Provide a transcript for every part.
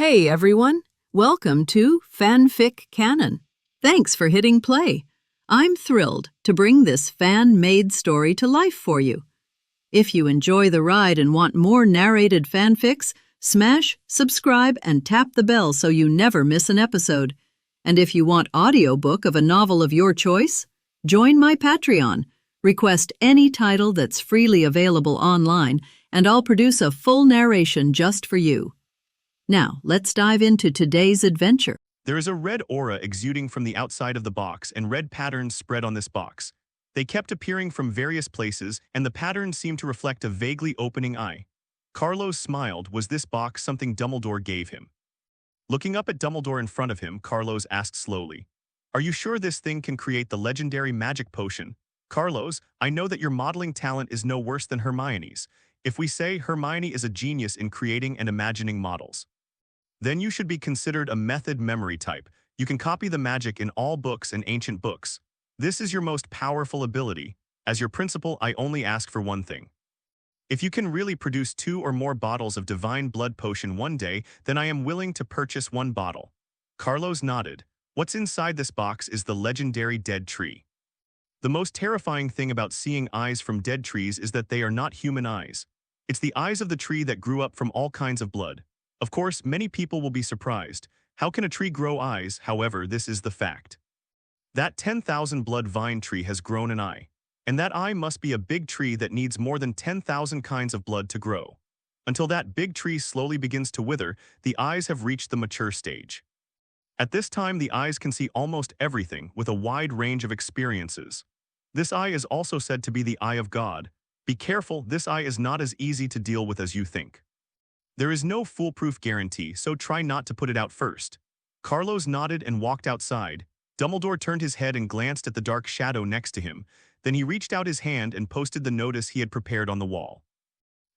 Hey everyone, welcome to FanFic Canon. Thanks for hitting play. I'm thrilled to bring this fan-made story to life for you. If you enjoy the ride and want more narrated fanfics, smash, subscribe, and tap the bell so you never miss an episode. And if you want audiobook of a novel of your choice, join my Patreon. Request any title that's freely available online, and I'll produce a full narration just for you. Now, let's dive into today's adventure. There is a red aura exuding from the outside of the box and red patterns spread on this box. They kept appearing from various places, and the patterns seemed to reflect a vaguely opening eye. Carlos smiled. Was this box something Dumbledore gave him? Looking up at Dumbledore in front of him, Carlos asked slowly, "Are you sure this thing can create the legendary magic potion?" "Carlos, I know that your modeling talent is no worse than Hermione's. If we say Hermione is a genius in creating and imagining models, then you should be considered a method memory type. You can copy the magic in all books and ancient books. This is your most powerful ability. As your principal, I only ask for one thing. If you can really produce 2 or more bottles of divine blood potion one day, then I am willing to purchase 1 bottle." Carlos nodded. What's inside this box is the legendary dead tree. The most terrifying thing about seeing eyes from dead trees is that they are not human eyes. It's the eyes of the tree that grew up from all kinds of blood. Of course, many people will be surprised. How can a tree grow eyes? However, this is the fact. That 10,000 blood vine tree has grown an eye. And that eye must be a big tree that needs more than 10,000 kinds of blood to grow. Until that big tree slowly begins to wither, the eyes have reached the mature stage. At this time, the eyes can see almost everything with a wide range of experiences. This eye is also said to be the eye of God. Be careful, this eye is not as easy to deal with as you think. There is no foolproof guarantee, so try not to put it out first. Carlos nodded and walked outside. Dumbledore turned his head and glanced at the dark shadow next to him. Then he reached out his hand and posted the notice he had prepared on the wall.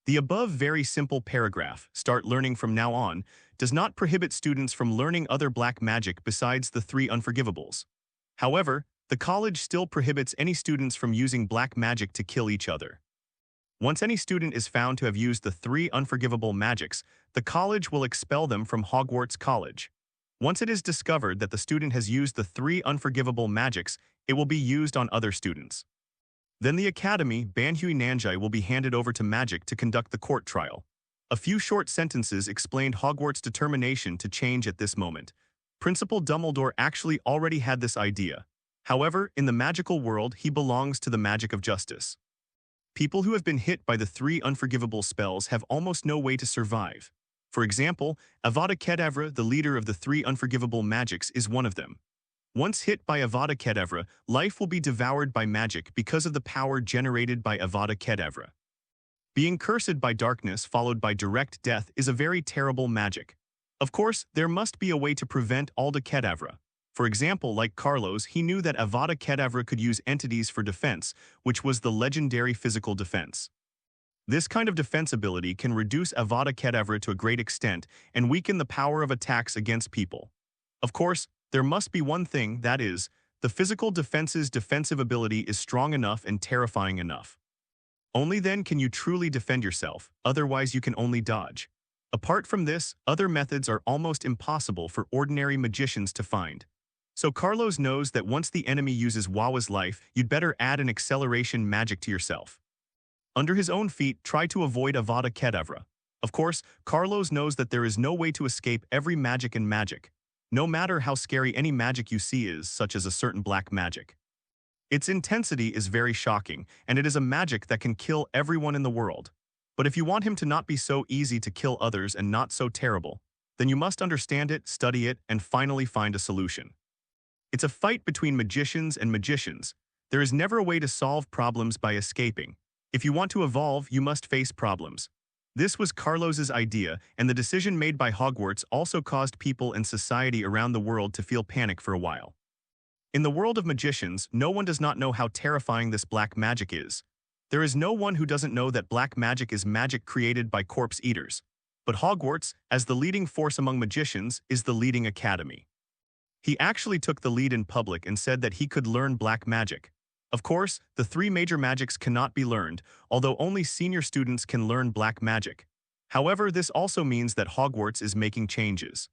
The above very simple paragraph, "Start learning from now on," does not prohibit students from learning other black magic besides the 3 unforgivables. However, the college still prohibits any students from using black magic to kill each other. Once any student is found to have used the 3 unforgivable magics, the college will expel them from Hogwarts College. Once it is discovered that the student has used the 3 unforgivable magics, it will be used on other students. Then the academy, Banhui Nanjai, will be handed over to magic to conduct the court trial. A few short sentences explained Hogwarts' determination to change at this moment. Principal Dumbledore actually already had this idea. However, in the magical world, he belongs to the magic of justice. People who have been hit by the 3 unforgivable spells have almost no way to survive. For example, Avada Kedavra, the leader of the 3 unforgivable magics, is one of them. Once hit by Avada Kedavra, life will be devoured by magic because of the power generated by Avada Kedavra. Being cursed by darkness followed by direct death is a very terrible magic. Of course, there must be a way to prevent Avada Kedavra. For example, like Carlos, he knew that Avada Kedavra could use entities for defense, which was the legendary physical defense. This kind of defense ability can reduce Avada Kedavra to a great extent and weaken the power of attacks against people. Of course, there must be one thing, that is, the physical defense's defensive ability is strong enough and terrifying enough. Only then can you truly defend yourself, otherwise you can only dodge. Apart from this, other methods are almost impossible for ordinary magicians to find. So Carlos knows that once the enemy uses Wawa's life, you'd better add an acceleration magic to yourself. Under his own feet, try to avoid Avada Kedavra. Of course, Carlos knows that there is no way to escape every magic in magic, no matter how scary any magic you see is, such as a certain black magic. Its intensity is very shocking, and it is a magic that can kill everyone in the world. But if you want him to not be so easy to kill others and not so terrible, then you must understand it, study it, and finally find a solution. It's a fight between magicians and magicians. There is never a way to solve problems by escaping. If you want to evolve, you must face problems. This was Carlos's idea, and the decision made by Hogwarts also caused people and society around the world to feel panic for a while. In the world of magicians, no one does not know how terrifying this black magic is. There is no one who doesn't know that black magic is magic created by corpse eaters. But Hogwarts, as the leading force among magicians, is the leading academy. He actually took the lead in public and said that he could learn black magic. Of course, the 3 major magics cannot be learned, although only senior students can learn black magic. However, this also means that Hogwarts is making changes.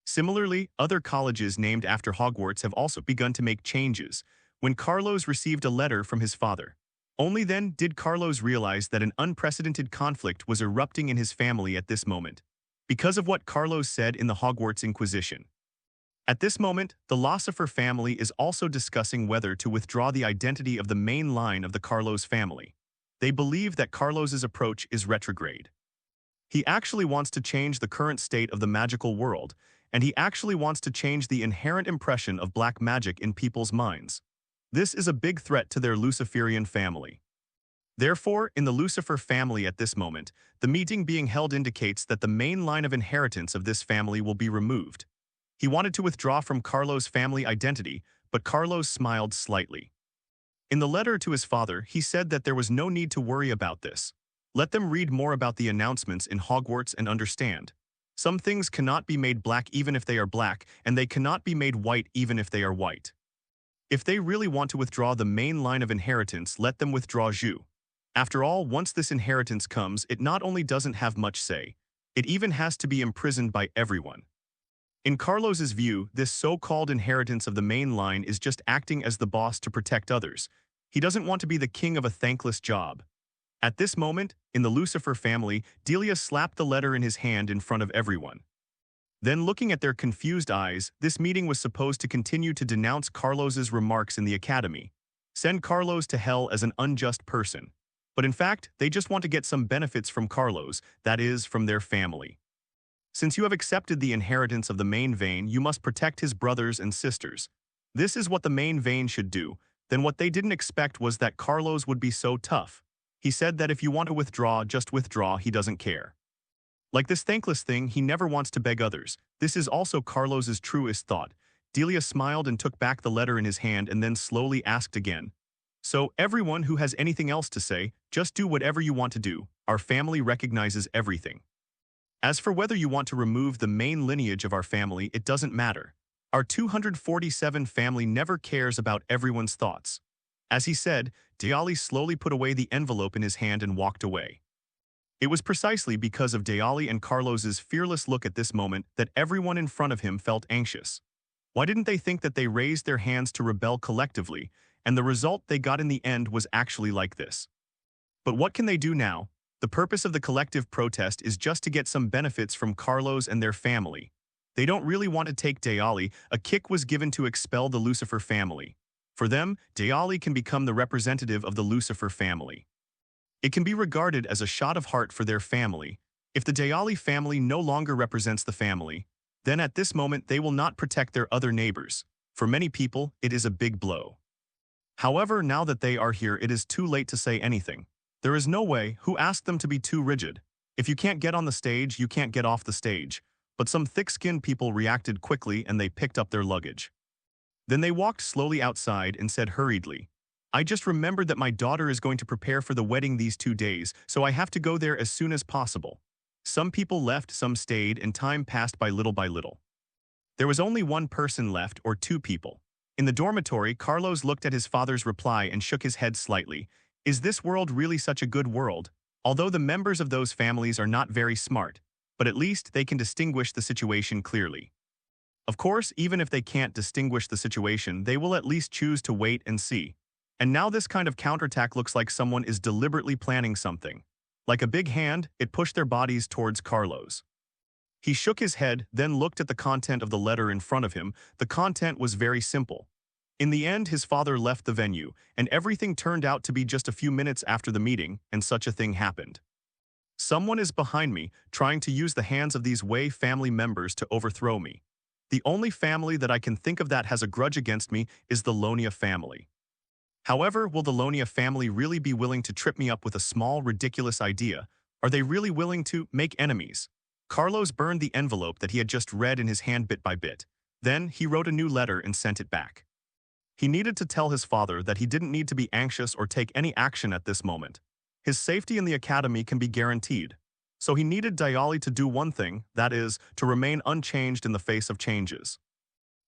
Similarly, other colleges named after Hogwarts have also begun to make changes. When Carlos received a letter from his father, only then did Carlos realize that an unprecedented conflict was erupting in his family at this moment, because of what Carlos said in the Hogwarts Inquisition. At this moment, the Lucifer family is also discussing whether to withdraw the identity of the main line of the Carlos family. They believe that Carlos's approach is retrograde. He actually wants to change the current state of the magical world, and he actually wants to change the inherent impression of black magic in people's minds. This is a big threat to their Luciferian family. Therefore, in the Lucifer family at this moment, the meeting being held indicates that the main line of inheritance of this family will be removed. He wanted to withdraw from Carlos' family identity, but Carlos smiled slightly. In the letter to his father, he said that there was no need to worry about this. Let them read more about the announcements in Hogwarts and understand. Some things cannot be made black even if they are black, and they cannot be made white even if they are white. If they really want to withdraw the main line of inheritance, let them withdraw Zhu. After all, once this inheritance comes, it not only doesn't have much say, it even has to be imprisoned by everyone. In Carlos's view, this so-called inheritance of the main line is just acting as the boss to protect others. He doesn't want to be the king of a thankless job. At this moment, in the Lucifer family, Delia slapped the letter in his hand in front of everyone. Then, looking at their confused eyes, this meeting was supposed to continue to denounce Carlos's remarks in the academy, send Carlos to hell as an unjust person. But in fact, they just want to get some benefits from Carlos, that is, from their family. Since you have accepted the inheritance of the main vein, you must protect his brothers and sisters. This is what the main vein should do. Then what they didn't expect was that Carlos would be so tough. He said that if you want to withdraw, just withdraw, he doesn't care. Like this thankless thing, he never wants to beg others. This is also Carlos's truest thought. Delia smiled and took back the letter in his hand and then slowly asked again. So, everyone who has anything else to say, just do whatever you want to do. Our family recognizes everything. As for whether you want to remove the main lineage of our family, it doesn't matter. Our 247 family never cares about everyone's thoughts. As he said, Deali slowly put away the envelope in his hand and walked away. It was precisely because of Deali and Carlos's fearless look at this moment that everyone in front of him felt anxious. Why didn't they think that they raised their hands to rebel collectively, and the result they got in the end was actually like this? But what can they do now? The purpose of the collective protest is just to get some benefits from Carlos and their family. They don't really want to take Deali. A kick was given to expel the Lucifer family. For them, Deali can become the representative of the Lucifer family. It can be regarded as a shot of heart for their family. If the Deali family no longer represents the family, then at this moment they will not protect their other neighbors. For many people, it is a big blow. However, now that they are here, it is too late to say anything. There is no way. Who asked them to be too rigid? If you can't get on the stage, you can't get off the stage. But some thick-skinned people reacted quickly and they picked up their luggage. Then they walked slowly outside and said hurriedly, I just remembered that my daughter is going to prepare for the wedding these 2 days, so I have to go there as soon as possible. Some people left, some stayed, and time passed by little by little. There was only one person left, or two people. In the dormitory, Carlos looked at his father's reply and shook his head slightly. Is this world really such a good world? Although the members of those families are not very smart, but at least they can distinguish the situation clearly. Of course, even if they can't distinguish the situation, they will at least choose to wait and see. And now this kind of counterattack looks like someone is deliberately planning something. Like a big hand, it pushed their bodies towards Carlos. He shook his head, then looked at the content of the letter in front of him. The content was very simple. In the end, his father left the venue, and everything turned out to be just a few minutes after the meeting, and such a thing happened. Someone is behind me, trying to use the hands of these Wei family members to overthrow me. The only family that I can think of that has a grudge against me is the Lonia family. However, will the Lonia family really be willing to trip me up with a small, ridiculous idea? Are they really willing to make enemies? Carlos burned the envelope that he had just read in his hand bit by bit. Then, he wrote a new letter and sent it back. He needed to tell his father that he didn't need to be anxious or take any action at this moment. His safety in the academy can be guaranteed. So he needed Diali to do one thing, that is, to remain unchanged in the face of changes.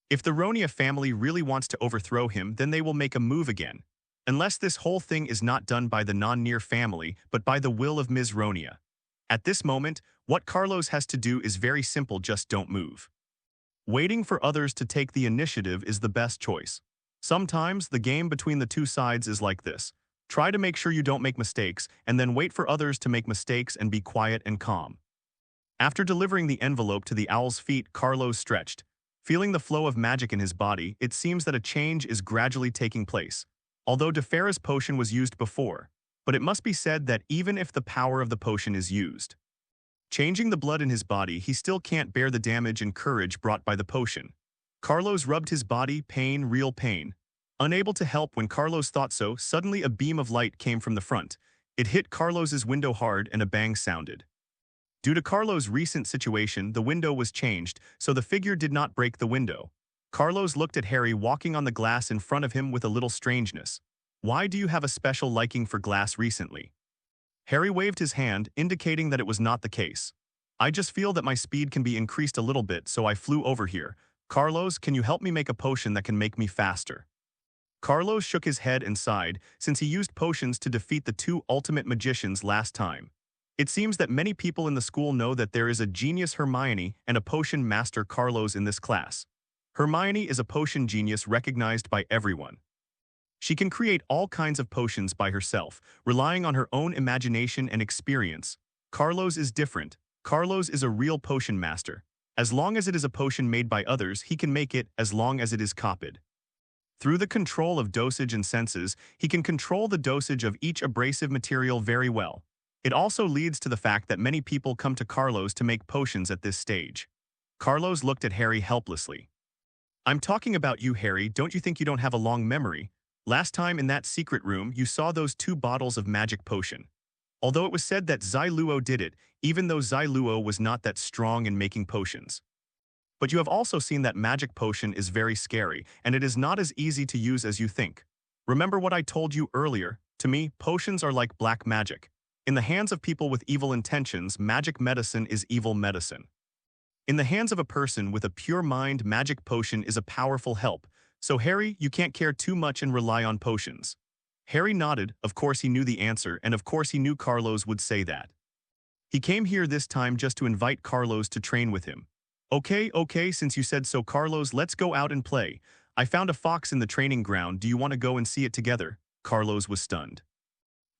If the Ronia family really wants to overthrow him, then they will make a move again. Unless this whole thing is not done by the non-Near family, but by the will of Ms. Ronia. At this moment, what Carlos has to do is very simple, just don't move. Waiting for others to take the initiative is the best choice. Sometimes, the game between the two sides is like this. Try to make sure you don't make mistakes, and then wait for others to make mistakes and be quiet and calm. After delivering the envelope to the owl's feet, Carlos stretched. Feeling the flow of magic in his body, it seems that a change is gradually taking place. Although Defera's potion was used before, but it must be said that even if the power of the potion is used, changing the blood in his body, he still can't bear the damage and courage brought by the potion. Carlos rubbed his body, pain, real pain. Unable to help when Carlos thought so, suddenly a beam of light came from the front. It hit Carlos's window hard and a bang sounded. Due to Carlos' recent situation, the window was changed, so the figure did not break the window. Carlos looked at Harry walking on the glass in front of him with a little strangeness. Why do you have a special liking for glass recently? Harry waved his hand, indicating that it was not the case. I just feel that my speed can be increased a little bit, so I flew over here. Carlos, can you help me make a potion that can make me faster? Carlos shook his head and sighed, since he used potions to defeat the two ultimate magicians last time. It seems that many people in the school know that there is a genius Hermione and a potion master Carlos in this class. Hermione is a potion genius recognized by everyone. She can create all kinds of potions by herself, relying on her own imagination and experience. Carlos is different. Carlos is a real potion master. As long as it is a potion made by others, he can make it as long as it is copied. Through the control of dosage and senses, he can control the dosage of each abrasive material very well. It also leads to the fact that many people come to Carlos to make potions at this stage. Carlos looked at Harry helplessly. I'm talking about you, Harry. Don't you think you don't have a long memory? Last time in that secret room, you saw those 2 bottles of magic potion. Although it was said that Xyluo did it, even though Xyluo was not that strong in making potions. But you have also seen that magic potion is very scary, and it is not as easy to use as you think. Remember what I told you earlier? To me, potions are like black magic. In the hands of people with evil intentions, magic medicine is evil medicine. In the hands of a person with a pure mind, magic potion is a powerful help. So Harry, you can't care too much and rely on potions. Harry nodded. Of course he knew the answer, and of course he knew Carlos would say that. He came here this time just to invite Carlos to train with him. Okay, since you said so, Carlos, let's go out and play. I found a fox in the training ground. Do you want to go and see it together? Carlos was stunned.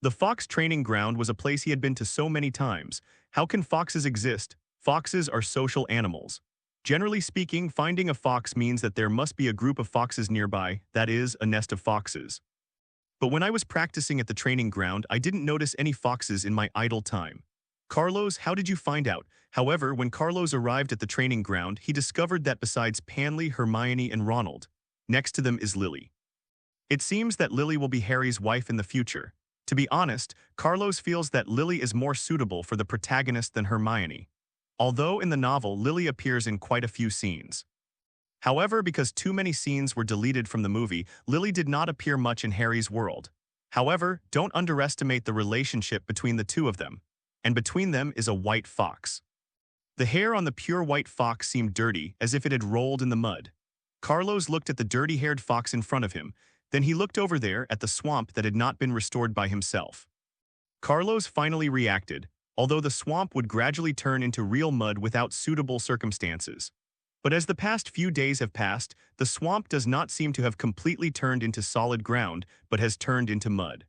The fox training ground was a place he had been to so many times. How can foxes exist? Foxes are social animals. Generally speaking, finding a fox means that there must be a group of foxes nearby, that is, a nest of foxes. But when I was practicing at the training ground, I didn't notice any foxes in my idle time. Carlos, how did you find out? However, when Carlos arrived at the training ground, he discovered that besides Panley, Hermione, and Ronald, next to them is Lily. It seems that Lily will be Harry's wife in the future. To be honest, Carlos feels that Lily is more suitable for the protagonist than Hermione. Although in the novel, Lily appears in quite a few scenes. However, because too many scenes were deleted from the movie, Lily did not appear much in Harry's world. However, don't underestimate the relationship between the two of them. And between them is a white fox. The hair on the pure white fox seemed dirty, as if it had rolled in the mud. Carlos looked at the dirty-haired fox in front of him. Then he looked over there at the swamp that had not been restored by himself. Carlos finally reacted, although the swamp would gradually turn into real mud without suitable circumstances. But as the past few days have passed, the swamp does not seem to have completely turned into solid ground, but has turned into mud.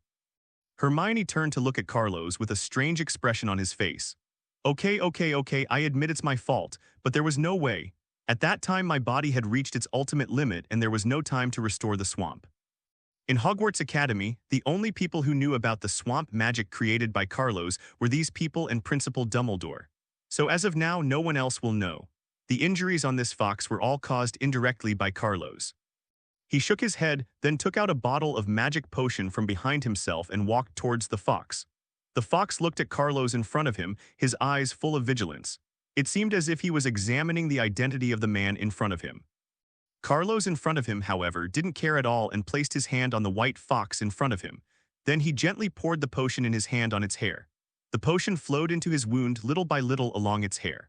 Hermione turned to look at Carlos with a strange expression on his face. Okay, I admit it's my fault, but there was no way. At that time my body had reached its ultimate limit and there was no time to restore the swamp. In Hogwarts Academy, the only people who knew about the swamp magic created by Carlos were these people and Principal Dumbledore. So as of now, no one else will know. The injuries on this fox were all caused indirectly by Carlos. He shook his head, then took out a bottle of magic potion from behind himself and walked towards the fox. The fox looked at Carlos in front of him, his eyes full of vigilance. It seemed as if he was examining the identity of the man in front of him. Carlos in front of him, however, didn't care at all and placed his hand on the white fox in front of him. Then he gently poured the potion in his hand on its hair. The potion flowed into his wound little by little along its hair.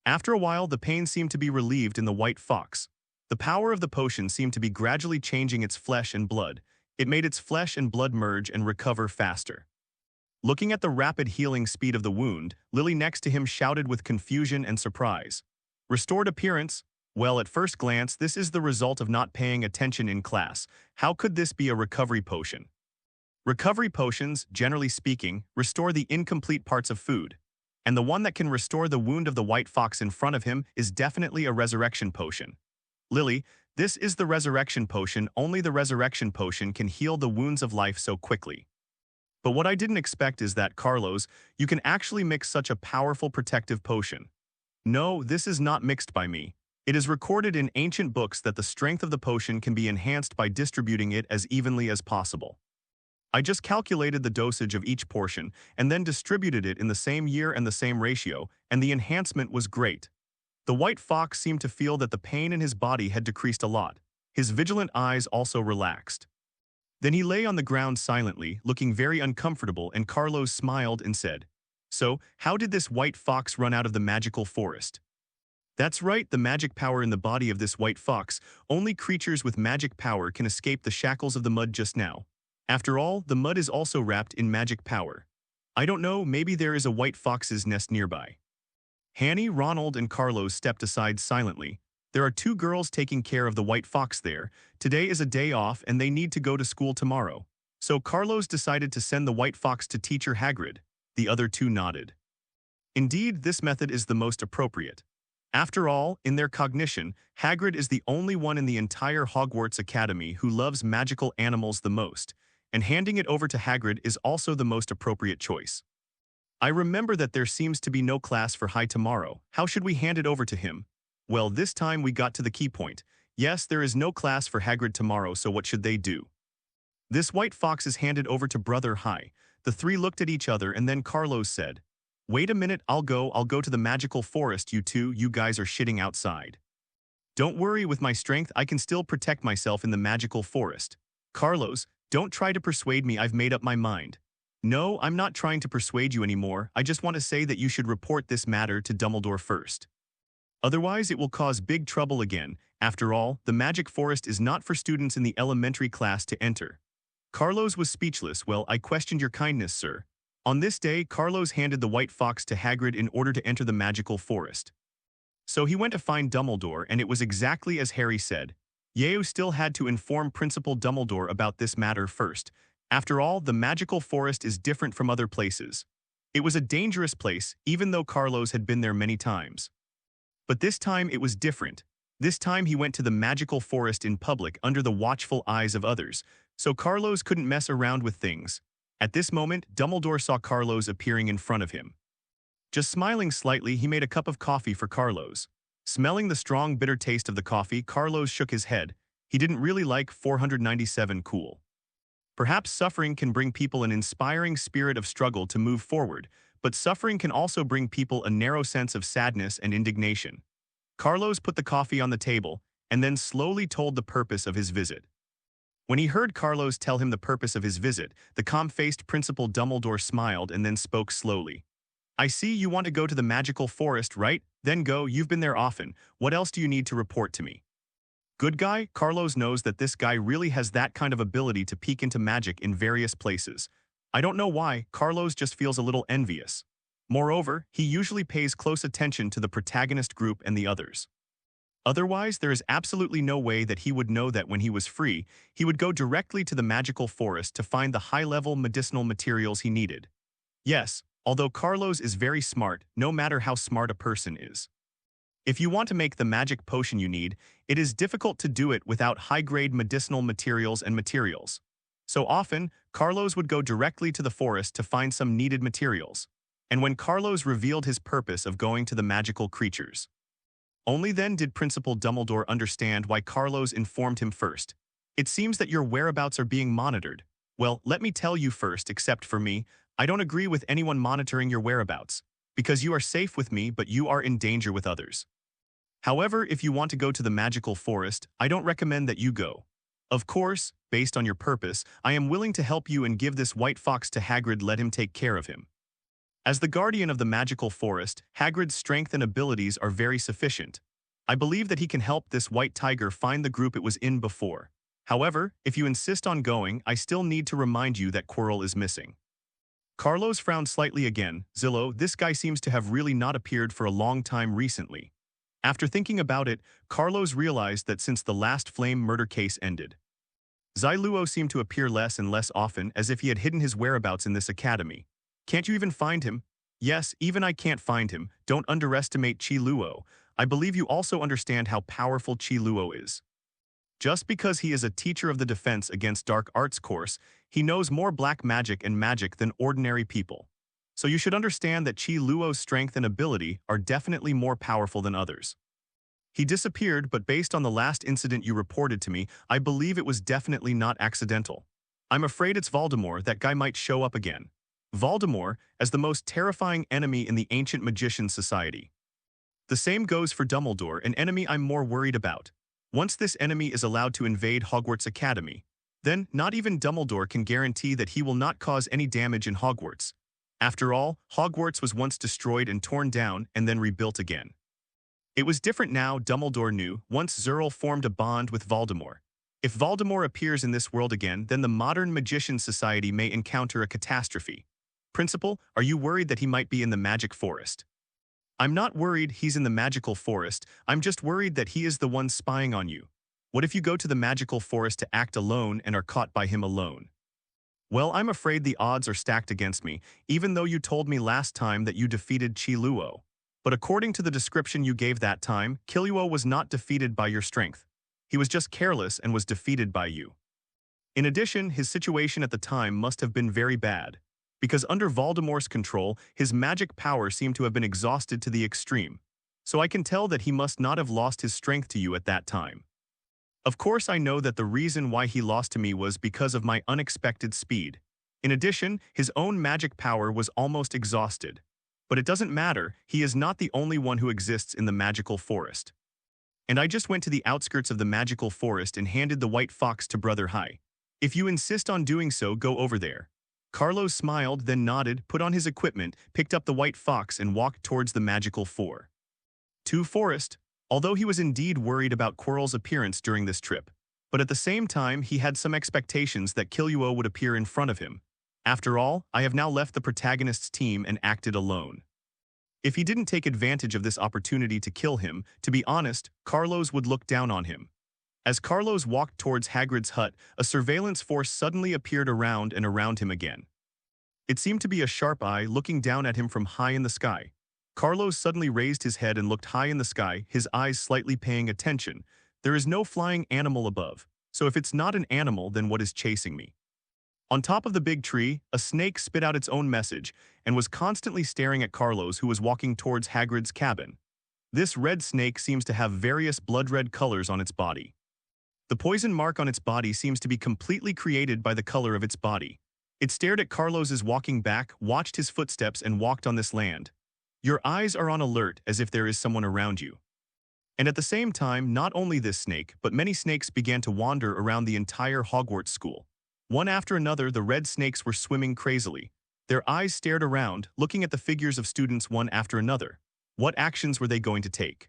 After a while, the pain seemed to be relieved in the white fox. The power of the potion seemed to be gradually changing its flesh and blood. It made its flesh and blood merge and recover faster. Looking at the rapid healing speed of the wound, Lily next to him shouted with confusion and surprise. Restored appearance? Well, at first glance, this is the result of not paying attention in class. How could this be a recovery potion? Recovery potions, generally speaking, restore the incomplete parts of food. And the one that can restore the wound of the white fox in front of him is definitely a resurrection potion. Lily, this is the resurrection potion. Only the resurrection potion can heal the wounds of life so quickly. But what I didn't expect is that, Carlos, you can actually mix such a powerful protective potion. No, this is not mixed by me. It is recorded in ancient books that the strength of the potion can be enhanced by distributing it as evenly as possible. I just calculated the dosage of each portion and then distributed it in the same year and the same ratio, and the enhancement was great. The white fox seemed to feel that the pain in his body had decreased a lot. His vigilant eyes also relaxed. Then he lay on the ground silently, looking very uncomfortable, and Carlos smiled and said, "So, how did this white fox run out of the magical forest?" That's right, the magic power in the body of this white fox. Only creatures with magic power can escape the shackles of the mud just now. After all, the mud is also wrapped in magic power. I don't know, maybe there is a white fox's nest nearby. Hanny, Ronald, and Carlos stepped aside silently. There are two girls taking care of the white fox there. Today is a day off and they need to go to school tomorrow. So Carlos decided to send the white fox to Teacher Hagrid. The other two nodded. Indeed, this method is the most appropriate. After all, in their cognition, Hagrid is the only one in the entire Hogwarts Academy who loves magical animals the most, and handing it over to Hagrid is also the most appropriate choice. I remember that there seems to be no class for High tomorrow. How should we hand it over to him? Well, this time we got to the key point. Yes, there is no class for Hagrid tomorrow, so what should they do? This white fox is handed over to Brother High. The three looked at each other and then Carlos said, "Wait a minute, I'll go to the magical forest, you guys are shitting outside." "Don't worry, with my strength I can still protect myself in the magical forest." "Carlos, don't try to persuade me, I've made up my mind." "No, I'm not trying to persuade you anymore, I just want to say that you should report this matter to Dumbledore first. Otherwise it will cause big trouble again. After all, the magic forest is not for students in the elementary class to enter." Carlos was speechless. "Well, I questioned your kindness, sir." On this day, Carlos handed the white fox to Hagrid in order to enter the magical forest. So he went to find Dumbledore, and it was exactly as Harry said. Yeo still had to inform Principal Dumbledore about this matter first. After all, the magical forest is different from other places. It was a dangerous place, even though Carlos had been there many times. But this time it was different. This time he went to the magical forest in public under the watchful eyes of others, so Carlos couldn't mess around with things. At this moment, Dumbledore saw Carlos appearing in front of him. Just smiling slightly, he made a cup of coffee for Carlos. Smelling the strong, bitter taste of the coffee, Carlos shook his head. He didn't really like 497 cool. Perhaps suffering can bring people an inspiring spirit of struggle to move forward, but suffering can also bring people a narrow sense of sadness and indignation. Carlos put the coffee on the table and then slowly told the purpose of his visit. When he heard Carlos tell him the purpose of his visit, the calm-faced Principal Dumbledore smiled and then spoke slowly. "I see you want to go to the magical forest, right? Then go, you've been there often. What else do you need to report to me?" Good guy, Carlos knows that this guy really has that kind of ability to peek into magic in various places. I don't know why, Carlos just feels a little envious. Moreover, he usually pays close attention to the protagonist group and the others. Otherwise, there is absolutely no way that he would know that when he was free, he would go directly to the magical forest to find the high-level medicinal materials he needed. Yes, although Carlos is very smart, no matter how smart a person is. If you want to make the magic potion you need, it is difficult to do it without high-grade medicinal materials and materials. So often, Carlos would go directly to the forest to find some needed materials. And when Carlos revealed his purpose of going to the magical creatures, only then did Principal Dumbledore understand why Carlos informed him first. "It seems that your whereabouts are being monitored. Well, let me tell you first, except for me, I don't agree with anyone monitoring your whereabouts, because you are safe with me but you are in danger with others. However, if you want to go to the magical forest, I don't recommend that you go. Of course, based on your purpose, I am willing to help you and give this white fox to Hagrid, let him take care of him." As the guardian of the magical forest, Hagrid's strength and abilities are very sufficient. I believe that he can help this white tiger find the group it was in before. However, if you insist on going, I still need to remind you that Quirrell is missing. Carlos frowned slightly again. Zillow, this guy seems to have really not appeared for a long time recently. After thinking about it, Carlos realized that since the last flame murder case ended, Xiluo seemed to appear less and less often, as if he had hidden his whereabouts in this academy. Can't you even find him? Yes, even I can't find him. Don't underestimate Qi Luo. I believe you also understand how powerful Qi Luo is. Just because he is a teacher of the Defense Against Dark Arts course, he knows more black magic and magic than ordinary people. So you should understand that Qi Luo's strength and ability are definitely more powerful than others. He disappeared, but based on the last incident you reported to me, I believe it was definitely not accidental. I'm afraid it's Voldemort. That guy might show up again. Voldemort, as the most terrifying enemy in the Ancient Magician Society. The same goes for Dumbledore, an enemy I'm more worried about. Once this enemy is allowed to invade Hogwarts Academy, then not even Dumbledore can guarantee that he will not cause any damage in Hogwarts. After all, Hogwarts was once destroyed and torn down and then rebuilt again. It was different now. Dumbledore knew, once Zirl formed a bond with Voldemort. If Voldemort appears in this world again, then the modern Magician Society may encounter a catastrophe. Principal, are you worried that he might be in the Magic Forest? I'm not worried he's in the Magical Forest. I'm just worried that he is the one spying on you. What if you go to the Magical Forest to act alone and are caught by him alone? Well, I'm afraid the odds are stacked against me, even though you told me last time that you defeated Qi Luo. But according to the description you gave that time, Qi was not defeated by your strength. He was just careless and was defeated by you. In addition, his situation at the time must have been very bad, because under Voldemort's control, his magic power seemed to have been exhausted to the extreme. So I can tell that he must not have lost his strength to you at that time. Of course, I know that the reason why he lost to me was because of my unexpected speed. In addition, his own magic power was almost exhausted. But it doesn't matter, he is not the only one who exists in the magical forest. And I just went to the outskirts of the magical forest and handed the white fox to Brother Hai. If you insist on doing so, go over there. Carlos smiled, then nodded, put on his equipment, picked up the white fox and walked towards the magical forest. Although he was indeed worried about Quirrell's appearance during this trip, but at the same time he had some expectations that Qi would appear in front of him. After all, I have now left the protagonist's team and acted alone. If he didn't take advantage of this opportunity to kill him, to be honest, Carlos would look down on him. As Carlos walked towards Hagrid's hut, a surveillance force suddenly appeared around and around him again. It seemed to be a sharp eye looking down at him from high in the sky. Carlos suddenly raised his head and looked high in the sky, his eyes slightly paying attention. There is no flying animal above, so if it's not an animal, then what is chasing me? On top of the big tree, a snake spit out its own message and was constantly staring at Carlos, who was walking towards Hagrid's cabin. This red snake seems to have various blood-red colors on its body. The poison mark on its body seems to be completely created by the color of its body. It stared at Carlos's walking back, watched his footsteps and walked on this land. Your eyes are on alert as if there is someone around you. And at the same time, not only this snake, but many snakes began to wander around the entire Hogwarts school. One after another, the red snakes were swimming crazily. Their eyes stared around, looking at the figures of students one after another. What actions were they going to take?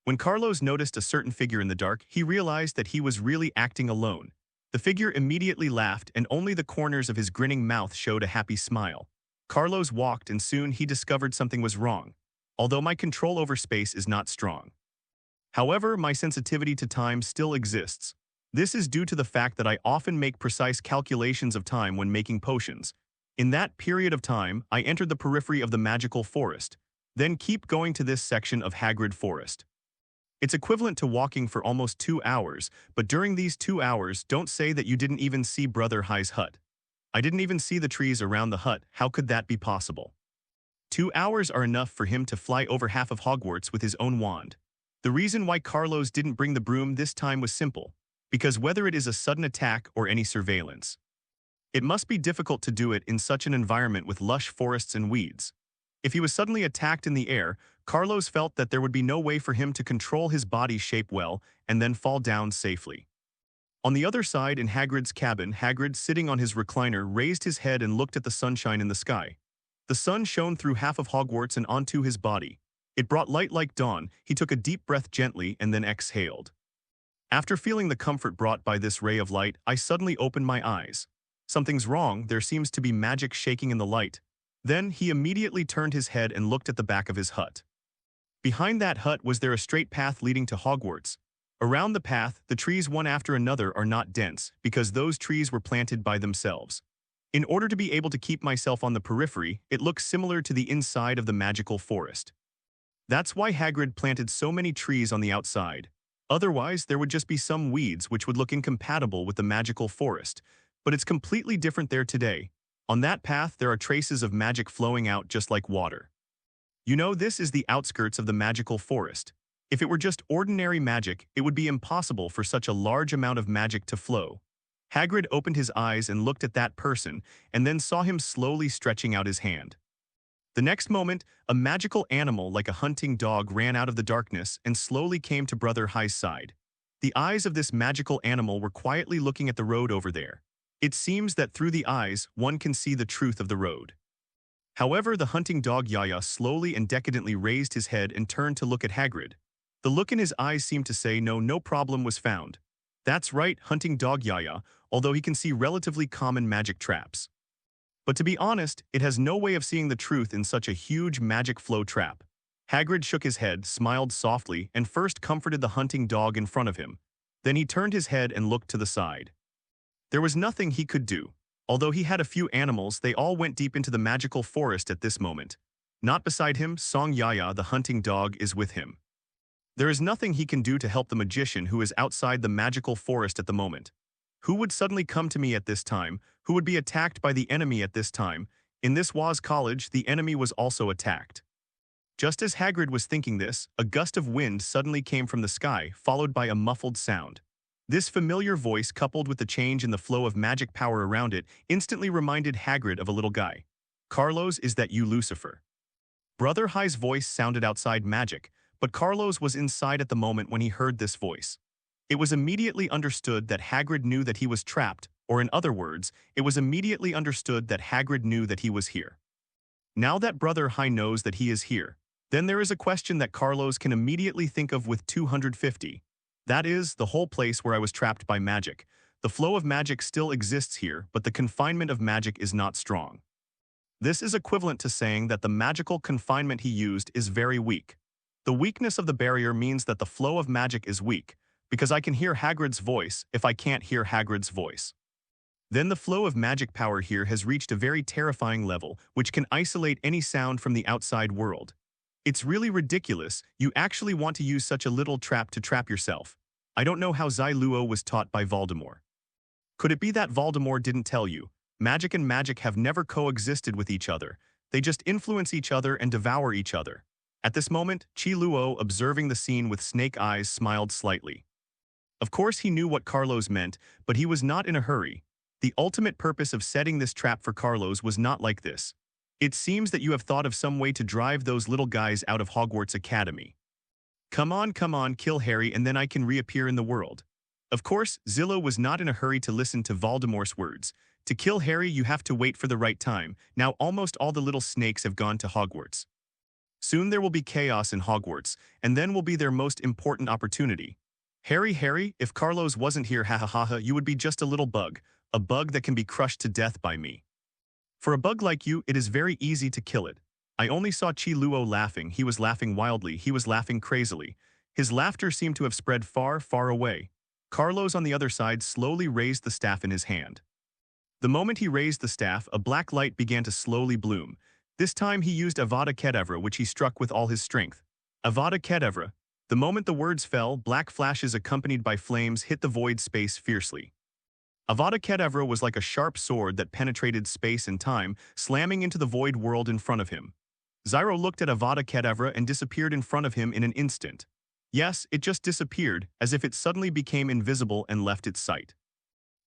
When Carlos noticed a certain figure in the dark, he realized that he was really acting alone. The figure immediately laughed, and only the corners of his grinning mouth showed a happy smile. Carlos walked, and soon he discovered something was wrong, although my control over space is not strong. However, my sensitivity to time still exists. This is due to the fact that I often make precise calculations of time when making potions. In that period of time, I entered the periphery of the magical forest, then keep going to this section of Hagrid Forest. It's equivalent to walking for almost 2 hours, but during these 2 hours, don't say that you didn't even see Brother Hai's hut. I didn't even see the trees around the hut. How could that be possible? 2 hours are enough for him to fly over half of Hogwarts with his own wand. The reason why Carlos didn't bring the broom this time was simple, because whether it is a sudden attack or any surveillance, it must be difficult to do it in such an environment with lush forests and weeds. If he was suddenly attacked in the air, Carlos felt that there would be no way for him to control his body shape well and then fall down safely. On the other side, in Hagrid's cabin, Hagrid, sitting on his recliner, raised his head and looked at the sunshine in the sky. The sun shone through half of Hogwarts and onto his body. It brought light like dawn. He took a deep breath gently and then exhaled. After feeling the comfort brought by this ray of light, I suddenly opened my eyes. Something's wrong, there seems to be magic shaking in the light. Then he immediately turned his head and looked at the back of his hut. Behind that hut was there a straight path leading to Hogwarts. Around the path, the trees one after another are not dense, because those trees were planted by themselves. In order to be able to keep myself on the periphery, it looks similar to the inside of the magical forest. That's why Hagrid planted so many trees on the outside. Otherwise, there would just be some weeds which would look incompatible with the magical forest. But it's completely different there today. On that path, there are traces of magic flowing out just like water. You know, this is the outskirts of the magical forest. If it were just ordinary magic, it would be impossible for such a large amount of magic to flow. Hagrid opened his eyes and looked at that person, and then saw him slowly stretching out his hand. The next moment, a magical animal like a hunting dog ran out of the darkness and slowly came to Brother High's side. The eyes of this magical animal were quietly looking at the road over there. It seems that through the eyes, one can see the truth of the road. However, the hunting dog Yaya slowly and decadently raised his head and turned to look at Hagrid. The look in his eyes seemed to say no problem was found. That's right, hunting dog Yaya, although he can see relatively common magic traps. But to be honest, it has no way of seeing the truth in such a huge magic flow trap. Hagrid shook his head, smiled softly, and first comforted the hunting dog in front of him. Then he turned his head and looked to the side. There was nothing he could do. Although he had a few animals, they all went deep into the magical forest at this moment. Not beside him, Song Yaya, the hunting dog, is with him. There is nothing he can do to help the magician who is outside the magical forest at the moment. Who would suddenly come to me at this time? Who would be attacked by the enemy at this time? In this Waz College, the enemy was also attacked. Just as Hagrid was thinking this, a gust of wind suddenly came from the sky, followed by a muffled sound. This familiar voice, coupled with the change in the flow of magic power around it, instantly reminded Hagrid of a little guy. "Carlos, is that you, Lucifer?" Brother High's voice sounded outside magic, but Carlos was inside at the moment when he heard this voice. It was immediately understood that Hagrid knew that he was trapped, or in other words, it was immediately understood that Hagrid knew that he was here. Now that Brother High knows that he is here, then there is a question that Carlos can immediately think of with 250. That is, the whole place where I was trapped by magic. The flow of magic still exists here, but the confinement of magic is not strong. This is equivalent to saying that the magical confinement he used is very weak. The weakness of the barrier means that the flow of magic is weak, because I can hear Hagrid's voice if I can't hear Hagrid's voice. Then the flow of magic power here has reached a very terrifying level, which can isolate any sound from the outside world. It's really ridiculous. You actually want to use such a little trap to trap yourself. I don't know how Zai Luo was taught by Voldemort. Could it be that Voldemort didn't tell you? Magic and magic have never coexisted with each other. They just influence each other and devour each other. At this moment, Chi Luo, observing the scene with snake eyes, smiled slightly. Of course he knew what Carlos meant, but he was not in a hurry. The ultimate purpose of setting this trap for Carlos was not like this. It seems that you have thought of some way to drive those little guys out of Hogwarts Academy. Come on, kill Harry and then I can reappear in the world. Of course, Zillow was not in a hurry to listen to Voldemort's words. To kill Harry, you have to wait for the right time. Now almost all the little snakes have gone to Hogwarts. Soon there will be chaos in Hogwarts, and then will be their most important opportunity. Harry, if Carlos wasn't here, you would be just a little bug, a bug that can be crushed to death by me. For a bug like you, it is very easy to kill it. I only saw Chi Luo laughing. He was laughing wildly. He was laughing crazily. His laughter seemed to have spread far, far away. Carlos on the other side slowly raised the staff in his hand. The moment he raised the staff, a black light began to slowly bloom. This time he used Avada Kedavra, which he struck with all his strength. Avada Kedavra. The moment the words fell, black flashes accompanied by flames hit the void space fiercely. Avada Kedavra was like a sharp sword that penetrated space and time, slamming into the void world in front of him. Zyro looked at Avada Kedavra and disappeared in front of him in an instant. Yes, it just disappeared, as if it suddenly became invisible and left its sight.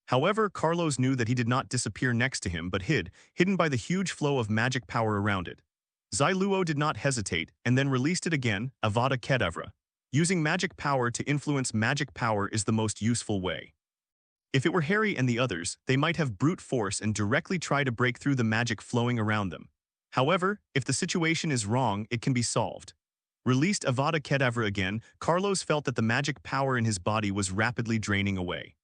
However, Carlos knew that he did not disappear next to him but hidden by the huge flow of magic power around it. Zai Luo did not hesitate and then released it again, Avada Kedavra. Using magic power to influence magic power is the most useful way. If it were Harry and the others, they might have brute force and directly try to break through the magic flowing around them. However, if the situation is wrong, it can be solved. Released Avada Kedavra again, Carlos felt that the magic power in his body was rapidly draining away.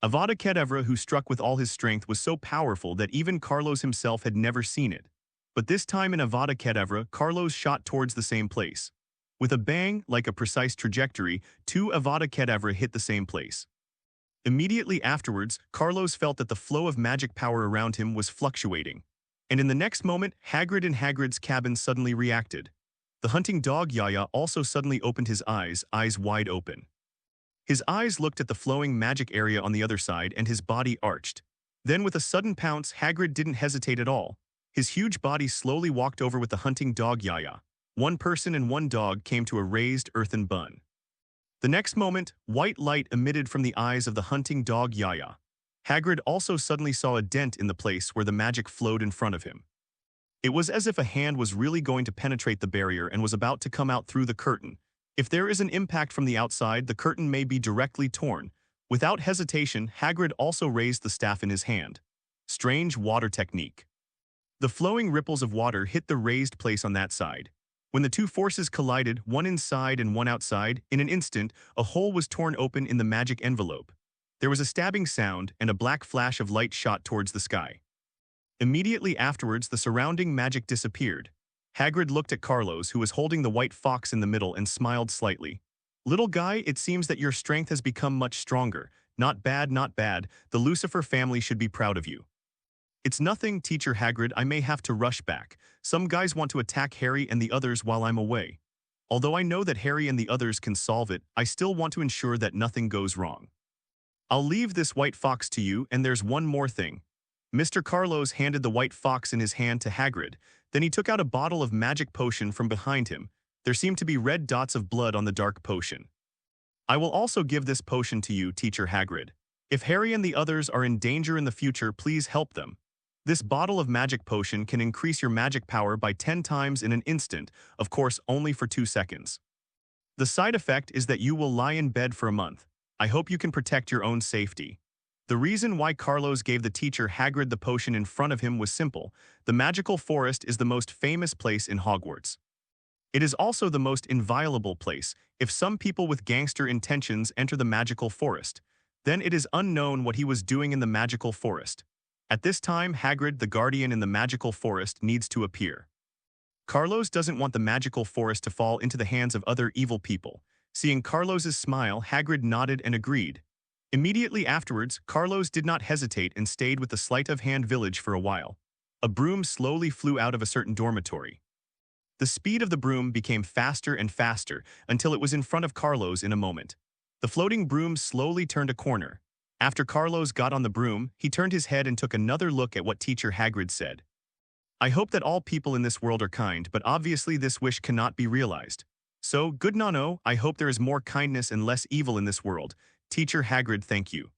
Avada Kedavra, who struck with all his strength, was so powerful that even Carlos himself had never seen it. But this time in Avada Kedavra, Carlos shot towards the same place. With a bang, like a precise trajectory, two Avada Kedavra hit the same place. Immediately afterwards, Carlos felt that the flow of magic power around him was fluctuating. And in the next moment, Hagrid in Hagrid's cabin suddenly reacted. The hunting dog Yaya also suddenly opened his eyes wide open. His eyes looked at the flowing magic area on the other side and his body arched. Then with a sudden pounce, Hagrid didn't hesitate at all. His huge body slowly walked over with the hunting dog Yaya. One person and one dog came to a raised earthen bun. The next moment, white light emitted from the eyes of the hunting dog Yaya. Hagrid also suddenly saw a dent in the place where the magic flowed in front of him. It was as if a hand was really going to penetrate the barrier and was about to come out through the curtain. If there is an impact from the outside, the curtain may be directly torn. Without hesitation, Hagrid also raised the staff in his hand. Strange water technique. The flowing ripples of water hit the raised place on that side. When the two forces collided, one inside and one outside, in an instant, a hole was torn open in the magic envelope. There was a stabbing sound, and a black flash of light shot towards the sky. Immediately afterwards, the surrounding magic disappeared. Hagrid looked at Carlos, who was holding the white fox in the middle, and smiled slightly. "Little guy, it seems that your strength has become much stronger. Not bad, not bad. The Lucifer family should be proud of you." "It's nothing, Teacher Hagrid. I may have to rush back. Some guys want to attack Harry and the others while I'm away. Although I know that Harry and the others can solve it, I still want to ensure that nothing goes wrong. I'll leave this white fox to you, and there's one more thing." Mr. Carlos handed the white fox in his hand to Hagrid. Then he took out a bottle of magic potion from behind him. There seemed to be red dots of blood on the dark potion. "I will also give this potion to you, Teacher Hagrid. If Harry and the others are in danger in the future, please help them. This bottle of magic potion can increase your magic power by 10 times in an instant, of course only for 2 seconds. The side effect is that you will lie in bed for a month. I hope you can protect your own safety." The reason why Carlos gave the teacher Hagrid the potion in front of him was simple. The magical forest is the most famous place in Hogwarts. It is also the most inviolable place. If some people with gangster intentions enter the magical forest, then it is unknown what he was doing in the magical forest. At this time, Hagrid, the guardian in the magical forest, needs to appear. Carlos doesn't want the magical forest to fall into the hands of other evil people. Seeing Carlos's smile, Hagrid nodded and agreed. Immediately afterwards, Carlos did not hesitate and stayed with the sleight of hand village for a while. A broom slowly flew out of a certain dormitory. The speed of the broom became faster and faster until it was in front of Carlos in a moment. The floating broom slowly turned a corner. After Carlos got on the broom, he turned his head and took another look at what Teacher Hagrid said. "I hope that all people in this world are kind, but obviously this wish cannot be realized. So, good Nano, I hope there is more kindness and less evil in this world. Teacher Hagrid, thank you."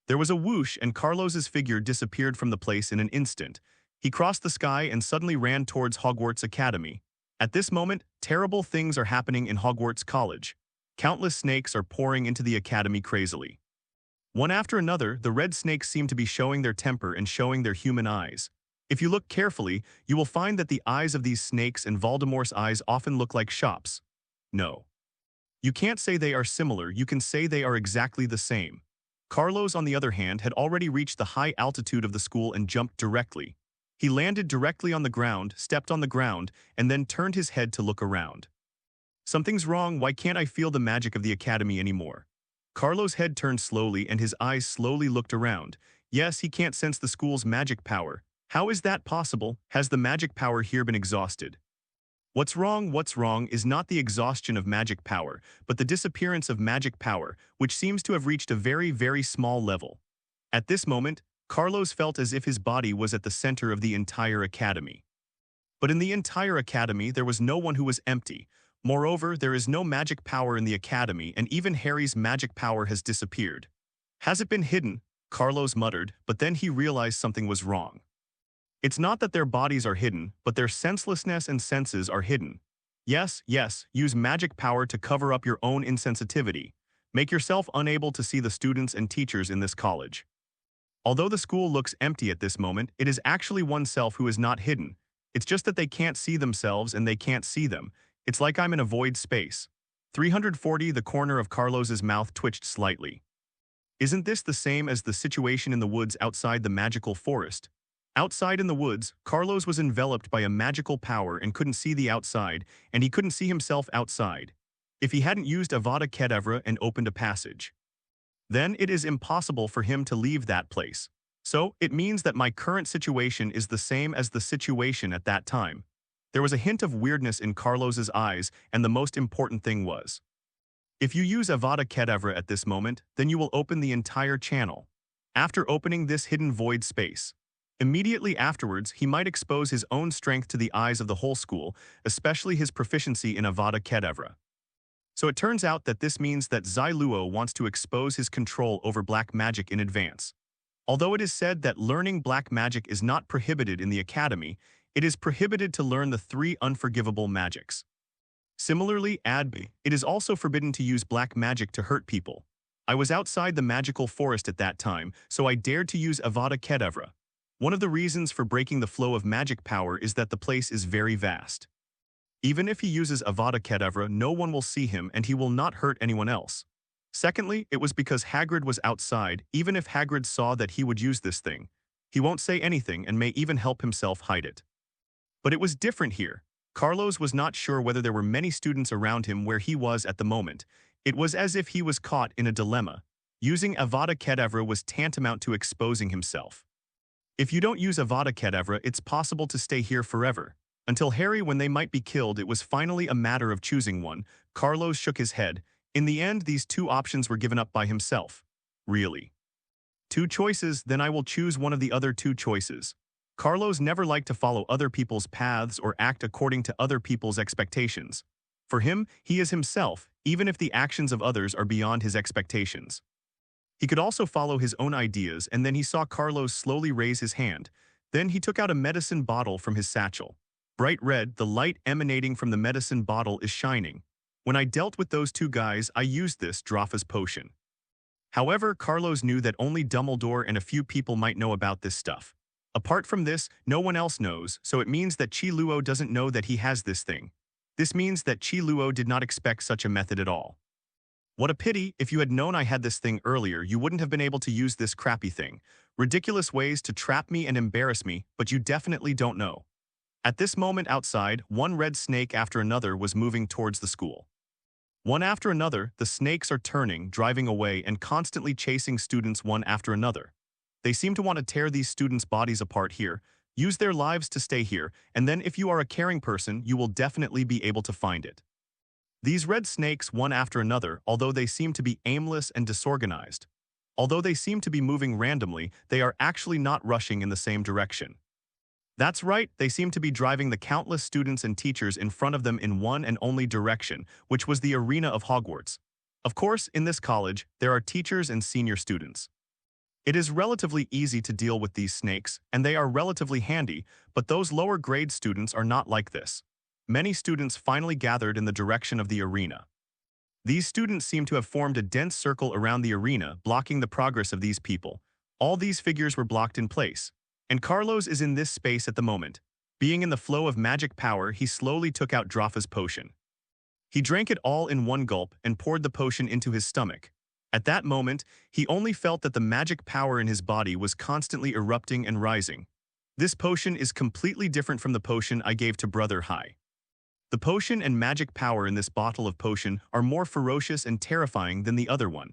There was a whoosh and Carlos's figure disappeared from the place in an instant. He crossed the sky and suddenly ran towards Hogwarts Academy. At this moment, terrible things are happening in Hogwarts College. Countless snakes are pouring into the academy crazily. One after another, the red snakes seem to be showing their temper and showing their human eyes. If you look carefully, you will find that the eyes of these snakes and Voldemort's eyes often look like shops. No. You can't say they are similar, you can say they are exactly the same. Carlos, on the other hand, had already reached the high altitude of the school and jumped directly. He landed directly on the ground, stepped on the ground, and then turned his head to look around. "Something's wrong, why can't I feel the magic of the academy anymore?" Carlos' head turned slowly and his eyes slowly looked around. Yes, he can't sense the school's magic power. How is that possible? Has the magic power here been exhausted? What's wrong is not the exhaustion of magic power, but the disappearance of magic power, which seems to have reached a very, very small level. At this moment, Carlos felt as if his body was at the center of the entire academy. But in the entire academy, there was no one who was empty. Moreover, there is no magic power in the academy, and even Harry's magic power has disappeared. "Has it been hidden?" Carlos muttered, but then he realized something was wrong. It's not that their bodies are hidden, but their senselessness and senses are hidden. Yes, use magic power to cover up your own insensitivity. Make yourself unable to see the students and teachers in this college. Although the school looks empty at this moment, it is actually oneself who is not hidden. It's just that they can't see themselves and they can't see them. It's like I'm in a void space. 340, the corner of Carlos's mouth twitched slightly. Isn't this the same as the situation in the woods outside the magical forest? Outside in the woods, Carlos was enveloped by a magical power and couldn't see the outside, and he couldn't see himself outside. If he hadn't used Avada Kedavra and opened a passage, then it is impossible for him to leave that place. So, it means that my current situation is the same as the situation at that time. There was a hint of weirdness in Carlos's eyes, and the most important thing was, if you use Avada Kedavra at this moment, then you will open the entire channel. After opening this hidden void space, immediately afterwards, he might expose his own strength to the eyes of the whole school, especially his proficiency in Avada Kedavra. So it turns out that this means that Zai Luo wants to expose his control over black magic in advance. Although it is said that learning black magic is not prohibited in the academy, it is prohibited to learn the 3 unforgivable magics. Similarly, it is also forbidden to use black magic to hurt people. I was outside the magical forest at that time, so I dared to use Avada Kedavra. One of the reasons for breaking the flow of magic power is that the place is very vast. Even if he uses Avada Kedavra, no one will see him and he will not hurt anyone else. Secondly, it was because Hagrid was outside. Even if Hagrid saw that he would use this thing, he won't say anything and may even help himself hide it. But it was different here. Carlos was not sure whether there were many students around him where he was at the moment. It was as if he was caught in a dilemma. Using Avada Kedavra was tantamount to exposing himself. If you don't use Avada Kedavra, it's possible to stay here forever. Until Harry, when they might be killed, it was finally a matter of choosing one. Carlos shook his head. In the end, these 2 options were given up by himself. Really? 2 choices, then I will choose one of the other 2 choices. Carlos never liked to follow other people's paths or act according to other people's expectations. For him, he is himself, even if the actions of others are beyond his expectations. He could also follow his own ideas, and then he saw Carlos slowly raise his hand. Then he took out a medicine bottle from his satchel. Bright red, the light emanating from the medicine bottle is shining. When I dealt with those 2 guys, I used this Drawfa's potion. However, Carlos knew that only Dumbledore and a few people might know about this stuff. Apart from this, no one else knows, so it means that Chi Luo doesn't know that he has this thing. This means that Chi Luo did not expect such a method at all. What a pity. If you had known I had this thing earlier, you wouldn't have been able to use this crappy thing. Ridiculous ways to trap me and embarrass me, but you definitely don't know. At this moment outside, one red snake after another was moving towards the school. One after another, the snakes are turning, driving away, and constantly chasing students one after another. They seem to want to tear these students' bodies apart here, use their lives to stay here, and then if you are a caring person, you will definitely be able to find it. These red snakes, one after another, although they seem to be aimless and disorganized, although they seem to be moving randomly, they are actually not rushing in the same direction. That's right, they seem to be driving the countless students and teachers in front of them in one and only direction, which was the arena of Hogwarts. Of course, in this college, there are teachers and senior students. It is relatively easy to deal with these snakes, and they are relatively handy, but those lower grade students are not like this. Many students finally gathered in the direction of the arena. These students seem to have formed a dense circle around the arena, blocking the progress of these people. All these figures were blocked in place. And Carlos is in this space at the moment. Being in the flow of magic power, he slowly took out Drawfa's potion. He drank it all in one gulp and poured the potion into his stomach. At that moment, he only felt that the magic power in his body was constantly erupting and rising. This potion is completely different from the potion I gave to Brother Hai. The potion and magic power in this bottle of potion are more ferocious and terrifying than the other one.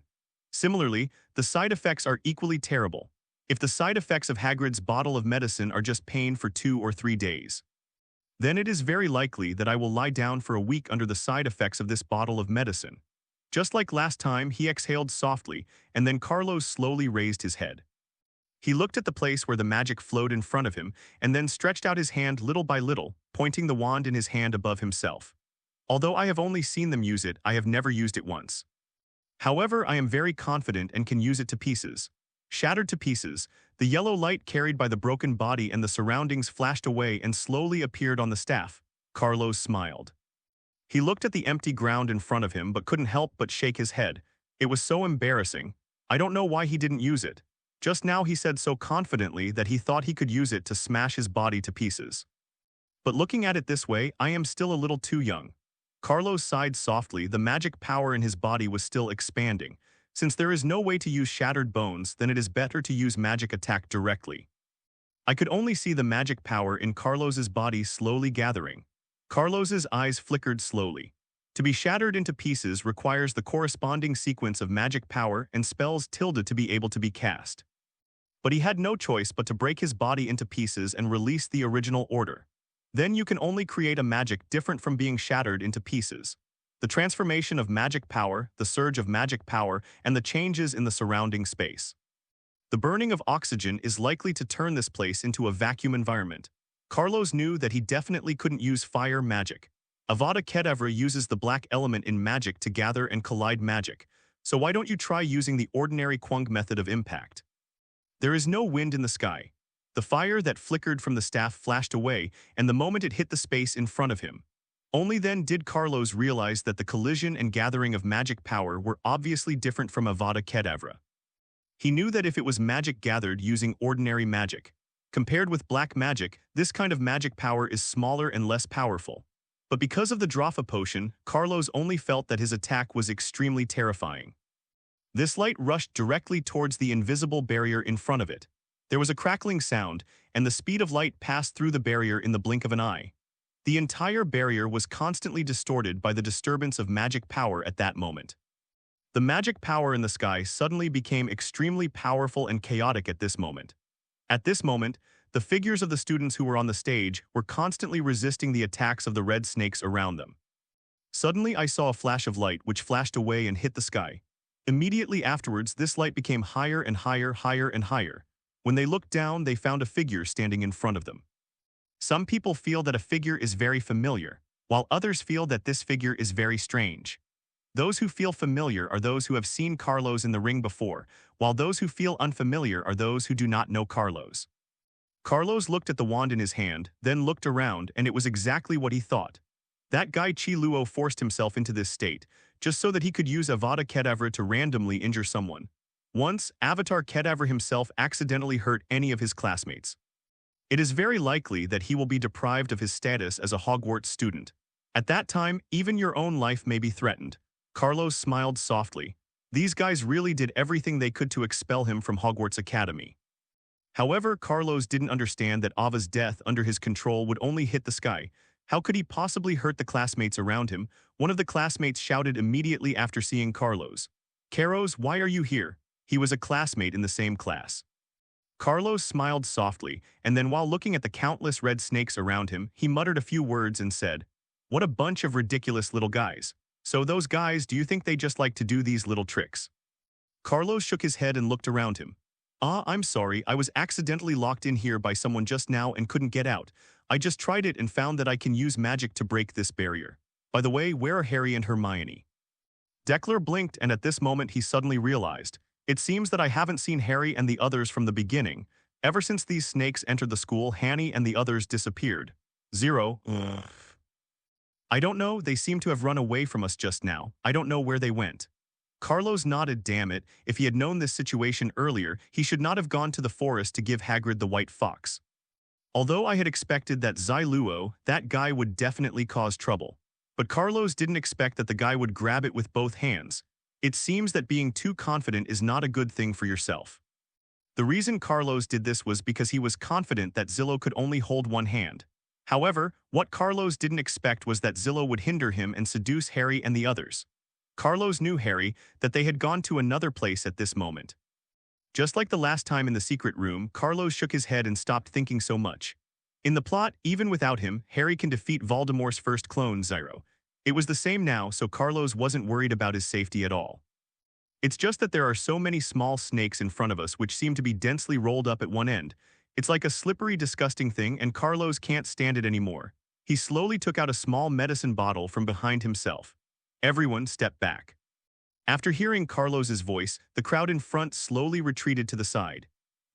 Similarly, the side effects are equally terrible. If the side effects of Hagrid's bottle of medicine are just pain for 2 or 3 days, then it is very likely that I will lie down for a week under the side effects of this bottle of medicine. Just like last time, he exhaled softly, and then Carlos slowly raised his head. He looked at the place where the magic flowed in front of him, and then stretched out his hand little by little, pointing the wand in his hand above himself. Although I have only seen them use it, I have never used it once. However, I am very confident and can use it to pieces. Shattered to pieces, the yellow light carried by the broken body and the surroundings flashed away and slowly appeared on the staff. Carlos smiled. He looked at the empty ground in front of him but couldn't help but shake his head. It was so embarrassing. I don't know why he didn't use it. Just now he said so confidently that he thought he could use it to smash his body to pieces. But looking at it this way, I am still a little too young. Carlos sighed softly. The magic power in his body was still expanding. Since there is no way to use shattered bones, then it is better to use magic attack directly. I could only see the magic power in Carlos's body slowly gathering. Carlos's eyes flickered slowly. To be shattered into pieces requires the corresponding sequence of magic power and spells tilde to be able to be cast. But he had no choice but to break his body into pieces and release the original order. Then you can only create a magic different from being shattered into pieces. The transformation of magic power, the surge of magic power, and the changes in the surrounding space. The burning of oxygen is likely to turn this place into a vacuum environment. Carlos knew that he definitely couldn't use fire magic. Avada Kedavra uses the black element in magic to gather and collide magic, so why don't you try using the ordinary Kwang method of impact? There is no wind in the sky. The fire that flickered from the staff flashed away, and the moment it hit the space in front of him. Only then did Carlos realize that the collision and gathering of magic power were obviously different from Avada Kedavra. He knew that if it was magic gathered using ordinary magic, compared with black magic, this kind of magic power is smaller and less powerful. But because of the Dropha potion, Carlos only felt that his attack was extremely terrifying. This light rushed directly towards the invisible barrier in front of it. There was a crackling sound, and the speed of light passed through the barrier in the blink of an eye. The entire barrier was constantly distorted by the disturbance of magic power at that moment. The magic power in the sky suddenly became extremely powerful and chaotic at this moment. At this moment, the figures of the students who were on the stage were constantly resisting the attacks of the red snakes around them. Suddenly I saw a flash of light which flashed away and hit the sky. Immediately afterwards, this light became higher and higher, higher and higher. When they looked down, they found a figure standing in front of them. Some people feel that a figure is very familiar, while others feel that this figure is very strange. Those who feel familiar are those who have seen Carlos in the ring before, while those who feel unfamiliar are those who do not know Carlos. Carlos looked at the wand in his hand, then looked around, and it was exactly what he thought. That guy Chi Luo forced himself into this state, just so that he could use Avada Kedavra to randomly injure someone. Once, Avatar Kedavra himself accidentally hurt any of his classmates. It is very likely that he will be deprived of his status as a Hogwarts student. At that time, even your own life may be threatened. Carlos smiled softly. These guys really did everything they could to expel him from Hogwarts Academy. However, Carlos didn't understand that Ava's death under his control would only hit the sky. How could he possibly hurt the classmates around him? One of the classmates shouted immediately after seeing Carlos. "Carlos, why are you here?" He was a classmate in the same class. Carlos smiled softly, and then while looking at the countless red snakes around him, he muttered a few words and said, "What a bunch of ridiculous little guys. So those guys, do you think they just like to do these little tricks?" Carlos shook his head and looked around him. I'm sorry, I was accidentally locked in here by someone just now and couldn't get out. I just tried it and found that I can use magic to break this barrier. By the way, where are Harry and Hermione?" Declan blinked, and at this moment he suddenly realized, it seems that I haven't seen Harry and the others from the beginning. Ever since these snakes entered the school, Hanny and the others disappeared. Zero. I don't know, they seem to have run away from us just now. I don't know where they went. Carlos nodded. Damn it, if he had known this situation earlier, he should not have gone to the forest to give Hagrid the white fox. Although I had expected that Luo, that guy would definitely cause trouble. But Carlos didn't expect that the guy would grab it with both hands. It seems that being too confident is not a good thing for yourself. The reason Carlos did this was because he was confident that Zillo could only hold one hand. However, what Carlos didn't expect was that Zillo would hinder him and seduce Harry and the others. Carlos knew Harry, that they had gone to another place at this moment. Just like the last time in the secret room, Carlos shook his head and stopped thinking so much. In the plot, even without him, Harry can defeat Voldemort's first clone, Zyro. It was the same now, so Carlos wasn't worried about his safety at all. It's just that there are so many small snakes in front of us which seem to be densely rolled up at one end. It's like a slippery, disgusting thing, and Carlos can't stand it anymore. He slowly took out a small medicine bottle from behind himself. Everyone stepped back. After hearing Carlos's voice, the crowd in front slowly retreated to the side.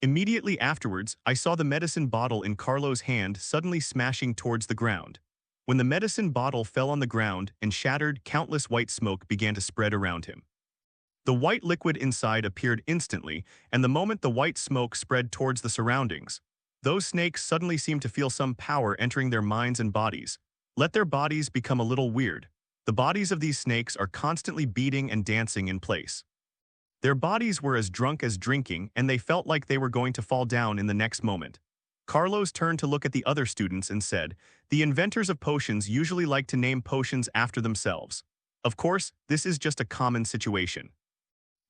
Immediately afterwards, I saw the medicine bottle in Carlos' hand suddenly smashing towards the ground. When the medicine bottle fell on the ground and shattered, countless white smoke began to spread around him. The white liquid inside appeared instantly, and the moment the white smoke spread towards the surroundings, those snakes suddenly seemed to feel some power entering their minds and bodies. Let their bodies become a little weird. The bodies of these snakes are constantly beating and dancing in place. Their bodies were as drunk as drinking, and they felt like they were going to fall down in the next moment. Carlos turned to look at the other students and said, "The inventors of potions usually like to name potions after themselves. Of course, this is just a common situation.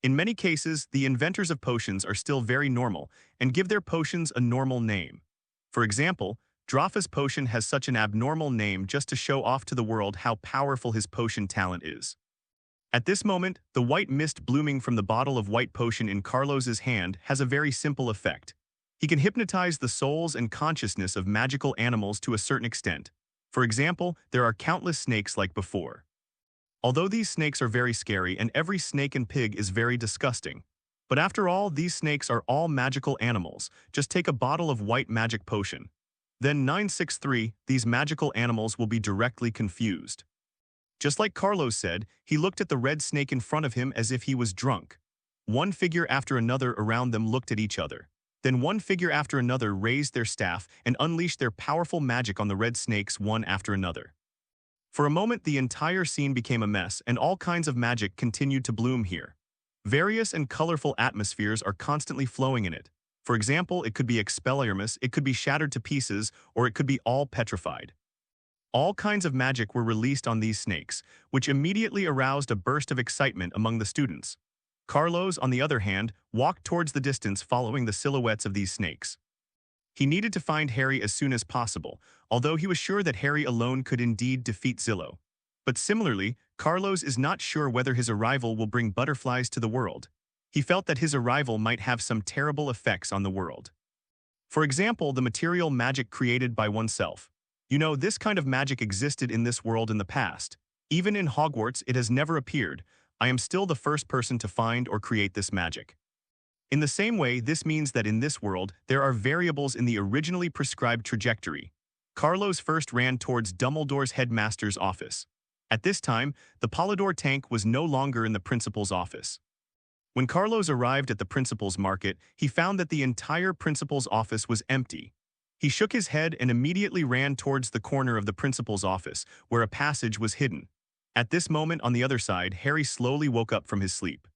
In many cases, the inventors of potions are still very normal and give their potions a normal name. For example, Drafa's potion has such an abnormal name just to show off to the world how powerful his potion talent is." At this moment, the white mist blooming from the bottle of white potion in Carlos's hand has a very simple effect. He can hypnotize the souls and consciousness of magical animals to a certain extent. For example, there are countless snakes like before. Although these snakes are very scary and every snake and pig is very disgusting. But after all, these snakes are all magical animals. Just take a bottle of white magic potion. Then 963, these magical animals will be directly confused. Just like Carlos said, he looked at the red snake in front of him as if he was drunk. One figure after another around them looked at each other. Then one figure after another raised their staff and unleashed their powerful magic on the red snakes one after another. For a moment, the entire scene became a mess, and all kinds of magic continued to bloom here. Various and colorful atmospheres are constantly flowing in it. For example, it could be Expelliarmus, it could be shattered to pieces, or it could be all petrified. All kinds of magic were released on these snakes, which immediately aroused a burst of excitement among the students. Carlos, on the other hand, walked towards the distance following the silhouettes of these snakes. He needed to find Harry as soon as possible, although he was sure that Harry alone could indeed defeat Zillo. But similarly, Carlos is not sure whether his arrival will bring butterflies to the world. He felt that his arrival might have some terrible effects on the world. For example, the material magic created by oneself. You know, this kind of magic existed in this world in the past. Even in Hogwarts, it has never appeared. I am still the first person to find or create this magic. In the same way, this means that in this world, there are variables in the originally prescribed trajectory. Carlos first ran towards Dumbledore's headmaster's office. At this time, the Polydor tank was no longer in the principal's office. When Carlos arrived at the principal's market, he found that the entire principal's office was empty. He shook his head and immediately ran towards the corner of the principal's office, where a passage was hidden. At this moment, on the other side, Harry slowly woke up from his sleep.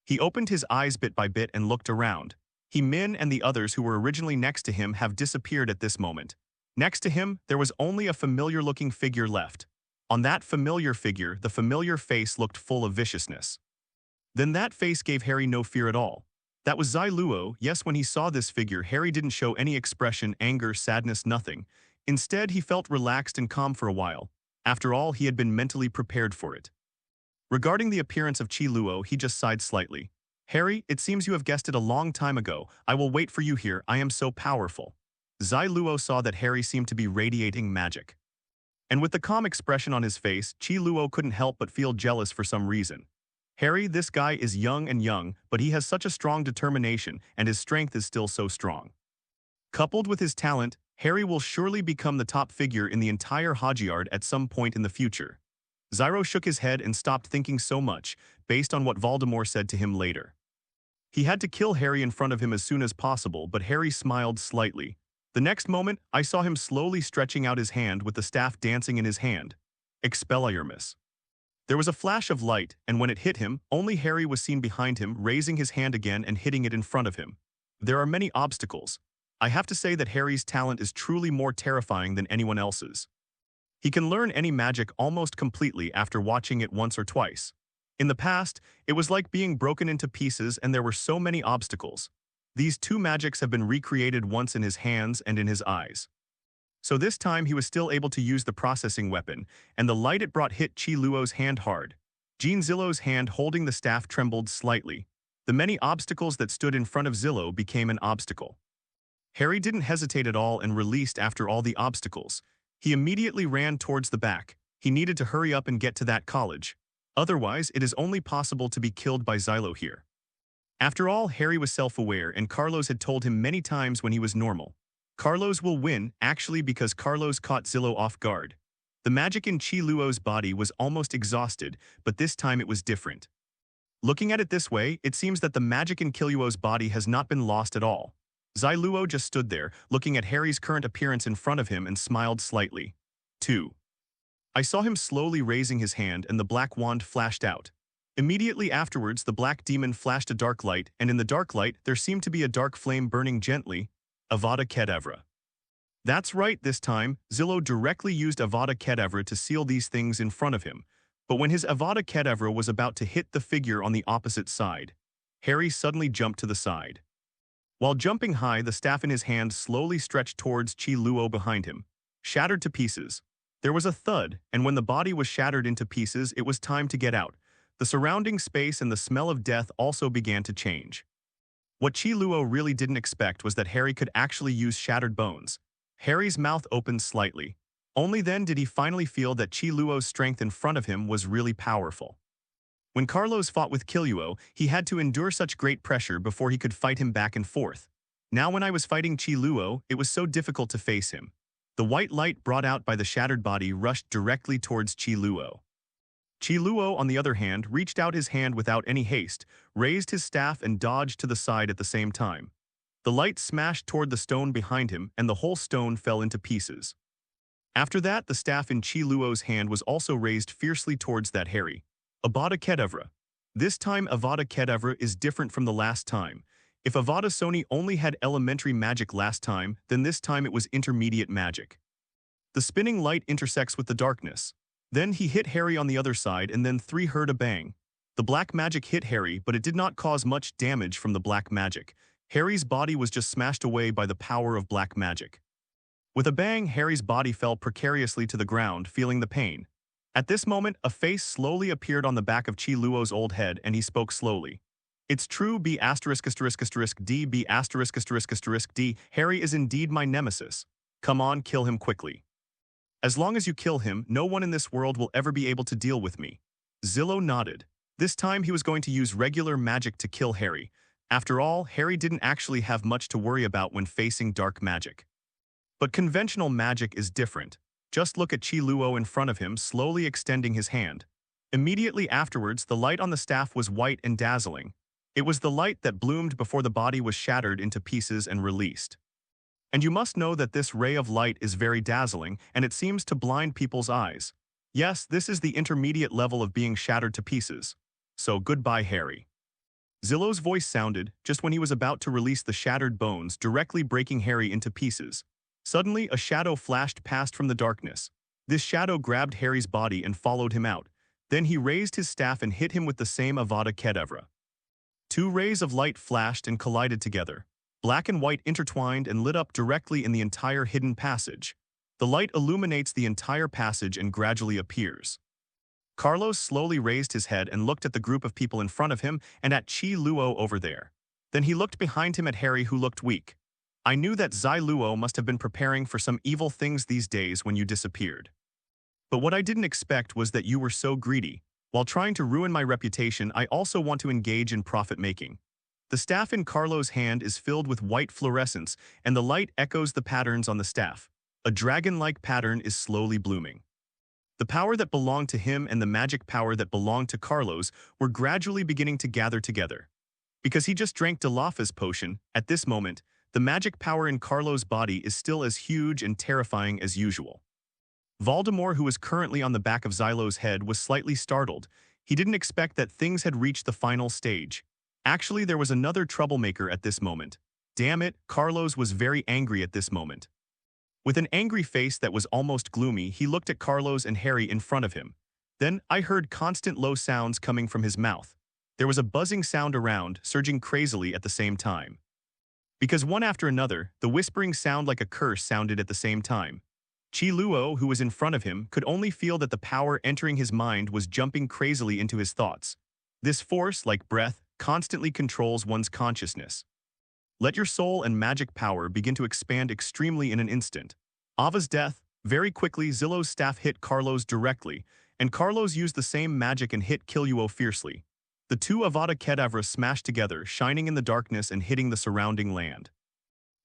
He opened his eyes bit by bit and looked around. Min and the others who were originally next to him have disappeared at this moment. Next to him, there was only a familiar-looking figure left. On that familiar figure, the familiar face looked full of viciousness. Then that face gave Harry no fear at all. That was Zai Luo. Yes, when he saw this figure, Harry didn't show any expression, anger, sadness, nothing. Instead, he felt relaxed and calm for a while. After all, he had been mentally prepared for it. Regarding the appearance of Chi Luo, he just sighed slightly. "Harry, it seems you have guessed it a long time ago. I will wait for you here. I am so powerful." Zai Luo saw that Harry seemed to be radiating magic. And with the calm expression on his face, Chi Luo couldn't help but feel jealous for some reason. "Harry, this guy is young, but he has such a strong determination, and his strength is still so strong. Coupled with his talent, Harry will surely become the top figure in the entire Hogwarts at some point in the future." Zyro shook his head and stopped thinking so much, based on what Voldemort said to him later. He had to kill Harry in front of him as soon as possible, but Harry smiled slightly. The next moment, I saw him slowly stretching out his hand with the staff dancing in his hand. Expelliarmus. There was a flash of light, and when it hit him, only Harry was seen behind him, raising his hand again and hitting it in front of him. There are many obstacles. I have to say that Harry's talent is truly more terrifying than anyone else's. He can learn any magic almost completely after watching it once or twice. In the past, it was like being broken into pieces and there were so many obstacles. These two magics have been recreated once in his hands and in his eyes. So this time he was still able to use the processing weapon, and the light it brought hit Chi Luo's hand hard. Jean Zillow's hand holding the staff trembled slightly. The many obstacles that stood in front of Zillow became an obstacle. Harry didn't hesitate at all and released after all the obstacles. He immediately ran towards the back. He needed to hurry up and get to that college. Otherwise, it is only possible to be killed by Xylo here. After all, Harry was self-aware, and Carlos had told him many times when he was normal. Carlos will win, actually, because Carlos caught Zillo off guard. The magic in Chi Luo's body was almost exhausted, but this time it was different. Looking at it this way, it seems that the magic in Kiluo's body has not been lost at all. Zai Luo just stood there, looking at Harry's current appearance in front of him and smiled slightly. 2. I saw him slowly raising his hand and the black wand flashed out. Immediately afterwards, the black demon flashed a dark light, and in the dark light, there seemed to be a dark flame burning gently. Avada Kedavra. That's right, this time, Zillow directly used Avada Kedavra to seal these things in front of him. But when his Avada Kedavra was about to hit the figure on the opposite side, Harry suddenly jumped to the side. While jumping high, the staff in his hand slowly stretched towards Chi Luo behind him, shattered to pieces. There was a thud, and when the body was shattered into pieces, it was time to get out. The surrounding space and the smell of death also began to change. What Chi Luo really didn't expect was that Harry could actually use shattered bones. Harry's mouth opened slightly. Only then did he finally feel that Chi Luo's strength in front of him was really powerful. When Carlos fought with Killua, he had to endure such great pressure before he could fight him back and forth. Now when I was fighting Chi Luo, it was so difficult to face him. The white light brought out by the shattered body rushed directly towards Chi Luo. Chi Luo, on the other hand, reached out his hand without any haste, raised his staff and dodged to the side at the same time. The light smashed toward the stone behind him, and the whole stone fell into pieces. After that, the staff in Chi Luo's hand was also raised fiercely towards that Harry. Avada Kedavra. This time Avada Kedavra is different from the last time. If Avada Sony only had elementary magic last time, then this time it was intermediate magic. The spinning light intersects with the darkness. Then he hit Harry on the other side, and then three heard a bang. The black magic hit Harry, but it did not cause much damage from the black magic. Harry's body was just smashed away by the power of black magic. With a bang, Harry's body fell precariously to the ground, feeling the pain. At this moment, a face slowly appeared on the back of Chi Luo's old head, and he spoke slowly. It's true, B*******D, B******D, Harry is indeed my nemesis. Come on, kill him quickly. As long as you kill him, no one in this world will ever be able to deal with me. Zillow nodded. This time he was going to use regular magic to kill Harry. After all, Harry didn't actually have much to worry about when facing dark magic. But conventional magic is different. Just look at Chi Luo in front of him, slowly extending his hand. Immediately afterwards, the light on the staff was white and dazzling. It was the light that bloomed before the body was shattered into pieces and released. And you must know that this ray of light is very dazzling, and it seems to blind people's eyes. Yes, this is the intermediate level of being shattered to pieces. So goodbye, Harry. Zillow's voice sounded just when he was about to release the shattered bones, directly breaking Harry into pieces. Suddenly, a shadow flashed past from the darkness. This shadow grabbed Harry's body and followed him out. Then he raised his staff and hit him with the same Avada Kedavra. Two rays of light flashed and collided together. Black and white intertwined and lit up directly in the entire hidden passage. The light illuminates the entire passage and gradually appears. Carlos slowly raised his head and looked at the group of people in front of him and at Chi Luo over there. Then he looked behind him at Harry, who looked weak. I knew that Zai Luo must have been preparing for some evil things these days when you disappeared. But what I didn't expect was that you were so greedy. While trying to ruin my reputation, I also want to engage in profit-making. The staff in Carlo's hand is filled with white fluorescence, and the light echoes the patterns on the staff. A dragon-like pattern is slowly blooming. The power that belonged to him and the magic power that belonged to Carlos were gradually beginning to gather together. Because he just drank Dilopha's potion, at this moment, the magic power in Carlo's body is still as huge and terrifying as usual. Voldemort, who was currently on the back of Xylo's head, was slightly startled. He didn't expect that things had reached the final stage. Actually, there was another troublemaker at this moment. Damn it, Carlos was very angry at this moment. With an angry face that was almost gloomy, he looked at Carlos and Harry in front of him. Then, I heard constant low sounds coming from his mouth. There was a buzzing sound around, surging crazily at the same time. Because one after another, the whispering sound like a curse sounded at the same time. Chi Luo, who was in front of him, could only feel that the power entering his mind was jumping crazily into his thoughts. This force, like breath, constantly controls one's consciousness. Let your soul and magic power begin to expand extremely in an instant. Ava's death, very quickly Zillow's staff hit Carlos directly, and Carlos used the same magic and hit Killua fiercely. The two Avada Kedavra smashed together, shining in the darkness and hitting the surrounding land.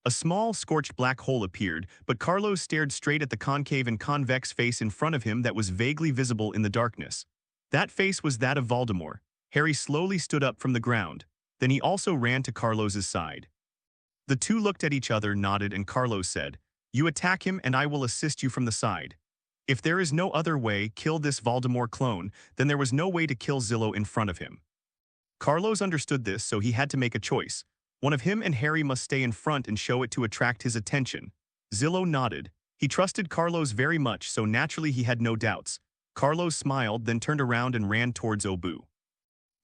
A small, scorched black hole appeared, but Carlos stared straight at the concave and convex face in front of him that was vaguely visible in the darkness. That face was that of Voldemort. Harry slowly stood up from the ground. Then he also ran to Carlos's side. The two looked at each other, nodded, and Carlos said, "You attack him and I will assist you from the side." If there is no other way kill this Voldemort clone, then there was no way to kill Zillow in front of him. Carlos understood this, so he had to make a choice. One of him and Harry must stay in front and show it to attract his attention. Zillow nodded. He trusted Carlos very much, so naturally he had no doubts. Carlos smiled, then turned around and ran towards Obu.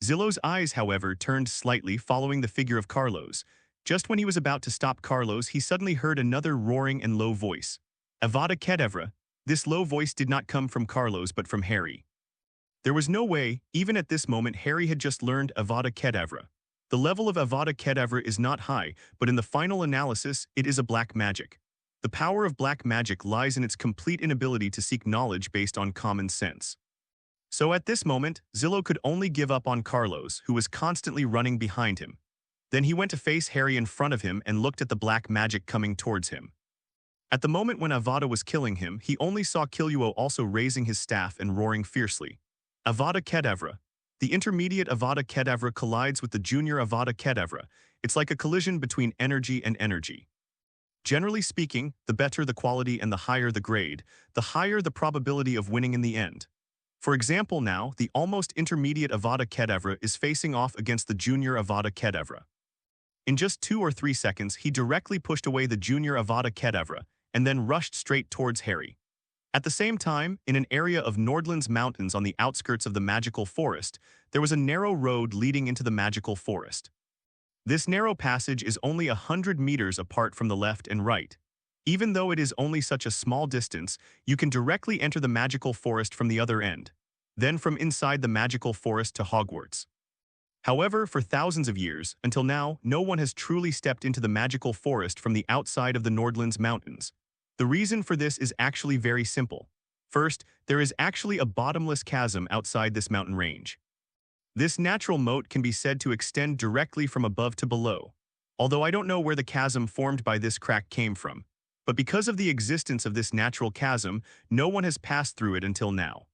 Zillow's eyes, however, turned slightly, following the figure of Carlos. Just when he was about to stop Carlos, he suddenly heard another roaring and low voice. Avada Kedavra. This low voice did not come from Carlos but from Harry. There was no way, even at this moment Harry had just learned Avada Kedavra. The level of Avada Kedavra is not high, but in the final analysis, it is a black magic. The power of black magic lies in its complete inability to seek knowledge based on common sense. So at this moment, Zillow could only give up on Carlos, who was constantly running behind him. Then he went to face Harry in front of him and looked at the black magic coming towards him. At the moment when Avada was killing him, he only saw Killua also raising his staff and roaring fiercely. Avada Kedavra. The intermediate Avada Kedavra collides with the junior Avada Kedavra. It's like a collision between energy and energy. Generally speaking, the better the quality and the higher the grade, the higher the probability of winning in the end. For example now, the almost intermediate Avada Kedavra is facing off against the junior Avada Kedavra. In just 2 or 3 seconds, he directly pushed away the junior Avada Kedavra and then rushed straight towards Harry. At the same time, in an area of Nordland's mountains on the outskirts of the magical forest, there was a narrow road leading into the magical forest. This narrow passage is only 100 meters apart from the left and right. Even though it is only such a small distance, you can directly enter the magical forest from the other end, then from inside the magical forest to Hogwarts. However, for thousands of years, until now, no one has truly stepped into the magical forest from the outside of the Nordland's mountains. The reason for this is actually very simple. First, there is actually a bottomless chasm outside this mountain range. This natural moat can be said to extend directly from above to below, although I don't know where the chasm formed by this crack came from. But because of the existence of this natural chasm, no one has passed through it until now.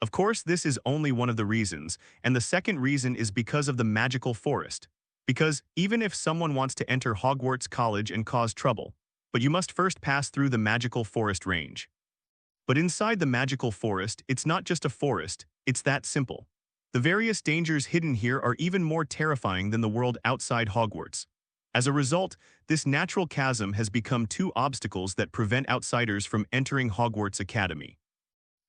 Of course, this is only one of the reasons, and the second reason is because of the magical forest. Because even if someone wants to enter Hogwarts College and cause trouble, but you must first pass through the magical forest range. But inside the magical forest, it's not just a forest, it's that simple. The various dangers hidden here are even more terrifying than the world outside Hogwarts. As a result, this natural chasm has become 2 obstacles that prevent outsiders from entering Hogwarts Academy.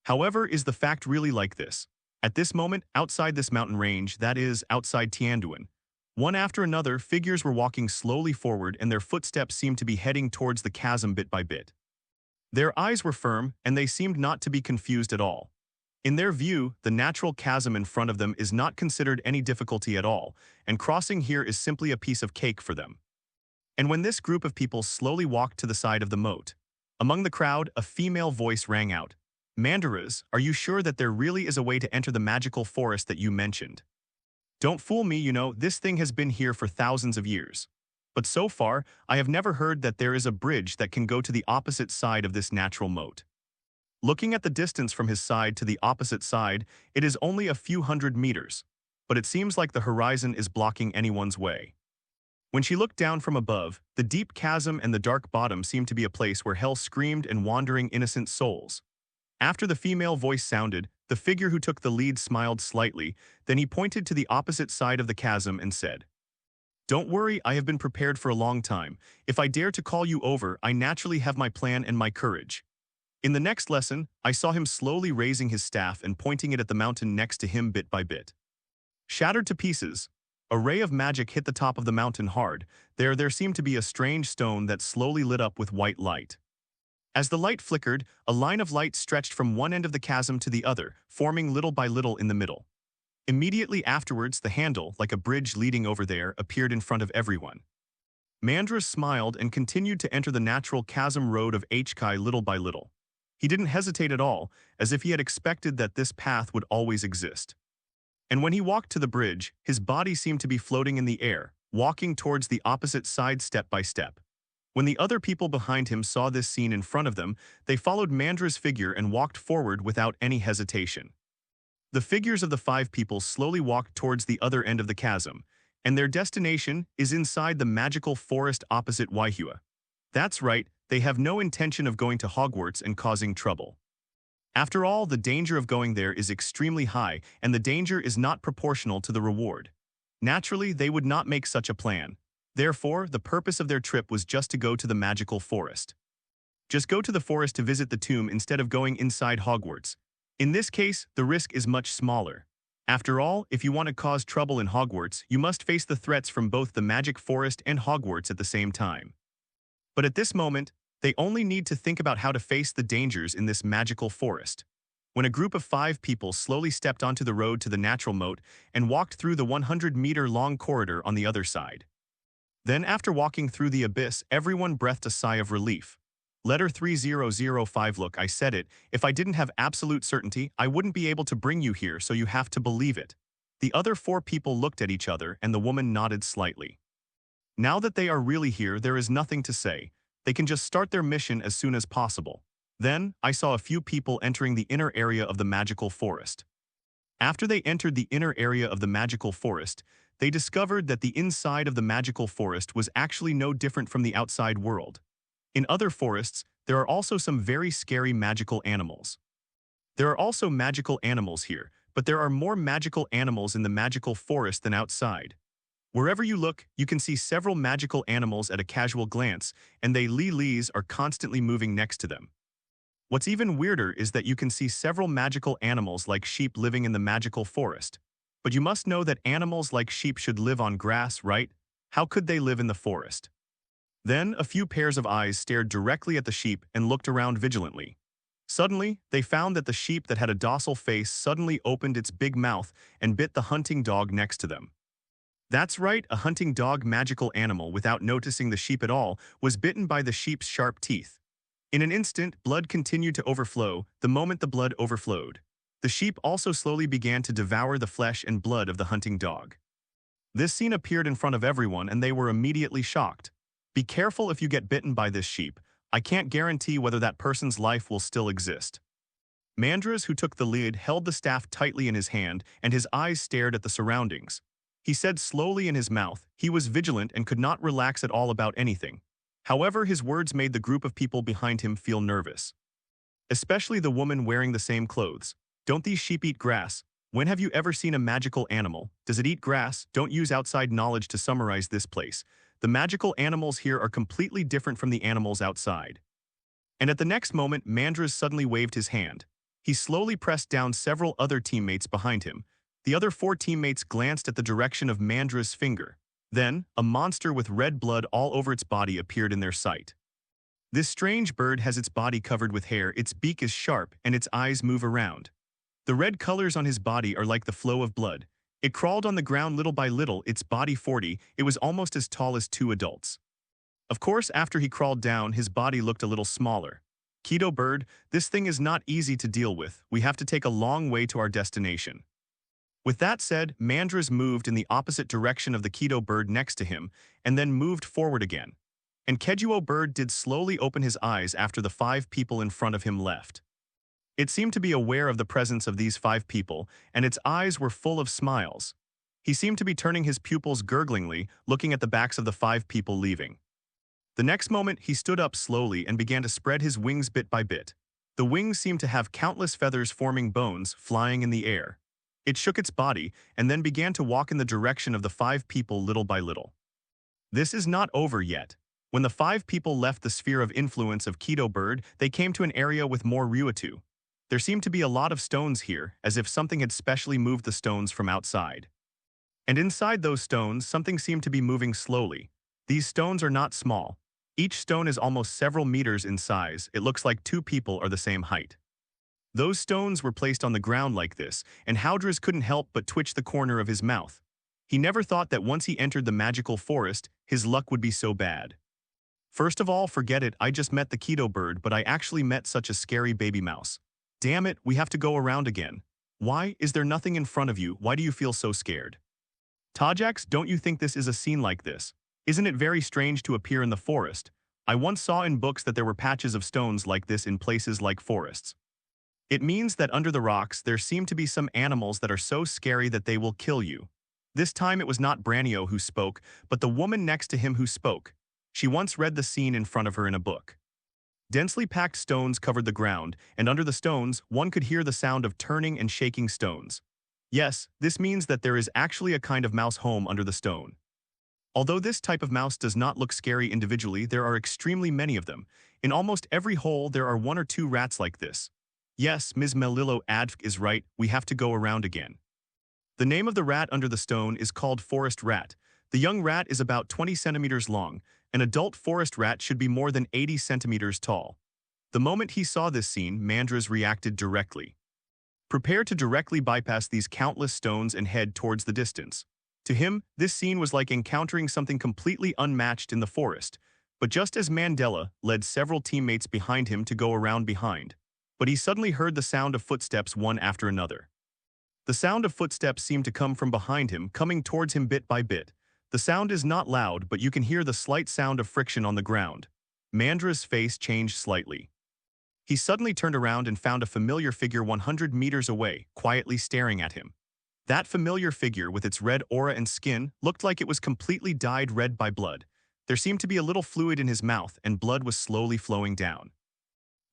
However, is the fact really like this? At this moment, outside this mountain range, that is, outside Tianduan, one after another, figures were walking slowly forward and their footsteps seemed to be heading towards the chasm bit by bit. Their eyes were firm and they seemed not to be confused at all. In their view, the natural chasm in front of them is not considered any difficulty at all, and crossing here is simply a piece of cake for them. And when this group of people slowly walked to the side of the moat, among the crowd, a female voice rang out. Mandaras, are you sure that there really is a way to enter the magical forest that you mentioned? Don't fool me, you know, this thing has been here for thousands of years. But so far, I have never heard that there is a bridge that can go to the opposite side of this natural moat. Looking at the distance from his side to the opposite side, it is only a few hundred meters, but it seems like the horizon is blocking anyone's way. When she looked down from above, the deep chasm and the dark bottom seemed to be a place where hell screamed and wandering innocent souls. After the female voice sounded, the figure who took the lead smiled slightly, then he pointed to the opposite side of the chasm and said, "Don't worry, I have been prepared for a long time. If I dare to call you over, I naturally have my plan and my courage." In the next lesson, I saw him slowly raising his staff and pointing it at the mountain next to him bit by bit. Shattered to pieces, a ray of magic hit the top of the mountain hard. There seemed to be a strange stone that slowly lit up with white light. As the light flickered, a line of light stretched from one end of the chasm to the other, forming little by little in the middle. Immediately afterwards, the handle, like a bridge leading over there, appeared in front of everyone. Mandras smiled and continued to enter the natural chasm road of Hkai little by little. He didn't hesitate at all, as if he had expected that this path would always exist. And when he walked to the bridge, his body seemed to be floating in the air, walking towards the opposite side step by step. When the other people behind him saw this scene in front of them, they followed Mandra's figure and walked forward without any hesitation. The figures of the 5 people slowly walked towards the other end of the chasm, and their destination is inside the magical forest opposite Waihua. That's right, they have no intention of going to Hogwarts and causing trouble. After all, the danger of going there is extremely high, and the danger is not proportional to the reward. Naturally, they would not make such a plan. Therefore, the purpose of their trip was just to go to the magical forest. Just go to the forest to visit the tomb instead of going inside Hogwarts. In this case, the risk is much smaller. After all, if you want to cause trouble in Hogwarts, you must face the threats from both the magic forest and Hogwarts at the same time. But at this moment, they only need to think about how to face the dangers in this magical forest. When a group of 5 people slowly stepped onto the road to the natural moat and walked through the 100-meter-long corridor on the other side. Then after walking through the abyss, everyone breathed a sigh of relief. Letter 3005. Look, I said it. If I didn't have absolute certainty, I wouldn't be able to bring you here, so you have to believe it. The other 4 people looked at each other and the woman nodded slightly. Now that they are really here, there is nothing to say. They can just start their mission as soon as possible. Then, I saw a few people entering the inner area of the magical forest. After they entered the inner area of the magical forest, they discovered that the inside of the magical forest was actually no different from the outside world. In other forests, there are also some very scary magical animals. There are also magical animals here, but there are more magical animals in the magical forest than outside. Wherever you look, you can see several magical animals at a casual glance, and they lees are constantly moving next to them. What's even weirder is that you can see several magical animals like sheep living in the magical forest. But you must know that animals like sheep should live on grass, right? How could they live in the forest? Then, a few pairs of eyes stared directly at the sheep and looked around vigilantly. Suddenly, they found that the sheep that had a docile face suddenly opened its big mouth and bit the hunting dog next to them. That's right, a hunting dog, magical animal, without noticing the sheep at all, was bitten by the sheep's sharp teeth. In an instant, blood continued to overflow. The moment the blood overflowed, the sheep also slowly began to devour the flesh and blood of the hunting dog. This scene appeared in front of everyone and they were immediately shocked. Be careful if you get bitten by this sheep. I can't guarantee whether that person's life will still exist. Mandras, who took the lead, held the staff tightly in his hand and his eyes stared at the surroundings. He said slowly in his mouth, he was vigilant and could not relax at all about anything. However, his words made the group of people behind him feel nervous. Especially the woman wearing the same clothes. Don't these sheep eat grass? When have you ever seen a magical animal? Does it eat grass? Don't use outside knowledge to summarize this place. The magical animals here are completely different from the animals outside. And at the next moment, Mandras suddenly waved his hand. He slowly pressed down several other teammates behind him. The other 4 teammates glanced at the direction of Mandras' finger. Then, a monster with red blood all over its body appeared in their sight. This strange bird has its body covered with hair, its beak is sharp, and its eyes move around. The red colors on his body are like the flow of blood. It crawled on the ground little by little, its body 40, it was almost as tall as 2 adults. Of course, after he crawled down, his body looked a little smaller. Keto bird, this thing is not easy to deal with. We have to take a long way to our destination. With that said, Mandras moved in the opposite direction of the Keto bird next to him, and then moved forward again. And Kejuo bird did slowly open his eyes after the 5 people in front of him left. It seemed to be aware of the presence of these 5 people, and its eyes were full of smiles. He seemed to be turning his pupils gurglingly, looking at the backs of the 5 people leaving. The next moment, he stood up slowly and began to spread his wings bit by bit. The wings seemed to have countless feathers forming bones, flying in the air. It shook its body, and then began to walk in the direction of the 5 people little by little. This is not over yet. When the 5 people left the sphere of influence of Keto bird, they came to an area with more Ruatu. There seemed to be a lot of stones here, as if something had specially moved the stones from outside. And inside those stones, something seemed to be moving slowly. These stones are not small. Each stone is almost several meters in size. It looks like 2 people are the same height. Those stones were placed on the ground like this, and Howdras couldn't help but twitch the corner of his mouth. He never thought that once he entered the magical forest, his luck would be so bad. First of all, forget it, I just met the Keto bird, but I actually met such a scary baby mouse. Damn it, we have to go around again. Why? Is there nothing in front of you? Why do you feel so scared? Tajax, don't you think this is a scene like this? Isn't it very strange to appear in the forest? I once saw in books that there were patches of stones like this in places like forests. It means that under the rocks there seem to be some animals that are so scary that they will kill you. This time it was not Branio who spoke, but the woman next to him who spoke. She once read the scene in front of her in a book. Densely packed stones covered the ground, and under the stones, one could hear the sound of turning and shaking stones. Yes, this means that there is actually a kind of mouse home under the stone. Although this type of mouse does not look scary individually, there are extremely many of them. In almost every hole, there are one or two rats like this. Yes, Ms. Melillo Advk is right, we have to go around again. The name of the rat under the stone is called forest rat. The young rat is about 20 centimeters long. An adult forest rat should be more than 80 centimeters tall. The moment he saw this scene, Mandras reacted directly. Prepare to directly bypass these countless stones and head towards the distance. To him, this scene was like encountering something completely unmatched in the forest. But just as Mandela led several teammates behind him to go around behind, but he suddenly heard the sound of footsteps one after another. The sound of footsteps seemed to come from behind him, coming towards him bit by bit. The sound is not loud, but you can hear the slight sound of friction on the ground. Mandra's face changed slightly. He suddenly turned around and found a familiar figure 100 meters away, quietly staring at him. That familiar figure, with its red aura and skin, looked like it was completely dyed red by blood. There seemed to be a little fluid in his mouth, and blood was slowly flowing down.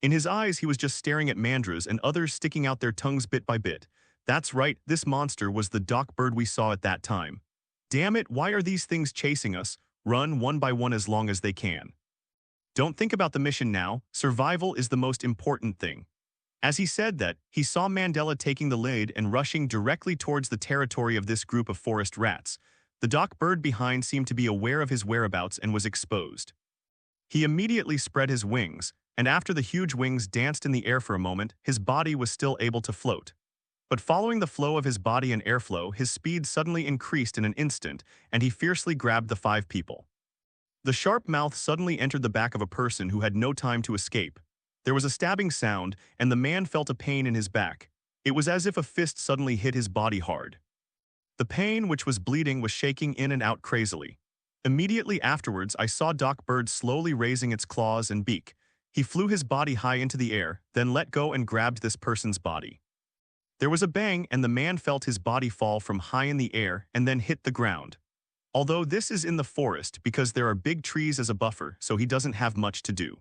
In his eyes, he was just staring at Mandras and others sticking out their tongues bit by bit. That's right, this monster was the dock bird we saw at that time. Damn it, why are these things chasing us? Run one by one as long as they can. Don't think about the mission now, survival is the most important thing. As he said that, he saw Mandela taking the lead and rushing directly towards the territory of this group of forest rats. The dock bird behind seemed to be aware of his whereabouts and was exposed. He immediately spread his wings, and after the huge wings danced in the air for a moment, his body was still able to float. But following the flow of his body and airflow, his speed suddenly increased in an instant, and he fiercely grabbed the 5 people. The sharp mouth suddenly entered the back of a person who had no time to escape. There was a stabbing sound, and the man felt a pain in his back. It was as if a fist suddenly hit his body hard. The pain, which was bleeding, was shaking in and out crazily. Immediately afterwards, I saw Doc Bird slowly raising its claws and beak. He flew his body high into the air, then let go and grabbed this person's body. There was a bang, and the man felt his body fall from high in the air and then hit the ground. Although this is in the forest because there are big trees as a buffer, so he doesn't have much to do.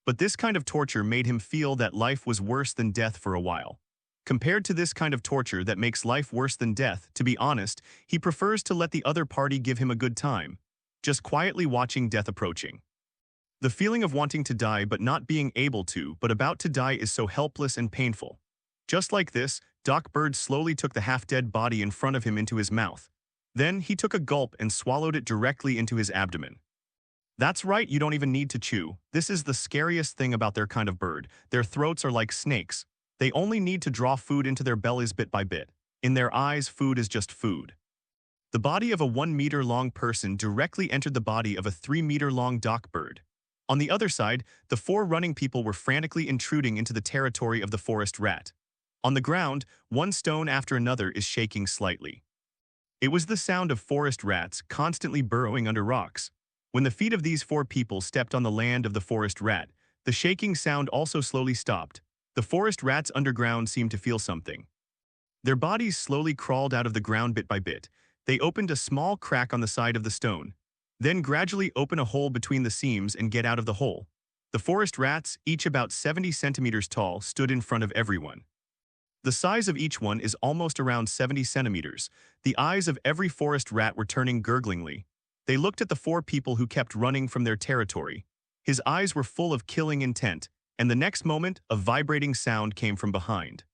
But this kind of torture made him feel that life was worse than death for a while. Compared to this kind of torture that makes life worse than death, to be honest, he prefers to let the other party give him a good time, just quietly watching death approaching. The feeling of wanting to die but not being able to, but about to die is so helpless and painful. Just like this, Doc Bird slowly took the half-dead body in front of him into his mouth. Then he took a gulp and swallowed it directly into his abdomen. That's right, you don't even need to chew. This is the scariest thing about their kind of bird. Their throats are like snakes. They only need to draw food into their bellies bit by bit. In their eyes, food is just food. The body of a 1-meter-long person directly entered the body of a 3-meter-long dock bird. On the other side, the 4 running people were frantically intruding into the territory of the forest rat. On the ground, one stone after another is shaking slightly. It was the sound of forest rats constantly burrowing under rocks. When the feet of these 4 people stepped on the land of the forest rat, the shaking sound also slowly stopped. The forest rats underground seemed to feel something. Their bodies slowly crawled out of the ground bit by bit. They opened a small crack on the side of the stone, then gradually open a hole between the seams and get out of the hole. The forest rats, each about 70 centimeters tall, stood in front of everyone. The size of each one is almost around 70 centimeters. The eyes of every forest rat were turning gurglingly. They looked at the 4 people who kept running from their territory. His eyes were full of killing intent, and the next moment, a vibrating sound came from behind.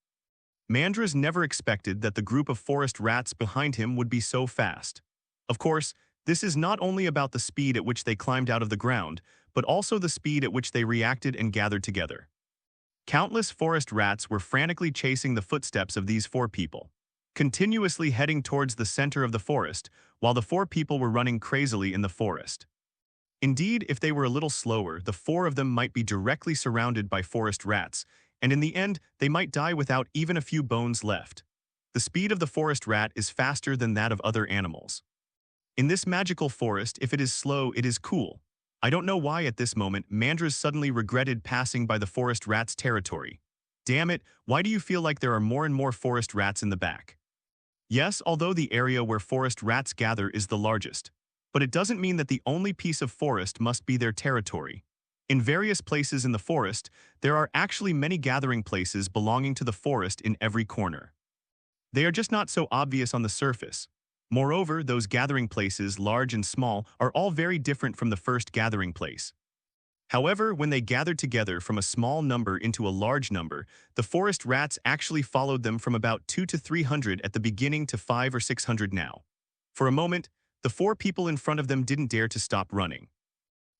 Mandras never expected that the group of forest rats behind him would be so fast. Of course, this is not only about the speed at which they climbed out of the ground, but also the speed at which they reacted and gathered together. Countless forest rats were frantically chasing the footsteps of these 4 people, continuously heading towards the center of the forest, while the 4 people were running crazily in the forest. Indeed, if they were a little slower, the 4 of them might be directly surrounded by forest rats, and in the end, they might die without even a few bones left. The speed of the forest rat is faster than that of other animals. In this magical forest, if it is slow, it is cool. I don't know why at this moment Mandras suddenly regretted passing by the forest rat's territory. Damn it, why do you feel like there are more and more forest rats in the back? Yes, although the area where forest rats gather is the largest, but it doesn't mean that the only piece of forest must be their territory. In various places in the forest, there are actually many gathering places belonging to the forest in every corner. They are just not so obvious on the surface. Moreover, those gathering places, large and small, are all very different from the first gathering place. However, when they gathered together from a small number into a large number, the forest rats actually followed them from about 2 to 300 at the beginning to 5 or 600 now. For a moment, the four people in front of them didn't dare to stop running.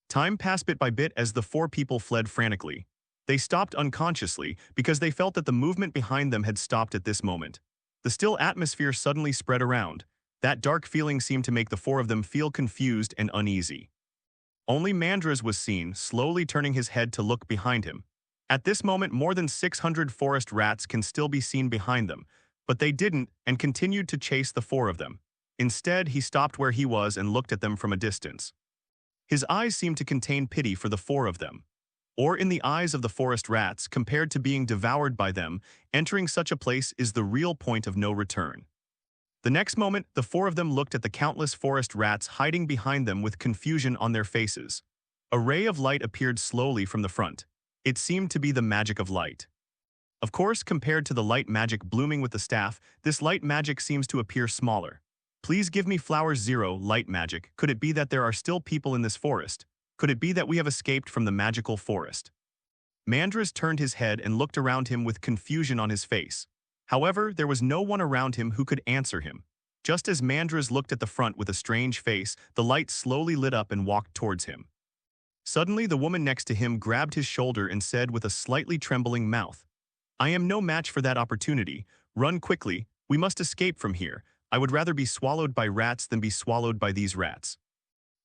Time passed bit by bit as the four people fled frantically. They stopped unconsciously because they felt that the movement behind them had stopped at this moment. The still atmosphere suddenly spread around. That dark feeling seemed to make the four of them feel confused and uneasy. Only Mandras was seen, slowly turning his head to look behind him. At this moment, more than 600 forest rats can still be seen behind them, but they didn't and continued to chase the four of them. Instead, he stopped where he was and looked at them from a distance. His eyes seemed to contain pity for the four of them. Or in the eyes of the forest rats, compared to being devoured by them, entering such a place is the real point of no return. The next moment, the four of them looked at the countless forest rats hiding behind them with confusion on their faces. A ray of light appeared slowly from the front. It seemed to be the magic of light. Of course, compared to the light magic blooming with the staff, this light magic seems to appear smaller. Please give me flowers 0, light magic. Could it be that there are still people in this forest? Could it be that we have escaped from the magical forest? Mandras turned his head and looked around him with confusion on his face. However, there was no one around him who could answer him. Just as Mandras looked at the front with a strange face, the light slowly lit up and walked towards him. Suddenly, the woman next to him grabbed his shoulder and said with a slightly trembling mouth, "I am no match for that opportunity. Run quickly. We must escape from here. I would rather be swallowed by rats than be swallowed by these rats."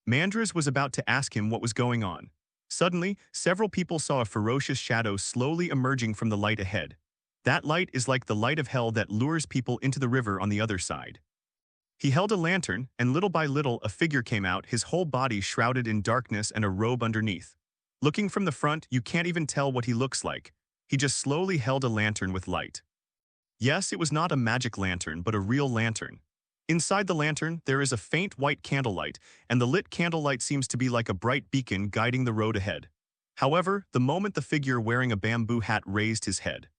Mandras was about to ask him what was going on. Suddenly, several people saw a ferocious shadow slowly emerging from the light ahead. That light is like the light of hell that lures people into the river on the other side. He held a lantern, and little by little a figure came out, his whole body shrouded in darkness and a robe underneath. Looking from the front, you can't even tell what he looks like. He just slowly held a lantern with light. Yes, it was not a magic lantern, but a real lantern. Inside the lantern, there is a faint white candlelight, and the lit candlelight seems to be like a bright beacon guiding the road ahead. However, the moment the figure wearing a bamboo hat raised his head,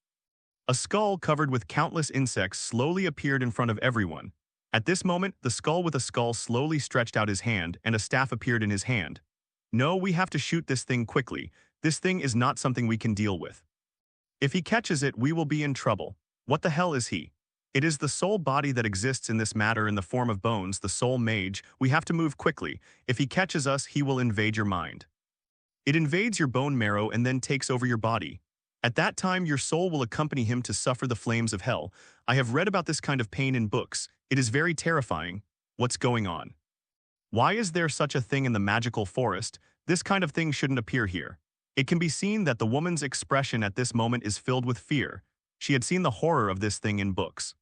a skull covered with countless insects slowly appeared in front of everyone. At this moment, the skull with a skull slowly stretched out his hand, and a staff appeared in his hand. "No, we have to shoot this thing quickly. This thing is not something we can deal with. If he catches it, we will be in trouble. What the hell is he? It is the soul body that exists in this matter in the form of bones, the soul mage. We have to move quickly. If he catches us, he will invade your mind. It invades your bone marrow and then takes over your body. At that time, your soul will accompany him to suffer the flames of hell. I have read about this kind of pain in books. It is very terrifying. What's going on? Why is there such a thing in the magical forest? This kind of thing shouldn't appear here." It can be seen that the woman's expression at this moment is filled with fear. She had seen the horror of this thing in books.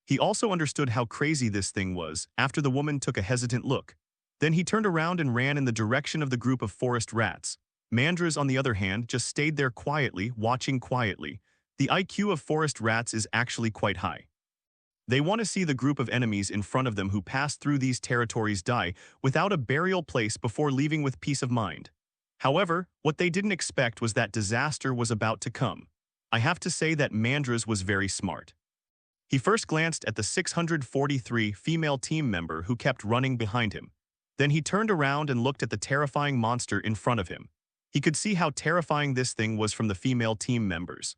He also understood how crazy this thing was after the woman took a hesitant look. Then he turned around and ran in the direction of the group of forest rats. Mandras, on the other hand, just stayed there quietly, watching quietly. The IQ of forest rats is actually quite high. They want to see the group of enemies in front of them who pass through these territories die without a burial place before leaving with peace of mind. However, what they didn't expect was that disaster was about to come. I have to say that Mandras was very smart. He first glanced at the 643 female team member who kept running behind him. Then he turned around and looked at the terrifying monster in front of him. He could see how terrifying this thing was from the female team members.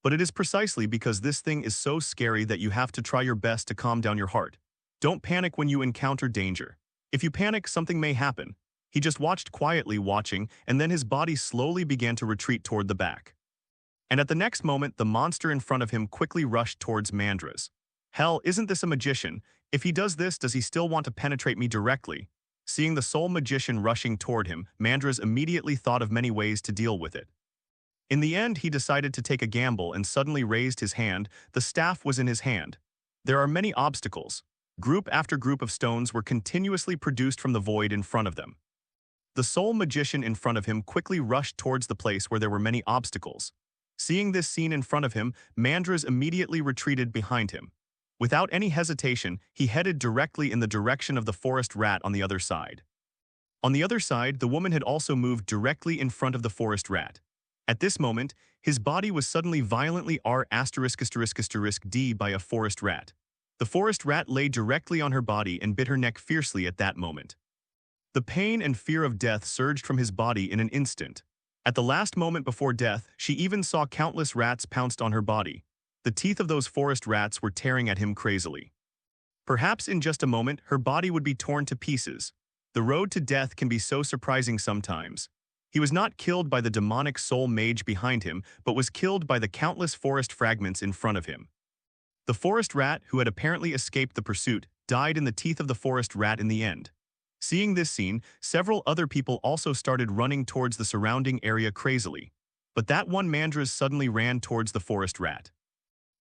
But it is precisely because this thing is so scary that you have to try your best to calm down your heart. Don't panic when you encounter danger. If you panic, something may happen. He just watched quietly, watching, and then his body slowly began to retreat toward the back. And at the next moment, the monster in front of him quickly rushed towards Mandras. Hell, isn't this a magician? If he does this, does he still want to penetrate me directly? Seeing the soul magician rushing toward him, Mandras immediately thought of many ways to deal with it. In the end, he decided to take a gamble and suddenly raised his hand. The staff was in his hand. There are many obstacles. Group after group of stones were continuously produced from the void in front of them. The soul magician in front of him quickly rushed towards the place where there were many obstacles. Seeing this scene in front of him, Mandras immediately retreated behind him. Without any hesitation, he headed directly in the direction of the forest rat on the other side. On the other side, the woman had also moved directly in front of the forest rat. At this moment, his body was suddenly violently R******D by a forest rat. The forest rat lay directly on her body and bit her neck fiercely at that moment. The pain and fear of death surged from his body in an instant. At the last moment before death, she even saw countless rats pounced on her body. The teeth of those forest rats were tearing at him crazily. Perhaps in just a moment, her body would be torn to pieces. The road to death can be so surprising sometimes. He was not killed by the demonic soul mage behind him, but was killed by the countless forest fragments in front of him. The forest rat, who had apparently escaped the pursuit, died in the teeth of the forest rat in the end. Seeing this scene, several other people also started running towards the surrounding area crazily. But that one Mandras suddenly ran towards the forest rat.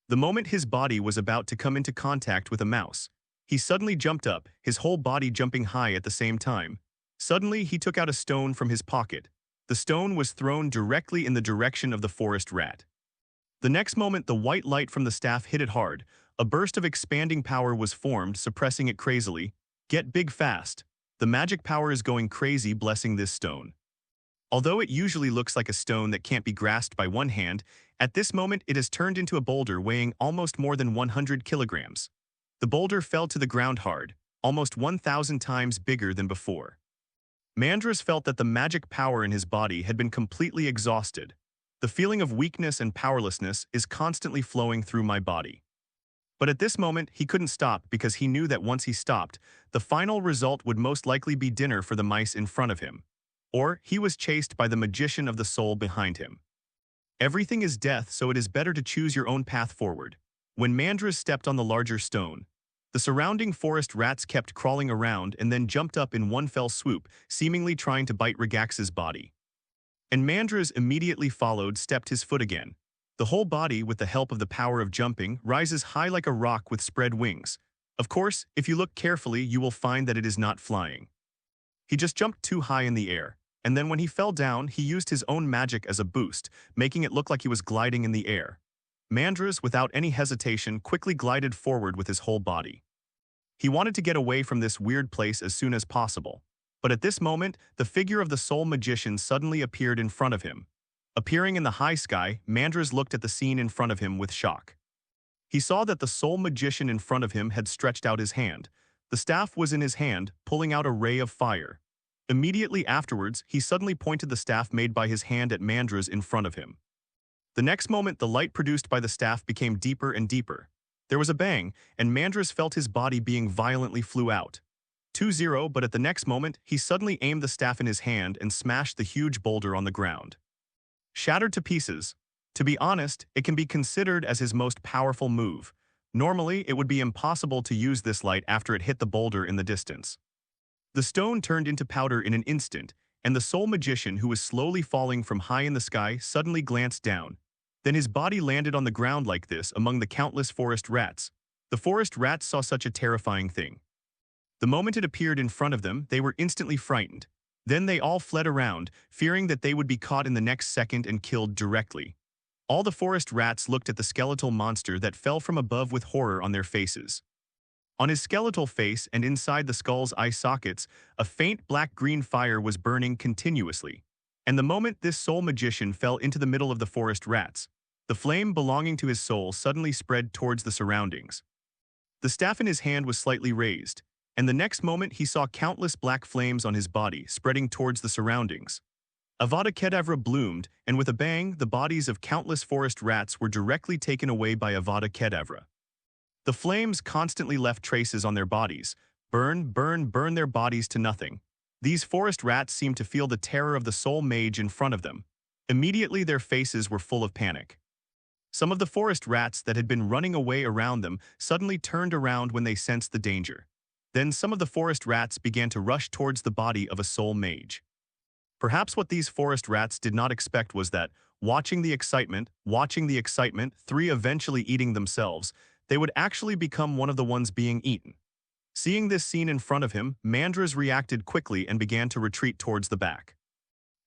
The moment his body was about to come into contact with a mouse, he suddenly jumped up, his whole body jumping high at the same time. Suddenly, he took out a stone from his pocket. The stone was thrown directly in the direction of the forest rat. The next moment, the white light from the staff hit it hard. A burst of expanding power was formed, suppressing it crazily. Get big fast. The magic power is going crazy, blessing this stone. Although it usually looks like a stone that can't be grasped by one hand, at this moment it has turned into a boulder weighing almost more than 100 kilograms. The boulder fell to the ground hard, almost 1,000 times bigger than before. Mandras felt that the magic power in his body had been completely exhausted. The feeling of weakness and powerlessness is constantly flowing through my body. But at this moment, he couldn't stop because he knew that once he stopped, the final result would most likely be dinner for the mice in front of him. Or he was chased by the magician of the soul behind him. Everything is death, so it is better to choose your own path forward. When Mandras stepped on the larger stone, the surrounding forest rats kept crawling around and then jumped up in one fell swoop, seemingly trying to bite Regax's body. And Mandras immediately followed, stepped his foot again. The whole body, with the help of the power of jumping, rises high like a rock with spread wings. Of course, if you look carefully, you will find that it is not flying. He just jumped too high in the air, and then when he fell down, he used his own magic as a boost, making it look like he was gliding in the air. Mandras, without any hesitation, quickly glided forward with his whole body. He wanted to get away from this weird place as soon as possible. But at this moment, the figure of the soul magician suddenly appeared in front of him. Appearing in the high sky, Mandras looked at the scene in front of him with shock. He saw that the soul magician in front of him had stretched out his hand. The staff was in his hand, pulling out a ray of fire. Immediately afterwards, he suddenly pointed the staff made by his hand at Mandras in front of him. The next moment, the light produced by the staff became deeper and deeper. There was a bang, and Mandras felt his body being violently flew out. 2-0, but at the next moment, he suddenly aimed the staff in his hand and smashed the huge boulder on the ground. Shattered to pieces. To be honest, it can be considered as his most powerful move. Normally, it would be impossible to use this light after it hit the boulder in the distance. The stone turned into powder in an instant, and the soul magician, who was slowly falling from high in the sky, suddenly glanced down. Then his body landed on the ground like this among the countless forest rats. The forest rats saw such a terrifying thing. The moment it appeared in front of them, they were instantly frightened. Then they all fled around, fearing that they would be caught in the next second and killed directly. All the forest rats looked at the skeletal monster that fell from above with horror on their faces. On his skeletal face and inside the skull's eye sockets, a faint black-green fire was burning continuously. And the moment this soul magician fell into the middle of the forest rats, the flame belonging to his soul suddenly spread towards the surroundings. The staff in his hand was slightly raised, and the next moment he saw countless black flames on his body spreading towards the surroundings. Avada Kedavra bloomed, and with a bang, the bodies of countless forest rats were directly taken away by Avada Kedavra. The flames constantly left traces on their bodies. Burn, burn, burn their bodies to nothing. These forest rats seemed to feel the terror of the soul mage in front of them. Immediately their faces were full of panic. Some of the forest rats that had been running away around them suddenly turned around when they sensed the danger. Then some of the forest rats began to rush towards the body of a soul mage. Perhaps what these forest rats did not expect was that, watching the excitement, three eventually eating themselves, they would actually become one of the ones being eaten. Seeing this scene in front of him, Mandras reacted quickly and began to retreat towards the back.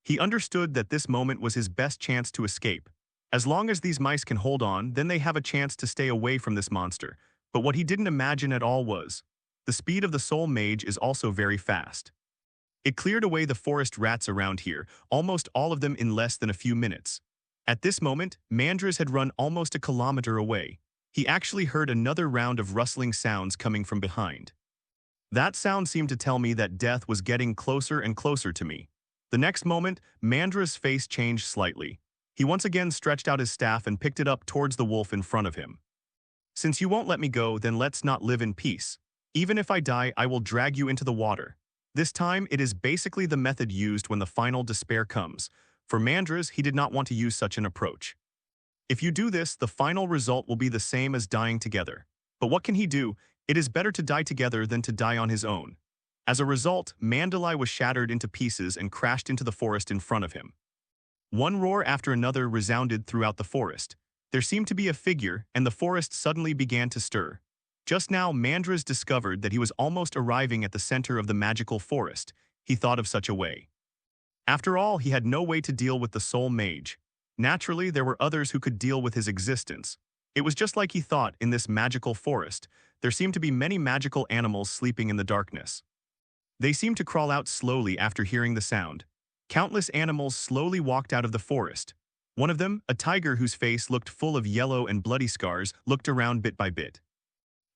He understood that this moment was his best chance to escape. As long as these mice can hold on, then they have a chance to stay away from this monster. But what he didn't imagine at all was, the speed of the soul mage is also very fast. It cleared away the forest rats around here, almost all of them in less than a few minutes. At this moment, Mandras had run almost a kilometer away. He actually heard another round of rustling sounds coming from behind. That sound seemed to tell me that death was getting closer and closer to me. The next moment, Mandra's face changed slightly. He once again stretched out his staff and picked it up towards the wolf in front of him. "Since you won't let me go, then let's not live in peace. Even if I die, I will drag you into the water." This time, it is basically the method used when the final despair comes. For Mandras, he did not want to use such an approach. If you do this, the final result will be the same as dying together. But what can he do? It is better to die together than to die on his own. As a result, Mandalay was shattered into pieces and crashed into the forest in front of him. One roar after another resounded throughout the forest. There seemed to be a figure, and the forest suddenly began to stir. Just now, Mandras discovered that he was almost arriving at the center of the magical forest. He thought of such a way. After all, he had no way to deal with the soul mage. Naturally, there were others who could deal with his existence. It was just like he thought in this magical forest. There seemed to be many magical animals sleeping in the darkness. They seemed to crawl out slowly after hearing the sound. Countless animals slowly walked out of the forest. One of them, a tiger whose face looked full of yellow and bloody scars, looked around bit by bit.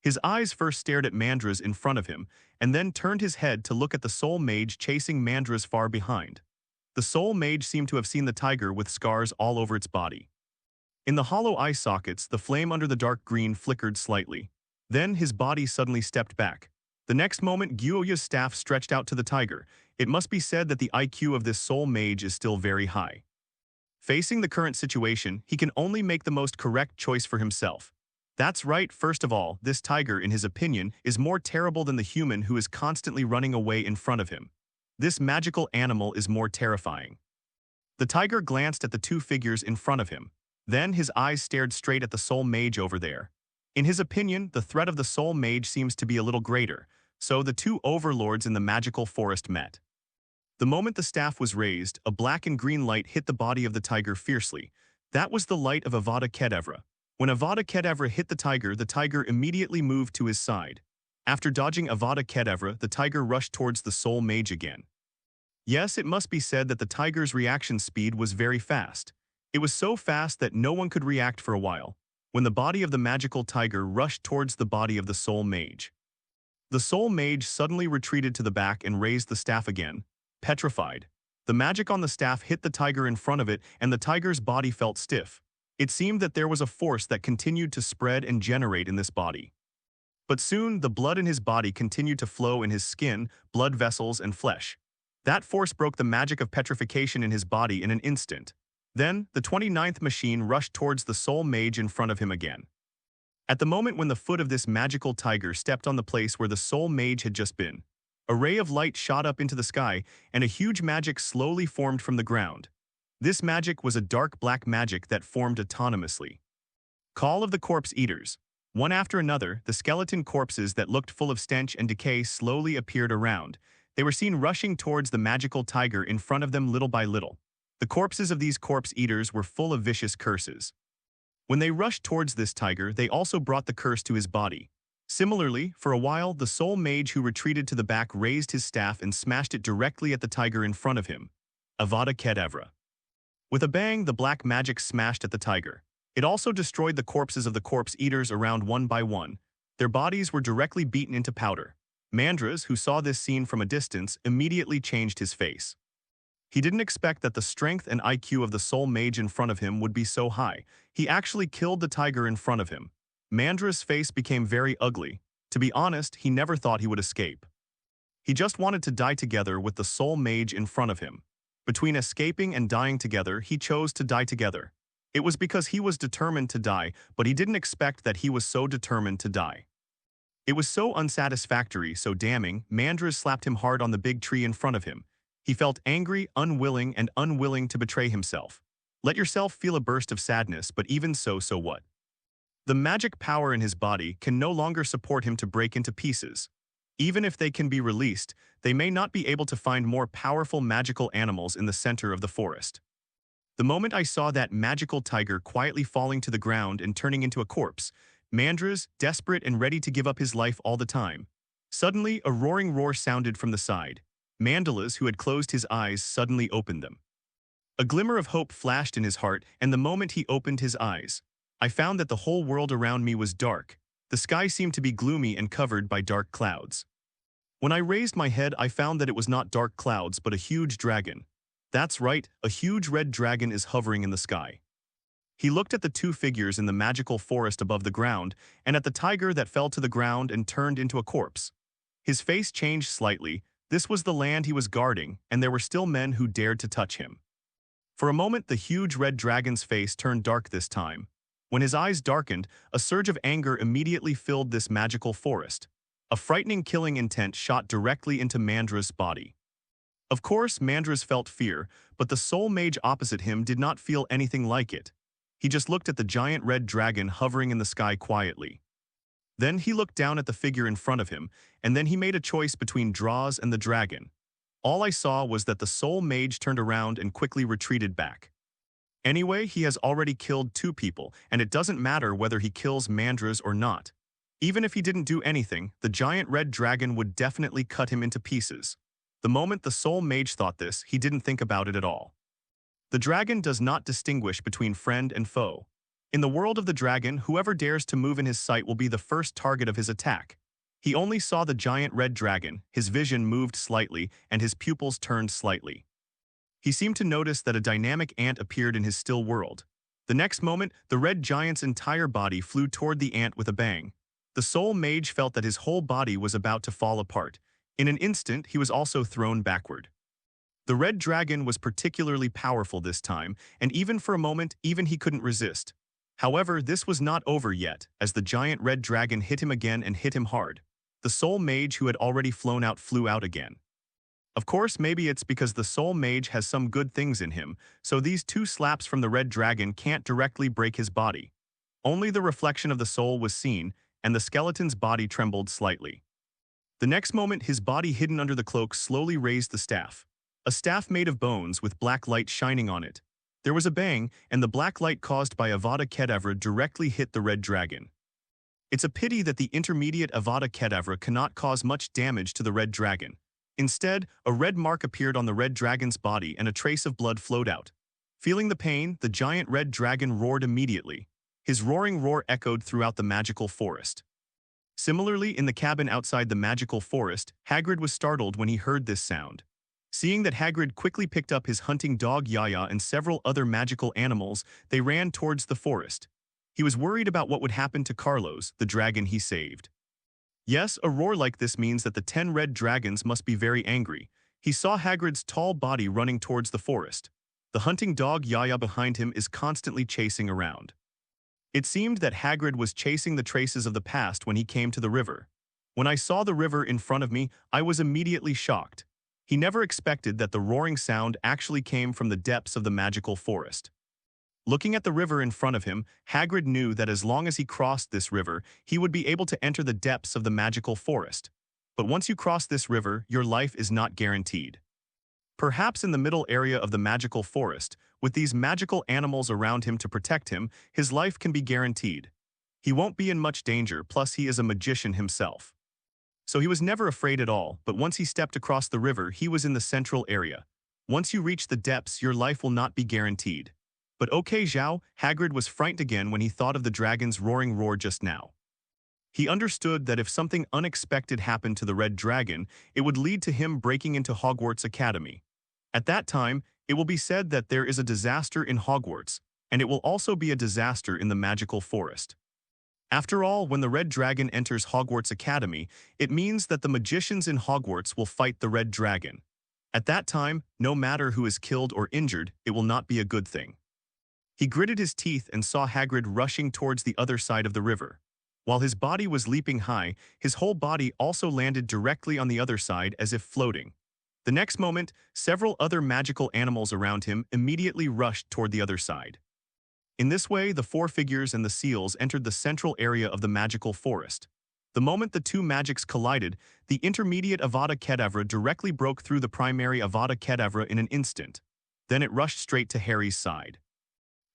His eyes first stared at Mandras in front of him, and then turned his head to look at the soul mage chasing Mandras far behind. The soul mage seemed to have seen the tiger with scars all over its body. In the hollow eye sockets, the flame under the dark green flickered slightly. Then his body suddenly stepped back. The next moment, Gyoya's staff stretched out to the tiger. It must be said that the IQ of this soul mage is still very high. Facing the current situation, he can only make the most correct choice for himself. That's right, first of all, this tiger, in his opinion, is more terrible than the human who is constantly running away in front of him. This magical animal is more terrifying. The tiger glanced at the two figures in front of him. Then his eyes stared straight at the soul mage over there. In his opinion, the threat of the soul mage seems to be a little greater, so the two overlords in the magical forest met. The moment the staff was raised, a black and green light hit the body of the tiger fiercely. That was the light of Avada Kedavra. When Avada Kedavra hit the tiger immediately moved to his side. After dodging Avada Kedavra, the tiger rushed towards the soul mage again. Yes, it must be said that the tiger's reaction speed was very fast. It was so fast that no one could react for a while, when the body of the magical tiger rushed towards the body of the soul mage. The soul mage suddenly retreated to the back and raised the staff again, petrified. The magic on the staff hit the tiger in front of it, and the tiger's body felt stiff. It seemed that there was a force that continued to spread and generate in this body. But soon, the blood in his body continued to flow in his skin, blood vessels, and flesh. That force broke the magic of petrification in his body in an instant. Then, the 29th machine rushed towards the soul mage in front of him again. At the moment when the foot of this magical tiger stepped on the place where the soul mage had just been, a ray of light shot up into the sky, and a huge magic slowly formed from the ground. This magic was a dark black magic that formed autonomously. Call of the Corpse Eaters. One after another, the skeleton corpses that looked full of stench and decay slowly appeared around. They were seen rushing towards the magical tiger in front of them little by little. The corpses of these corpse eaters were full of vicious curses. When they rushed towards this tiger, they also brought the curse to his body. Similarly, for a while, the soul mage who retreated to the back raised his staff and smashed it directly at the tiger in front of him. Avada Kedavra. With a bang, the black magic smashed at the tiger. It also destroyed the corpses of the corpse eaters around one by one. Their bodies were directly beaten into powder. Mandras, who saw this scene from a distance, immediately changed his face. He didn't expect that the strength and IQ of the soul mage in front of him would be so high. He actually killed the tiger in front of him. Mandra's face became very ugly. To be honest, he never thought he would escape. He just wanted to die together with the soul mage in front of him. Between escaping and dying together, he chose to die together. It was because he was determined to die, but he didn't expect that he was so determined to die. It was so unsatisfactory, so damning, Mandras slapped him hard on the big tree in front of him. He felt angry, unwilling to betray himself. Let yourself feel a burst of sadness, but even so what? The magic power in his body can no longer support him to break into pieces. Even if they can be released, they may not be able to find more powerful magical animals in the center of the forest. The moment I saw that magical tiger quietly falling to the ground and turning into a corpse, Mandras, desperate and ready to give up his life all the time. Suddenly, a roaring roar sounded from the side. Mandalas, who had closed his eyes, suddenly opened them. A glimmer of hope flashed in his heart, and the moment he opened his eyes, I found that the whole world around me was dark. The sky seemed to be gloomy and covered by dark clouds. When I raised my head, I found that it was not dark clouds, but a huge dragon. That's right, a huge red dragon is hovering in the sky. He looked at the two figures in the magical forest above the ground, and at the tiger that fell to the ground and turned into a corpse. His face changed slightly. This was the land he was guarding, and there were still men who dared to touch him. For a moment, the huge red dragon's face turned dark this time. When his eyes darkened, a surge of anger immediately filled this magical forest. A frightening killing intent shot directly into Mandra's body. Of course, Mandras felt fear, but the soul mage opposite him did not feel anything like it. He just looked at the giant red dragon hovering in the sky quietly. Then he looked down at the figure in front of him, and then he made a choice between Draws and the dragon. All I saw was that the soul mage turned around and quickly retreated back. Anyway, he has already killed two people, and it doesn't matter whether he kills Mandras or not. Even if he didn't do anything, the giant red dragon would definitely cut him into pieces. The moment the soul mage thought this, he didn't think about it at all. The dragon does not distinguish between friend and foe. In the world of the dragon, whoever dares to move in his sight will be the first target of his attack. He only saw the giant red dragon, his vision moved slightly, and his pupils turned slightly. He seemed to notice that a dynamic ant appeared in his still world. The next moment, the red giant's entire body flew toward the ant with a bang. The soul mage felt that his whole body was about to fall apart. In an instant, he was also thrown backward. The red dragon was particularly powerful this time, and even for a moment, even he couldn't resist. However, this was not over yet, as the giant red dragon hit him again and hit him hard. The soul mage who had already flown out flew out again. Of course, maybe it's because the soul mage has some good things in him, so these two slaps from the red dragon can't directly break his body. Only the reflection of the soul was seen, and the skeleton's body trembled slightly. The next moment, his body hidden under the cloak slowly raised the staff. A staff made of bones with black light shining on it. There was a bang, and the black light caused by Avada Kedavra directly hit the red dragon. It's a pity that the intermediate Avada Kedavra cannot cause much damage to the red dragon. Instead, a red mark appeared on the red dragon's body and a trace of blood flowed out. Feeling the pain, the giant red dragon roared immediately. His roaring roar echoed throughout the magical forest. Similarly, in the cabin outside the magical forest, Hagrid was startled when he heard this sound. Seeing that Hagrid quickly picked up his hunting dog Yaya and several other magical animals, they ran towards the forest. He was worried about what would happen to Carlos, the dragon he saved. Yes, a roar like this means that the 10 red dragons must be very angry. He saw Hagrid's tall body running towards the forest. The hunting dog Yaya behind him is constantly chasing around. It seemed that Hagrid was chasing the traces of the past when he came to the river. When I saw the river in front of me, I was immediately shocked. He never expected that the roaring sound actually came from the depths of the magical forest. Looking at the river in front of him, Hagrid knew that as long as he crossed this river, he would be able to enter the depths of the magical forest. But once you cross this river, your life is not guaranteed. Perhaps in the middle area of the magical forest, with these magical animals around him to protect him, his life can be guaranteed. He won't be in much danger, plus he is a magician himself. So he was never afraid at all, but once he stepped across the river, he was in the central area. Once you reach the depths, your life will not be guaranteed. But okay, Zhao, Hagrid was frightened again when he thought of the dragon's roaring roar just now. He understood that if something unexpected happened to the red dragon, it would lead to him breaking into Hogwarts Academy. At that time, it will be said that there is a disaster in Hogwarts, and it will also be a disaster in the magical forest. After all, when the red dragon enters Hogwarts Academy, it means that the magicians in Hogwarts will fight the red dragon. At that time, no matter who is killed or injured, it will not be a good thing. He gritted his teeth and saw Hagrid rushing towards the other side of the river. While his body was leaping high, his whole body also landed directly on the other side as if floating. The next moment, several other magical animals around him immediately rushed toward the other side. In this way, the four figures and the seals entered the central area of the magical forest. The moment the two magics collided, the intermediate Avada Kedavra directly broke through the primary Avada Kedavra in an instant. Then it rushed straight to Harry's side.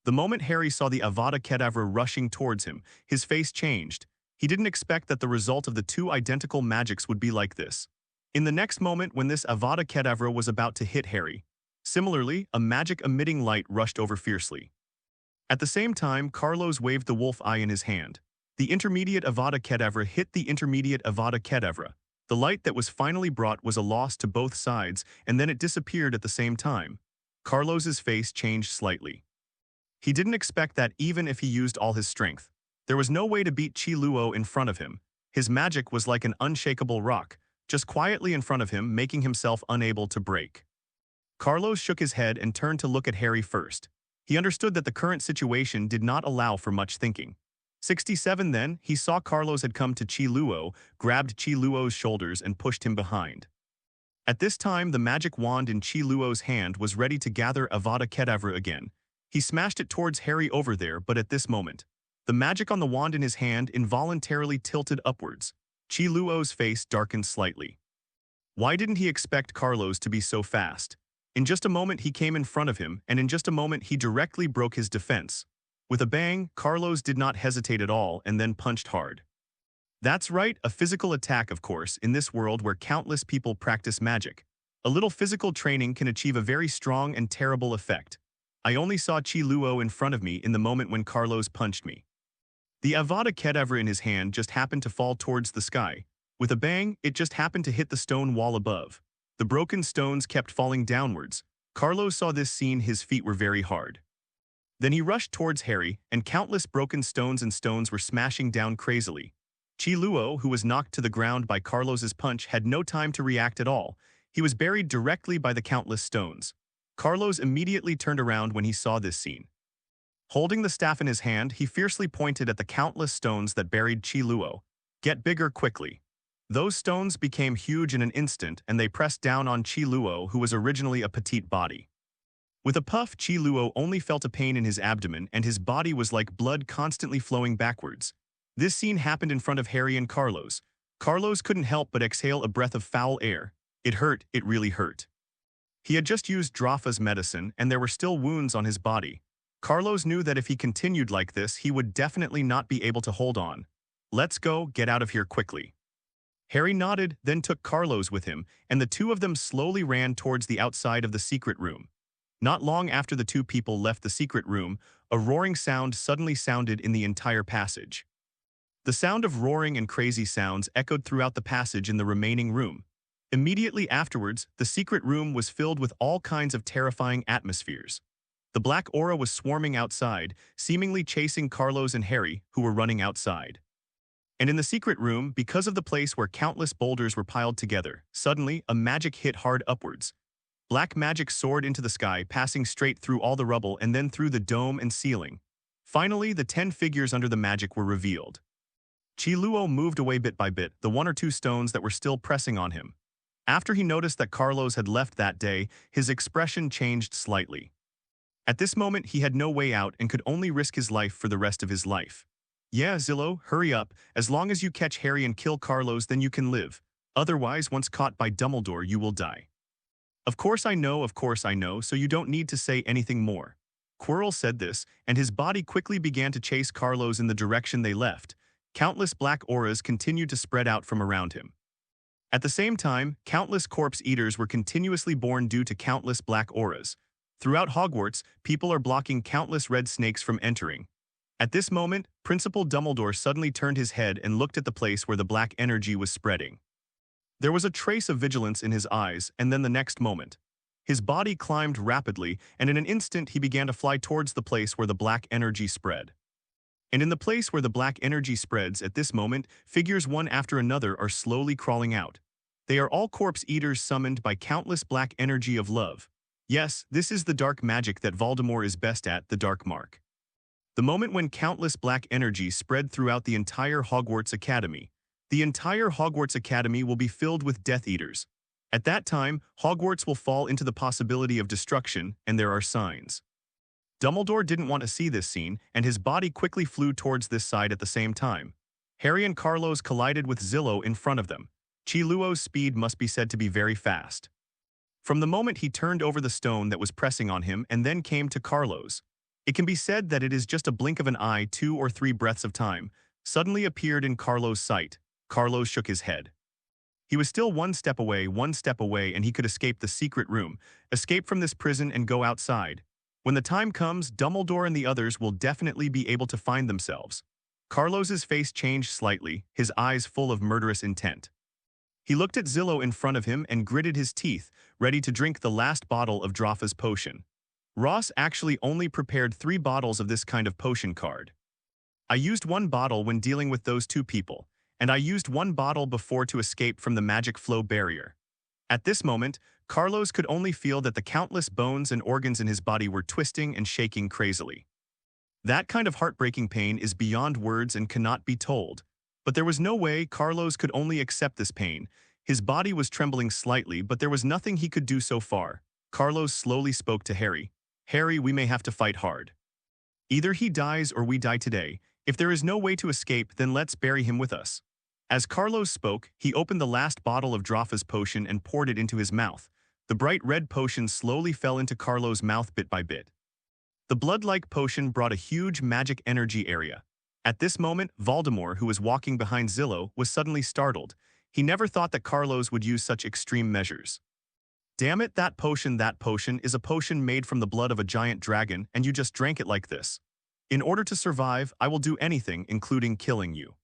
The moment Harry saw the Avada Kedavra rushing towards him, his face changed. He didn't expect that the result of the two identical magics would be like this. In the next moment when this Avada Kedavra was about to hit Harry, similarly, a magic-emitting light rushed over fiercely. At the same time, Carlos waved the wolf eye in his hand. The intermediate Avada Kedavra hit the intermediate Avada Kedavra. The light that was finally brought was a loss to both sides, and then it disappeared at the same time. Carlos's face changed slightly. He didn't expect that even if he used all his strength. There was no way to beat Chi Luo in front of him. His magic was like an unshakable rock, just quietly in front of him, making himself unable to break. Carlos shook his head and turned to look at Harry first. He understood that the current situation did not allow for much thinking. 67 then, he saw Carlos had come to Chi Luo, grabbed Chi Luo's shoulders and pushed him behind. At this time, the magic wand in Chi Luo's hand was ready to gather Avada Kedavra again. He smashed it towards Harry over there, but at this moment, the magic on the wand in his hand involuntarily tilted upwards. Chi Luo's face darkened slightly. Why didn't he expect Carlos to be so fast? In just a moment he came in front of him, and in just a moment he directly broke his defense. With a bang, Carlos did not hesitate at all and then punched hard. That's right, a physical attack, of course, in this world where countless people practice magic. A little physical training can achieve a very strong and terrible effect. I only saw Chi Luo in front of me in the moment when Carlos punched me. The Avada Kedavra in his hand just happened to fall towards the sky. With a bang, it just happened to hit the stone wall above. The broken stones kept falling downwards. Carlos saw this scene, his feet were very hard. Then he rushed towards Harry, and countless broken stones were smashing down crazily. Chi Luo, who was knocked to the ground by Carlos's punch, had no time to react at all. He was buried directly by the countless stones. Carlos immediately turned around when he saw this scene. Holding the staff in his hand, he fiercely pointed at the countless stones that buried Chi Luo. Get bigger quickly. Those stones became huge in an instant, and they pressed down on Chi Luo, who was originally a petite body. With a puff, Chi Luo only felt a pain in his abdomen, and his body was like blood constantly flowing backwards. This scene happened in front of Harry and Carlos. Carlos couldn't help but exhale a breath of foul air. It hurt, it really hurt. He had just used Drafa's medicine, and there were still wounds on his body. Carlos knew that if he continued like this, he would definitely not be able to hold on. Let's go, get out of here quickly. Harry nodded, then took Carlos with him, and the two of them slowly ran towards the outside of the secret room. Not long after the two people left the secret room, a roaring sound suddenly sounded in the entire passage. The sound of roaring and crazy sounds echoed throughout the passage in the remaining room. Immediately afterwards, the secret room was filled with all kinds of terrifying atmospheres. The black aura was swarming outside, seemingly chasing Carlos and Harry, who were running outside. And in the secret room, because of the place where countless boulders were piled together, suddenly a magic hit hard upwards. Black magic soared into the sky, passing straight through all the rubble and then through the dome and ceiling. Finally, the 10 figures under the magic were revealed. Chi Luo moved away bit by bit, the 1 or 2 stones that were still pressing on him. After he noticed that Carlos had left that day, his expression changed slightly. At this moment, he had no way out and could only risk his life for the rest of his life. Yeah, Zillo, hurry up. As long as you catch Harry and kill Carlos, then you can live. Otherwise, once caught by Dumbledore, you will die. Of course I know, so you don't need to say anything more. Quirrell said this, and his body quickly began to chase Carlos in the direction they left. Countless black auras continued to spread out from around him. At the same time, countless corpse eaters were continuously born due to countless black auras. Throughout Hogwarts, people are blocking countless red snakes from entering. At this moment, Principal Dumbledore suddenly turned his head and looked at the place where the black energy was spreading. There was a trace of vigilance in his eyes, and then the next moment, his body climbed rapidly, and in an instant he began to fly towards the place where the black energy spread. And in the place where the black energy spreads at this moment, figures one after another are slowly crawling out. They are all corpse eaters summoned by countless black energy of love. Yes, this is the dark magic that Voldemort is best at, the dark mark. The moment when countless black energy spread throughout the entire Hogwarts Academy. The entire Hogwarts Academy will be filled with Death Eaters. At that time, Hogwarts will fall into the possibility of destruction, and there are signs. Dumbledore didn't want to see this scene, and his body quickly flew towards this side at the same time. Harry and Carlos collided with Zillo in front of them. Chi Luo's speed must be said to be very fast. From the moment he turned over the stone that was pressing on him and then came to Carlos, it can be said that it is just a blink of an eye, 2 or 3 breaths of time, suddenly appeared in Carlos' sight. Carlos shook his head. He was still one step away, and he could escape the secret room, escape from this prison and go outside. When the time comes, Dumbledore and the others will definitely be able to find themselves. Carlos's face changed slightly, his eyes full of murderous intent. He looked at Zillow in front of him and gritted his teeth, ready to drink the last bottle of Drawfa's potion. Ross actually only prepared 3 bottles of this kind of potion card. I used 1 bottle when dealing with those 2 people, and I used 1 bottle before to escape from the magic flow barrier. At this moment, Carlos could only feel that the countless bones and organs in his body were twisting and shaking crazily. That kind of heartbreaking pain is beyond words and cannot be told. But there was no way. Carlos could only accept this pain. His body was trembling slightly, but there was nothing he could do so far. Carlos slowly spoke to Harry. "Harry, we may have to fight hard. Either he dies or we die today. If there is no way to escape, then let's bury him with us." As Carlos spoke, he opened the last bottle of Drawfa's potion and poured it into his mouth. The bright red potion slowly fell into Carlos' mouth bit by bit. The blood-like potion brought a huge magic energy area. At this moment, Voldemort, who was walking behind Zillow, was suddenly startled. He never thought that Carlos would use such extreme measures. "Damn it, that potion is a potion made from the blood of a giant dragon, and you just drank it like this. In order to survive, I will do anything, including killing you.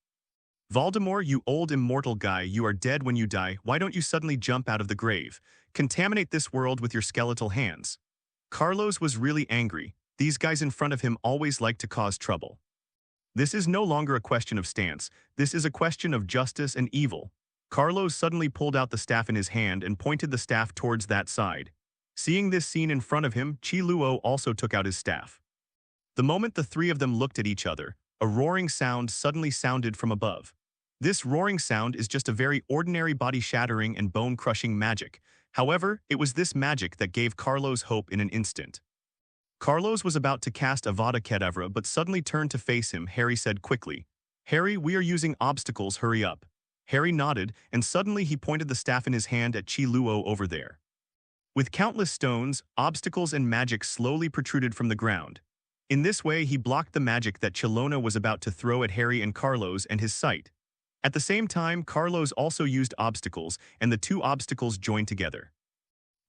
Voldemort, you old immortal guy, you are dead when you die. Why don't you suddenly jump out of the grave? Contaminate this world with your skeletal hands." Carlos was really angry. These guys in front of him always like to cause trouble. This is no longer a question of stance. This is a question of justice and evil. Carlos suddenly pulled out the staff in his hand and pointed the staff towards that side. Seeing this scene in front of him, Chi Luo also took out his staff. The moment the 3 of them looked at each other, a roaring sound suddenly sounded from above. This roaring sound is just a very ordinary body-shattering and bone-crushing magic. However, it was this magic that gave Carlos hope in an instant. Carlos was about to cast Avada Kedavra but suddenly turned to face him. Harry said quickly, "Harry, we are using obstacles, hurry up." Harry nodded, and suddenly he pointed the staff in his hand at Chi Luo over there. With countless stones, obstacles and magic slowly protruded from the ground. In this way, he blocked the magic that Chilona was about to throw at Harry and Carlos and his sight. At the same time, Carlos also used obstacles, and the 2 obstacles joined together.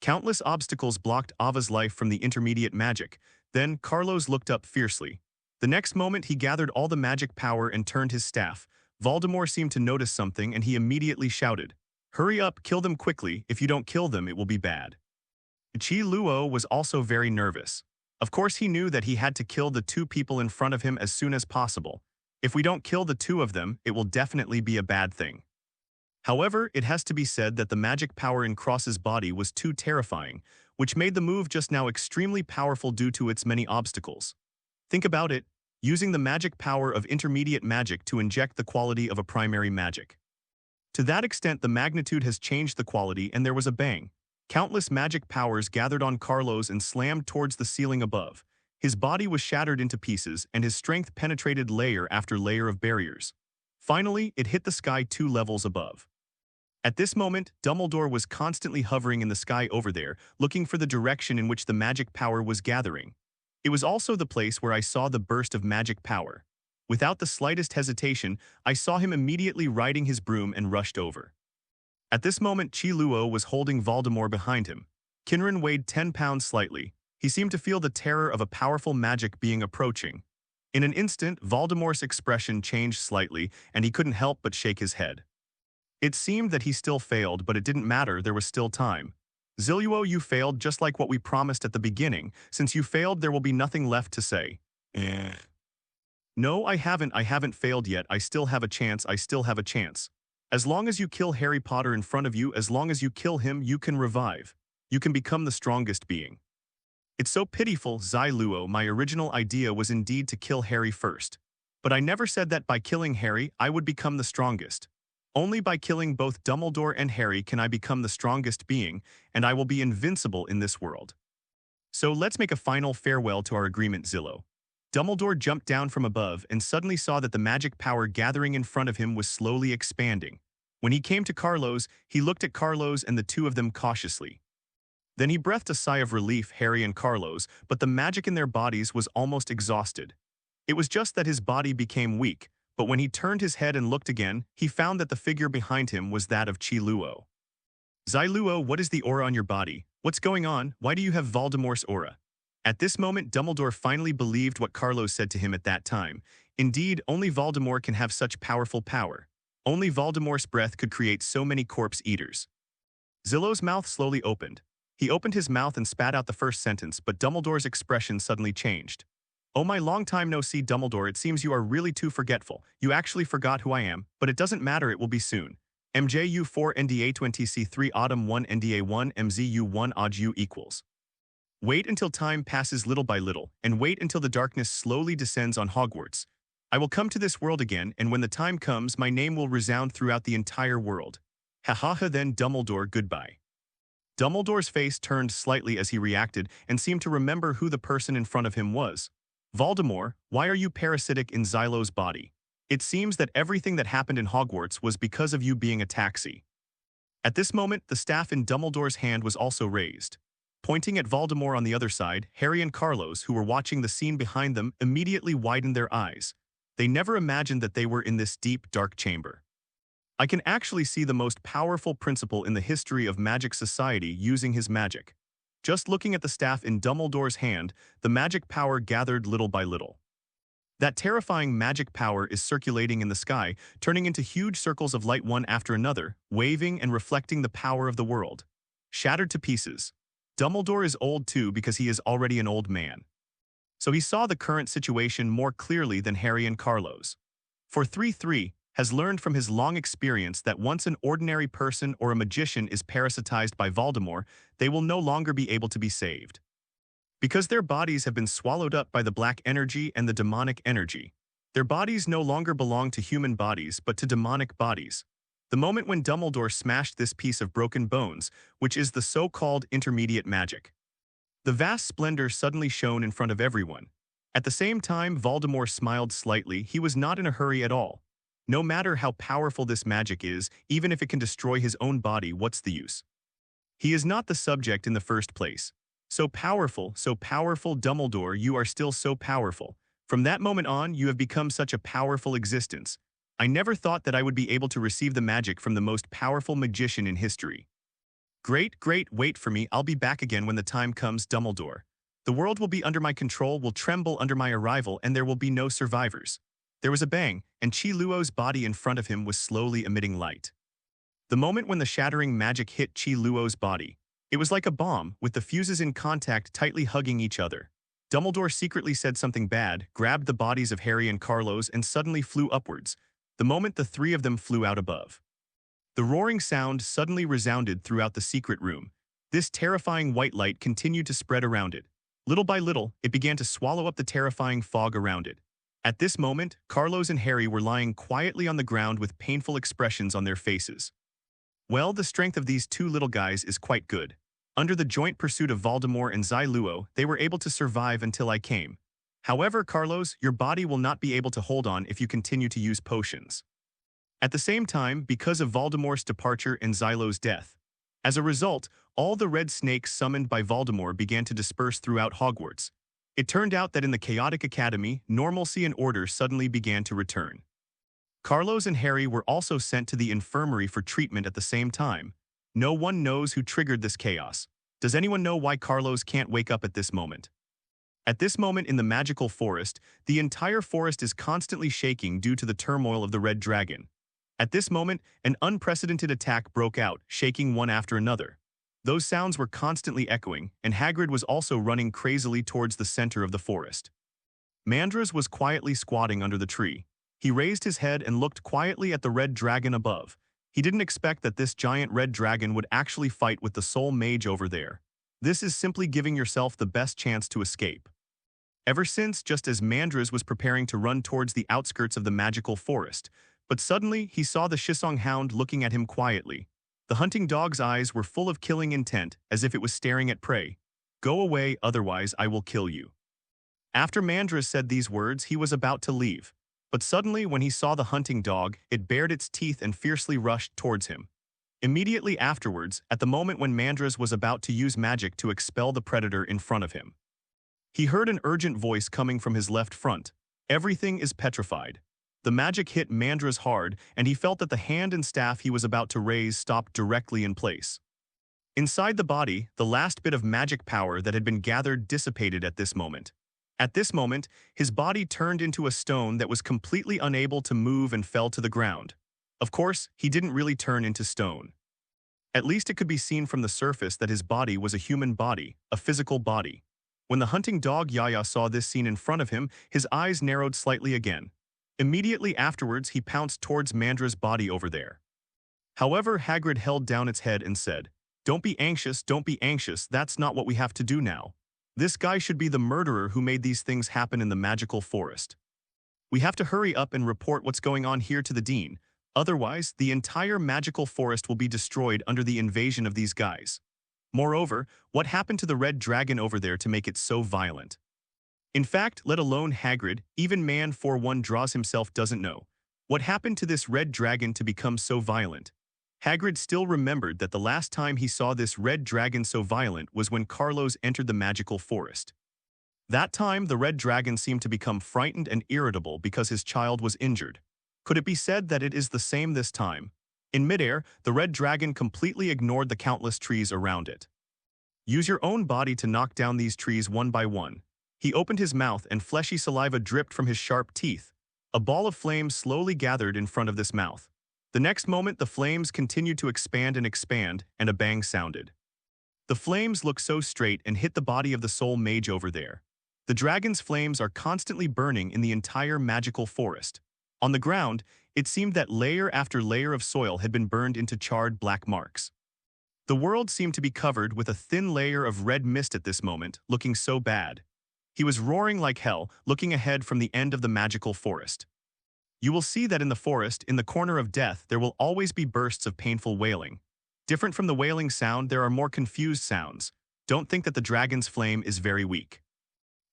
Countless obstacles blocked Ava's life from the intermediate magic. Then, Carlos looked up fiercely. The next moment, he gathered all the magic power and turned his staff. Voldemort seemed to notice something, and he immediately shouted, "Hurry up, kill them quickly. If you don't kill them, it will be bad." Chi Luo was also very nervous. Of course, he knew that he had to kill the 2 people in front of him as soon as possible. If we don't kill the 2 of them, it will definitely be a bad thing. However, it has to be said that the magic power in Cross's body was too terrifying, which made the move just now extremely powerful due to its many obstacles. Think about it, using the magic power of intermediate magic to inject the quality of a primary magic. To that extent, the magnitude has changed the quality, and there was a bang. Countless magic powers gathered on Carlos and slammed towards the ceiling above. His body was shattered into pieces, and his strength penetrated layer after layer of barriers. Finally, it hit the sky 2 levels above. At this moment, Dumbledore was constantly hovering in the sky over there, looking for the direction in which the magic power was gathering. It was also the place where I saw the burst of magic power. Without the slightest hesitation, I saw him immediately riding his broom and rushed over. At this moment, Chi Luo was holding Voldemort behind him. Kinran weighed 10 pounds slightly. He seemed to feel the terror of a powerful magic being approaching. In an instant, Voldemort's expression changed slightly, and he couldn't help but shake his head. It seemed that he still failed, but it didn't matter, there was still time. "Zilluo, you failed just like what we promised at the beginning. Since you failed, there will be nothing left to say." "No, I haven't failed yet. I still have a chance, As long as you kill Harry Potter in front of you, as long as you kill him, you can revive. You can become the strongest being." "It's so pitiful, Zilluo. My original idea was indeed to kill Harry first. But I never said that by killing Harry, I would become the strongest. Only by killing both Dumbledore and Harry can I become the strongest being, and I will be invincible in this world. So let's make a final farewell to our agreement, Zillow." Dumbledore jumped down from above and suddenly saw that the magic power gathering in front of him was slowly expanding. When he came to Carlos, he looked at Carlos and the 2 of them cautiously. Then he breathed a sigh of relief, Harry and Carlos, but the magic in their bodies was almost exhausted. It was just that his body became weak, but when he turned his head and looked again, he found that the figure behind him was that of Chi Luo. Zai Luo, what is the aura on your body? What's going on? Why do you have Voldemort's aura? At this moment, Dumbledore finally believed what Carlos said to him at that time. Indeed, only Voldemort can have such powerful power. Only Voldemort's breath could create so many corpse eaters. Zillow's mouth slowly opened. He opened his mouth and spat out the first sentence, but Dumbledore's expression suddenly changed. Oh, my long time no see, Dumbledore, it seems you are really too forgetful. You actually forgot who I am, but it doesn't matter, it will be soon. MJU 4 NDA 20C3 Autumn 1 NDA 1 MZU 1 Odd U equals. Wait until time passes little by little, and wait until the darkness slowly descends on Hogwarts. I will come to this world again, and when the time comes, my name will resound throughout the entire world. Ha ha ha, then Dumbledore, goodbye. Dumbledore's face turned slightly as he reacted and seemed to remember who the person in front of him was. Voldemort, why are you parasitic in Xylo's body? It seems that everything that happened in Hogwarts was because of you being a taxi. At this moment, the staff in Dumbledore's hand was also raised. Pointing at Voldemort on the other side, Harry and Carlos, who were watching the scene behind them, immediately widened their eyes. They never imagined that they were in this deep, dark chamber. I can actually see the most powerful principal in the history of magic society using his magic. Just looking at the staff in Dumbledore's hand, the magic power gathered little by little. That terrifying magic power is circulating in the sky, turning into huge circles of light one after another, waving and reflecting the power of the world. Shattered to pieces. Dumbledore is old too because he is already an old man. So he saw the current situation more clearly than Harry and Carlos. For 3-3 has learned from his long experience that once an ordinary person or a magician is parasitized by Voldemort, they will no longer be able to be saved. Because their bodies have been swallowed up by the black energy and the demonic energy. Their bodies no longer belong to human bodies but to demonic bodies. The moment when Dumbledore smashed this piece of broken bones, which is the so-called intermediate magic. The vast splendor suddenly shone in front of everyone. At the same time, Voldemort smiled slightly. He was not in a hurry at all. No matter how powerful this magic is, even if it can destroy his own body, what's the use? He is not the subject in the first place. So powerful, Dumbledore, you are still so powerful. From that moment on, you have become such a powerful existence. I never thought that I would be able to receive the magic from the most powerful magician in history. Great, wait for me, I'll be back again when the time comes, Dumbledore. The world will be under my control, will tremble under my arrival, and there will be no survivors. There was a bang, and Chi Luo's body in front of him was slowly emitting light. The moment when the shattering magic hit Chi Luo's body, it was like a bomb, with the fuses in contact tightly hugging each other. Dumbledore secretly said something bad, grabbed the bodies of Harry and Carlos, and suddenly flew upwards, the moment the three of them flew out above. The roaring sound suddenly resounded throughout the secret room. This terrifying white light continued to spread around it. Little by little, it began to swallow up the terrifying fog around it. At this moment, Carlos and Harry were lying quietly on the ground with painful expressions on their faces. Well, the strength of these two little guys is quite good. Under the joint pursuit of Voldemort and Zai Luo, they were able to survive until I came. However, Carlos, your body will not be able to hold on if you continue to use potions. At the same time, because of Voldemort's departure and Xylo's death. As a result, all the red snakes summoned by Voldemort began to disperse throughout Hogwarts. It turned out that in the Chaotic Academy, normalcy and order suddenly began to return. Carlos and Harry were also sent to the infirmary for treatment at the same time. No one knows who triggered this chaos. Does anyone know why Carlos can't wake up at this moment? At this moment in the magical forest, the entire forest is constantly shaking due to the turmoil of the Red Dragon. At this moment, an unprecedented attack broke out, shaking one after another. Those sounds were constantly echoing, and Hagrid was also running crazily towards the center of the forest. Mandras was quietly squatting under the tree. He raised his head and looked quietly at the red dragon above. He didn't expect that this giant red dragon would actually fight with the soul mage over there. This is simply giving yourself the best chance to escape. Ever since, just as Mandras was preparing to run towards the outskirts of the magical forest, but suddenly he saw the Shisong Hound looking at him quietly. The hunting dog's eyes were full of killing intent, as if it was staring at prey. Go away, otherwise I will kill you. After Mandras said these words, he was about to leave. But suddenly, when he saw the hunting dog, it bared its teeth and fiercely rushed towards him. Immediately afterwards, at the moment when Mandras was about to use magic to expel the predator in front of him, he heard an urgent voice coming from his left front. Everything is petrified. The magic hit Mandra's hard, and he felt that the hand and staff he was about to raise stopped directly in place. Inside the body, the last bit of magic power that had been gathered dissipated at this moment. At this moment, his body turned into a stone that was completely unable to move and fell to the ground. Of course, he didn't really turn into stone. At least it could be seen from the surface that his body was a human body, a physical body. When the hunting dog Yaya saw this scene in front of him, his eyes narrowed slightly again. Immediately afterwards, he pounced towards Mandra's body over there. However, Hagrid held down its head and said, don't be anxious, that's not what we have to do now. This guy should be the murderer who made these things happen in the magical forest. We have to hurry up and report what's going on here to the Dean, otherwise the entire magical forest will be destroyed under the invasion of these guys. Moreover, what happened to the red dragon over there to make it so violent? In fact, let alone Hagrid, even man for one draws himself doesn't know. What happened to this red dragon to become so violent? Hagrid still remembered that the last time he saw this red dragon so violent was when Carlos entered the magical forest. That time, the red dragon seemed to become frightened and irritable because his child was injured. Could it be said that it is the same this time? In midair, the red dragon completely ignored the countless trees around it. Use your own body to knock down these trees one by one. He opened his mouth and fleshy saliva dripped from his sharp teeth. A ball of flame slowly gathered in front of this mouth. The next moment, the flames continued to expand, and a bang sounded. The flames looked so straight and hit the body of the soul mage over there. The dragon's flames are constantly burning in the entire magical forest. On the ground, it seemed that layer after layer of soil had been burned into charred black marks. The world seemed to be covered with a thin layer of red mist at this moment, looking so bad. He was roaring like hell, looking ahead from the end of the magical forest. You will see that in the forest, in the corner of death, there will always be bursts of painful wailing. Different from the wailing sound, there are more confused sounds. Don't think that the dragon's flame is very weak.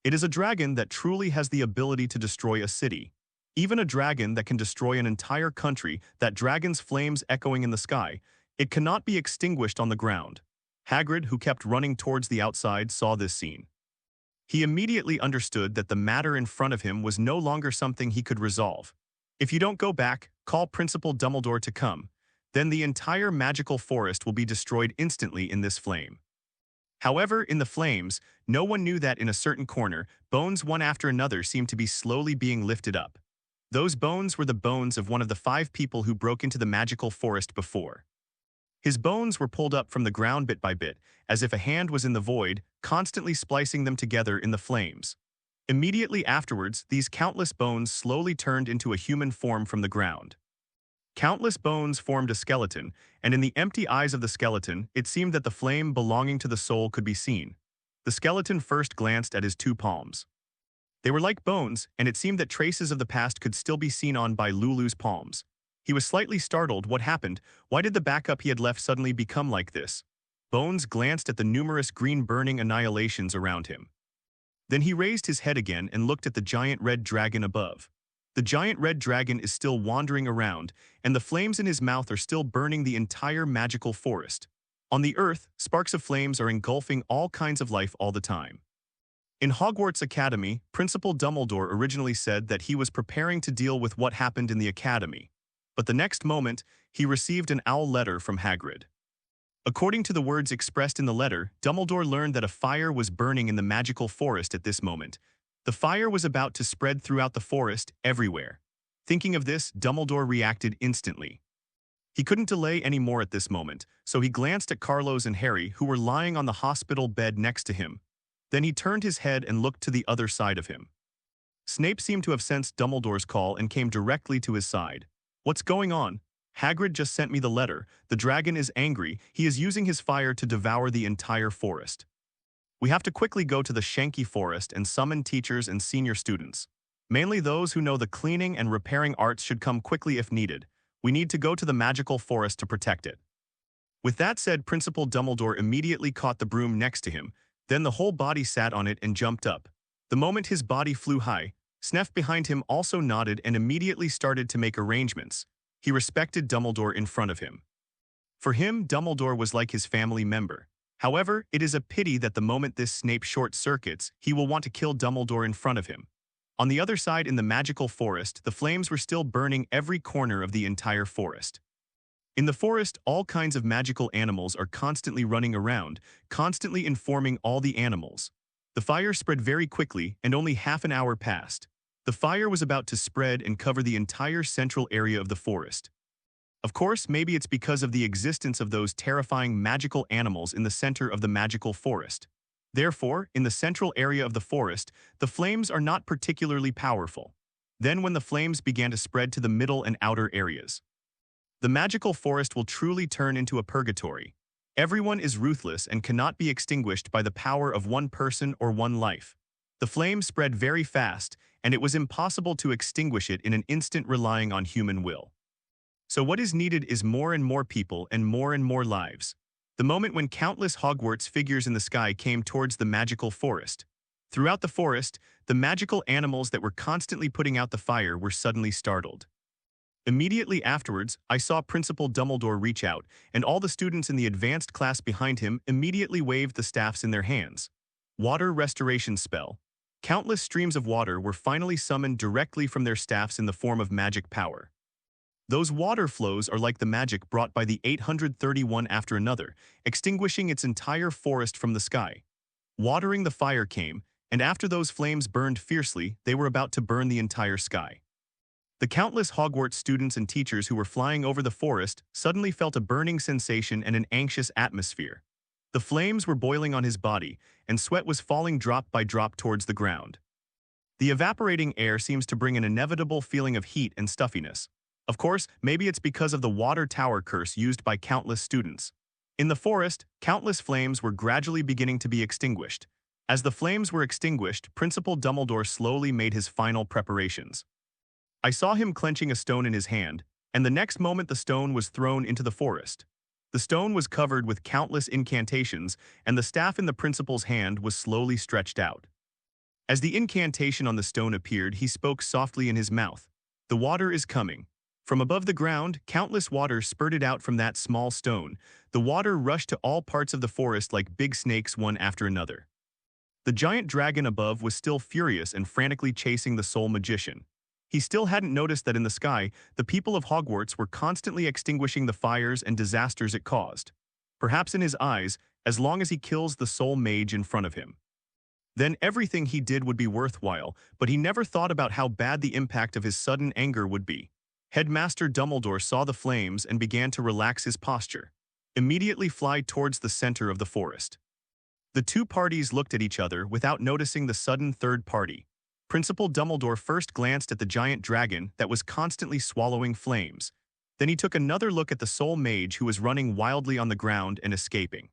It is a dragon that truly has the ability to destroy a city. Even a dragon that can destroy an entire country, that dragon's flames echoing in the sky, it cannot be extinguished on the ground. Hagrid, who kept running towards the outside, saw this scene. He immediately understood that the matter in front of him was no longer something he could resolve. If you don't go back, call Principal Dumbledore to come. Then the entire magical forest will be destroyed instantly in this flame. However, in the flames, no one knew that in a certain corner, bones one after another seemed to be slowly being lifted up. Those bones were the bones of one of the 5 people who broke into the magical forest before. His bones were pulled up from the ground bit by bit, as if a hand was in the void, constantly splicing them together in the flames. Immediately afterwards, these countless bones slowly turned into a human form from the ground. Countless bones formed a skeleton, and in the empty eyes of the skeleton, it seemed that the flame belonging to the soul could be seen. The skeleton first glanced at his 2 palms. They were like bones, and it seemed that traces of the past could still be seen on by Lulu's palms. He was slightly startled. What happened? Why did the backup he had left suddenly become like this? Bones glanced at the numerous green burning annihilations around him. Then he raised his head again and looked at the giant red dragon above. The giant red dragon is still wandering around, and the flames in his mouth are still burning the entire magical forest. On the earth, sparks of flames are engulfing all kinds of life all the time. In Hogwarts Academy, Principal Dumbledore originally said that he was preparing to deal with what happened in the academy. But the next moment, he received an owl letter from Hagrid. According to the words expressed in the letter, Dumbledore learned that a fire was burning in the magical forest at this moment. The fire was about to spread throughout the forest, everywhere. Thinking of this, Dumbledore reacted instantly. He couldn't delay any more at this moment, so he glanced at Carlos and Harry, who were lying on the hospital bed next to him. Then he turned his head and looked to the other side of him. Snape seemed to have sensed Dumbledore's call and came directly to his side. "What's going on? Hagrid just sent me the letter. The dragon is angry. He is using his fire to devour the entire forest. We have to quickly go to the Shanky Forest and summon teachers and senior students. Mainly those who know the cleaning and repairing arts should come quickly if needed. We need to go to the magical forest to protect it." With that said, Principal Dumbledore immediately caught the broom next to him. Then the whole body sat on it and jumped up. The moment his body flew high, Snef behind him also nodded and immediately started to make arrangements. He respected Dumbledore in front of him. For him, Dumbledore was like his family member. However, it is a pity that the moment this Snape short-circuits, he will want to kill Dumbledore in front of him. On the other side in the magical forest, the flames were still burning every corner of the entire forest. In the forest, all kinds of magical animals are constantly running around, constantly informing all the animals. The fire spread very quickly, and only half an hour passed. The fire was about to spread and cover the entire central area of the forest. Of course, maybe it's because of the existence of those terrifying magical animals in the center of the magical forest. Therefore, in the central area of the forest, the flames are not particularly powerful. Then when the flames began to spread to the middle and outer areas, the magical forest will truly turn into a purgatory. Everyone is ruthless and cannot be extinguished by the power of one person or one life. The flame spread very fast, and it was impossible to extinguish it in an instant relying on human will. So what is needed is more and more people and more lives. The moment when countless Hogwarts figures in the sky came towards the magical forest. Throughout the forest, the magical animals that were constantly putting out the fire were suddenly startled. Immediately afterwards, I saw Principal Dumbledore reach out, and all the students in the advanced class behind him immediately waved the staffs in their hands. Water restoration spell. Countless streams of water were finally summoned directly from their staffs in the form of magic power. Those water flows are like the magic brought by the 831 after another, extinguishing its entire forest from the sky. Watering the fire came, and after those flames burned fiercely, they were about to burn the entire sky. The countless Hogwarts students and teachers who were flying over the forest suddenly felt a burning sensation and an anxious atmosphere. The flames were boiling on his body, and sweat was falling drop by drop towards the ground. The evaporating air seems to bring an inevitable feeling of heat and stuffiness. Of course, maybe it's because of the water tower curse used by countless students. In the forest, countless flames were gradually beginning to be extinguished. As the flames were extinguished, Principal Dumbledore slowly made his final preparations. I saw him clenching a stone in his hand, and the next moment the stone was thrown into the forest. The stone was covered with countless incantations, and the staff in the principal's hand was slowly stretched out. As the incantation on the stone appeared, he spoke softly in his mouth. "The water is coming." From above the ground, countless water spurted out from that small stone. The water rushed to all parts of the forest like big snakes one after another. The giant dragon above was still furious and frantically chasing the sole magician. He still hadn't noticed that in the sky, the people of Hogwarts were constantly extinguishing the fires and disasters it caused. Perhaps in his eyes, as long as he kills the sole mage in front of him, then everything he did would be worthwhile, but he never thought about how bad the impact of his sudden anger would be. Headmaster Dumbledore saw the flames and began to relax his posture. Immediately fly towards the center of the forest. The two parties looked at each other without noticing the sudden third party. Principal Dumbledore first glanced at the giant dragon that was constantly swallowing flames. Then he took another look at the sole mage who was running wildly on the ground and escaping.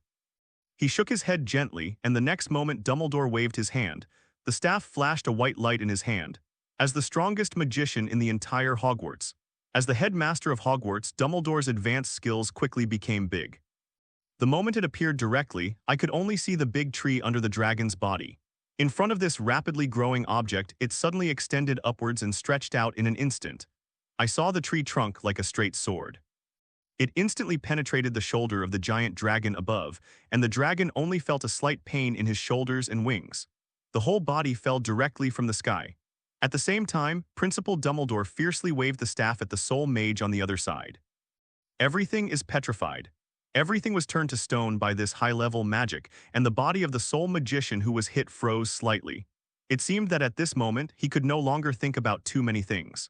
He shook his head gently, and the next moment Dumbledore waved his hand. The staff flashed a white light in his hand. As the strongest magician in the entire Hogwarts. As the headmaster of Hogwarts, Dumbledore's advanced skills quickly became big. The moment it appeared directly, I could only see the big tree under the dragon's body. In front of this rapidly growing object, it suddenly extended upwards and stretched out in an instant. I saw the tree trunk like a straight sword. It instantly penetrated the shoulder of the giant dragon above, and the dragon only felt a slight pain in his shoulders and wings. The whole body fell directly from the sky. At the same time, Principal Dumbledore fiercely waved the staff at the sole mage on the other side. Everything is petrified. Everything was turned to stone by this high-level magic, and the body of the sole magician who was hit froze slightly. It seemed that at this moment, he could no longer think about too many things.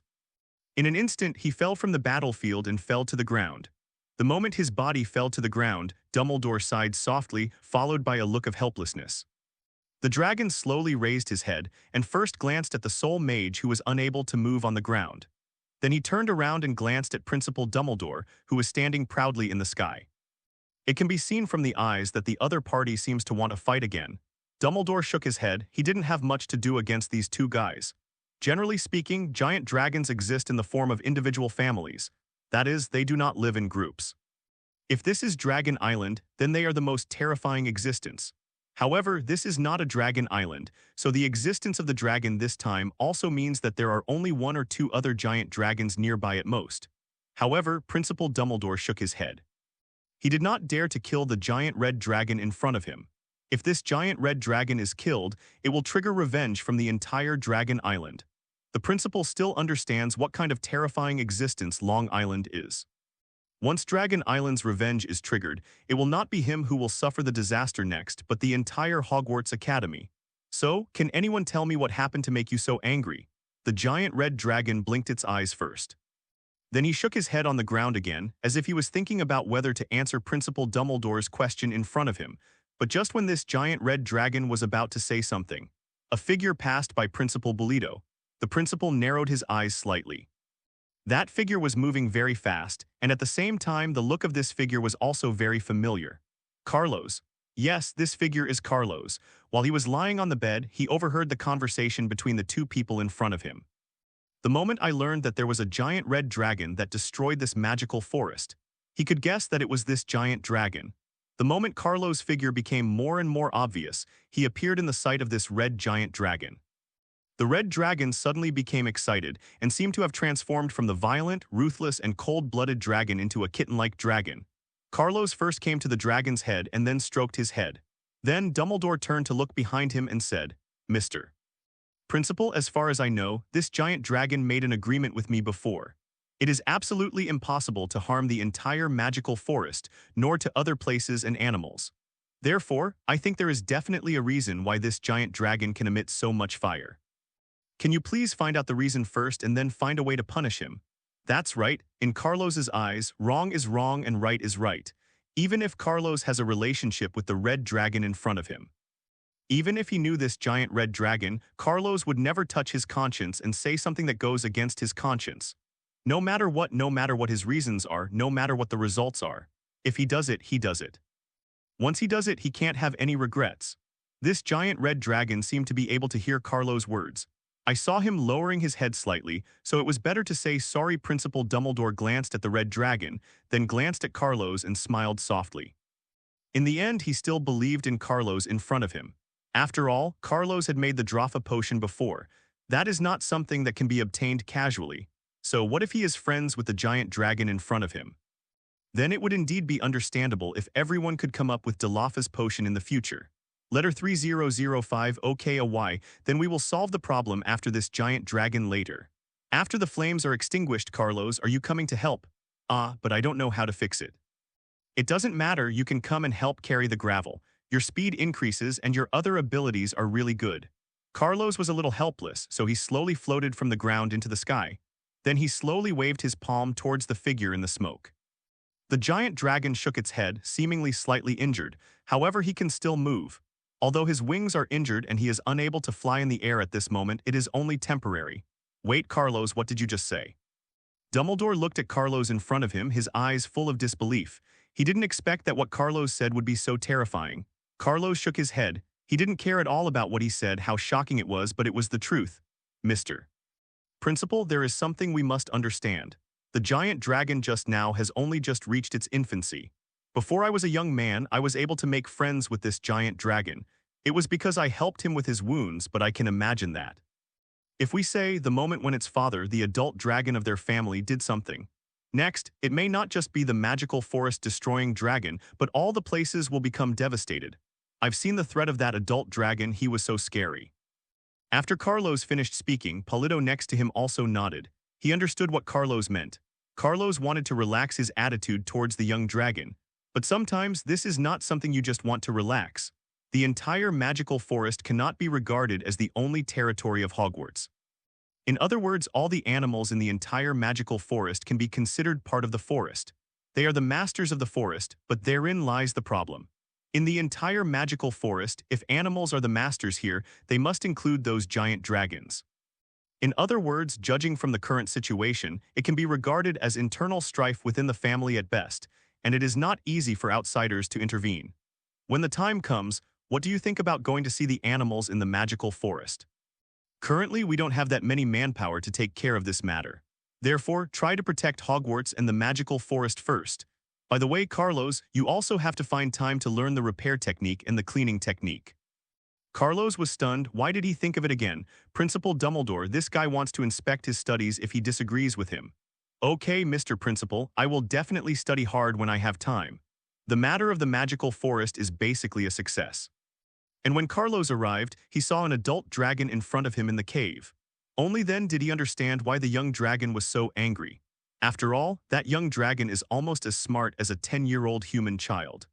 In an instant, he fell from the battlefield and fell to the ground. The moment his body fell to the ground, Dumbledore sighed softly, followed by a look of helplessness. The dragon slowly raised his head and first glanced at the sole mage who was unable to move on the ground. Then he turned around and glanced at Principal Dumbledore, who was standing proudly in the sky. It can be seen from the eyes that the other party seems to want to fight again. Dumbledore shook his head. He didn't have much to do against these two guys. Generally speaking, giant dragons exist in the form of individual families. That is, they do not live in groups. If this is Dragon Island, then they are the most terrifying existence. However, this is not a dragon island, so the existence of the dragon this time also means that there are only one or two other giant dragons nearby at most. However, Principal Dumbledore shook his head. He did not dare to kill the giant red dragon in front of him. If this giant red dragon is killed, it will trigger revenge from the entire Dragon Island. The principal still understands what kind of terrifying existence Long Island is. Once Dragon Island's revenge is triggered, it will not be him who will suffer the disaster next, but the entire Hogwarts Academy. So, can anyone tell me what happened to make you so angry? The giant red dragon blinked its eyes first. Then he shook his head on the ground again, as if he was thinking about whether to answer Principal Dumbledore's question in front of him. But just when this giant red dragon was about to say something, a figure passed by Principal Bolito. The principal narrowed his eyes slightly. That figure was moving very fast, and at the same time the look of this figure was also very familiar. Carlos. Yes, this figure is Carlos. While he was lying on the bed, he overheard the conversation between the two people in front of him. The moment I learned that there was a giant red dragon that destroyed this magical forest, he could guess that it was this giant dragon. The moment Carlos' figure became more and more obvious, he appeared in the sight of this red giant dragon. The red dragon suddenly became excited and seemed to have transformed from the violent, ruthless, and cold-blooded dragon into a kitten-like dragon. Carlos first came to the dragon's head and then stroked his head. Then Dumbledore turned to look behind him and said, "Mr. Principal, as far as I know, this giant dragon made an agreement with me before. It is absolutely impossible to harm the entire magical forest, nor to other places and animals. Therefore, I think there is definitely a reason why this giant dragon can emit so much fire. Can you please find out the reason first and then find a way to punish him?" That's right, in Carlos's eyes, wrong is wrong and right is right, even if Carlos has a relationship with the red dragon in front of him. Even if he knew this giant red dragon, Carlos would never touch his conscience and say something that goes against his conscience. No matter what his reasons are, no matter what the results are. If he does it, he does it. Once he does it, he can't have any regrets. This giant red dragon seemed to be able to hear Carlos' words. I saw him lowering his head slightly, so it was better to say sorry. Principal Dumbledore glanced at the red dragon, then glanced at Carlos and smiled softly. In the end, he still believed in Carlos in front of him. After all, Carlos had made the Drawfa potion before. That is not something that can be obtained casually. So what if he is friends with the giant dragon in front of him? Then it would indeed be understandable if everyone could come up with Drawfa's potion in the future. Letter 3005 OKAY, then we will solve the problem after this giant dragon later. After the flames are extinguished, Carlos, are you coming to help? But I don't know how to fix it. It doesn't matter, you can come and help carry the gravel. Your speed increases and your other abilities are really good. Carlos was a little helpless, so he slowly floated from the ground into the sky. Then he slowly waved his palm towards the figure in the smoke. The giant dragon shook its head, seemingly slightly injured. However, he can still move. Although his wings are injured and he is unable to fly in the air at this moment, it is only temporary. Wait, Carlos, what did you just say? Dumbledore looked at Carlos in front of him, his eyes full of disbelief. He didn't expect that what Carlos said would be so terrifying. Carlos shook his head. He didn't care at all about what he said, how shocking it was, but it was the truth. Mr. Principal, there is something we must understand. The giant dragon just now has only just reached its infancy. Before I was a young man, I was able to make friends with this giant dragon. It was because I helped him with his wounds, but I can imagine that. If we say the moment when its father, the adult dragon of their family, did something. Next, it may not just be the magical forest-destroying dragon, but all the places will become devastated. I've seen the threat of that adult dragon, he was so scary. After Carlos finished speaking, Polito next to him also nodded. He understood what Carlos meant. Carlos wanted to relax his attitude towards the young dragon. But sometimes this is not something you just want to relax. The entire magical forest cannot be regarded as the only territory of Hogwarts. In other words, all the animals in the entire magical forest can be considered part of the forest. They are the masters of the forest, but therein lies the problem. In the entire magical forest, if animals are the masters here, they must include those giant dragons. In other words, judging from the current situation, it can be regarded as internal strife within the family at best, and it is not easy for outsiders to intervene. When the time comes, what do you think about going to see the animals in the magical forest? Currently, we don't have that many manpower to take care of this matter. Therefore, try to protect Hogwarts and the magical forest first. By the way, Carlos, you also have to find time to learn the repair technique and the cleaning technique. Carlos was stunned. Why did he think of it again? Principal Dumbledore, this guy wants to inspect his studies if he disagrees with him. Okay, Mr. Principal, I will definitely study hard when I have time. The matter of the magical forest is basically a success. And when Carlos arrived, he saw an adult dragon in front of him in the cave. Only then did he understand why the young dragon was so angry. After all, that young dragon is almost as smart as a 10-year-old human child.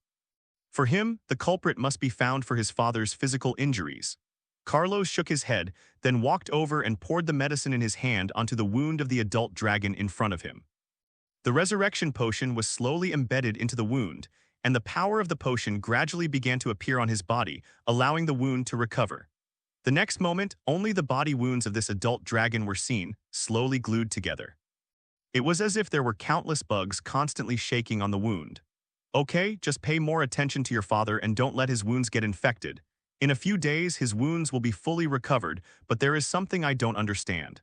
For him, the culprit must be found for his father's physical injuries. Carlos shook his head, then walked over and poured the medicine in his hand onto the wound of the adult dragon in front of him. The resurrection potion was slowly embedded into the wound, and the power of the potion gradually began to appear on his body, allowing the wound to recover. The next moment, only the body wounds of this adult dragon were seen, slowly glued together. It was as if there were countless bugs constantly shaking on the wound. Okay, just pay more attention to your father and don't let his wounds get infected. In a few days, his wounds will be fully recovered, but there is something I don't understand.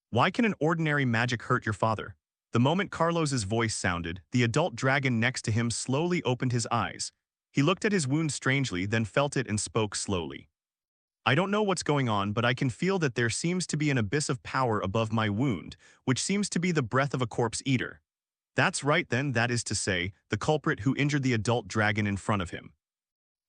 Why can an ordinary magic hurt your father? The moment Carlos's voice sounded, the adult dragon next to him slowly opened his eyes. He looked at his wound strangely, then felt it and spoke slowly. I don't know what's going on, but I can feel that there seems to be an abyss of power above my wound, which seems to be the breath of a corpse eater. That's right then, that is to say, the culprit who injured the adult dragon in front of him.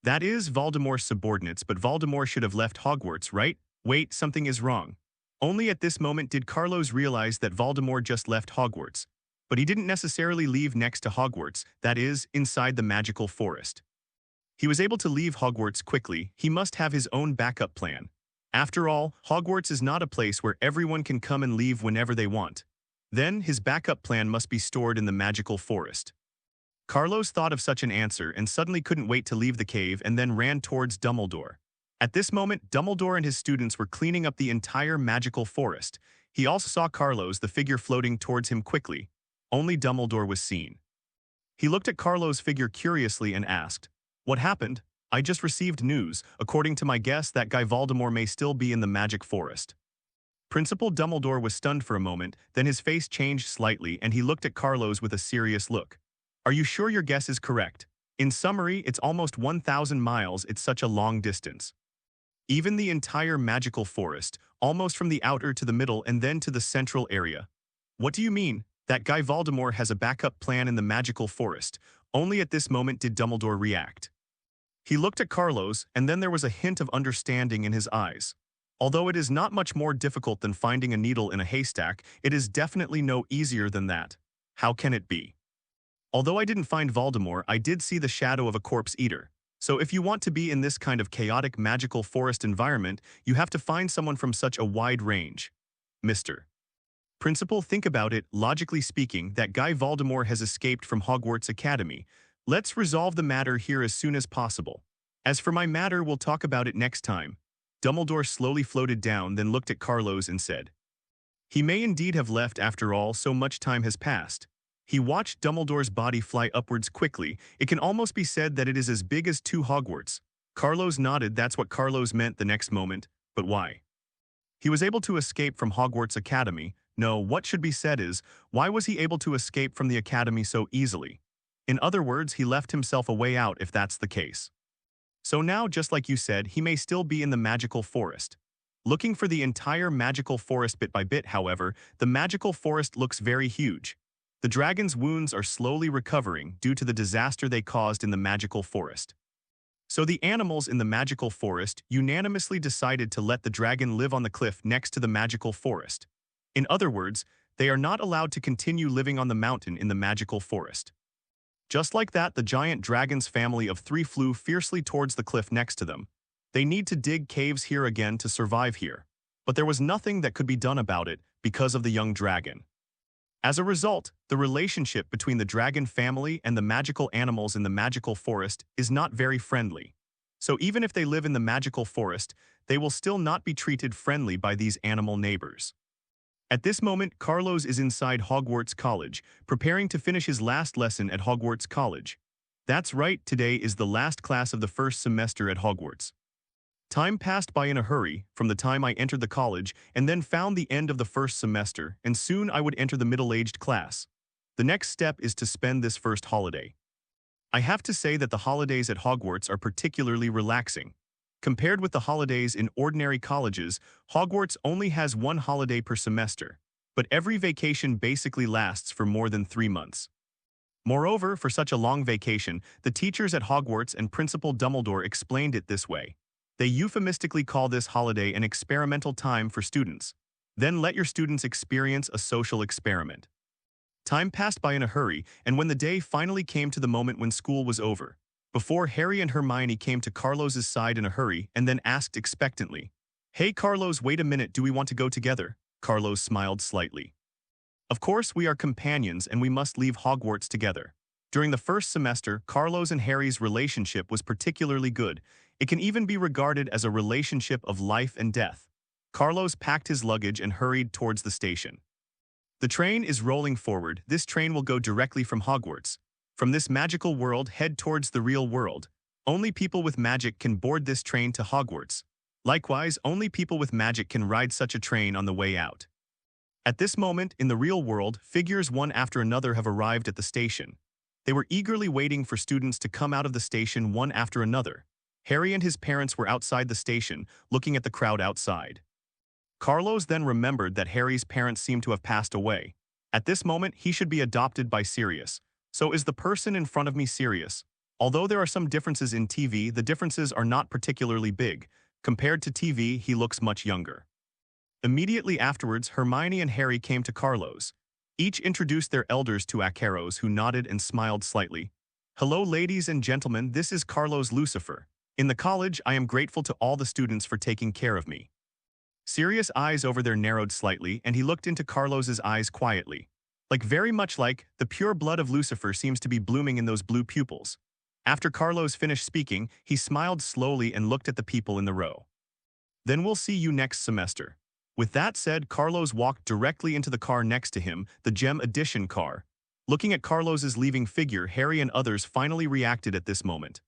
That is Voldemort's subordinates, but Voldemort should have left Hogwarts, right? Wait, something is wrong. Only at this moment did Carlos realize that Voldemort just left Hogwarts. But he didn't necessarily leave next to Hogwarts, that is, inside the magical forest. He was able to leave Hogwarts quickly. He must have his own backup plan. After all, Hogwarts is not a place where everyone can come and leave whenever they want. Then, his backup plan must be stored in the magical forest. Carlos thought of such an answer and suddenly couldn't wait to leave the cave and then ran towards Dumbledore. At this moment, Dumbledore and his students were cleaning up the entire magical forest. He also saw Carlos, the figure floating towards him quickly. Only Dumbledore was seen. He looked at Carlos' figure curiously and asked, "What happened? I just received news. According to my guess, that guy Voldemort may still be in the magic forest." Principal Dumbledore was stunned for a moment, then his face changed slightly and he looked at Carlos with a serious look. "Are you sure your guess is correct? In summary, it's almost 1,000 miles, it's such a long distance. Even the entire magical forest, almost from the outer to the middle and then to the central area. What do you mean? That guy Voldemort has a backup plan in the magical forest." Only at this moment did Dumbledore react. He looked at Carlos, and then there was a hint of understanding in his eyes. Although it is not much more difficult than finding a needle in a haystack, it is definitely no easier than that. How can it be? Although I didn't find Voldemort, I did see the shadow of a corpse eater. So if you want to be in this kind of chaotic magical forest environment, you have to find someone from such a wide range. Mr. Principal, think about it. Logically speaking, that guy Voldemort has escaped from Hogwarts Academy. Let's resolve the matter here as soon as possible. As for my matter, we'll talk about it next time. Dumbledore slowly floated down, then looked at Carlos and said, "He may indeed have left after all, so much time has passed." He watched Dumbledore's body fly upwards quickly. It can almost be said that it is as big as 2 Hogwarts. Carlos nodded. That's what Carlos meant the next moment. But why? He was able to escape from Hogwarts Academy. No, what should be said is, why was he able to escape from the academy so easily? In other words, he left himself a way out if that's the case. So now, just like you said, he may still be in the magical forest. Looking for the entire magical forest bit by bit, however, the magical forest looks very huge. The dragon's wounds are slowly recovering due to the disaster they caused in the magical forest. So the animals in the magical forest unanimously decided to let the dragon live on the cliff next to the magical forest. In other words, they are not allowed to continue living on the mountain in the magical forest. Just like that, the giant dragon's family of 3 flew fiercely towards the cliff next to them. They need to dig caves here again to survive here. But there was nothing that could be done about it because of the young dragon. As a result, the relationship between the dragon family and the magical animals in the magical forest is not very friendly. So even if they live in the magical forest, they will still not be treated friendly by these animal neighbors. At this moment, Carlos is inside Hogwarts College, preparing to finish his last lesson at Hogwarts College. That's right, today is the last class of the first semester at Hogwarts. Time passed by in a hurry from the time I entered the college and then found the end of the first semester, and soon I would enter the middle-aged class. The next step is to spend this first holiday. I have to say that the holidays at Hogwarts are particularly relaxing. Compared with the holidays in ordinary colleges, Hogwarts only has 1 holiday per semester, but every vacation basically lasts for more than 3 months. Moreover, for such a long vacation, the teachers at Hogwarts and Principal Dumbledore explained it this way. They euphemistically call this holiday an experimental time for students. Then let your students experience a social experiment. Time passed by in a hurry, and when the day finally came to the moment when school was over, before Harry and Hermione came to Carlos's side in a hurry and then asked expectantly, "Hey Carlos, wait a minute, do we want to go together?" Carlos smiled slightly. Of course, we are companions and we must leave Hogwarts together. During the first semester, Carlos and Harry's relationship was particularly good. It can even be regarded as a relationship of life and death. Carlos packed his luggage and hurried towards the station. The train is rolling forward. This train will go directly from Hogwarts. From this magical world, head towards the real world. Only people with magic can board this train to Hogwarts. Likewise, only people with magic can ride such a train on the way out. At this moment, in the real world, figures one after another have arrived at the station. They were eagerly waiting for students to come out of the station one after another. Harry and his parents were outside the station, looking at the crowd outside. Carlos then remembered that Harry's parents seemed to have passed away. At this moment, he should be adopted by Sirius. So is the person in front of me Sirius? Although there are some differences in TV, the differences are not particularly big. Compared to TV, he looks much younger. Immediately afterwards, Hermione and Harry came to Carlos. Each introduced their elders to Acaros, who nodded and smiled slightly. "Hello ladies and gentlemen, this is Carlos Lucifer. In the college, I am grateful to all the students for taking care of me." Sirius' eyes over there narrowed slightly, and he looked into Carlos's eyes quietly. Very much like, the pure blood of Lucifer seems to be blooming in those blue pupils. After Carlos finished speaking, he smiled slowly and looked at the people in the row. "Then we'll see you next semester." With that said, Carlos walked directly into the car next to him, the Gem Edition car. Looking at Carlos's leaving figure, Harry and others finally reacted at this moment.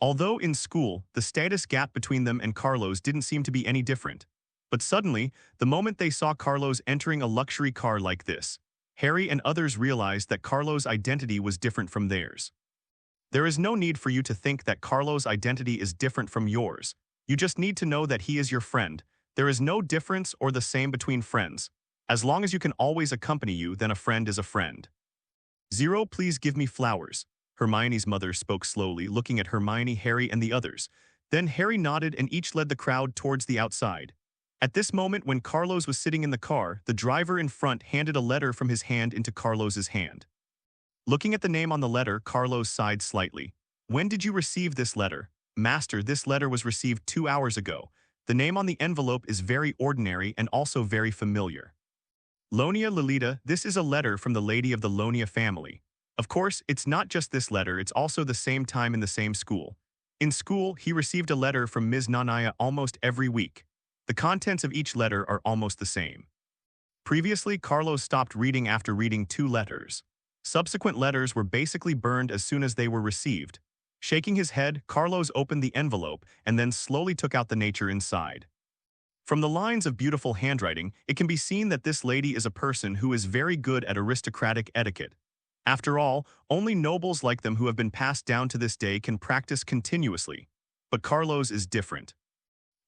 Although in school, the status gap between them and Carlos didn't seem to be any different. But suddenly, the moment they saw Carlos entering a luxury car like this, Harry and others realized that Carlos' identity was different from theirs. There is no need for you to think that Carlos' identity is different from yours. You just need to know that he is your friend. There is no difference or the same between friends. As long as you can always accompany you, then a friend is a friend. "Zero, please give me flowers." Hermione's mother spoke slowly, looking at Hermione, Harry, and the others. Then Harry nodded and each led the crowd towards the outside. At this moment, when Carlos was sitting in the car, the driver in front handed a letter from his hand into Carlos's hand. Looking at the name on the letter, Carlos sighed slightly. "When did you receive this letter?" "Master, this letter was received 2 hours ago. The name on the envelope is very ordinary and also very familiar. Lonia Lolita, this is a letter from the lady of the Lonia family. Of course, it's not just this letter, it's also the same time in the same school. In school, he received a letter from Ms. Nanaya almost every week. The contents of each letter are almost the same." Previously, Carlos stopped reading after reading 2 letters. Subsequent letters were basically burned as soon as they were received. Shaking his head, Carlos opened the envelope and then slowly took out the nature inside. From the lines of beautiful handwriting, it can be seen that this lady is a person who is very good at aristocratic etiquette. After all, only nobles like them who have been passed down to this day can practice continuously. But Carlos is different.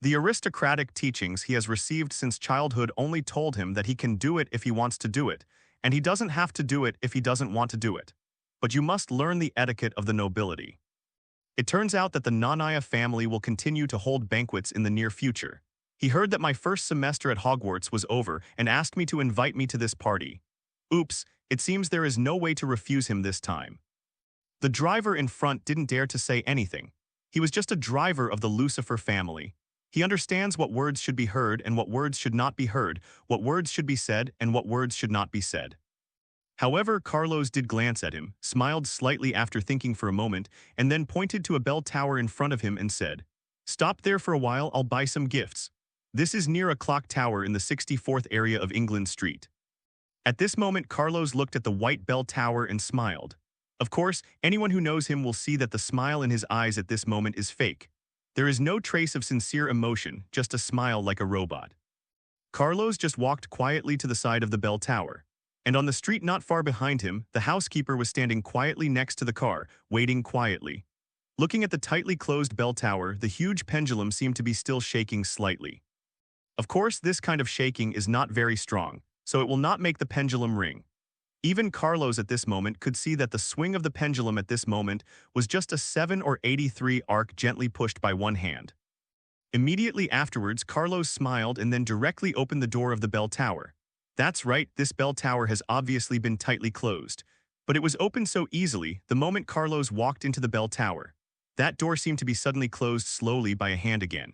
The aristocratic teachings he has received since childhood only told him that he can do it if he wants to do it, and he doesn't have to do it if he doesn't want to do it. But you must learn the etiquette of the nobility. It turns out that the Nanaya family will continue to hold banquets in the near future. He heard that my first semester at Hogwarts was over and asked me to invite me to this party. Oops, it seems there is no way to refuse him this time. The driver in front didn't dare to say anything. He was just a driver of the Lucifer family. He understands what words should be heard and what words should not be heard, what words should be said and what words should not be said. However, Carlos did glance at him, smiled slightly after thinking for a moment, and then pointed to a bell tower in front of him and said, "Stop there for a while, I'll buy some gifts. This is near a clock tower in the 64th area of England Street." At this moment, Carlos looked at the white bell tower and smiled. Of course, anyone who knows him will see that the smile in his eyes at this moment is fake. There is no trace of sincere emotion, just a smile like a robot. Carlos just walked quietly to the side of the bell tower. And on the street not far behind him, the housekeeper was standing quietly next to the car, waiting quietly. Looking at the tightly closed bell tower, the huge pendulum seemed to be still shaking slightly. Of course, this kind of shaking is not very strong, so it will not make the pendulum ring. Even Carlos at this moment could see that the swing of the pendulum at this moment was just a 7 or 83 arc gently pushed by one hand. Immediately afterwards, Carlos smiled and then directly opened the door of the bell tower. That's right, this bell tower has obviously been tightly closed. But it was opened so easily the moment Carlos walked into the bell tower. That door seemed to be suddenly closed slowly by a hand again.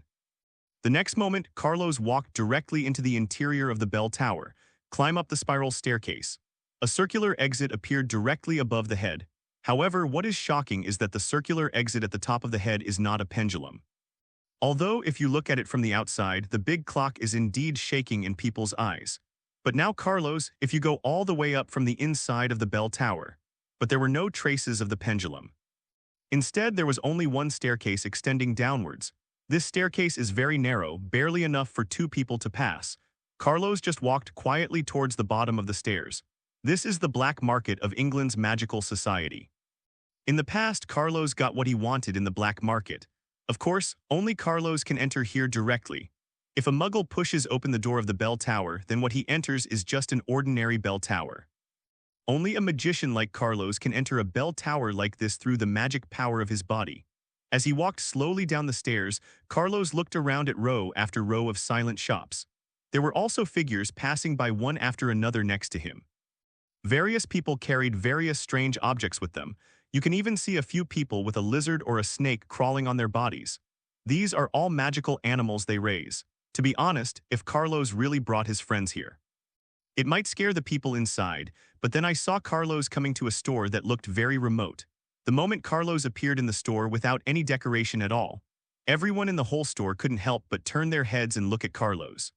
The next moment, Carlos walked directly into the interior of the bell tower, climb up the spiral staircase. A circular exit appeared directly above the head. However, what is shocking is that the circular exit at the top of the head is not a pendulum. Although, if you look at it from the outside, the big clock is indeed shaking in people's eyes. But now Carlos, if you go all the way up from the inside of the bell tower, but there were no traces of the pendulum. Instead, there was only one staircase extending downwards. This staircase is very narrow, barely enough for two people to pass. Carlos just walked quietly towards the bottom of the stairs. This is the black market of England's magical society. In the past, Carlos got what he wanted in the black market. Of course, only Carlos can enter here directly. If a muggle pushes open the door of the bell tower, then what he enters is just an ordinary bell tower. Only a magician like Carlos can enter a bell tower like this through the magic power of his body. As he walked slowly down the stairs, Carlos looked around at row after row of silent shops. There were also figures passing by one after another next to him. Various people carried various strange objects with them. You can even see a few people with a lizard or a snake crawling on their bodies. These are all magical animals they raise. To be honest, if Carlos really brought his friends here, it might scare the people inside, but then I saw Carlos coming to a store that looked very remote. The moment Carlos appeared in the store without any decoration at all, everyone in the whole store couldn't help but turn their heads and look at Carlos.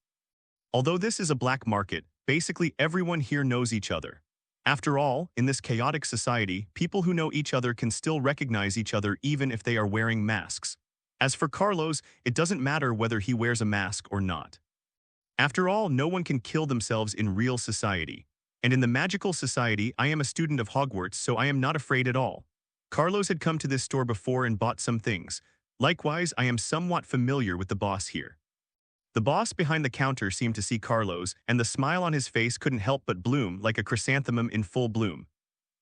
Although this is a black market, basically everyone here knows each other. After all, in this chaotic society, people who know each other can still recognize each other even if they are wearing masks. As for Carlos, it doesn't matter whether he wears a mask or not. After all, no one can kill themselves in real society. And in the magical society, I am a student of Hogwarts, so I am not afraid at all. Carlos had come to this store before and bought some things. Likewise, I am somewhat familiar with the boss here. The boss behind the counter seemed to see Carlos, and the smile on his face couldn't help but bloom like a chrysanthemum in full bloom.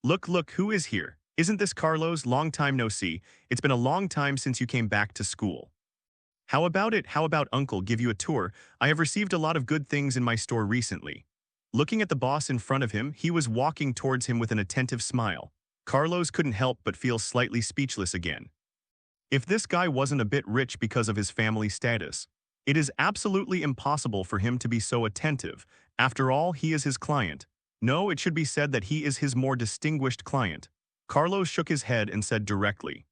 Look, who is here? Isn't this Carlos? Long time no see. It's been a long time since you came back to school. How about it? How about Uncle give you a tour? I have received a lot of good things in my store recently. Looking at the boss in front of him, he was walking towards him with an attentive smile. Carlos couldn't help but feel slightly speechless again. If this guy wasn't a bit rich because of his family status, it is absolutely impossible for him to be so attentive. After all, he is his client. No, it should be said that he is his more distinguished client. Carlos shook his head and said directly,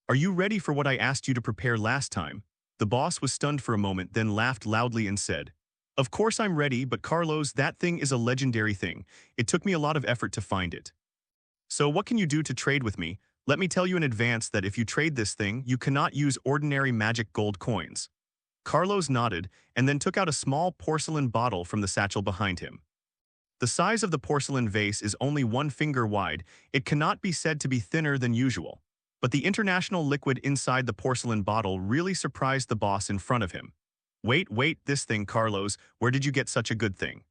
"Are you ready for what I asked you to prepare last time?" The boss was stunned for a moment, then laughed loudly and said, "Of course I'm ready, but Carlos, that thing is a legendary thing. It took me a lot of effort to find it. So what can you do to trade with me? Let me tell you in advance that if you trade this thing, you cannot use ordinary magic gold coins." Carlos nodded and then took out a small porcelain bottle from the satchel behind him. The size of the porcelain vase is only 1 finger wide. It cannot be said to be thinner than usual. But the international liquid inside the porcelain bottle really surprised the boss in front of him. Wait, this thing, Carlos, where did you get such a good thing?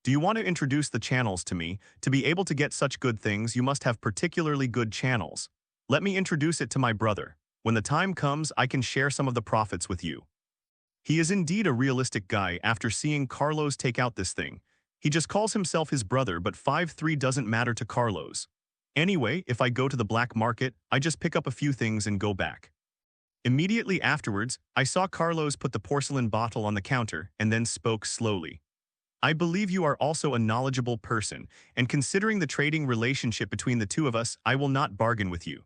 Do you want to introduce the channels to me? To be able to get such good things, you must have particularly good channels. Let me introduce it to my brother. When the time comes, I can share some of the profits with you. He is indeed a realistic guy. After seeing Carlos take out this thing, he just calls himself his brother, but 5'3" doesn't matter to Carlos. Anyway, if I go to the black market, I just pick up a few things and go back. Immediately afterwards, I saw Carlos put the porcelain bottle on the counter and then spoke slowly. "I believe you are also a knowledgeable person, and considering the trading relationship between the two of us, I will not bargain with you.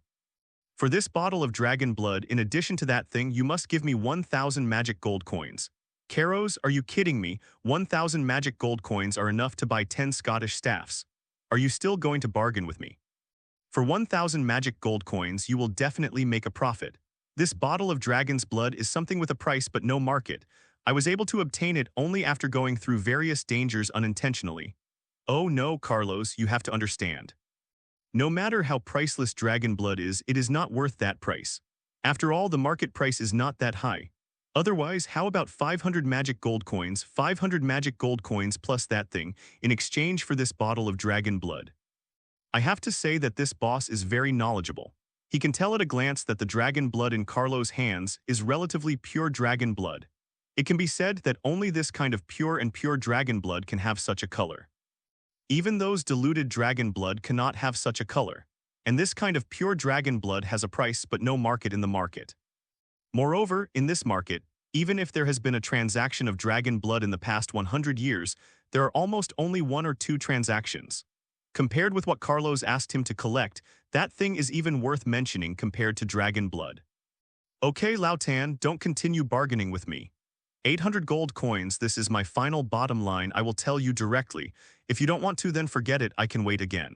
For this bottle of dragon blood, in addition to that thing, you must give me 1,000 magic gold coins." Carlos, are you kidding me? 1,000 magic gold coins are enough to buy 10 Scottish staffs. Are you still going to bargain with me? For 1,000 magic gold coins, you will definitely make a profit. This bottle of dragon's blood is something with a price but no market. I was able to obtain it only after going through various dangers unintentionally. Oh no, Carlos, you have to understand. No matter how priceless dragon blood is, it is not worth that price. After all, the market price is not that high. Otherwise, how about 500 magic gold coins, 500 magic gold coins plus that thing, in exchange for this bottle of dragon blood? I have to say that this boss is very knowledgeable. He can tell at a glance that the dragon blood in Carlo's hands is relatively pure dragon blood. It can be said that only this kind of pure dragon blood can have such a color. Even those diluted dragon blood cannot have such a color. And this kind of pure dragon blood has a price but no market in the market. Moreover, in this market, even if there has been a transaction of dragon blood in the past 100 years, there are almost only 1 or 2 transactions. Compared with what Carlos asked him to collect, that thing is even worth mentioning compared to dragon blood. Okay, Lautan, don't continue bargaining with me. 800 gold coins, this is my final bottom line, I will tell you directly. If you don't want to, then forget it, I can wait again.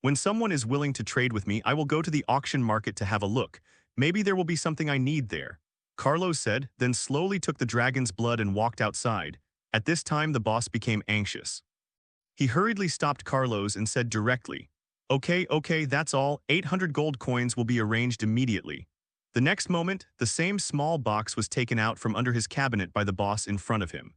When someone is willing to trade with me, I will go to the auction market to have a look. Maybe there will be something I need there. Carlos said, then slowly took the dragon's blood and walked outside. At this time, the boss became anxious. He hurriedly stopped Carlos and said directly, Okay, that's all, 800 gold coins will be arranged immediately. The next moment, the same small box was taken out from under his cabinet by the boss in front of him.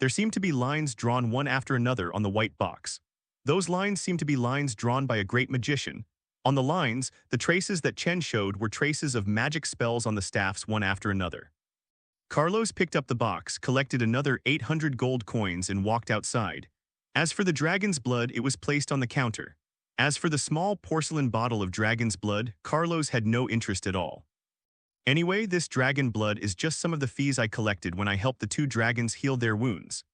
There seemed to be lines drawn one after another on the white box. Those lines seemed to be lines drawn by a great magician. On the lines, the traces that Chen showed were traces of magic spells on the staffs one after another. Carlos picked up the box, collected another 800 gold coins and walked outside. As for the dragon's blood, it was placed on the counter. As for the small porcelain bottle of dragon's blood, Carlos had no interest at all. Anyway, this dragon blood is just some of the fees I collected when I helped the 2 dragons heal their wounds.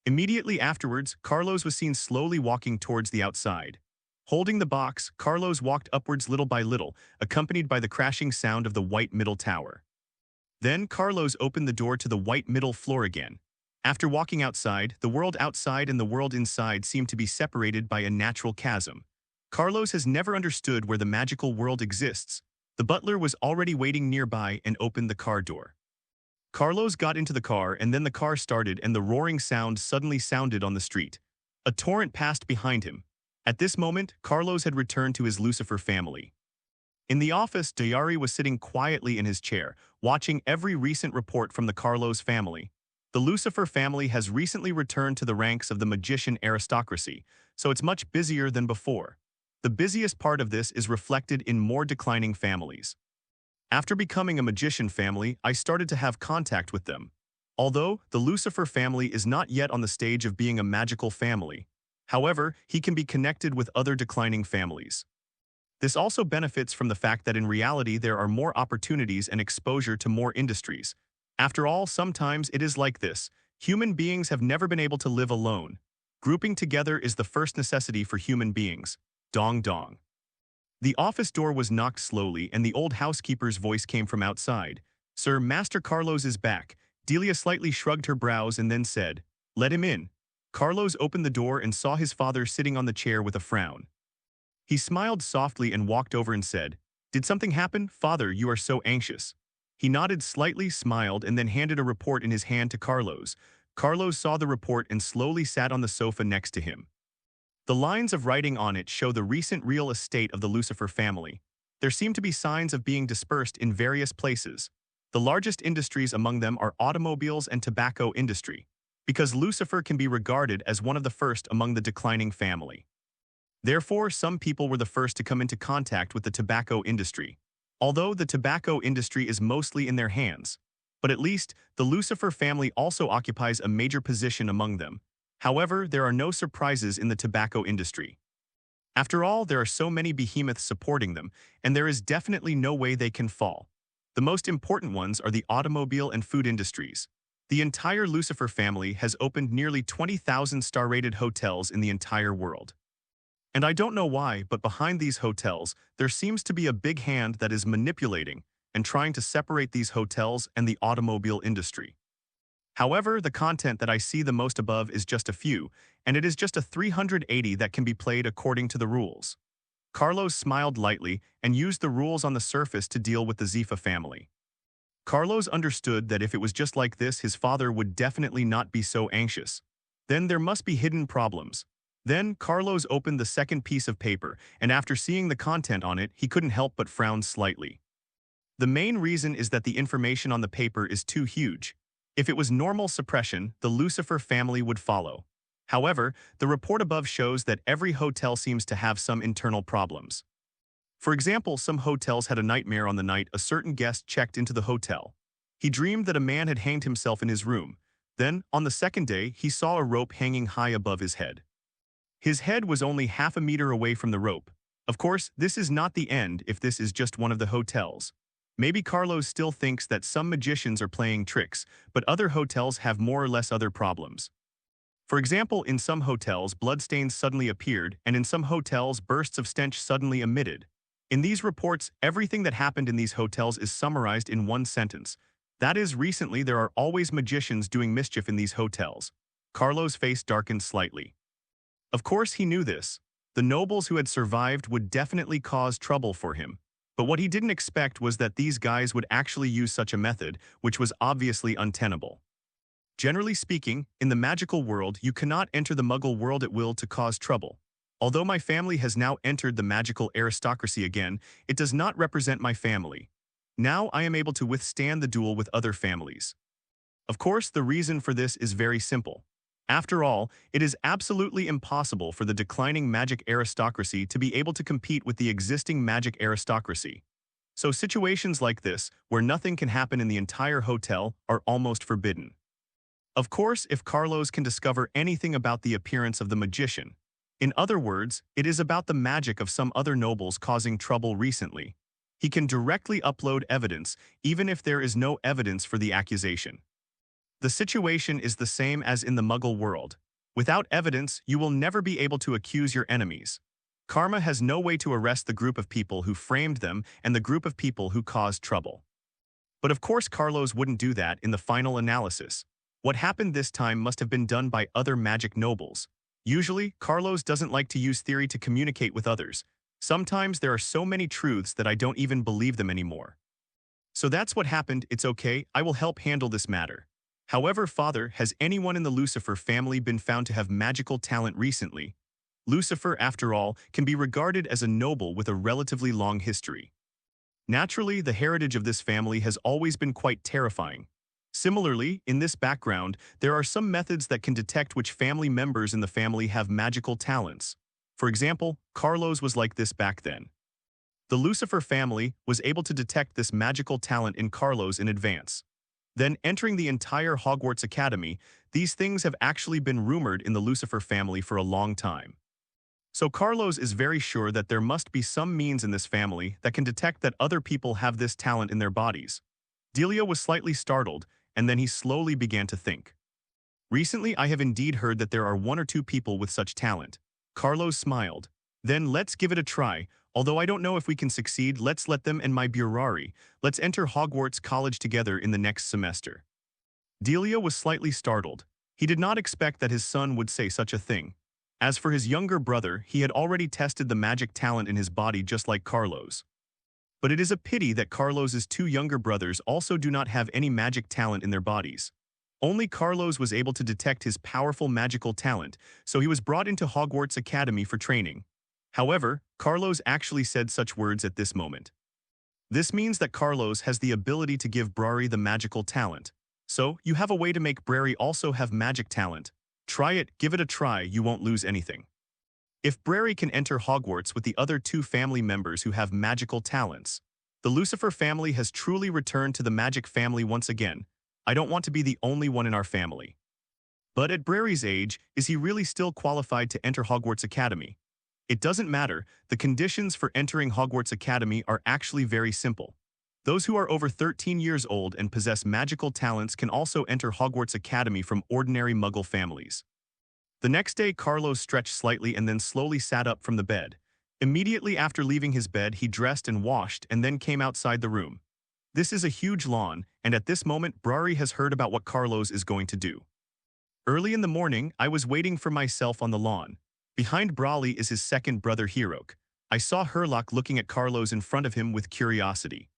Immediately afterwards, Carlos was seen slowly walking towards the outside. Holding the box, Carlos walked upwards little by little, accompanied by the crashing sound of the white middle tower. Then Carlos opened the door to the white middle floor again. After walking outside, the world outside and the world inside seemed to be separated by a natural chasm. Carlos has never understood where the magical world exists. The butler was already waiting nearby and opened the car door. Carlos got into the car and then the car started and the roaring sound suddenly sounded on the street. A torrent passed behind him. At this moment, Carlos had returned to his Lucifer family. In the office, Diary was sitting quietly in his chair, watching every recent report from the Carlos family. The Lucifer family has recently returned to the ranks of the magician aristocracy, so it's much busier than before. The busiest part of this is reflected in more declining families. After becoming a magician family, I started to have contact with them. Although the Lucifer family is not yet on the stage of being a magical family, however, he can be connected with other declining families. This also benefits from the fact that in reality there are more opportunities and exposure to more industries. After all, sometimes it is like this. Human beings have never been able to live alone. Grouping together is the first necessity for human beings. Dong dong. The office door was knocked slowly and the old housekeeper's voice came from outside. Sir, Master Carlos is back. Delia slightly shrugged her brows and then said, Let him in. Carlos opened the door and saw his father sitting on the chair with a frown. He smiled softly and walked over and said, Did something happen? Father, you are so anxious. He nodded slightly, smiled, and then handed a report in his hand to Carlos. Carlos saw the report and slowly sat on the sofa next to him. The lines of writing on it show the recent real estate of the Lucifer family. There seem to be signs of being dispersed in various places. The largest industries among them are automobiles and tobacco industry, because Lucifer can be regarded as one of the first among the declining family. Therefore, some people were the first to come into contact with the tobacco industry. Although the tobacco industry is mostly in their hands, but at least the Lucifer family also occupies a major position among them. However, there are no surprises in the tobacco industry. After all, there are so many behemoths supporting them, and there is definitely no way they can fall. The most important ones are the automobile and food industries. The entire Lucifer family has opened nearly 20,000 star-rated hotels in the entire world. And I don't know why, but behind these hotels, there seems to be a big hand that is manipulating and trying to separate these hotels and the automobile industry. However, the content that I see the most above is just a few, and it is just a 380 that can be played according to the rules. Carlos smiled lightly and used the rules on the surface to deal with the Zifa family. Carlos understood that if it was just like this, his father would definitely not be so anxious. Then there must be hidden problems. Then Carlos opened the second piece of paper, and after seeing the content on it, he couldn't help but frown slightly. The main reason is that the information on the paper is too huge. If it was normal suppression, the Lucifer family would follow. However, the report above shows that every hotel seems to have some internal problems. For example, some hotels had a nightmare on the night a certain guest checked into the hotel. He dreamed that a man had hanged himself in his room. Then, on the second day, he saw a rope hanging high above his head. His head was only half a meter away from the rope. Of course, this is not the end if this is just one of the hotels. Maybe Carlos still thinks that some magicians are playing tricks, but other hotels have more or less other problems. For example, in some hotels, bloodstains suddenly appeared, and in some hotels, bursts of stench suddenly emitted. In these reports, everything that happened in these hotels is summarized in one sentence. That is, recently there are always magicians doing mischief in these hotels. Carlos' face darkened slightly. Of course he knew this. The nobles who had survived would definitely cause trouble for him. But what he didn't expect was that these guys would actually use such a method, which was obviously untenable. Generally speaking, in the magical world, you cannot enter the Muggle world at will to cause trouble. Although my family has now entered the magical aristocracy again, it does not represent my family. Now I am able to withstand the duel with other families. Of course, the reason for this is very simple. After all, it is absolutely impossible for the declining magic aristocracy to be able to compete with the existing magic aristocracy. So situations like this, where nothing can happen in the entire hotel, are almost forbidden. Of course, if Carlos can discover anything about the appearance of the magician, in other words, it is about the magic of some other nobles causing trouble recently, he can directly upload evidence, even if there is no evidence for the accusation. The situation is the same as in the Muggle world. Without evidence, you will never be able to accuse your enemies. Karma has no way to arrest the group of people who framed them and the group of people who caused trouble. But of course Carlos wouldn't do that in the final analysis. What happened this time must have been done by other magic nobles. Usually, Carlos doesn't like to use theory to communicate with others. Sometimes there are so many truths that I don't even believe them anymore. So that's what happened, it's okay, I will help handle this matter. However, Father, has anyone in the Lucifer family been found to have magical talent recently? Lucifer, after all, can be regarded as a noble with a relatively long history. Naturally, the heritage of this family has always been quite terrifying. Similarly, in this background, there are some methods that can detect which family members in the family have magical talents. For example, Carlos was like this back then. The Lucifer family was able to detect this magical talent in Carlos in advance. Then, entering the entire Hogwarts Academy, these things have actually been rumored in the Lucifer family for a long time. So Carlos is very sure that there must be some means in this family that can detect that other people have this talent in their bodies. Delia was slightly startled, and then he slowly began to think. Recently, I have indeed heard that there are one or two people with such talent. Carlos smiled. Then let's give it a try. Although I don't know if we can succeed, let's let them and my Burari. Let's enter Hogwarts College together in the next semester. Delia was slightly startled. He did not expect that his son would say such a thing. As for his younger brother, he had already tested the magic talent in his body just like Carlos. But it is a pity that Carlos's two younger brothers also do not have any magic talent in their bodies. Only Carlos was able to detect his powerful magical talent, so he was brought into Hogwarts Academy for training. However, Carlos actually said such words at this moment. This means that Carlos has the ability to give Brari the magical talent. So, you have a way to make Brari also have magic talent. Try it, give it a try, you won't lose anything. If Brari can enter Hogwarts with the other two family members who have magical talents, the Lucifer family has truly returned to the magic family once again. I don't want to be the only one in our family. But at Brari's age, is he really still qualified to enter Hogwarts Academy? It doesn't matter, the conditions for entering Hogwarts Academy are actually very simple. Those who are over 13 years old and possess magical talents can also enter Hogwarts Academy from ordinary Muggle families. The next day, Carlos stretched slightly and then slowly sat up from the bed. Immediately after leaving his bed, he dressed and washed and then came outside the room. This is a huge lawn, and at this moment, Brari has heard about what Carlos is going to do. Early in the morning, I was waiting for myself on the lawn. Behind Brawley is his second brother Hirok. I saw Herlock looking at Carlos in front of him with curiosity.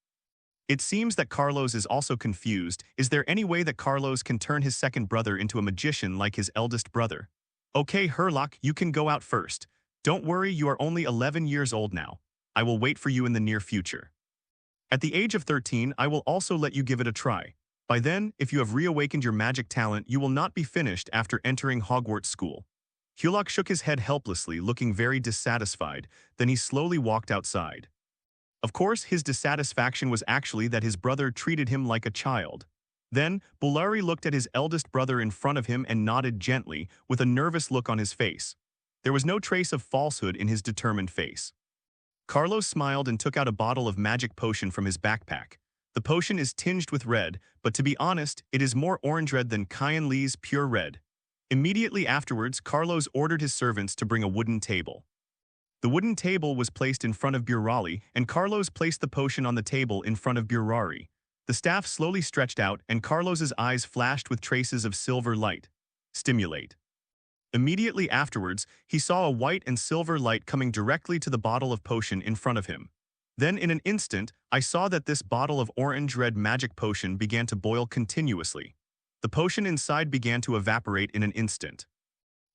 It seems that Carlos is also confused. Is there any way that Carlos can turn his second brother into a magician like his eldest brother? Okay, Herlock, you can go out first. Don't worry, you are only 11 years old now. I will wait for you in the near future. At the age of 13, I will also let you give it a try. By then, if you have reawakened your magic talent, you will not be finished after entering Hogwarts school. Hulok shook his head helplessly, looking very dissatisfied, then he slowly walked outside. Of course, his dissatisfaction was actually that his brother treated him like a child. Then, Bulari looked at his eldest brother in front of him and nodded gently, with a nervous look on his face. There was no trace of falsehood in his determined face. Carlos smiled and took out a bottle of magic potion from his backpack. The potion is tinged with red, but to be honest, it is more orange red than Kian Li's pure red. Immediately afterwards, Carlos ordered his servants to bring a wooden table. The wooden table was placed in front of Burali, and Carlos placed the potion on the table in front of Burari. The staff slowly stretched out, and Carlos's eyes flashed with traces of silver light. Stimulate. Immediately afterwards, he saw a white and silver light coming directly to the bottle of potion in front of him. Then in an instant, I saw that this bottle of orange-red magic potion began to boil continuously. The potion inside began to evaporate in an instant.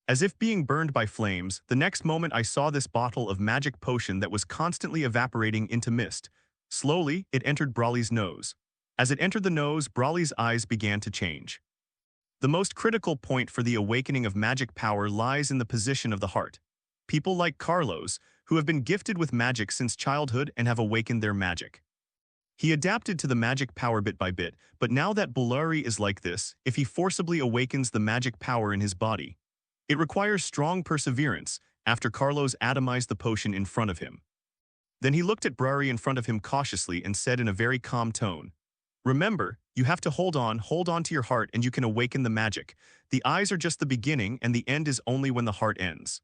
As if being burned by flames, the next moment I saw this bottle of magic potion that was constantly evaporating into mist. Slowly, it entered Brawley's nose. As it entered the nose, Brawley's eyes began to change. The most critical point for the awakening of magic power lies in the position of the heart. People like Carlos, who have been gifted with magic since childhood and have awakened their magic. He adapted to the magic power bit by bit, but now that Bulari is like this, if he forcibly awakens the magic power in his body, it requires strong perseverance. After Carlos atomized the potion in front of him. Then he looked at Brari in front of him cautiously and said in a very calm tone, "Remember, you have to hold on to your heart and you can awaken the magic. The eyes are just the beginning and the end is only when the heart ends."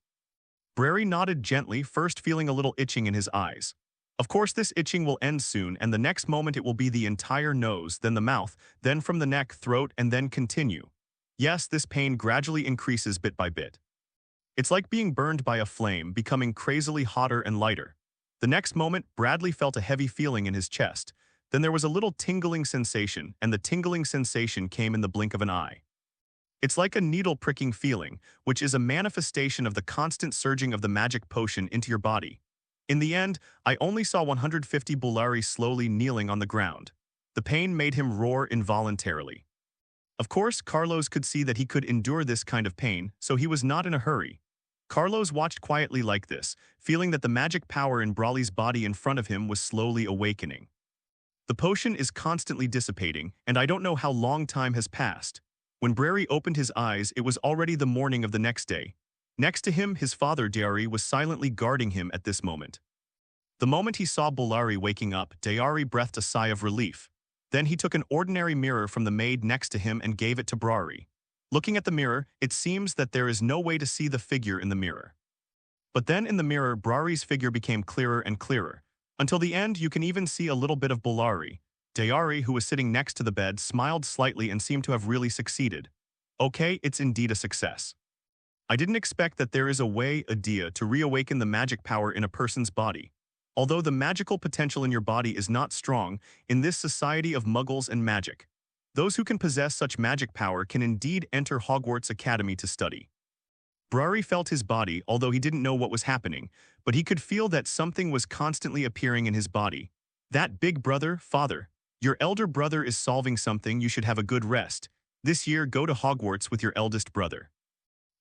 Brari nodded gently, first feeling a little itching in his eyes. Of course this itching will end soon and the next moment it will be the entire nose, then the mouth, then from the neck, throat and then continue. Yes, this pain gradually increases bit by bit. It's like being burned by a flame, becoming crazily hotter and lighter. The next moment, Bradley felt a heavy feeling in his chest. Then there was a little tingling sensation, and the tingling sensation came in the blink of an eye. It's like a needle-pricking feeling, which is a manifestation of the constant surging of the magic potion into your body. In the end, I only saw 150 Bulari slowly kneeling on the ground. The pain made him roar involuntarily. Of course, Carlos could see that he could endure this kind of pain, so he was not in a hurry. Carlos watched quietly like this, feeling that the magic power in Brawley's body in front of him was slowly awakening. The potion is constantly dissipating, and I don't know how long time has passed. When Brary opened his eyes, it was already the morning of the next day. Next to him, his father, Diari, was silently guarding him at this moment. The moment he saw Bulari waking up, Diari breathed a sigh of relief. Then he took an ordinary mirror from the maid next to him and gave it to Brari. Looking at the mirror, it seems that there is no way to see the figure in the mirror. But then in the mirror, Brari's figure became clearer and clearer. Until the end, you can even see a little bit of Bulari. Diari, who was sitting next to the bed, smiled slightly and seemed to have really succeeded. Okay, it's indeed a success. I didn't expect that there is a way, Adia, to reawaken the magic power in a person's body. Although the magical potential in your body is not strong, in this society of muggles and magic, those who can possess such magic power can indeed enter Hogwarts Academy to study. Brari felt his body, although he didn't know what was happening, but he could feel that something was constantly appearing in his body. That big brother, father, your elder brother is solving something, you should have a good rest. This year, go to Hogwarts with your eldest brother.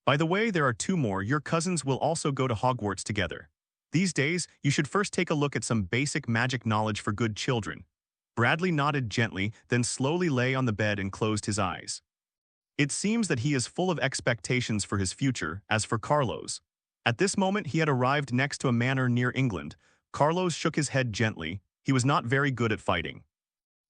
By the way, there are two more, your cousins will also go to Hogwarts together. These days, you should first take a look at some basic magic knowledge for good children. Bradley nodded gently, then slowly lay on the bed and closed his eyes. It seems that he is full of expectations for his future, as for Carlos. At this moment he had arrived next to a manor near England. Carlos shook his head gently. He was not very good at fighting.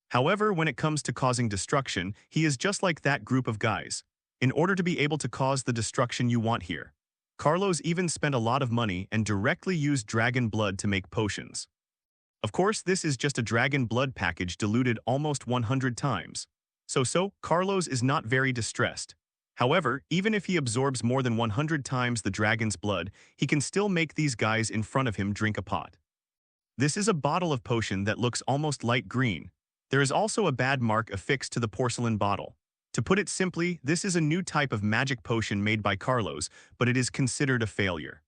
However, when it comes to causing destruction, he is just like that group of guys. In order to be able to cause the destruction you want here, Carlos even spent a lot of money and directly used dragon blood to make potions. Of course, this is just a dragon blood package diluted almost 100 times. So, Carlos is not very distressed. However, even if he absorbs more than 100 times the dragon's blood, he can still make these guys in front of him drink a pot. This is a bottle of potion that looks almost light green. There is also a bad mark affixed to the porcelain bottle. To put it simply, this is a new type of magic potion made by Carlos, but it is considered a failure.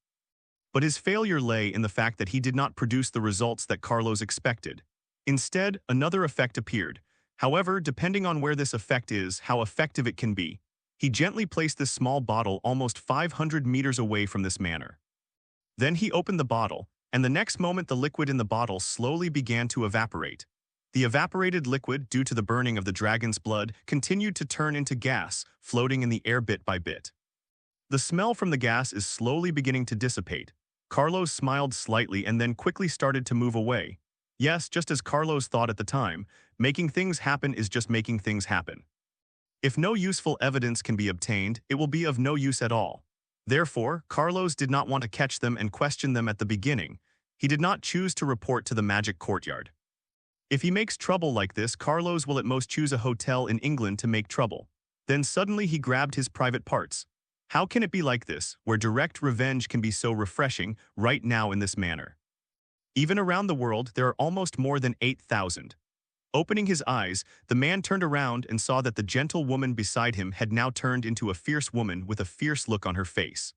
But his failure lay in the fact that he did not produce the results that Carlos expected. Instead, another effect appeared. However, depending on where this effect is, how effective it can be, he gently placed this small bottle almost 500 meters away from this manor. Then he opened the bottle, and the next moment the liquid in the bottle slowly began to evaporate. The evaporated liquid, due to the burning of the dragon's blood, continued to turn into gas, floating in the air bit by bit. The smell from the gas is slowly beginning to dissipate. Carlos smiled slightly and then quickly started to move away. Yes, just as Carlos thought at the time, making things happen is just making things happen. If no useful evidence can be obtained, it will be of no use at all. Therefore, Carlos did not want to catch them and question them at the beginning. He did not choose to report to the magic courtyard. If he makes trouble like this, Carlos will at most choose a hotel in England to make trouble. Then suddenly he grabbed his private parts. How can it be like this, where direct revenge can be so refreshing right now in this manner? Even around the world, there are almost more than 8,000. Opening his eyes, the man turned around and saw that the gentle woman beside him had now turned into a fierce woman with a fierce look on her face.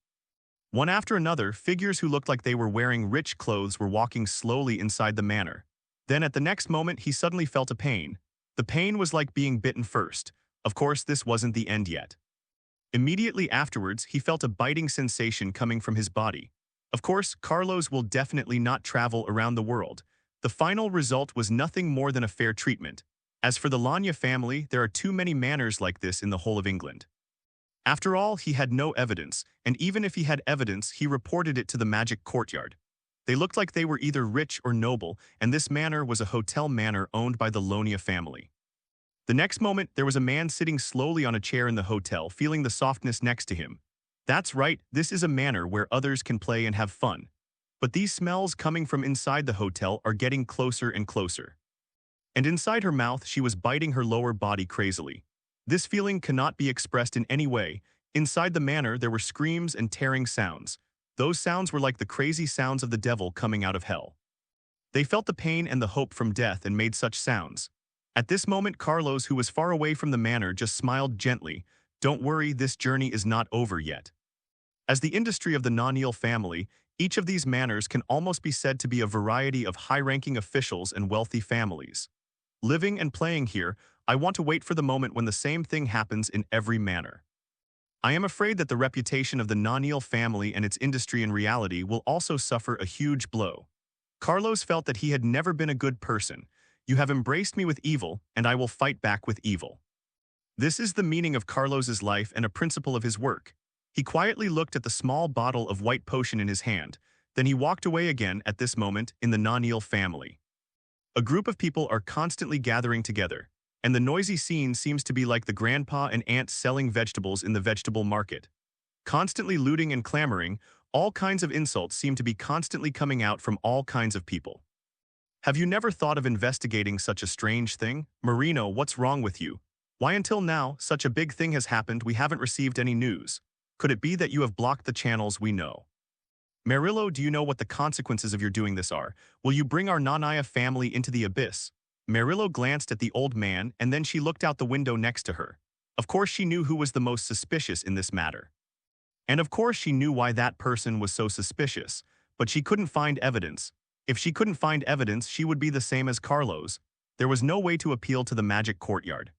One after another, figures who looked like they were wearing rich clothes were walking slowly inside the manor. Then at the next moment, he suddenly felt a pain. The pain was like being bitten first. Of course, this wasn't the end yet. Immediately afterwards, he felt a biting sensation coming from his body. Of course, Carlos will definitely not travel around the world. The final result was nothing more than a fair treatment. As for the Lanya family, there are too many manors like this in the whole of England. After all, he had no evidence, and even if he had evidence, he reported it to the magic courtyard. They looked like they were either rich or noble, and this manor was a hotel manor owned by the Lonia family. The next moment, there was a man sitting slowly on a chair in the hotel, feeling the softness next to him. That's right, this is a manor where others can play and have fun. But these smells coming from inside the hotel are getting closer and closer. And inside her mouth, she was biting her lower body crazily. This feeling cannot be expressed in any way. Inside the manor, there were screams and tearing sounds. Those sounds were like the crazy sounds of the devil coming out of hell. They felt the pain and the hope from death and made such sounds. At this moment, Carlos, who was far away from the manor, just smiled gently. Don't worry, this journey is not over yet. As the industry of the Naniel family, each of these manors can almost be said to be a variety of high-ranking officials and wealthy families. Living and playing here, I want to wait for the moment when the same thing happens in every manor. I am afraid that the reputation of the Naniel family and its industry in reality will also suffer a huge blow. Carlos felt that he had never been a good person. You have embraced me with evil, and I will fight back with evil. This is the meaning of Carlos's life and a principle of his work. He quietly looked at the small bottle of white potion in his hand. Then he walked away again at this moment in the Naniel family. A group of people are constantly gathering together, and the noisy scene seems to be like the grandpa and aunt selling vegetables in the vegetable market. Constantly looting and clamoring, all kinds of insults seem to be constantly coming out from all kinds of people. Have you never thought of investigating such a strange thing? Marino, what's wrong with you? Why until now, such a big thing has happened, we haven't received any news? Could it be that you have blocked the channels we know? Marillo, do you know what the consequences of your doing this are? Will you bring our Nanaya family into the abyss? Marillo glanced at the old man and then she looked out the window next to her. Of course she knew who was the most suspicious in this matter. And of course she knew why that person was so suspicious, but she couldn't find evidence. If she couldn't find evidence, she would be the same as Carlos. There was no way to appeal to the magic courtyard.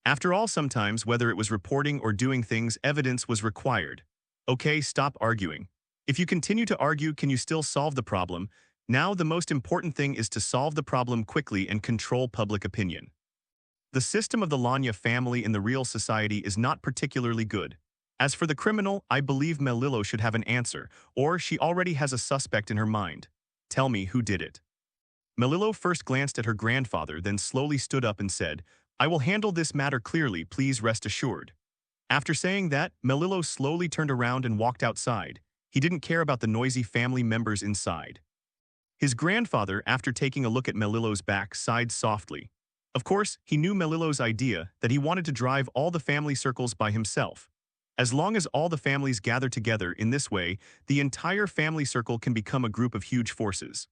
After all, sometimes, whether it was reporting or doing things, evidence was required. Okay, stop arguing. If you continue to argue, can you still solve the problem? Now, the most important thing is to solve the problem quickly and control public opinion. The system of the Lanya family in the real society is not particularly good. As for the criminal, I believe Melillo should have an answer, or she already has a suspect in her mind. Tell me who did it. Melillo first glanced at her grandfather, then slowly stood up and said, I will handle this matter clearly, please rest assured. After saying that, Melillo slowly turned around and walked outside. He didn't care about the noisy family members inside. His grandfather, after taking a look at Melillo's back, sighed softly. Of course, he knew Melillo's idea that he wanted to drive all the family circles by himself. As long as all the families gather together in this way, the entire family circle can become a group of huge forces.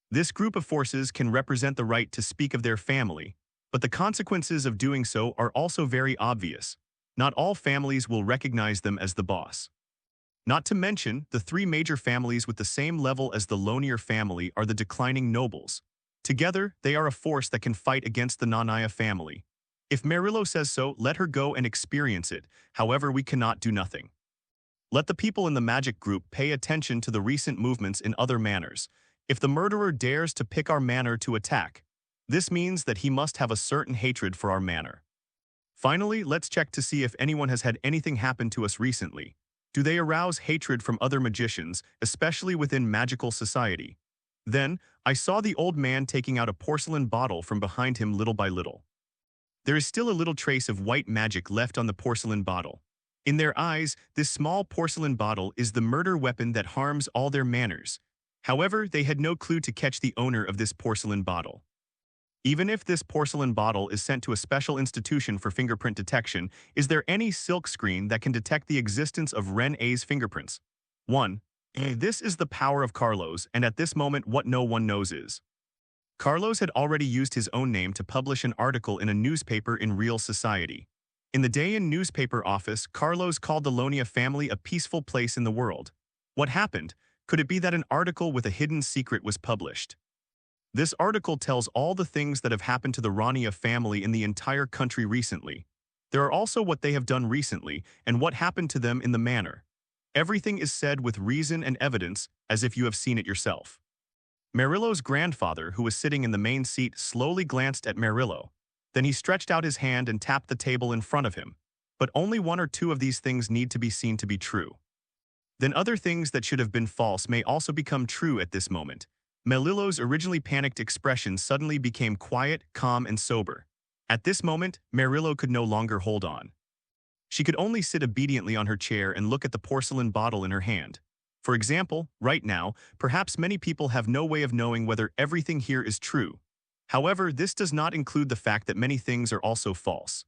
This group of forces can represent the right to speak of their family, but the consequences of doing so are also very obvious. Not all families will recognize them as the boss. Not to mention, the three major families with the same level as the Lonier family are the declining nobles. Together, they are a force that can fight against the Nanaya family. If Merillo says so, let her go and experience it. However, we cannot do nothing. Let the people in the magic group pay attention to the recent movements in other manors. If the murderer dares to pick our manor to attack, this means that he must have a certain hatred for our manor. Finally, let's check to see if anyone has had anything happen to us recently. Do they arouse hatred from other magicians, especially within magical society? Then, I saw the old man taking out a porcelain bottle from behind him little by little. There is still a little trace of white magic left on the porcelain bottle. In their eyes, this small porcelain bottle is the murder weapon that harms all their manners. However, they had no clue to catch the owner of this porcelain bottle. Even if this porcelain bottle is sent to a special institution for fingerprint detection, is there any silk screen that can detect the existence of Ren A's fingerprints? 1. This is the power of Carlos, and at this moment what no one knows is. Carlos had already used his own name to publish an article in a newspaper in real society. In the day-in newspaper office, Carlos called the Lonia family a peaceful place in the world. What happened? Could it be that an article with a hidden secret was published? This article tells all the things that have happened to the Rania family in the entire country recently. There are also what they have done recently and what happened to them in the manor. Everything is said with reason and evidence, as if you have seen it yourself. Merillo's grandfather, who was sitting in the main seat, slowly glanced at Merillo. Then he stretched out his hand and tapped the table in front of him. But only one or two of these things need to be seen to be true. Then other things that should have been false may also become true at this moment. Melillo's originally panicked expression suddenly became quiet, calm, and sober. At this moment, Merillo could no longer hold on. She could only sit obediently on her chair and look at the porcelain bottle in her hand. For example, right now, perhaps many people have no way of knowing whether everything here is true. However, this does not include the fact that many things are also false.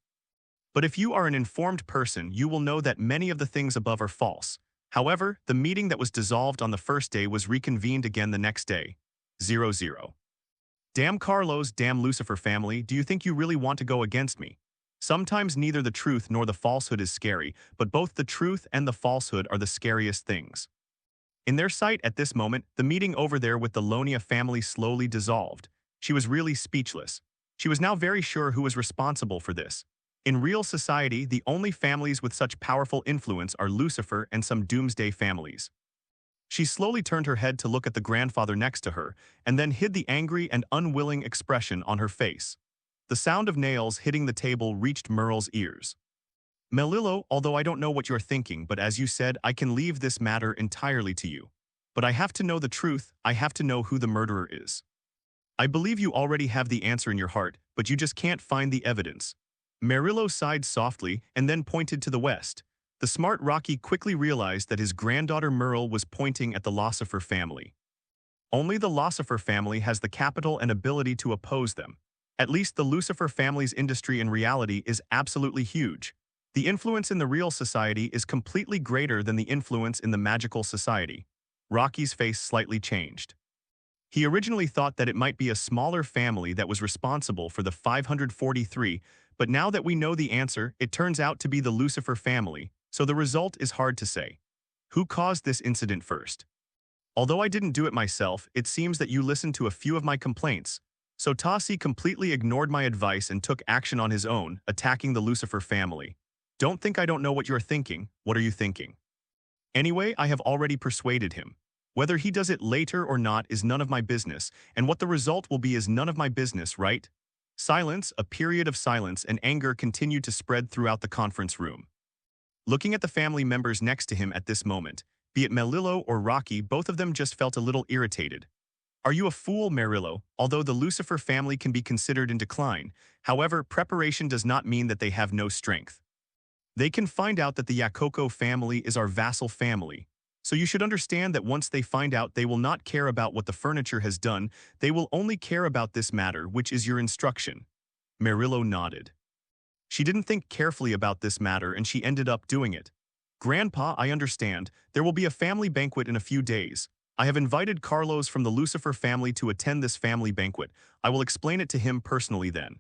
But if you are an informed person, you will know that many of the things above are false. However, the meeting that was dissolved on the first day was reconvened again the next day. 0-0. Damn Carlos, damn Lucifer family, do you think you really want to go against me? Sometimes neither the truth nor the falsehood is scary, but both the truth and the falsehood are the scariest things. In their sight at this moment, the meeting over there with the Lonia family slowly dissolved. She was really speechless. She was now very sure who was responsible for this. In real society, the only families with such powerful influence are Lucifer and some doomsday families. She slowly turned her head to look at the grandfather next to her, and then hid the angry and unwilling expression on her face. The sound of nails hitting the table reached Merle's ears. Melillo, although I don't know what you're thinking, but as you said, I can leave this matter entirely to you. But I have to know the truth, I have to know who the murderer is. I believe you already have the answer in your heart, but you just can't find the evidence. Merillo sighed softly and then pointed to the west. The smart Rocky quickly realized that his granddaughter Merle was pointing at the Lucifer family. Only the Lucifer family has the capital and ability to oppose them. At least the Lucifer family's industry in reality is absolutely huge. The influence in the real society is completely greater than the influence in the magical society. Rocky's face slightly changed. He originally thought that it might be a smaller family that was responsible for the 543, but now that we know the answer, it turns out to be the Lucifer family, so the result is hard to say. Who caused this incident first? Although I didn't do it myself, it seems that you listened to a few of my complaints. So Tassi completely ignored my advice and took action on his own, attacking the Lucifer family. Don't think I don't know what you're thinking. What are you thinking? Anyway, I have already persuaded him. Whether he does it later or not is none of my business, and what the result will be is none of my business, right? Silence, a period of silence, and anger continued to spread throughout the conference room. Looking at the family members next to him at this moment, be it Melillo or Rocky, both of them just felt a little irritated. Are you a fool, Merillo? Although the Lucifer family can be considered in decline, however, preparation does not mean that they have no strength. They can find out that the Yakoko family is our vassal family, so you should understand that once they find out, they will not care about what the furniture has done, they will only care about this matter, which is your instruction. Merillo nodded. She didn't think carefully about this matter and she ended up doing it. Grandpa, I understand. There will be a family banquet in a few days. I have invited Carlos from the Lucifer family to attend this family banquet. I will explain it to him personally then.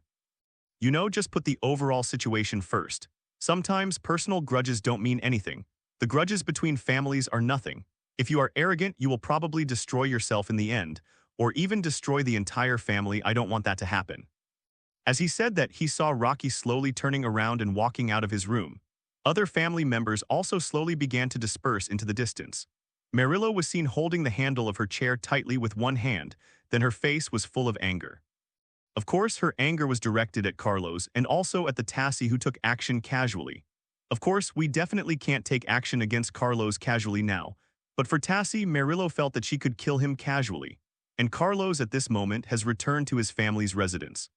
You know, just put the overall situation first. Sometimes personal grudges don't mean anything. The grudges between families are nothing. If you are arrogant, you will probably destroy yourself in the end. or even destroy the entire family. I don't want that to happen. As he said that, he saw Rocky slowly turning around and walking out of his room. Other family members also slowly began to disperse into the distance. Marillo was seen holding the handle of her chair tightly with one hand, then her face was full of anger. Of course, her anger was directed at Carlos and also at the Tassie, who took action casually. Of course, we definitely can't take action against Carlos casually now, but for Tassie, Marillo felt that she could kill him casually, and Carlos at this moment has returned to his family's residence.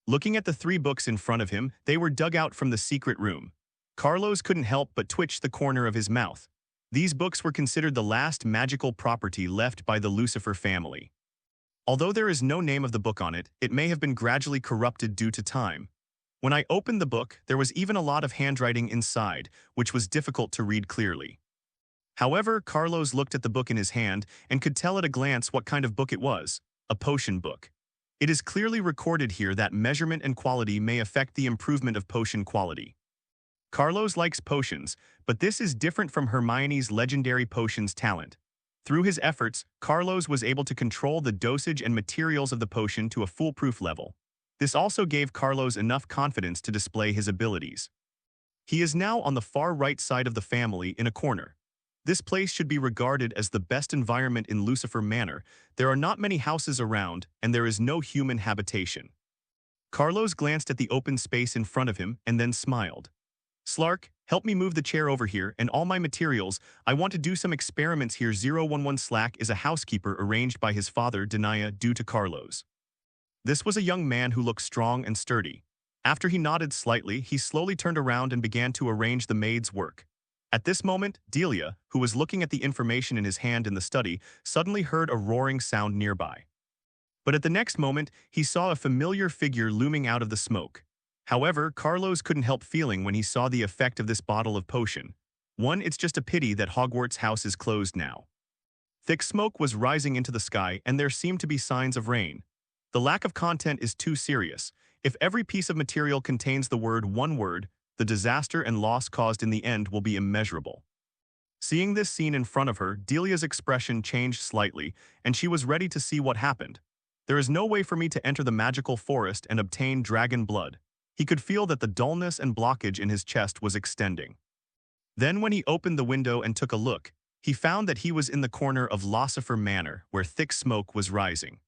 Looking at the 3 books in front of him, they were dug out from the secret room. Carlos couldn't help but twitch the corner of his mouth. These books were considered the last magical property left by the Lucifer family. Although there is no name of the book on it, it may have been gradually corrupted due to time. When I opened the book, there was even a lot of handwriting inside, which was difficult to read clearly. However, Carlos looked at the book in his hand and could tell at a glance what kind of book it was: a potion book. It is clearly recorded here that measurement and quality may affect the improvement of potion quality. Carlos likes potions, but this is different from Hermione's legendary potions talent. Through his efforts, Carlos was able to control the dosage and materials of the potion to a foolproof level. This also gave Carlos enough confidence to display his abilities. He is now on the far right side of the family in a corner. This place should be regarded as the best environment in Lucifer Manor. There are not many houses around, and there is no human habitation. Carlos glanced at the open space in front of him and then smiled. "Slark, help me move the chair over here and all my materials. I want to do some experiments here." 011 Slack is a housekeeper arranged by his father, Denia, due to Carlos. This was a young man who looked strong and sturdy. After he nodded slightly, he slowly turned around and began to arrange the maid's work. At this moment, Delia, who was looking at the information in his hand in the study, suddenly heard a roaring sound nearby. But at the next moment, he saw a familiar figure looming out of the smoke. However, Carlos couldn't help feeling when he saw the effect of this bottle of potion. One, it's just a pity that Hogwarts house is closed now. Thick smoke was rising into the sky, and there seemed to be signs of rain. The lack of content is too serious. If every piece of material contains the one word, the disaster and loss caused in the end will be immeasurable. Seeing this scene in front of her, Delia's expression changed slightly, and she was ready to see what happened. There is no way for me to enter the magical forest and obtain dragon blood. He could feel that the dullness and blockage in his chest was extending. Then when he opened the window and took a look, he found that he was in the corner of Lucifer Manor, where thick smoke was rising.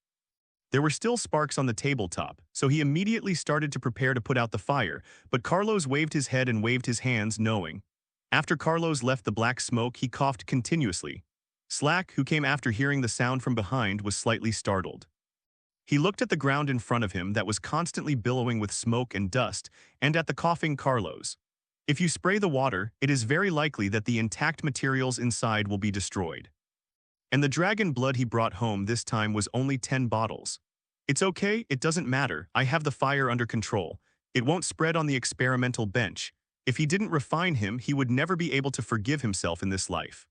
There were still sparks on the tabletop, so he immediately started to prepare to put out the fire, but Carlos waved his head and waved his hands, knowing. After Carlos left the black smoke, he coughed continuously. Slack, who came after hearing the sound from behind, was slightly startled. He looked at the ground in front of him that was constantly billowing with smoke and dust, and at the coughing Carlos. If you spray the water, it is very likely that the intact materials inside will be destroyed. And the dragon blood he brought home this time was only 10 bottles. It's okay, it doesn't matter, I have the fire under control. It won't spread on the experimental bench. If he didn't refine him, he would never be able to forgive himself in this life.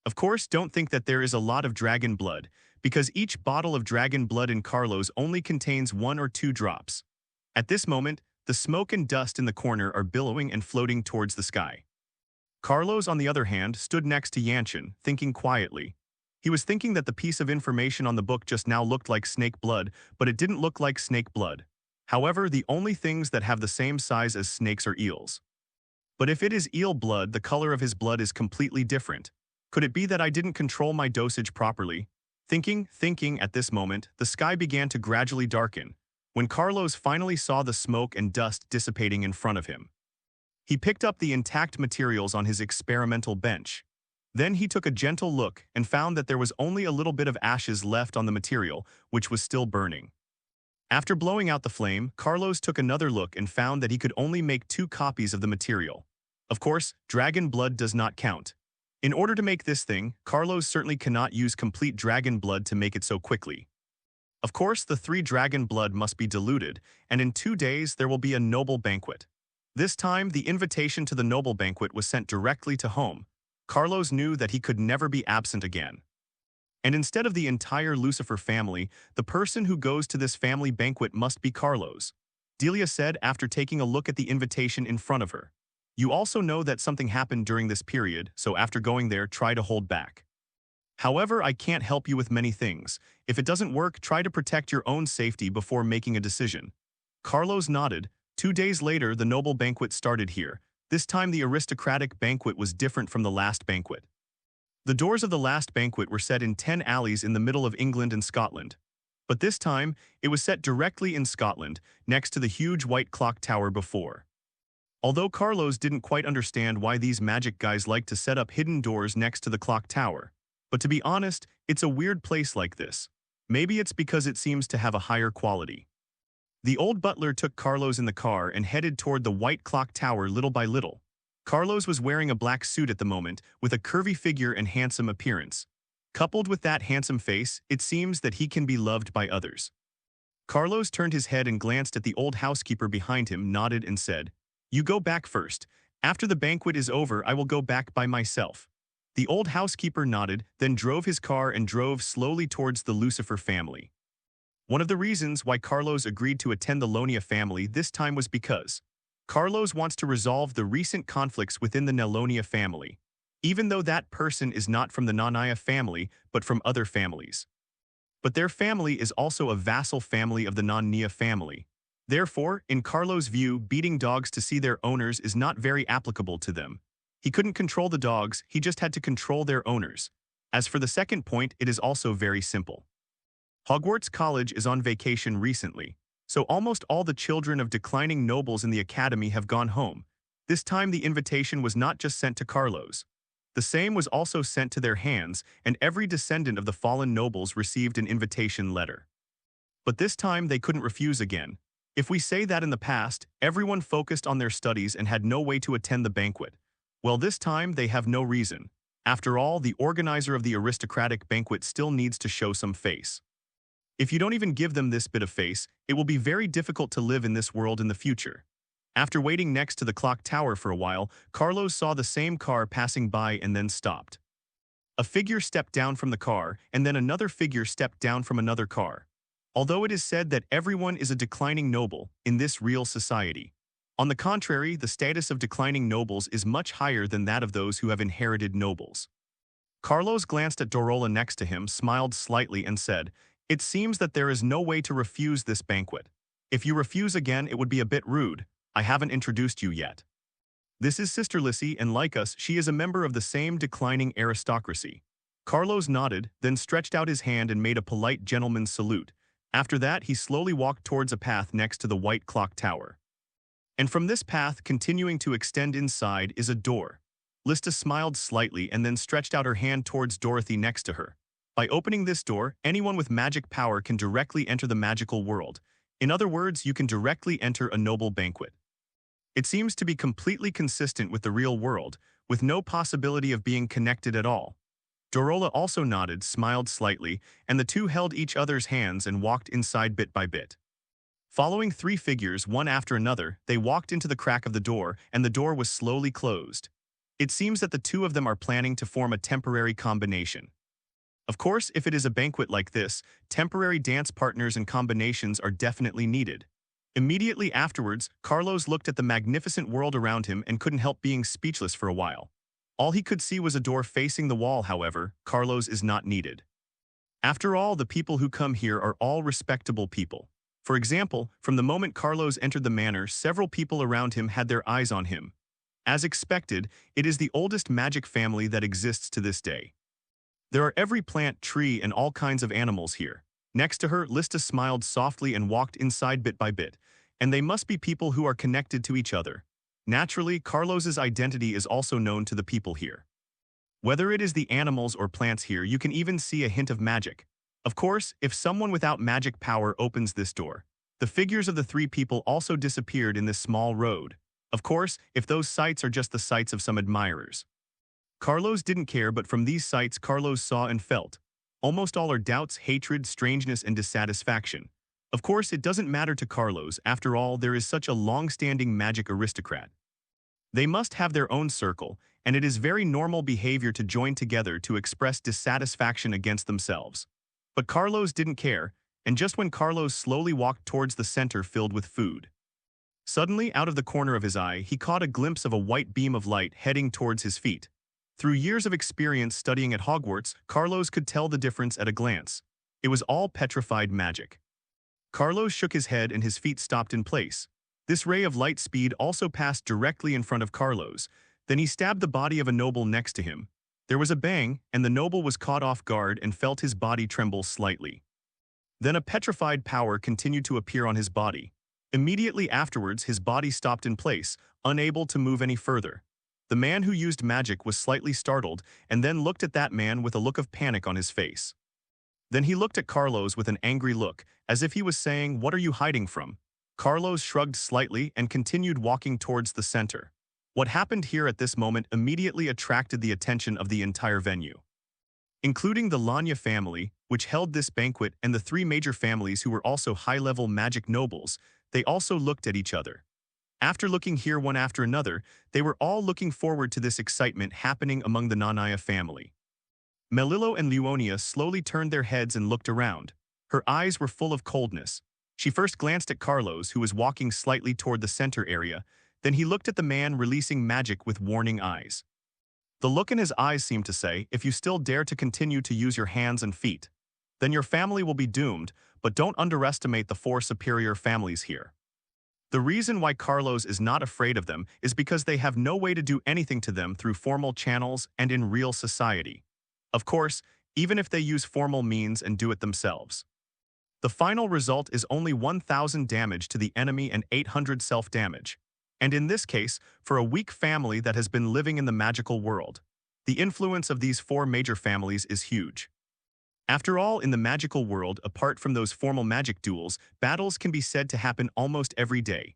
Of course, don't think that there is a lot of dragon blood, because each bottle of dragon blood in Carlos only contains 1 or 2 drops. At this moment, the smoke and dust in the corner are billowing and floating towards the sky. Carlos, on the other hand, stood next to Yanshin, thinking quietly. He was thinking that the piece of information on the book just now looked like snake blood, but it didn't look like snake blood. However, the only things that have the same size as snakes are eels. But if it is eel blood, the color of his blood is completely different. Could it be that I didn't control my dosage properly? Thinking at this moment, the sky began to gradually darken, when Carlos finally saw the smoke and dust dissipating in front of him. He picked up the intact materials on his experimental bench. Then he took a gentle look and found that there was only a little bit of ashes left on the material, which was still burning. After blowing out the flame, Carlos took another look and found that he could only make 2 copies of the material. Of course, dragon blood does not count. In order to make this thing, Carlos certainly cannot use complete dragon blood to make it so quickly. Of course, the 3 dragon blood must be diluted, and in 2 days there will be a noble banquet. This time, the invitation to the noble banquet was sent directly to home. Carlos knew that he could never be absent again. And instead of the entire Lucifer family, the person who goes to this family banquet must be Carlos. Delia said after taking a look at the invitation in front of her. You also know that something happened during this period, so after going there, try to hold back. However, I can't help you with many things. If it doesn't work, try to protect your own safety before making a decision. Carlos nodded. 2 days later, the noble banquet started here. This time the aristocratic banquet was different from the last banquet. The doors of the last banquet were set in 10 alleys in the middle of England and Scotland. But this time, it was set directly in Scotland, next to the huge white clock tower before. Although Carlos didn't quite understand why these magic guys like to set up hidden doors next to the clock tower. But to be honest, it's a weird place like this. Maybe it's because it seems to have a higher quality. The old butler took Carlos in the car and headed toward the white clock tower little by little. Carlos was wearing a black suit at the moment, with a curvy figure and handsome appearance. Coupled with that handsome face, it seems that he can be loved by others. Carlos turned his head and glanced at the old housekeeper behind him, nodded and said, "You go back first. After the banquet is over, I will go back by myself." The old housekeeper nodded, then drove his car and drove slowly towards the Lucifer family. One of the reasons why Carlos agreed to attend the Lonia family this time was because Carlos wants to resolve the recent conflicts within the Nelonia family, even though that person is not from the Nanaya family but from other families. But their family is also a vassal family of the Non-Nia family. Therefore, in Carlos' view, beating dogs to see their owners is not very applicable to them. He couldn't control the dogs, he just had to control their owners. As for the second point, it is also very simple. Hogwarts College is on vacation recently, so almost all the children of declining nobles in the academy have gone home. This time the invitation was not just sent to Carlos. The same was also sent to their hands, and every descendant of the fallen nobles received an invitation letter. But this time they couldn't refuse again. If we say that in the past, everyone focused on their studies and had no way to attend the banquet, well, this time they have no reason. After all, the organizer of the aristocratic banquet still needs to show some face. If you don't even give them this bit of face, it will be very difficult to live in this world in the future. After waiting next to the clock tower for a while, Carlos saw the same car passing by and then stopped. A figure stepped down from the car, and then another figure stepped down from another car. Although it is said that everyone is a declining noble in this real society, on the contrary, the status of declining nobles is much higher than that of those who have inherited nobles. Carlos glanced at Dorola next to him, smiled slightly and said, "It seems that there is no way to refuse this banquet. If you refuse again, it would be a bit rude. I haven't introduced you yet. This is Sister Lissy, and like us, she is a member of the same declining aristocracy." Carlos nodded, then stretched out his hand and made a polite gentleman's salute. After that, he slowly walked towards a path next to the white clock tower. And from this path, continuing to extend inside, is a door. Lista smiled slightly and then stretched out her hand towards Dorothy next to her. By opening this door, anyone with magic power can directly enter the magical world. In other words, you can directly enter a noble banquet. It seems to be completely consistent with the real world, with no possibility of being connected at all. Dorola also nodded, smiled slightly, and the two held each other's hands and walked inside bit by bit. Following three figures, one after another, they walked into the crack of the door, and the door was slowly closed. It seems that the two of them are planning to form a temporary combination. Of course, if it is a banquet like this, temporary dance partners and combinations are definitely needed. Immediately afterwards, Carlos looked at the magnificent world around him and couldn't help being speechless for a while. All he could see was a door facing the wall. However, Carlos is not needed. After all, the people who come here are all respectable people. For example, from the moment Carlos entered the manor, several people around him had their eyes on him. As expected, it is the oldest magic family that exists to this day. There are every plant, tree, and all kinds of animals here. Next to her, Lista smiled softly and walked inside bit by bit, and they must be people who are connected to each other. Naturally, Carlos's identity is also known to the people here. Whether it is the animals or plants here, you can even see a hint of magic. Of course, if someone without magic power opens this door, the figures of the three people also disappeared in this small road. Of course, if those sights are just the sights of some admirers. Carlos didn't care, but from these sights Carlos saw and felt. Almost all are doubts, hatred, strangeness, and dissatisfaction. Of course, it doesn't matter to Carlos. After all, there is such a long-standing magic aristocrat. They must have their own circle, and it is very normal behavior to join together to express dissatisfaction against themselves. But Carlos didn't care, and just when Carlos slowly walked towards the center filled with food, suddenly, out of the corner of his eye, he caught a glimpse of a white beam of light heading towards his feet. Through years of experience studying at Hogwarts, Carlos could tell the difference at a glance. It was all petrified magic. Carlos shook his head and his feet stopped in place. This ray of light speed also passed directly in front of Carlos. Then he stabbed the body of a noble next to him. There was a bang, and the noble was caught off guard and felt his body tremble slightly. Then a petrified power continued to appear on his body. Immediately afterwards, his body stopped in place, unable to move any further. The man who used magic was slightly startled and then looked at that man with a look of panic on his face. Then he looked at Carlos with an angry look, as if he was saying, "What are you hiding from?" Carlos shrugged slightly and continued walking towards the center. What happened here at this moment immediately attracted the attention of the entire venue. Including the Lanya family, which held this banquet, and the three major families who were also high-level magic nobles, they also looked at each other. After looking here one after another, they were all looking forward to this excitement happening among the Nanaya family. Melillo and Leonia slowly turned their heads and looked around. Her eyes were full of coldness. She first glanced at Carlos, who was walking slightly toward the center area. Then he looked at the man releasing magic with warning eyes. The look in his eyes seemed to say, "If you still dare to continue to use your hands and feet, then your family will be doomed, but don't underestimate the four superior families here." The reason why Carlos is not afraid of them is because they have no way to do anything to them through formal channels and in real society. Of course, even if they use formal means and do it themselves. The final result is only 1,000 damage to the enemy and 800 self-damage. And in this case, for a weak family that has been living in the magical world, the influence of these four major families is huge. After all, in the magical world, apart from those formal magic duels, battles can be said to happen almost every day.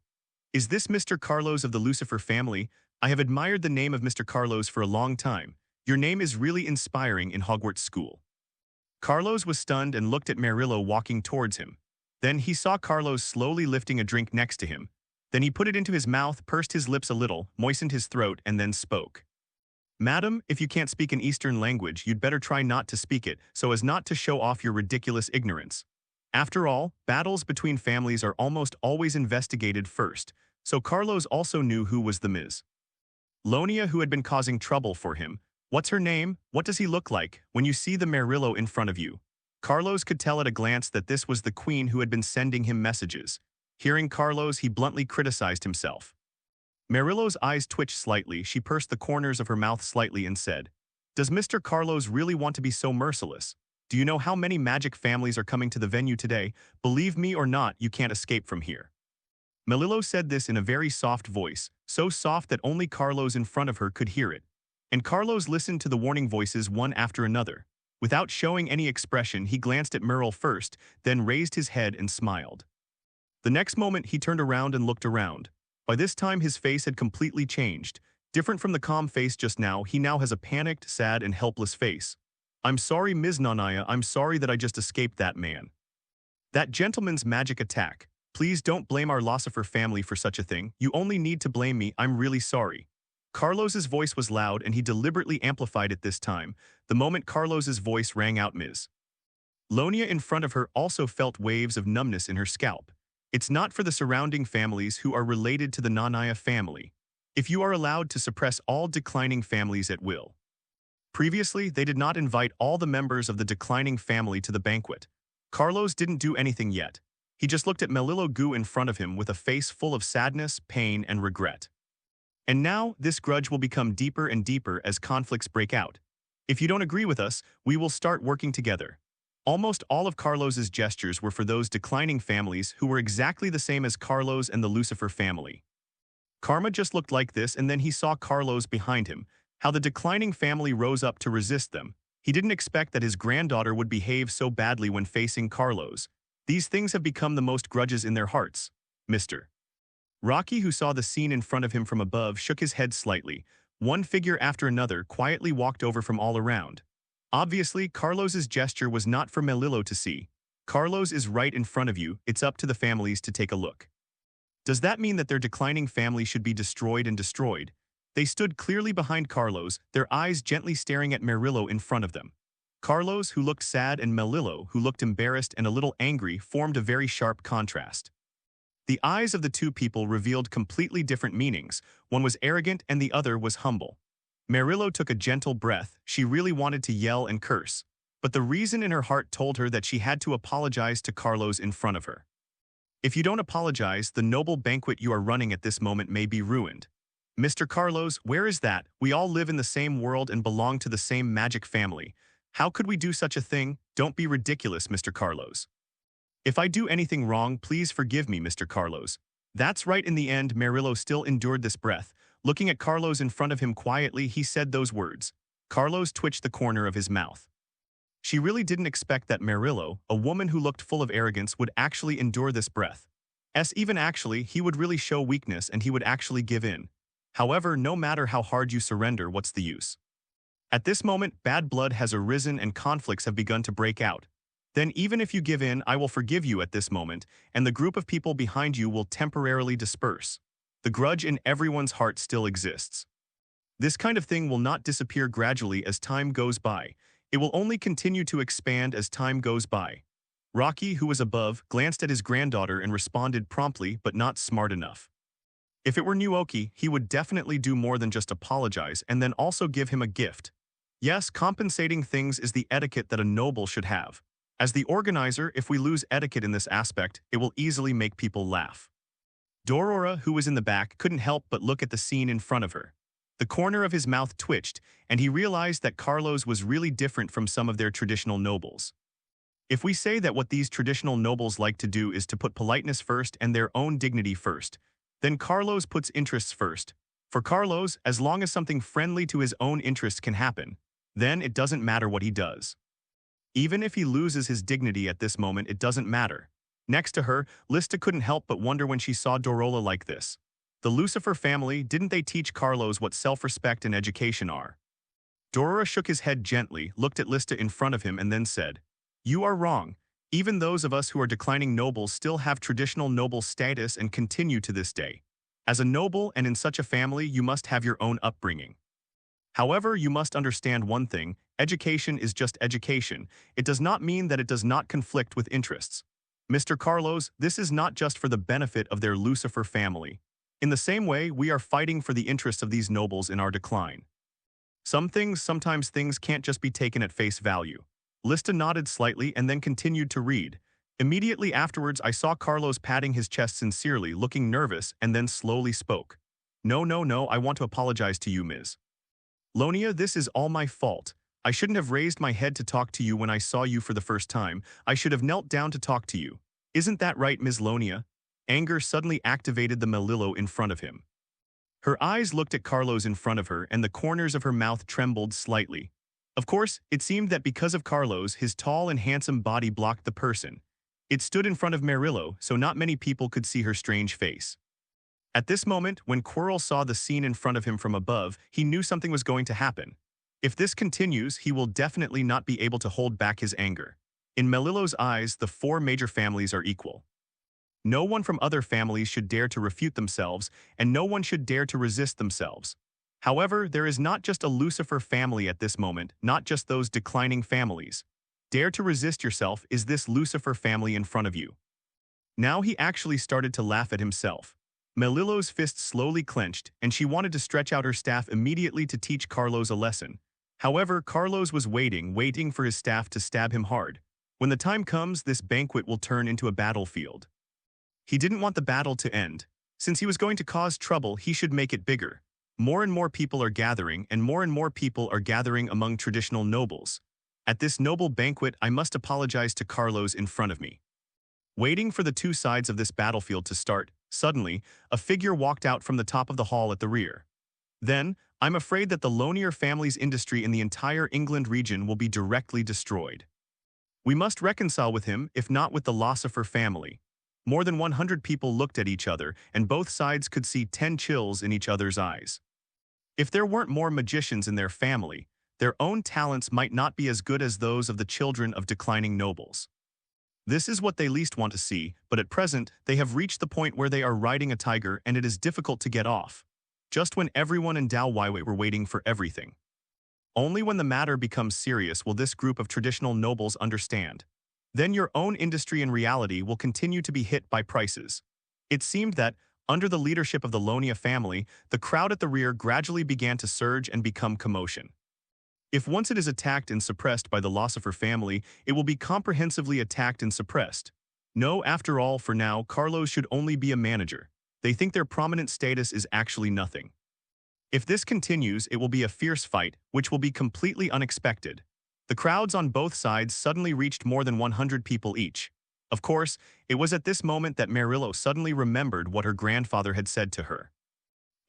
Is this Mr. Carlos of the Lucifer family? I have admired the name of Mr. Carlos for a long time. Your name is really inspiring in Hogwarts school. Carlos was stunned and looked at Merillo walking towards him. Then he saw Carlos slowly lifting a drink next to him. Then he put it into his mouth, pursed his lips a little, moistened his throat, and then spoke. "Madam, if you can't speak an Eastern language, you'd better try not to speak it, so as not to show off your ridiculous ignorance. After all, battles between families are almost always investigated first, so Carlos also knew who was the Ms. Lonia who had been causing trouble for him. What's her name? What does he look like? When you see the Merillo in front of you." Carlos could tell at a glance that this was the queen who had been sending him messages. Hearing Carlos, he bluntly criticized himself. Merillo's eyes twitched slightly. She pursed the corners of her mouth slightly and said, "Does Mr. Carlos really want to be so merciless? Do you know how many magic families are coming to the venue today? Believe me or not, you can't escape from here." Melillo said this in a very soft voice, so soft that only Carlos in front of her could hear it. And Carlos listened to the warning voices one after another. Without showing any expression, he glanced at Merle first, then raised his head and smiled. The next moment, he turned around and looked around. By this time, his face had completely changed. Different from the calm face just now, he now has a panicked, sad, and helpless face. "I'm sorry, Ms. Nanaya, I'm sorry that I just escaped that man. That gentleman's magic attack. Please don't blame our Lucifer family for such a thing. You only need to blame me. I'm really sorry." Carlos's voice was loud and he deliberately amplified it this time. The moment Carlos's voice rang out, Ms. Lonia in front of her also felt waves of numbness in her scalp. It's not for the surrounding families who are related to the Nanaya family. If you are allowed to suppress all declining families at will. Previously, they did not invite all the members of the declining family to the banquet. Carlos didn't do anything yet. He just looked at Melillo Gu in front of him with a face full of sadness, pain, and regret. And now, this grudge will become deeper and deeper as conflicts break out. If you don't agree with us, we will start working together. Almost all of Carlos's gestures were for those declining families who were exactly the same as Carlos and the Lucifer family. Karma just looked like this, and then he saw Carlos behind him, how the declining family rose up to resist them. He didn't expect that his granddaughter would behave so badly when facing Carlos. These things have become the most grudges in their hearts. Mr. Rocky, who saw the scene in front of him from above, shook his head slightly. One figure after another quietly walked over from all around. Obviously, Carlos's gesture was not for Melillo to see. Carlos is right in front of you. It's up to the families to take a look. Does that mean that their declining family should be destroyed and destroyed? They stood clearly behind Carlos, their eyes gently staring at Merillo in front of them. Carlos, who looked sad, and Melillo, who looked embarrassed and a little angry, formed a very sharp contrast. The eyes of the two people revealed completely different meanings. One was arrogant and the other was humble. Merillo took a gentle breath. She really wanted to yell and curse, but the reason in her heart told her that she had to apologize to Carlos in front of her. If you don't apologize, the noble banquet you are running at this moment may be ruined. Mr. Carlos, where is that? We all live in the same world and belong to the same magic family. How could we do such a thing? Don't be ridiculous, Mr. Carlos. If I do anything wrong, please forgive me, Mr. Carlos. That's right. In the end, Merillo still endured this breath. Looking at Carlos in front of him quietly, he said those words. Carlos twitched the corner of his mouth. She really didn't expect that Merillo, a woman who looked full of arrogance, would actually endure this breath. Even actually, he would really show weakness and he would actually give in. However, no matter how hard you surrender, what's the use? At this moment, bad blood has arisen and conflicts have begun to break out. Then even if you give in, I will forgive you at this moment, and the group of people behind you will temporarily disperse. The grudge in everyone's heart still exists. This kind of thing will not disappear gradually as time goes by. It will only continue to expand as time goes by. Rocky, who was above, glanced at his granddaughter and responded promptly but not smart enough. If it were Nuoki, he would definitely do more than just apologize and then also give him a gift. Yes, compensating things is the etiquette that a noble should have. As the organizer, if we lose etiquette in this aspect, it will easily make people laugh. Dorora, who was in the back, couldn't help but look at the scene in front of her. The corner of his mouth twitched, and he realized that Carlos was really different from some of their traditional nobles. If we say that what these traditional nobles like to do is to put politeness first and their own dignity first, then Carlos puts interests first. For Carlos, as long as something friendly to his own interests can happen, then it doesn't matter what he does. Even if he loses his dignity at this moment, it doesn't matter. Next to her, Lista couldn't help but wonder when she saw Dorola like this. The Lucifer family, didn't they teach Carlos what self-respect and education are? Dorora shook his head gently, looked at Lista in front of him and then said, "You are wrong. Even those of us who are declining nobles still have traditional noble status and continue to this day. As a noble and in such a family, you must have your own upbringing. However, you must understand one thing, education is just education. It does not mean that it does not conflict with interests. Mr. Carlos, this is not just for the benefit of their Lucifer family. In the same way, we are fighting for the interests of these nobles in our decline. Sometimes things can't just be taken at face value." Lista nodded slightly and then continued to read. Immediately afterwards, I saw Carlos patting his chest sincerely, looking nervous, and then slowly spoke. No, I want to apologize to you, Ms. Lonia, this is all my fault. I shouldn't have raised my head to talk to you when I saw you for the first time. I should have knelt down to talk to you. Isn't that right, Ms. Lonia? Anger suddenly activated the Melillo in front of him. Her eyes looked at Carlos in front of her and the corners of her mouth trembled slightly. Of course, it seemed that because of Carlos, his tall and handsome body blocked the person. It stood in front of Merillo, so not many people could see her strange face. At this moment, when Quirrell saw the scene in front of him from above, he knew something was going to happen. If this continues, he will definitely not be able to hold back his anger. In Melillo's eyes, the four major families are equal. No one from other families should dare to refute themselves, and no one should dare to resist themselves. However, there is not just a Lucifer family at this moment, not just those declining families. Dare to resist yourself is this Lucifer family in front of you. Now he actually started to laugh at himself. Melillo's fist slowly clenched, and she wanted to stretch out her staff immediately to teach Carlos a lesson. However, Carlos was waiting for his staff to stab him hard. When the time comes, this banquet will turn into a battlefield. He didn't want the battle to end. Since he was going to cause trouble, he should make it bigger. More and more people are gathering, and more people are gathering among traditional nobles. At this noble banquet, I must apologize to Carlos in front of me. Waiting for the two sides of this battlefield to start, suddenly, a figure walked out from the top of the hall at the rear. Then, I'm afraid that the Lonier family's industry in the entire England region will be directly destroyed. We must reconcile with him, if not with the Lucifer family. More than 100 people looked at each other, and both sides could see 10 chills in each other's eyes. If there weren't more magicians in their family, their own talents might not be as good as those of the children of declining nobles. This is what they least want to see, but at present, they have reached the point where they are riding a tiger and it is difficult to get off. Just when everyone in Dalwaiwei were waiting for everything. Only when the matter becomes serious will this group of traditional nobles understand. Then your own industry in reality will continue to be hit by prices. It seemed that, Under the leadership of the Lonia family, the crowd at the rear gradually began to surge and become commotion. If once it is attacked and suppressed by the Lucifer family, it will be comprehensively attacked and suppressed. No, after all, for now, Carlos should only be a manager. They think their prominent status is actually nothing. If this continues, it will be a fierce fight, which will be completely unexpected. The crowds on both sides suddenly reached more than 100 people each. Of course, it was at this moment that Marillo suddenly remembered what her grandfather had said to her.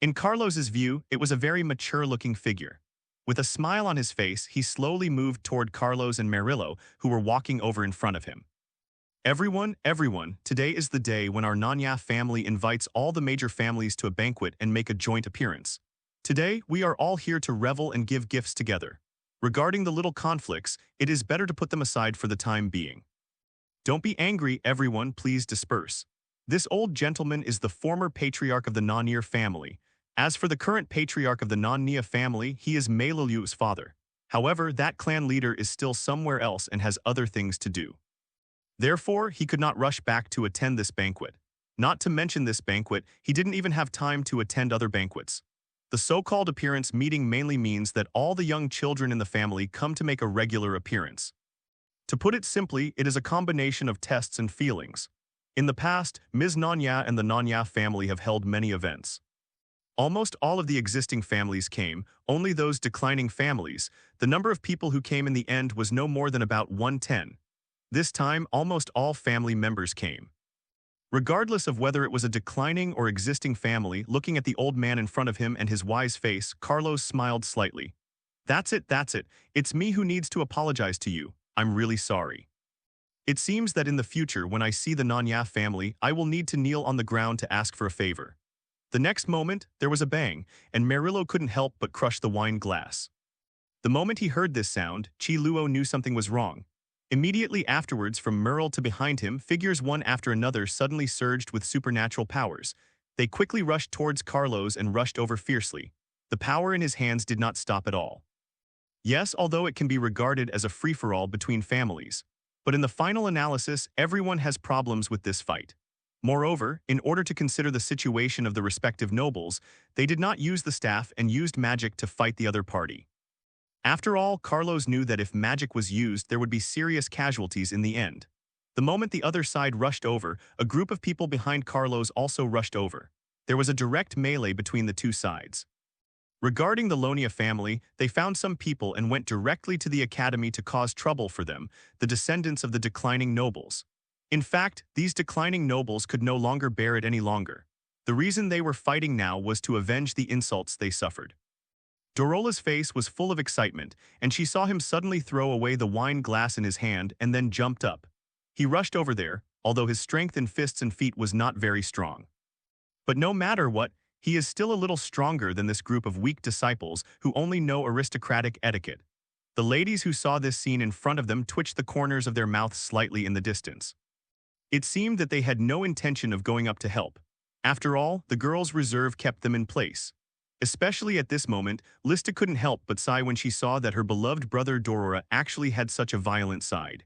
In Carlos's view, it was a very mature-looking figure. With a smile on his face, he slowly moved toward Carlos and Marillo, who were walking over in front of him. Everyone, today is the day when our Nanya family invites all the major families to a banquet and make a joint appearance. Today, we are all here to revel and give gifts together. Regarding the little conflicts, it is better to put them aside for the time being. Don't be angry, everyone, please disperse. This old gentleman is the former patriarch of the Nanya family. As for the current patriarch of the Nanya family, he is Meilu's father. However, that clan leader is still somewhere else and has other things to do. Therefore, he could not rush back to attend this banquet. Not to mention this banquet, he didn't even have time to attend other banquets. The so-called appearance meeting mainly means that all the young children in the family come to make a regular appearance. To put it simply, it is a combination of tests and feelings. In the past, Ms. Nanya and the Nanya family have held many events. Almost all of the existing families came, only those declining families. The number of people who came in the end was no more than about 110. This time, almost all family members came. Regardless of whether it was a declining or existing family, looking at the old man in front of him and his wise face, Carlos smiled slightly. That's it. It's me who needs to apologize to you. I'm really sorry. It seems that in the future, when I see the Nanya family, I will need to kneel on the ground to ask for a favor. The next moment, there was a bang, and Marillo couldn't help but crush the wine glass. The moment he heard this sound, Chi Luo knew something was wrong. Immediately afterwards, from Merle to behind him, figures one after another suddenly surged with supernatural powers. They quickly rushed towards Carlos and rushed over fiercely. The power in his hands did not stop at all. Yes, although it can be regarded as a free-for-all between families. But in the final analysis, everyone has problems with this fight. Moreover, in order to consider the situation of the respective nobles, they did not use the staff and used magic to fight the other party. After all, Carlos knew that if magic was used, there would be serious casualties in the end. The moment the other side rushed over, a group of people behind Carlos also rushed over. There was a direct melee between the two sides. Regarding the Lonia family, they found some people and went directly to the academy to cause trouble for them, the descendants of the declining nobles. In fact, these declining nobles could no longer bear it any longer. The reason they were fighting now was to avenge the insults they suffered. Dorola's face was full of excitement, and she saw him suddenly throw away the wine glass in his hand and then jumped up. He rushed over there, although his strength in fists and feet was not very strong. But no matter what, he is still a little stronger than this group of weak disciples who only know aristocratic etiquette. The ladies who saw this scene in front of them twitched the corners of their mouths slightly in the distance. It seemed that they had no intention of going up to help. After all, the girls' reserve kept them in place. Especially at this moment, Lista couldn't help but sigh when she saw that her beloved brother Dorora actually had such a violent side.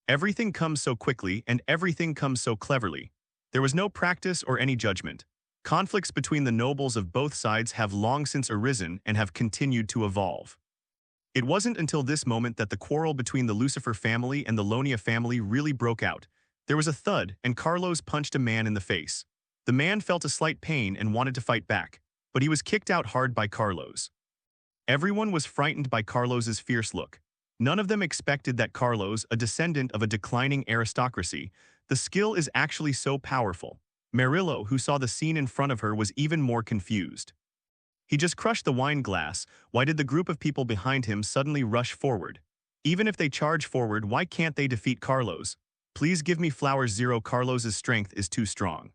Everything comes so quickly and everything comes so cleverly. There was no practice or any judgment. Conflicts between the nobles of both sides have long since arisen and have continued to evolve. It wasn't until this moment that the quarrel between the Lucifer family and the Lonia family really broke out. There was a thud, and Carlos punched a man in the face. The man felt a slight pain and wanted to fight back, but he was kicked out hard by Carlos. Everyone was frightened by Carlos's fierce look. None of them expected that Carlos, a descendant of a declining aristocracy, the skill is actually so powerful. Marillo, who saw the scene in front of her, was even more confused. He just crushed the wine glass. Why did the group of people behind him suddenly rush forward? Even if they charge forward, why can't they defeat Carlos? Please give me flowers. Zero. Carlos's strength is too strong.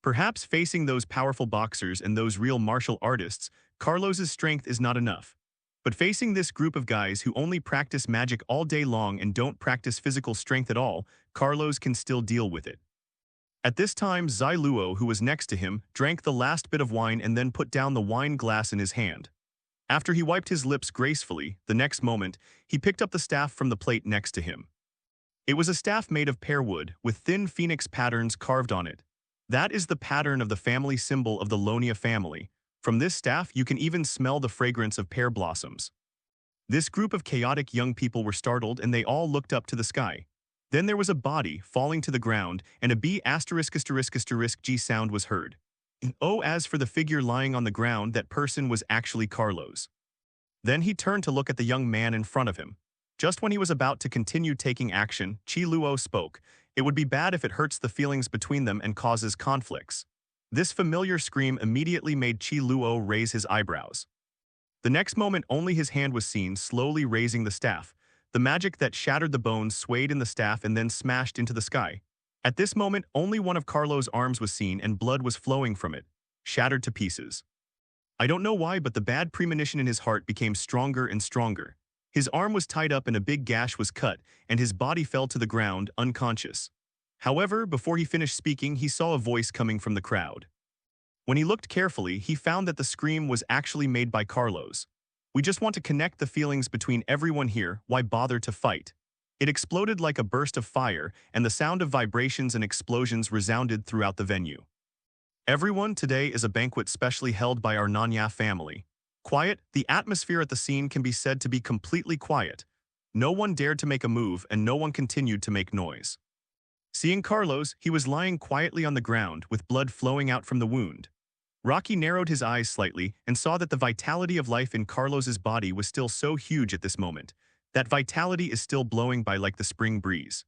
Perhaps facing those powerful boxers and those real martial artists, Carlos's strength is not enough. But facing this group of guys who only practice magic all day long and don't practice physical strength at all, Carlos can still deal with it. At this time, Zai Luo, who was next to him, drank the last bit of wine and then put down the wine glass in his hand. After he wiped his lips gracefully, the next moment, he picked up the staff from the plate next to him. It was a staff made of pear wood, with thin phoenix patterns carved on it. That is the pattern of the family symbol of the Lonia family. From this staff, you can even smell the fragrance of pear blossoms. This group of chaotic young people were startled and they all looked up to the sky. Then there was a body falling to the ground and a B asterisk asterisk asterisk G sound was heard. Oh, as for the figure lying on the ground, that person was actually Carlos. Then he turned to look at the young man in front of him. Just when he was about to continue taking action, Chi Luo spoke. It would be bad if it hurts the feelings between them and causes conflicts. This familiar scream immediately made Chi Luo raise his eyebrows. The next moment only his hand was seen, slowly raising the staff. The magic that shattered the bones swayed in the staff and then smashed into the sky. At this moment, only one of Carlo's arms was seen and blood was flowing from it, shattered to pieces. I don't know why, but the bad premonition in his heart became stronger and stronger. His arm was tied up and a big gash was cut, and his body fell to the ground, unconscious. However, before he finished speaking, he saw a voice coming from the crowd. When he looked carefully, he found that the scream was actually made by Carlos. We just want to connect the feelings between everyone here, why bother to fight? It exploded like a burst of fire, and the sound of vibrations and explosions resounded throughout the venue. Everyone, today is a banquet specially held by our Nanya family. Quiet, the atmosphere at the scene can be said to be completely quiet. No one dared to make a move and no one continued to make noise. Seeing Carlos, he was lying quietly on the ground with blood flowing out from the wound. Rocky narrowed his eyes slightly and saw that the vitality of life in Carlos's body was still so huge at this moment. That vitality is still blowing by like the spring breeze.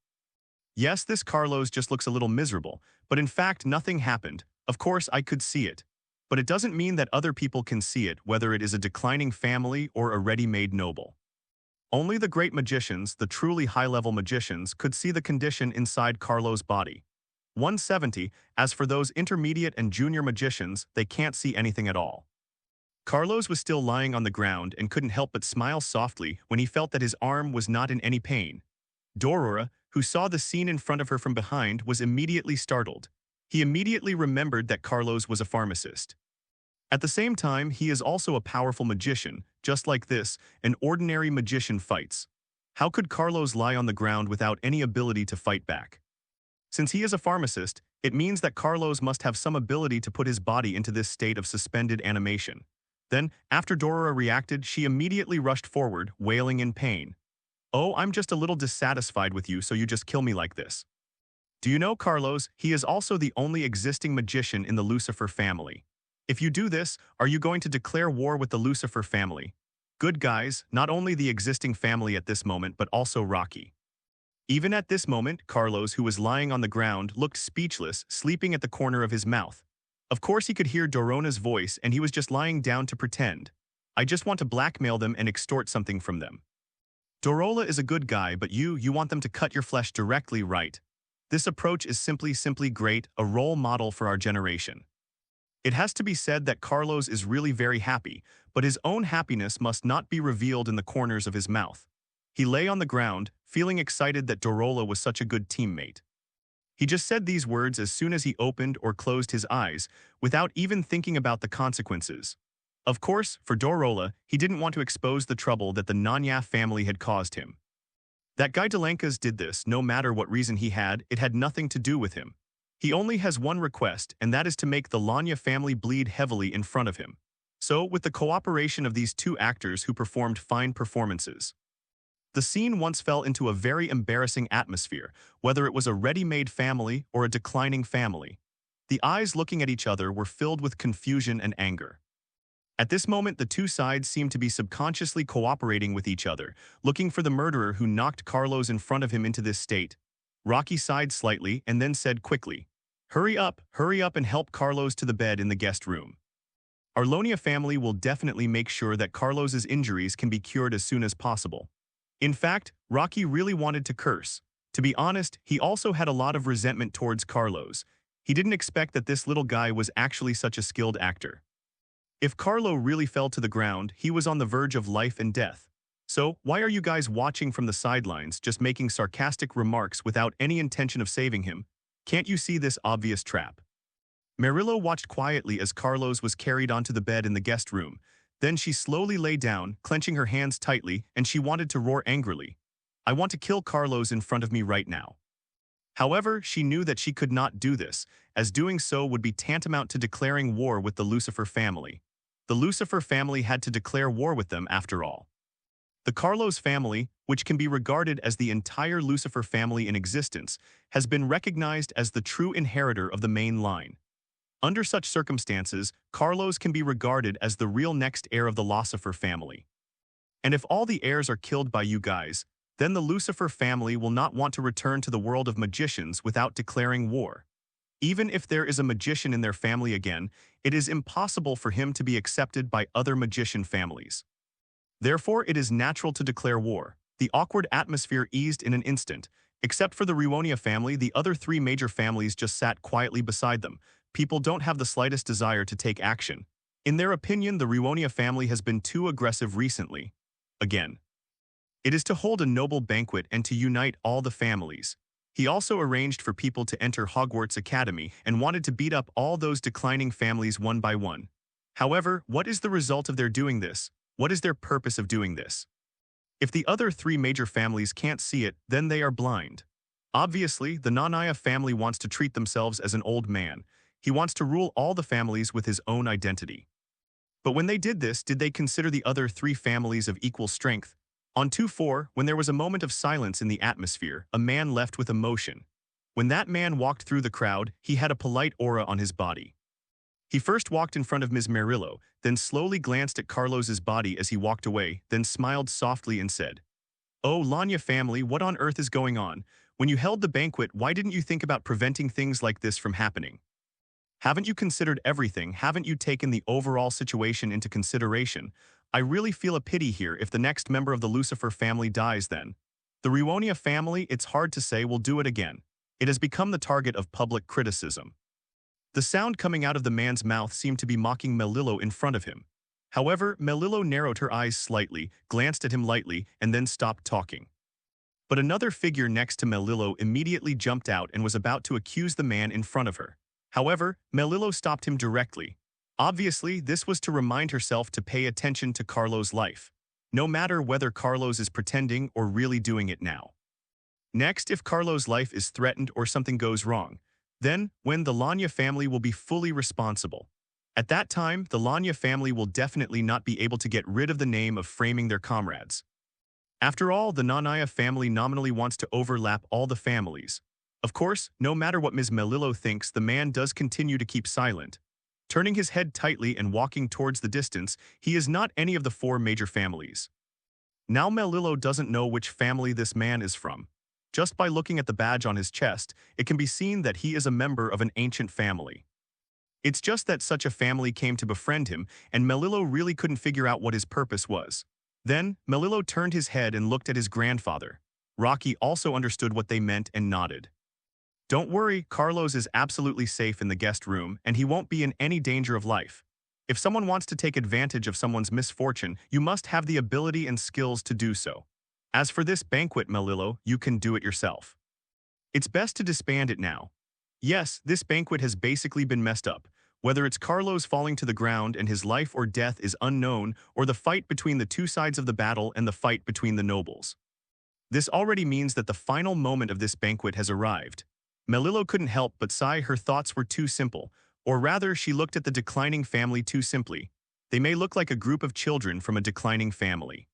Yes, this Carlos just looks a little miserable, but in fact nothing happened. Of course I could see it. But it doesn't mean that other people can see it, whether it is a declining family or a ready-made noble. Only the great magicians, the truly high-level magicians, could see the condition inside Carlos' body. 170, as for those intermediate and junior magicians, they can't see anything at all. Carlos was still lying on the ground and couldn't help but smile softly when he felt that his arm was not in any pain. Dorora, who saw the scene in front of her from behind, was immediately startled. He immediately remembered that Carlos was a pharmacist. At the same time, he is also a powerful magician. Just like this, an ordinary magician fights. How could Carlos lie on the ground without any ability to fight back? Since he is a pharmacist, it means that Carlos must have some ability to put his body into this state of suspended animation. Then, after Dorora reacted, she immediately rushed forward, wailing in pain. Oh, I'm just a little dissatisfied with you, so you just kill me like this. Do you know, Carlos, he is also the only existing magician in the Lucifer family. If you do this, are you going to declare war with the Lucifer family? Good guys, not only the existing family at this moment, but also Rocky. Even at this moment, Carlos, who was lying on the ground, looked speechless, sleeping at the corner of his mouth. Of course he could hear Dorona's voice and he was just lying down to pretend. I just want to blackmail them and extort something from them. Dorola is a good guy, but you want them to cut your flesh directly, right? This approach is simply great, a role model for our generation. It has to be said that Carlos is really very happy, but his own happiness must not be revealed in the corners of his mouth. He lay on the ground, feeling excited that Dorola was such a good teammate. He just said these words as soon as he opened or closed his eyes, without even thinking about the consequences. Of course, for Dorola, he didn't want to expose the trouble that the Nanya family had caused him. That guy Delankas did this, no matter what reason he had, it had nothing to do with him. He only has one request, and that is to make the Lanya family bleed heavily in front of him. So, with the cooperation of these two actors who performed fine performances. The scene once fell into a very embarrassing atmosphere, whether it was a ready-made family or a declining family. The eyes looking at each other were filled with confusion and anger. At this moment, the two sides seemed to be subconsciously cooperating with each other, looking for the murderer who knocked Carlos in front of him into this state. Rocky sighed slightly and then said quickly, hurry up and help Carlos to the bed in the guest room. Our Lonia family will definitely make sure that Carlos's injuries can be cured as soon as possible. In fact, Rocky really wanted to curse. To be honest, he also had a lot of resentment towards Carlos. He didn't expect that this little guy was actually such a skilled actor. If Carlo really fell to the ground, he was on the verge of life and death. So, why are you guys watching from the sidelines, just making sarcastic remarks without any intention of saving him? Can't you see this obvious trap? Marillo watched quietly as Carlos was carried onto the bed in the guest room. Then she slowly lay down, clenching her hands tightly, and she wanted to roar angrily. I want to kill Carlos in front of me right now. However, she knew that she could not do this, as doing so would be tantamount to declaring war with the Lucifer family. The Lucifer family had to declare war with them after all. The Carlos family, which can be regarded as the entire Lucifer family in existence, has been recognized as the true inheritor of the main line. Under such circumstances, Carlos can be regarded as the real next heir of the Lucifer family. And if all the heirs are killed by you guys, then the Lucifer family will not want to return to the world of magicians without declaring war. Even if there is a magician in their family again, it is impossible for him to be accepted by other magician families. Therefore, it is natural to declare war. The awkward atmosphere eased in an instant. Except for the Ruonia family, the other three major families just sat quietly beside them. People don't have the slightest desire to take action. In their opinion, the Ruonia family has been too aggressive recently. Again. It is to hold a noble banquet and to unite all the families. He also arranged for people to enter Hogwarts Academy and wanted to beat up all those declining families one by one. However, what is the result of their doing this? What is their purpose of doing this? If the other three major families can't see it, then they are blind. Obviously, the Nanaya family wants to treat themselves as an old man. He wants to rule all the families with his own identity. But when they did this, did they consider the other three families of equal strength? On 2-4, when there was a moment of silence in the atmosphere, a man left with emotion. When that man walked through the crowd, he had a polite aura on his body. He first walked in front of Ms. Merillo, then slowly glanced at Carlos's body as he walked away, then smiled softly and said, "Oh, Lanya family, what on earth is going on? When you held the banquet, why didn't you think about preventing things like this from happening? Haven't you considered everything? Haven't you taken the overall situation into consideration? I really feel a pity here if the next member of the Lucifer family dies then. The Ruonia family, it's hard to say, will do it again. It has become the target of public criticism." The sound coming out of the man's mouth seemed to be mocking Melillo in front of him. However, Melillo narrowed her eyes slightly, glanced at him lightly, and then stopped talking. But another figure next to Melillo immediately jumped out and was about to accuse the man in front of her. However, Melillo stopped him directly. Obviously, this was to remind herself to pay attention to Carlos' life, no matter whether Carlos is pretending or really doing it now. Next, if Carlos' life is threatened or something goes wrong, then, when the Lanya family will be fully responsible. At that time, the Lanya family will definitely not be able to get rid of the name of framing their comrades. After all, the Nanaya family nominally wants to overlap all the families. Of course, no matter what Ms. Melillo thinks, the man does continue to keep silent. Turning his head tightly and walking towards the distance, he is not any of the four major families. Now Melillo doesn't know which family this man is from. Just by looking at the badge on his chest, it can be seen that he is a member of an ancient family. It's just that such a family came to befriend him, and Melillo really couldn't figure out what his purpose was. Then, Melillo turned his head and looked at his grandfather. Rocky also understood what they meant and nodded. "Don't worry, Carlos is absolutely safe in the guest room, and he won't be in any danger of life. If someone wants to take advantage of someone's misfortune, you must have the ability and skills to do so. As for this banquet, Melillo, you can do it yourself. It's best to disband it now. Yes, this banquet has basically been messed up. Whether it's Carlos falling to the ground and his life or death is unknown, or the fight between the two sides of the battle and the fight between the nobles. This already means that the final moment of this banquet has arrived." Melillo couldn't help but sigh. Her thoughts were too simple, or rather, she looked at the declining family too simply. They may look like a group of children from a declining family.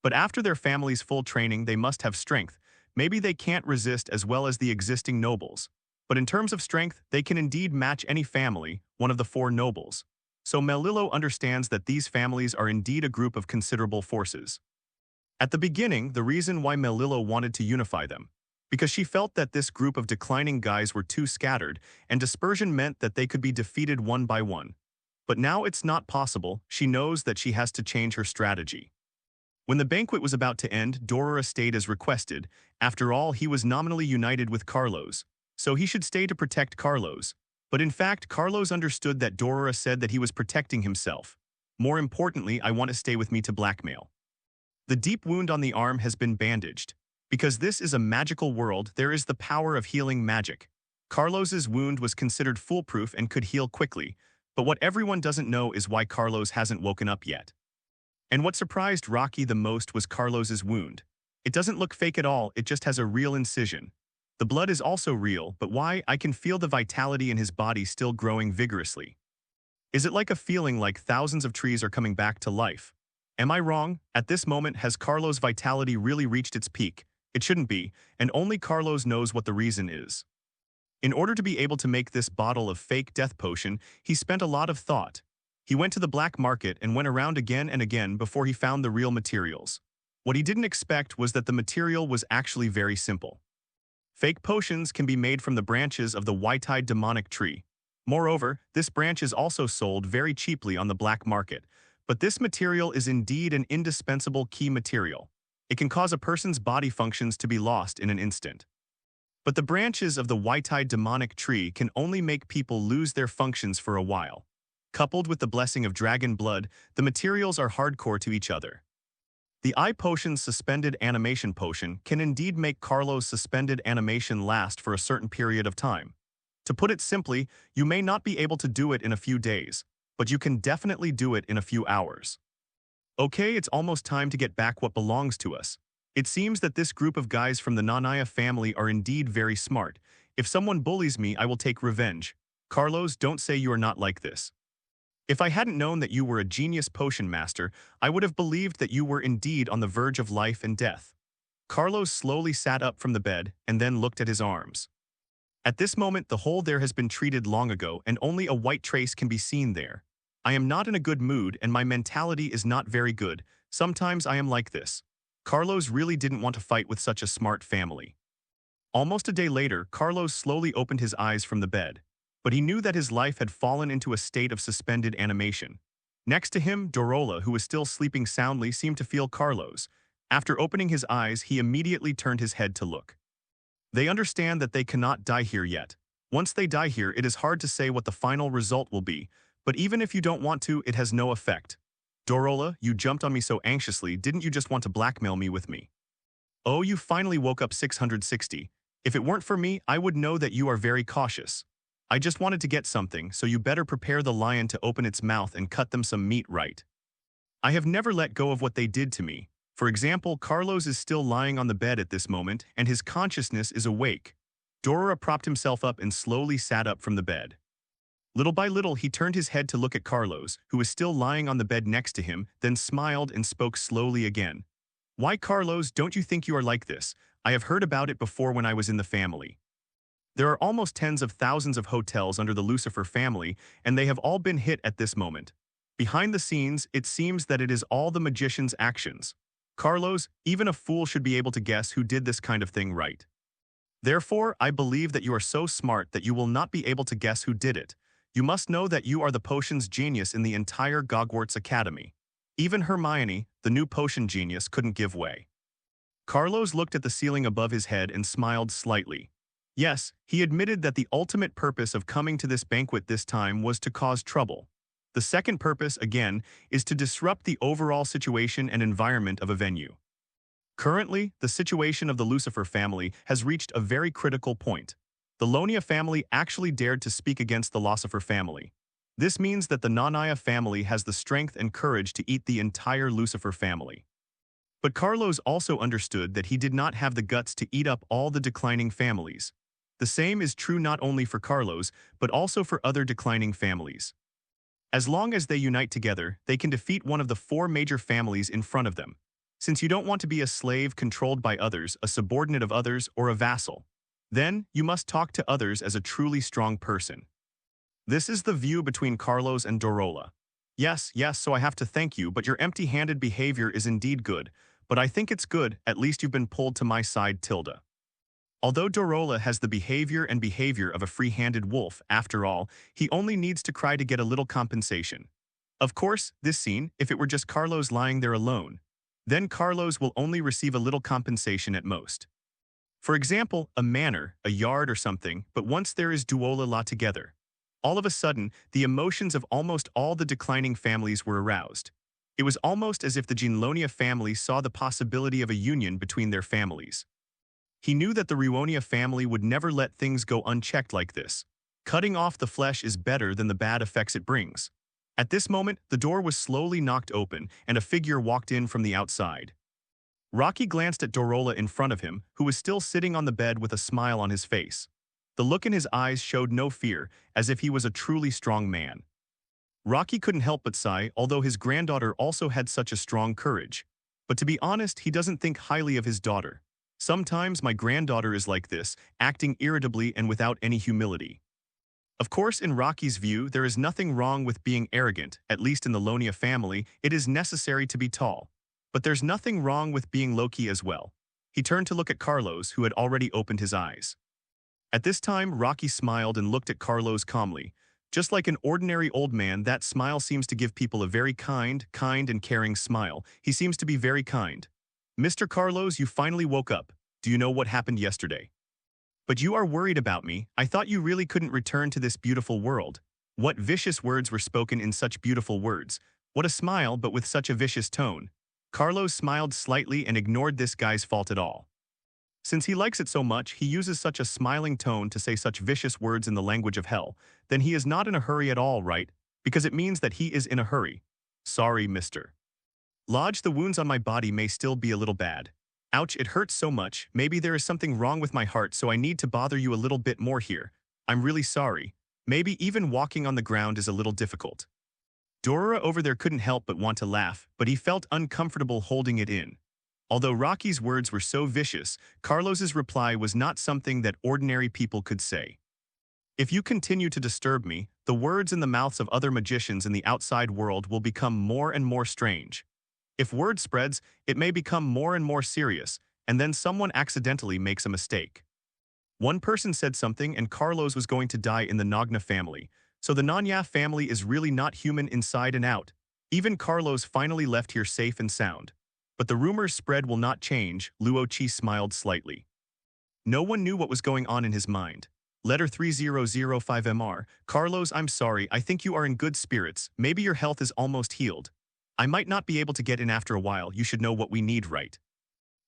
But after their family's full training, they must have strength. Maybe they can't resist as well as the existing nobles. But in terms of strength, they can indeed match any family, one of the four nobles. So Melillo understands that these families are indeed a group of considerable forces. At the beginning, the reason why Melillo wanted to unify them, because she felt that this group of declining guys were too scattered, and dispersion meant that they could be defeated one by one. But now it's not possible. She knows that she has to change her strategy. When the banquet was about to end, Dorora stayed as requested. After all, he was nominally united with Carlos, so he should stay to protect Carlos. But in fact, Carlos understood that Dorora said that he was protecting himself. More importantly, I want to stay with me to blackmail. The deep wound on the arm has been bandaged. Because this is a magical world, there is the power of healing magic. Carlos's wound was considered foolproof and could heal quickly, but what everyone doesn't know is why Carlos hasn't woken up yet. And what surprised Rocky the most was Carlos's wound. It doesn't look fake at all, it just has a real incision. The blood is also real, but why? I can feel the vitality in his body still growing vigorously. Is it like a feeling like thousands of trees are coming back to life? Am I wrong? At this moment, has Carlos' vitality really reached its peak? It shouldn't be, and only Carlos knows what the reason is. In order to be able to make this bottle of fake death potion, he spent a lot of thought. He went to the black market and went around again and again before he found the real materials. What he didn't expect was that the material was actually very simple. Fake potions can be made from the branches of the white-eyed demonic tree. Moreover, this branch is also sold very cheaply on the black market. But this material is indeed an indispensable key material. It can cause a person's body functions to be lost in an instant. But the branches of the white-eyed demonic tree can only make people lose their functions for a while. Coupled with the blessing of dragon blood, the materials are hardcore to each other. The eye potion's suspended animation potion can indeed make Carlos' suspended animation last for a certain period of time. To put it simply, you may not be able to do it in a few days, but you can definitely do it in a few hours. Okay, it's almost time to get back what belongs to us. It seems that this group of guys from the Nanaya family are indeed very smart. If someone bullies me, I will take revenge. Carlos, don't say you are not like this. If I hadn't known that you were a genius potion master, I would have believed that you were indeed on the verge of life and death. Carlos slowly sat up from the bed and then looked at his arms. At this moment, the hole there has been treated long ago and only a white trace can be seen there. I am not in a good mood and my mentality is not very good. Sometimes I am like this. Carlos really didn't want to fight with such a smart family. Almost a day later, Carlos slowly opened his eyes from the bed. But he knew that his life had fallen into a state of suspended animation. Next to him, Dorola, who was still sleeping soundly, seemed to feel Carlos. After opening his eyes, he immediately turned his head to look. They understand that they cannot die here yet. Once they die here, it is hard to say what the final result will be, but even if you don't want to, it has no effect. Dorola, you jumped on me so anxiously, didn't you just want to blackmail me with me? Oh, you finally woke up 660. If it weren't for me, I would know that you are very cautious. I just wanted to get something, so you better prepare the lion to open its mouth and cut them some meat right. I have never let go of what they did to me. For example, Carlos is still lying on the bed at this moment, and his consciousness is awake. Dora propped himself up and slowly sat up from the bed. Little by little, he turned his head to look at Carlos, who was still lying on the bed next to him, then smiled and spoke slowly again. Why, Carlos, don't you think you are like this? I have heard about it before when I was in the family. There are almost tens of thousands of hotels under the Lucifer family, and they have all been hit at this moment. Behind the scenes, it seems that it is all the magician's actions. Carlos, even a fool should be able to guess who did this kind of thing right. Therefore, I believe that you are so smart that you will not be able to guess who did it. You must know that you are the potions genius in the entire Hogwarts Academy. Even Hermione, the new potion genius, couldn't give way. Carlos looked at the ceiling above his head and smiled slightly. Yes, he admitted that the ultimate purpose of coming to this banquet this time was to cause trouble. The second purpose, again, is to disrupt the overall situation and environment of a venue. Currently, the situation of the Lucifer family has reached a very critical point. The Lonia family actually dared to speak against the Lucifer family. This means that the Nanaya family has the strength and courage to eat the entire Lucifer family. But Carlos also understood that he did not have the guts to eat up all the declining families. The same is true not only for Carlos, but also for other declining families. As long as they unite together, they can defeat one of the 4 major families in front of them. Since you don't want to be a slave controlled by others, a subordinate of others, or a vassal, then you must talk to others as a truly strong person. This is the view between Carlos and Dorola. Yes, so I have to thank you, but your empty-handed behavior is indeed good. But I think it's good, at least you've been pulled to my side, Tilda. Although Dorola has the behavior of a free-handed wolf, after all, he only needs to cry to get a little compensation. Of course, this scene, if it were just Carlos lying there alone, then Carlos will only receive a little compensation at most. For example, a manor, a yard or something, but once there is Duola together. All of a sudden, the emotions of almost all the declining families were aroused. It was almost as if the Ginlonia family saw the possibility of a union between their families. He knew that the Ruonia family would never let things go unchecked like this. Cutting off the flesh is better than the bad effects it brings. At this moment, the door was slowly knocked open, and a figure walked in from the outside. Rocky glanced at Dorola in front of him, who was still sitting on the bed with a smile on his face. The look in his eyes showed no fear, as if he was a truly strong man. Rocky couldn't help but sigh, although his granddaughter also had such a strong courage. But to be honest, he doesn't think highly of his daughter. Sometimes my granddaughter is like this, acting irritably and without any humility. Of course, in Rocky's view, there is nothing wrong with being arrogant. At least in the Lonia family, it is necessary to be tall. But there's nothing wrong with being low-key as well. He turned to look at Carlos, who had already opened his eyes. At this time, Rocky smiled and looked at Carlos calmly. Just like an ordinary old man, that smile seems to give people a very kind and caring smile. He seems to be very kind. Mr. Carlos, you finally woke up. Do you know what happened yesterday? But you are worried about me. I thought you really couldn't return to this beautiful world. What vicious words were spoken in such beautiful words. What a smile, but with such a vicious tone. Carlos smiled slightly and ignored this guy's fault at all. Since he likes it so much, he uses such a smiling tone to say such vicious words in the language of hell, then he is not in a hurry at all, right? Because it means that he is in a hurry. Sorry, mister. Lodge, the wounds on my body may still be a little bad. Ouch, it hurts so much. Maybe there is something wrong with my heart, so I need to bother you a little bit more here. I'm really sorry. Maybe even walking on the ground is a little difficult. Dora over there couldn't help but want to laugh, but he felt uncomfortable holding it in. Although Rocky's words were so vicious, Carlos's reply was not something that ordinary people could say. If you continue to disturb me, the words in the mouths of other magicians in the outside world will become more and more strange. If word spreads, it may become more and more serious, and then someone accidentally makes a mistake. One person said something and Carlos was going to die in the Nagna family, so the Nanya family is really not human inside and out. Even Carlos finally left here safe and sound. But the rumors spread will not change, Luo Chi smiled slightly. No one knew what was going on in his mind. Letter 3005MR, Carlos, I'm sorry, I think you are in good spirits, maybe your health is almost healed. I might not be able to get in after a while, you should know what we need, right?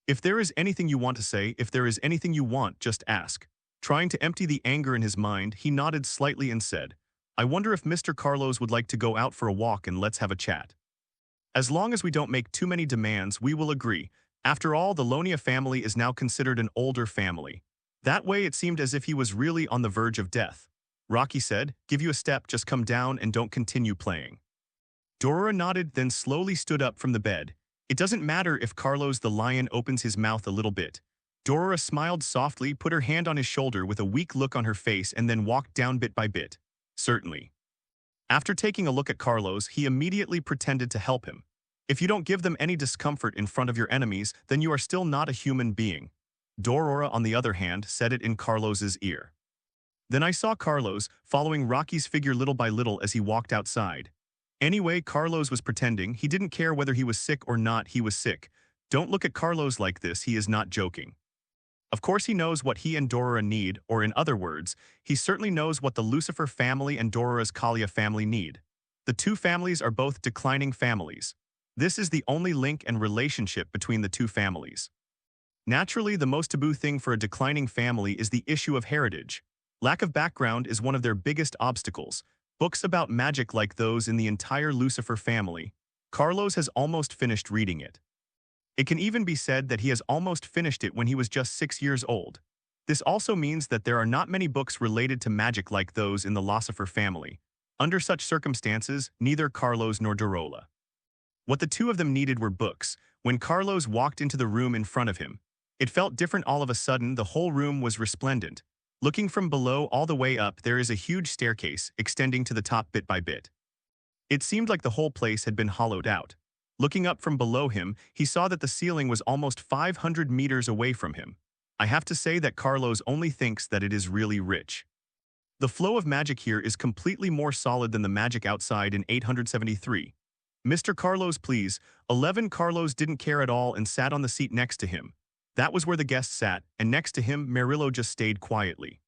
If there is anything you want to say, if there is anything you want, just ask. Trying to empty the anger in his mind, he nodded slightly and said, I wonder if Mr. Carlos would like to go out for a walk and let's have a chat. As long as we don't make too many demands, we will agree. After all, the Lonia family is now considered an older family. That way it seemed as if he was really on the verge of death. Rocky said, give you a step, just come down and don't continue playing. Dora nodded, then slowly stood up from the bed. It doesn't matter if Carlos the lion opens his mouth a little bit. Dora smiled softly, put her hand on his shoulder with a weak look on her face and then walked down bit by bit. Certainly. After taking a look at Carlos, he immediately pretended to help him. If you don't give them any discomfort in front of your enemies, then you are still not a human being. Dorora, on the other hand, said it in Carlos's ear. Then I saw Carlos, following Rocky's figure little by little as he walked outside. Anyway, Carlos was pretending. He didn't care whether he was sick or not, he was sick. Don't look at Carlos like this, he is not joking. Of course he knows what he and Dorora need, or in other words, he certainly knows what the Lucifer family and Dorora's Kalia family need. The two families are both declining families. This is the only link and relationship between the two families. Naturally, the most taboo thing for a declining family is the issue of heritage. Lack of background is one of their biggest obstacles. Books about magic like those in the entire Lucifer family. Carlos has almost finished reading it. It can even be said that he has almost finished it when he was just 6 years old. This also means that there are not many books related to magic like those in the Lucifer family. Under such circumstances, neither Carlos nor Dorola. What the two of them needed were books. When Carlos walked into the room in front of him, it felt different all of a sudden. The whole room was resplendent. Looking from below all the way up, there is a huge staircase extending to the top bit by bit. It seemed like the whole place had been hollowed out. Looking up from below him, he saw that the ceiling was almost 500 meters away from him. I have to say that Carlos only thinks that it is really rich. The flow of magic here is completely more solid than the magic outside in 873. Mr. Carlos, please. 11 Carlos didn't care at all and sat on the seat next to him. That was where the guest sat, and next to him, Marillo just stayed quietly.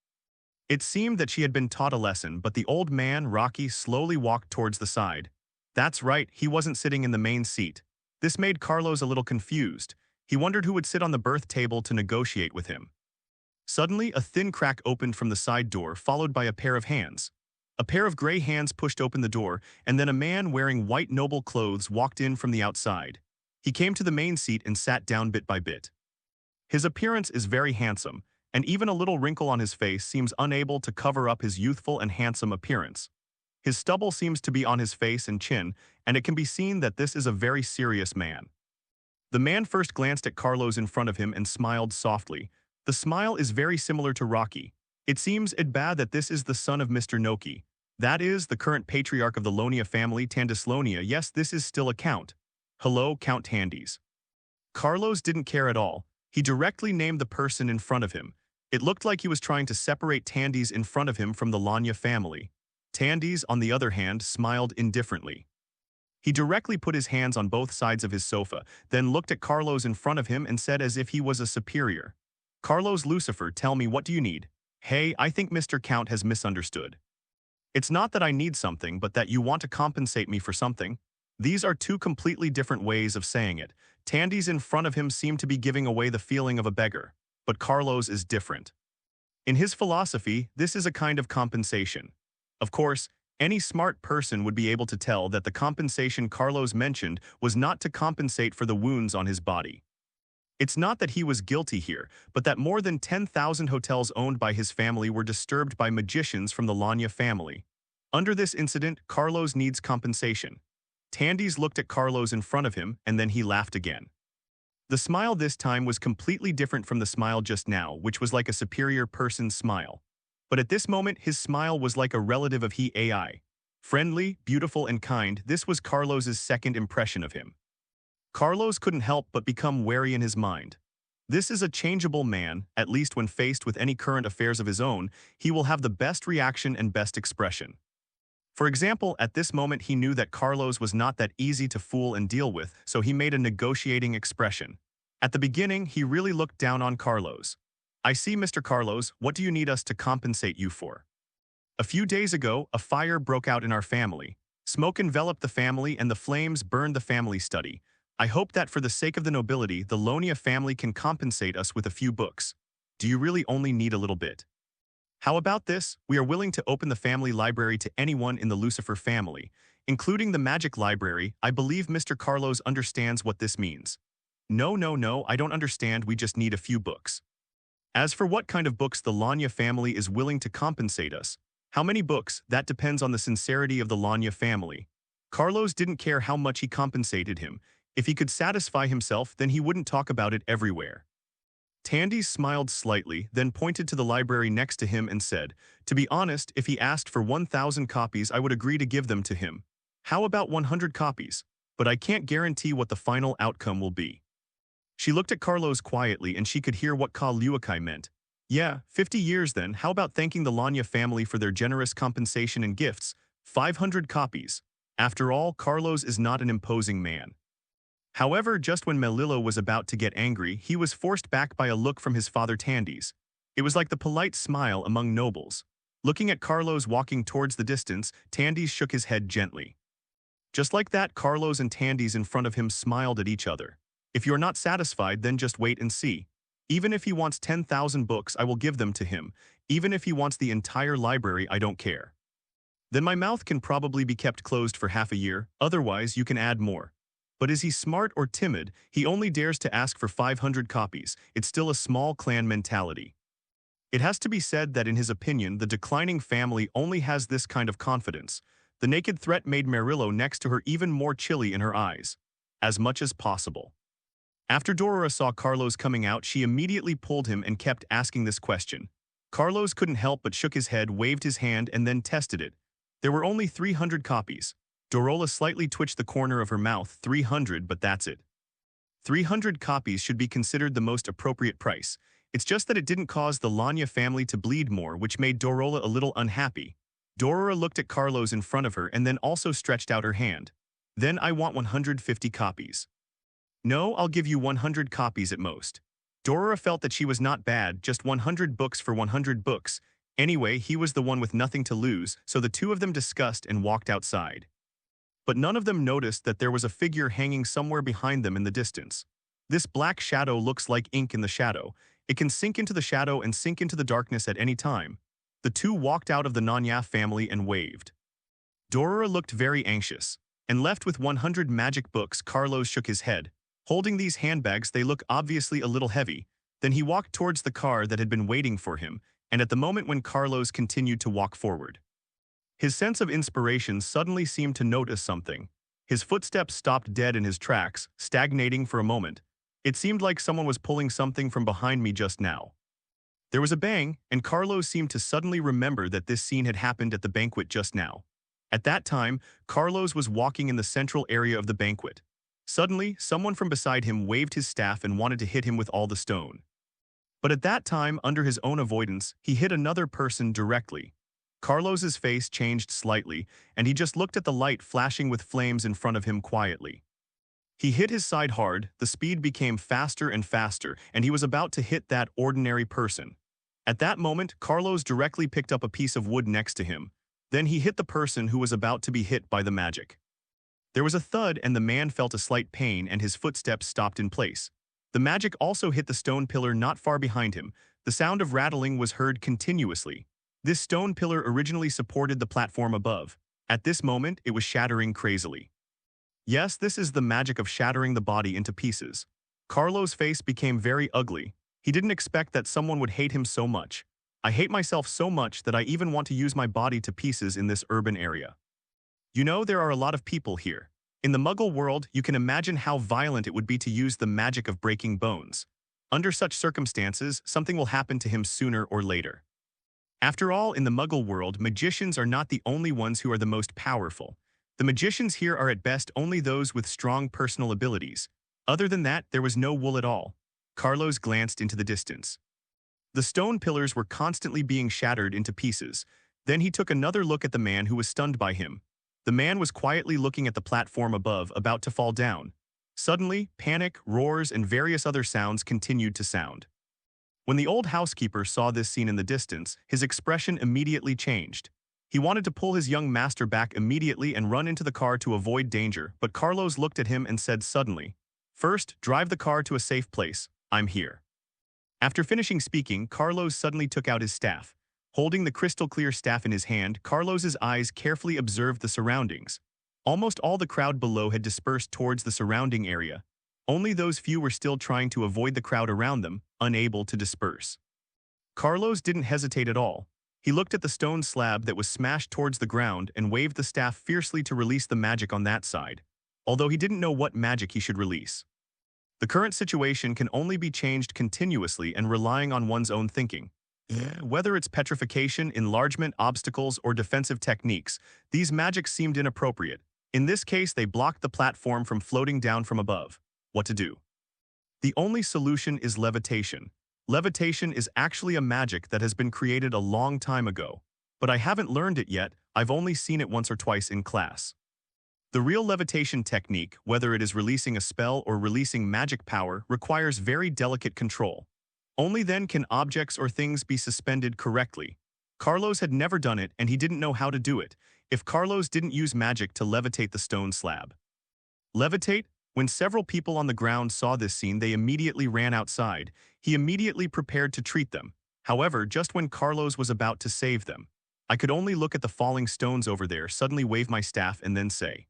It seemed that she had been taught a lesson, but the old man, Rocky, slowly walked towards the side. That's right, he wasn't sitting in the main seat. This made Carlos a little confused. He wondered who would sit on the birth table to negotiate with him. Suddenly, a thin crack opened from the side door, followed by a pair of hands. A pair of gray hands pushed open the door, and then a man wearing white noble clothes walked in from the outside. He came to the main seat and sat down bit by bit. His appearance is very handsome, and even a little wrinkle on his face seems unable to cover up his youthful and handsome appearance. His stubble seems to be on his face and chin, and it can be seen that this is a very serious man. The man first glanced at Carlos in front of him and smiled softly. The smile is very similar to Rocky. It seems bad that this is the son of Mr. Noki. That is, the current patriarch of the Lonia family, Tandislonia. Yes, this is still a count. Hello, Count Tandis. Carlos didn't care at all. He directly named the person in front of him. It looked like he was trying to separate Tandis in front of him from the Lonia family. Tandis, on the other hand, smiled indifferently. He directly put his hands on both sides of his sofa, then looked at Carlos in front of him and said as if he was a superior. Carlos, Lucifer, tell me, what do you need? Hey, I think Mr. Count has misunderstood. It's not that I need something, but that you want to compensate me for something. These are two completely different ways of saying it. Tandis in front of him seemed to be giving away the feeling of a beggar, but Carlos is different. In his philosophy, this is a kind of compensation. Of course, any smart person would be able to tell that the compensation Carlos mentioned was not to compensate for the wounds on his body. It's not that he was guilty here, but that more than 10,000 hotels owned by his family were disturbed by magicians from the Lanya family. Under this incident, Carlos needs compensation. Tandis looked at Carlos in front of him, and then he laughed again. The smile this time was completely different from the smile just now, which was like a superior person's smile. But at this moment, his smile was like a relative of he AI. Friendly, beautiful, and kind, this was Carlos's second impression of him. Carlos couldn't help but become wary in his mind. This is a changeable man, at least when faced with any current affairs of his own, he will have the best reaction and best expression. For example, at this moment he knew that Carlos was not that easy to fool and deal with, so he made a negotiating expression. At the beginning, he really looked down on Carlos. I see, Mr. Carlos, what do you need us to compensate you for? A few days ago, a fire broke out in our family. Smoke enveloped the family and the flames burned the family study. I hope that for the sake of the nobility, the Lonia family can compensate us with a few books. Do you really only need a little bit? How about this? We are willing to open the family library to anyone in the Lucifer family, including the magic library. I believe Mr. Carlos understands what this means. No, I don't understand, we just need a few books. As for what kind of books the Lanya family is willing to compensate us, how many books, that depends on the sincerity of the Lanya family. Carlos didn't care how much he compensated him. If he could satisfy himself, then he wouldn't talk about it everywhere. Tandis smiled slightly, then pointed to the library next to him and said, to be honest, if he asked for 1,000 copies, I would agree to give them to him. How about 100 copies? But I can't guarantee what the final outcome will be. She looked at Carlos quietly and she could hear what Ka Luakai meant. Yeah, 50 years then, how about thanking the Lanya family for their generous compensation and gifts? 500 copies. After all, Carlos is not an imposing man. However, just when Melillo was about to get angry, he was forced back by a look from his father Tandis. It was like the polite smile among nobles. Looking at Carlos walking towards the distance, Tandis shook his head gently. Just like that, Carlos and Tandis in front of him smiled at each other. If you're not satisfied, then just wait and see. Even if he wants 10,000 books, I will give them to him. Even if he wants the entire library, I don't care. Then my mouth can probably be kept closed for half a year, otherwise you can add more. But is he smart or timid? He only dares to ask for 500 copies. It's still a small clan mentality. It has to be said that in his opinion, the declining family only has this kind of confidence. The naked threat made Merillo next to her even more chilly in her eyes. As much as possible. After Dorora saw Carlos coming out, she immediately pulled him and kept asking this question. Carlos couldn't help but shook his head, waved his hand, and then tested it. There were only 300 copies. Dorola slightly twitched the corner of her mouth. 300, but that's it. 300 copies should be considered the most appropriate price. It's just that it didn't cause the Lanya family to bleed more, which made Dorola a little unhappy. Dorora looked at Carlos in front of her and then also stretched out her hand. Then I want 150 copies. No, I'll give you 100 copies at most. Dorora felt that she was not bad, just 100 books for 100 books. Anyway, he was the one with nothing to lose, so the two of them discussed and walked outside. But none of them noticed that there was a figure hanging somewhere behind them in the distance. This black shadow looks like ink in the shadow. It can sink into the shadow and sink into the darkness at any time. The two walked out of the Nanya family and waved. Dorora looked very anxious. And left with 100 magic books, Carlos shook his head. Holding these handbags, they look obviously a little heavy. Then he walked towards the car that had been waiting for him, and at the moment when Carlos continued to walk forward, his sense of inspiration suddenly seemed to notice something. His footsteps stopped dead in his tracks, stagnating for a moment. It seemed like someone was pulling something from behind me just now. There was a bang, and Carlos seemed to suddenly remember that this scene had happened at the banquet just now. At that time, Carlos was walking in the central area of the banquet. Suddenly, someone from beside him waved his staff and wanted to hit him with all the stone. But at that time, under his own avoidance, he hit another person directly. Carlos's face changed slightly, and he just looked at the light flashing with flames in front of him quietly. He hit his side hard, the speed became faster and faster, and he was about to hit that ordinary person. At that moment, Carlos directly picked up a piece of wood next to him. Then he hit the person who was about to be hit by the magic. There was a thud and the man felt a slight pain and his footsteps stopped in place. The magic also hit the stone pillar not far behind him. The sound of rattling was heard continuously. This stone pillar originally supported the platform above. At this moment, it was shattering crazily. Yes, this is the magic of shattering the body into pieces. Carlos' face became very ugly. He didn't expect that someone would hate him so much. I hate myself so much that I even want to use my body to pieces in this urban area. You know, there are a lot of people here. In the Muggle world, you can imagine how violent it would be to use the magic of breaking bones. Under such circumstances, something will happen to him sooner or later. After all, in the Muggle world, magicians are not the only ones who are the most powerful. The magicians here are at best only those with strong personal abilities. Other than that, there was no wool at all. Carlos glanced into the distance. The stone pillars were constantly being shattered into pieces. Then he took another look at the man who was stunned by him. The man was quietly looking at the platform above, about to fall down. Suddenly, panic, roars, and various other sounds continued to sound. When the old housekeeper saw this scene in the distance, his expression immediately changed. He wanted to pull his young master back immediately and run into the car to avoid danger, but Carlos looked at him and said suddenly, "First, drive the car to a safe place. I'm here." After finishing speaking, Carlos suddenly took out his staff. Holding the crystal-clear staff in his hand, Carlos's eyes carefully observed the surroundings. Almost all the crowd below had dispersed towards the surrounding area. Only those few were still trying to avoid the crowd around them, unable to disperse. Carlos didn't hesitate at all. He looked at the stone slab that was smashed towards the ground and waved the staff fiercely to release the magic on that side, although he didn't know what magic he should release. The current situation can only be changed continuously and relying on one's own thinking. Whether it's petrification, enlargement, obstacles, or defensive techniques, these magics seemed inappropriate. In this case, they blocked the platform from floating down from above. What to do? The only solution is levitation. Levitation is actually a magic that has been created a long time ago, but I haven't learned it yet. I've only seen it once or twice in class. The real levitation technique, whether it is releasing a spell or releasing magic power, requires very delicate control. Only then can objects or things be suspended correctly. Carlos had never done it and he didn't know how to do it, if Carlos didn't use magic to levitate the stone slab. Levitate? When several people on the ground saw this scene, they immediately ran outside. He immediately prepared to treat them. However, just when Carlos was about to save them, I could only look at the falling stones over there, suddenly wave my staff and then say.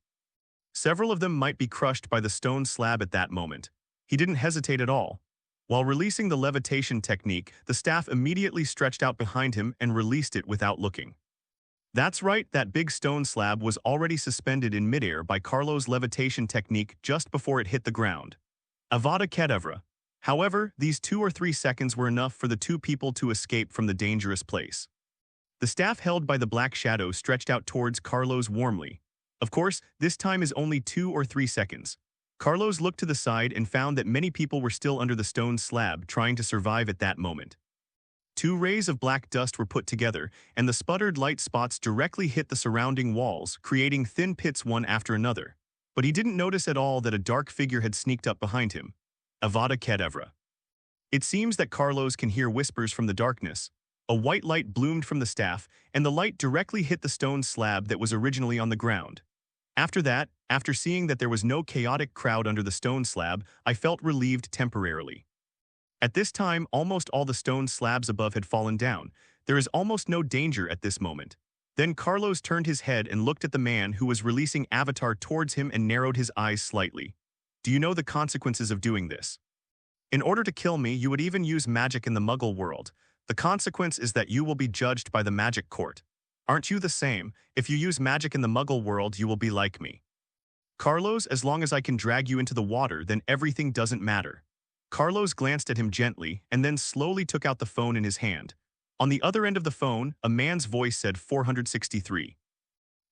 Several of them might be crushed by the stone slab at that moment. He didn't hesitate at all. While releasing the levitation technique, the staff immediately stretched out behind him and released it without looking. That's right, that big stone slab was already suspended in midair by Carlos' levitation technique just before it hit the ground. Avada Kedavra. However, these 2 or 3 seconds were enough for the two people to escape from the dangerous place. The staff held by the black shadow stretched out towards Carlos warmly. Of course, this time is only 2 or 3 seconds. Carlos looked to the side and found that many people were still under the stone slab trying to survive at that moment. 2 rays of black dust were put together, and the sputtered light spots directly hit the surrounding walls, creating thin pits one after another. But he didn't notice at all that a dark figure had sneaked up behind him. Avada Kedavra. It seems that Carlos can hear whispers from the darkness. A white light bloomed from the staff, and the light directly hit the stone slab that was originally on the ground. After that, after seeing that there was no chaotic crowd under the stone slab, I felt relieved temporarily. At this time, almost all the stone slabs above had fallen down. There is almost no danger at this moment. Then Carlos turned his head and looked at the man who was releasing Avatar towards him and narrowed his eyes slightly. Do you know the consequences of doing this? In order to kill me, you would even use magic in the Muggle world. The consequence is that you will be judged by the magic court. Aren't you the same? If you use magic in the Muggle world, you will be like me. Carlos, as long as I can drag you into the water, then everything doesn't matter. Carlos glanced at him gently and then slowly took out the phone in his hand. On the other end of the phone, a man's voice said 463.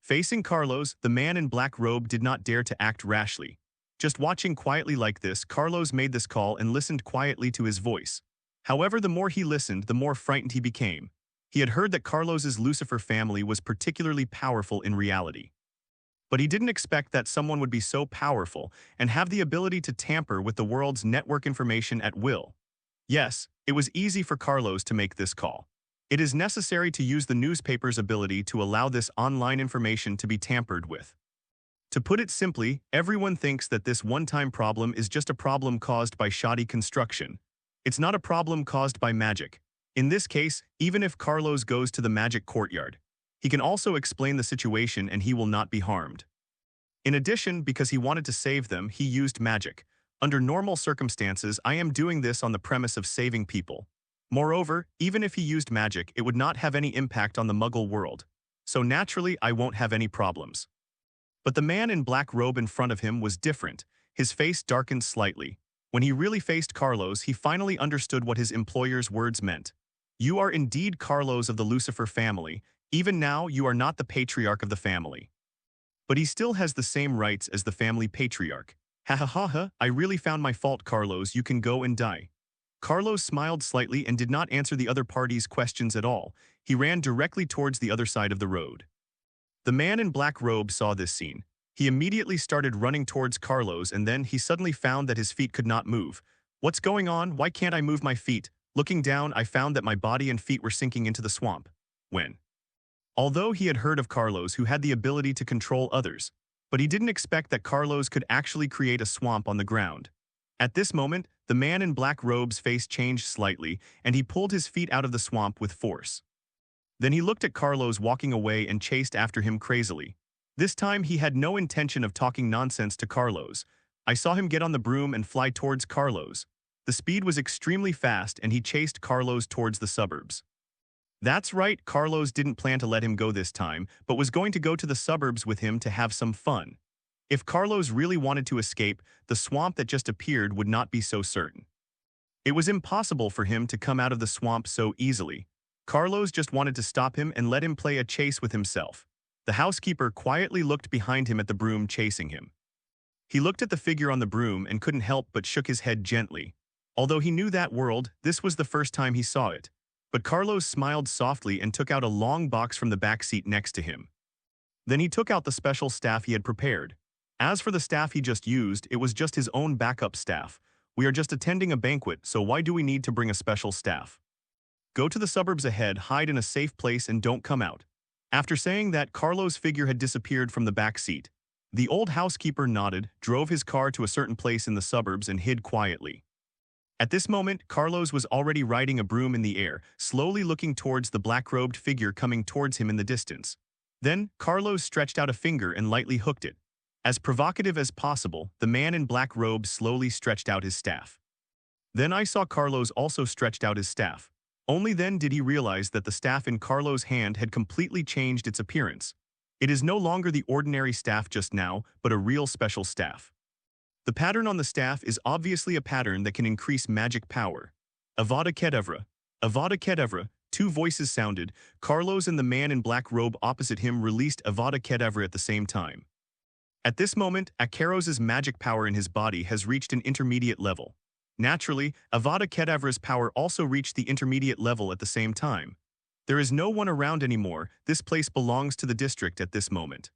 Facing Carlos, the man in black robe did not dare to act rashly. Just watching quietly like this, Carlos made this call and listened quietly to his voice. However, the more he listened, the more frightened he became. He had heard that Carlos's Lucifer family was particularly powerful in reality. But he didn't expect that someone would be so powerful and have the ability to tamper with the world's network information at will. Yes, it was easy for Carlos to make this call. It is necessary to use the newspaper's ability to allow this online information to be tampered with. To put it simply, everyone thinks that this one-time problem is just a problem caused by shoddy construction. It's not a problem caused by magic. In this case, even if Carlos goes to the magic courtyard, he can also explain the situation and he will not be harmed. In addition, because he wanted to save them, he used magic. Under normal circumstances, I am doing this on the premise of saving people. Moreover, even if he used magic, it would not have any impact on the Muggle world. So naturally, I won't have any problems. But the man in black robe in front of him was different. His face darkened slightly. When he really faced Carlos, he finally understood what his employer's words meant. You are indeed Carlos of the Lucifer family. Even now, you are not the patriarch of the family. But he still has the same rights as the family patriarch. Ha ha ha ha, I really found my fault, Carlos, you can go and die. Carlos smiled slightly and did not answer the other party's questions at all. He ran directly towards the other side of the road. The man in black robe saw this scene. He immediately started running towards Carlos and then he suddenly found that his feet could not move. What's going on? Why can't I move my feet? Looking down, I found that my body and feet were sinking into the swamp. Although he had heard of Carlos who had the ability to control others, but he didn't expect that Carlos could actually create a swamp on the ground. At this moment, the man in black robe's face changed slightly and he pulled his feet out of the swamp with force. Then he looked at Carlos walking away and chased after him crazily. This time he had no intention of talking nonsense to Carlos. I saw him get on the broom and fly towards Carlos. The speed was extremely fast and he chased Carlos towards the suburbs. That's right, Carlos didn't plan to let him go this time, but was going to go to the suburbs with him to have some fun. If Carlos really wanted to escape, the swamp that just appeared would not be so certain. It was impossible for him to come out of the swamp so easily. Carlos just wanted to stop him and let him play a chase with himself. The housekeeper quietly looked behind him at the broom chasing him. He looked at the figure on the broom and couldn't help but shook his head gently. Although he knew that world, this was the first time he saw it. But Carlos smiled softly and took out a long box from the back seat next to him. Then he took out the special staff he had prepared. As for the staff he just used, it was just his own backup staff. We are just attending a banquet, so why do we need to bring a special staff? Go to the suburbs ahead, hide in a safe place and don't come out. After saying that, Carlos' figure had disappeared from the back seat. The old housekeeper nodded, drove his car to a certain place in the suburbs and hid quietly. At this moment, Carlos was already riding a broom in the air, slowly looking towards the black-robed figure coming towards him in the distance. Then, Carlos stretched out a finger and lightly hooked it. As provocative as possible, the man in black robe slowly stretched out his staff. Then I saw Carlos also stretched out his staff. Only then did he realize that the staff in Carlos' hand had completely changed its appearance. It is no longer the ordinary staff just now, but a real special staff. The pattern on the staff is obviously a pattern that can increase magic power. Avada Kedavra. Avada Kedavra. Two voices sounded. Carlos and the man in black robe opposite him released Avada Kedavra at the same time. At this moment, Akaros' magic power in his body has reached an intermediate level. Naturally, Avada Kedavra's power also reached the intermediate level at the same time. There is no one around anymore. This place belongs to the district at this moment.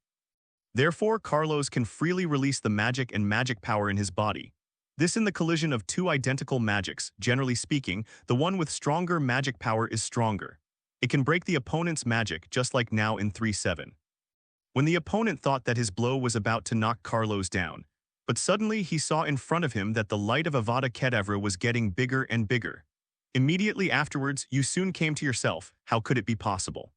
Therefore, Carlos can freely release the magic and magic power in his body. This in the collision of two identical magics. Generally speaking, the one with stronger magic power is stronger. It can break the opponent's magic just like now in 3-7. When the opponent thought that his blow was about to knock Carlos down, but suddenly he saw in front of him that the light of Avada Kedavra was getting bigger and bigger. Immediately afterwards, you soon came to yourself, how could it be possible?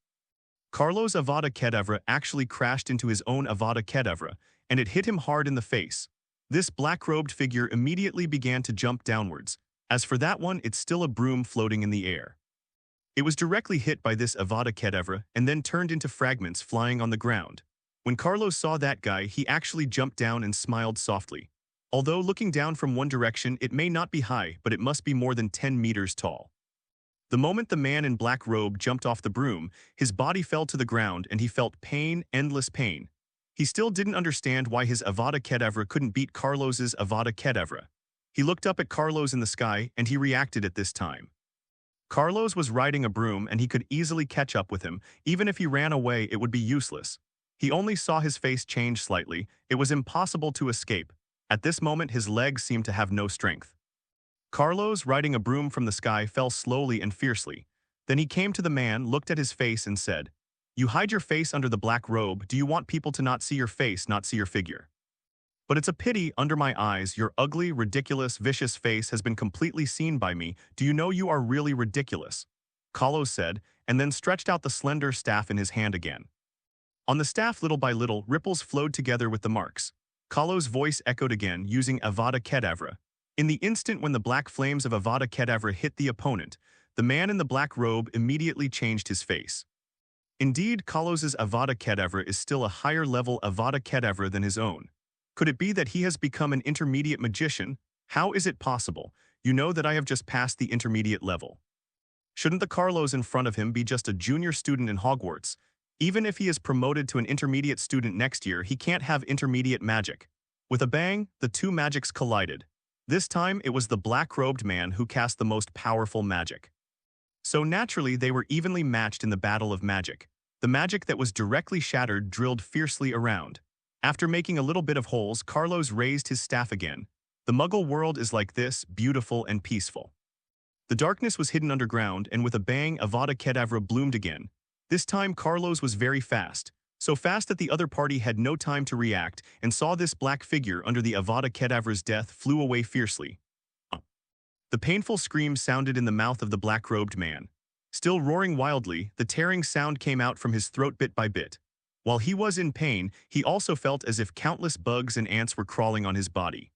Carlos' Avada Kedavra actually crashed into his own Avada Kedavra, and it hit him hard in the face. This black-robed figure immediately began to jump downwards. As for that one, it's still a broom floating in the air. It was directly hit by this Avada Kedavra and then turned into fragments flying on the ground. When Carlos saw that guy, he actually jumped down and smiled softly. Although looking down from one direction, it may not be high, but it must be more than 10 meters tall. The moment the man in black robe jumped off the broom, his body fell to the ground and he felt pain, endless pain. He still didn't understand why his Avada Kedavra couldn't beat Carlos's Avada Kedavra. He looked up at Carlos in the sky and he reacted at this time. Carlos was riding a broom and he could easily catch up with him. Even if he ran away, it would be useless. He only saw his face change slightly. It was impossible to escape. At this moment, his legs seemed to have no strength. Carlos, riding a broom from the sky, fell slowly and fiercely. Then he came to the man, looked at his face and said, "You hide your face under the black robe. Do you want people to not see your face, not see your figure? But it's a pity, under my eyes, your ugly, ridiculous, vicious face has been completely seen by me. Do you know you are really ridiculous?" Carlos said, and then stretched out the slender staff in his hand again. On the staff, little by little, ripples flowed together with the marks. Carlos' voice echoed again, using Avada Kedavra. In the instant when the black flames of Avada Kedavra hit the opponent, the man in the black robe immediately changed his face. Indeed, Carlos's Avada Kedavra is still a higher level Avada Kedavra than his own. Could it be that he has become an intermediate magician? How is it possible? You know that I have just passed the intermediate level. Shouldn't the Carlos in front of him be just a junior student in Hogwarts? Even if he is promoted to an intermediate student next year, he can't have intermediate magic. With a bang, the two magics collided. This time, it was the black-robed man who cast the most powerful magic. So naturally, they were evenly matched in the battle of magic. The magic that was directly shattered drilled fiercely around. After making a little bit of holes, Carlos raised his staff again. The Muggle world is like this, beautiful and peaceful. The darkness was hidden underground, and with a bang, Avada Kedavra bloomed again. This time, Carlos was very fast. So fast that the other party had no time to react and saw this black figure under the Avada Kedavra's death flew away fiercely. The painful scream sounded in the mouth of the black-robed man. Still roaring wildly, the tearing sound came out from his throat bit by bit. While he was in pain, he also felt as if countless bugs and ants were crawling on his body.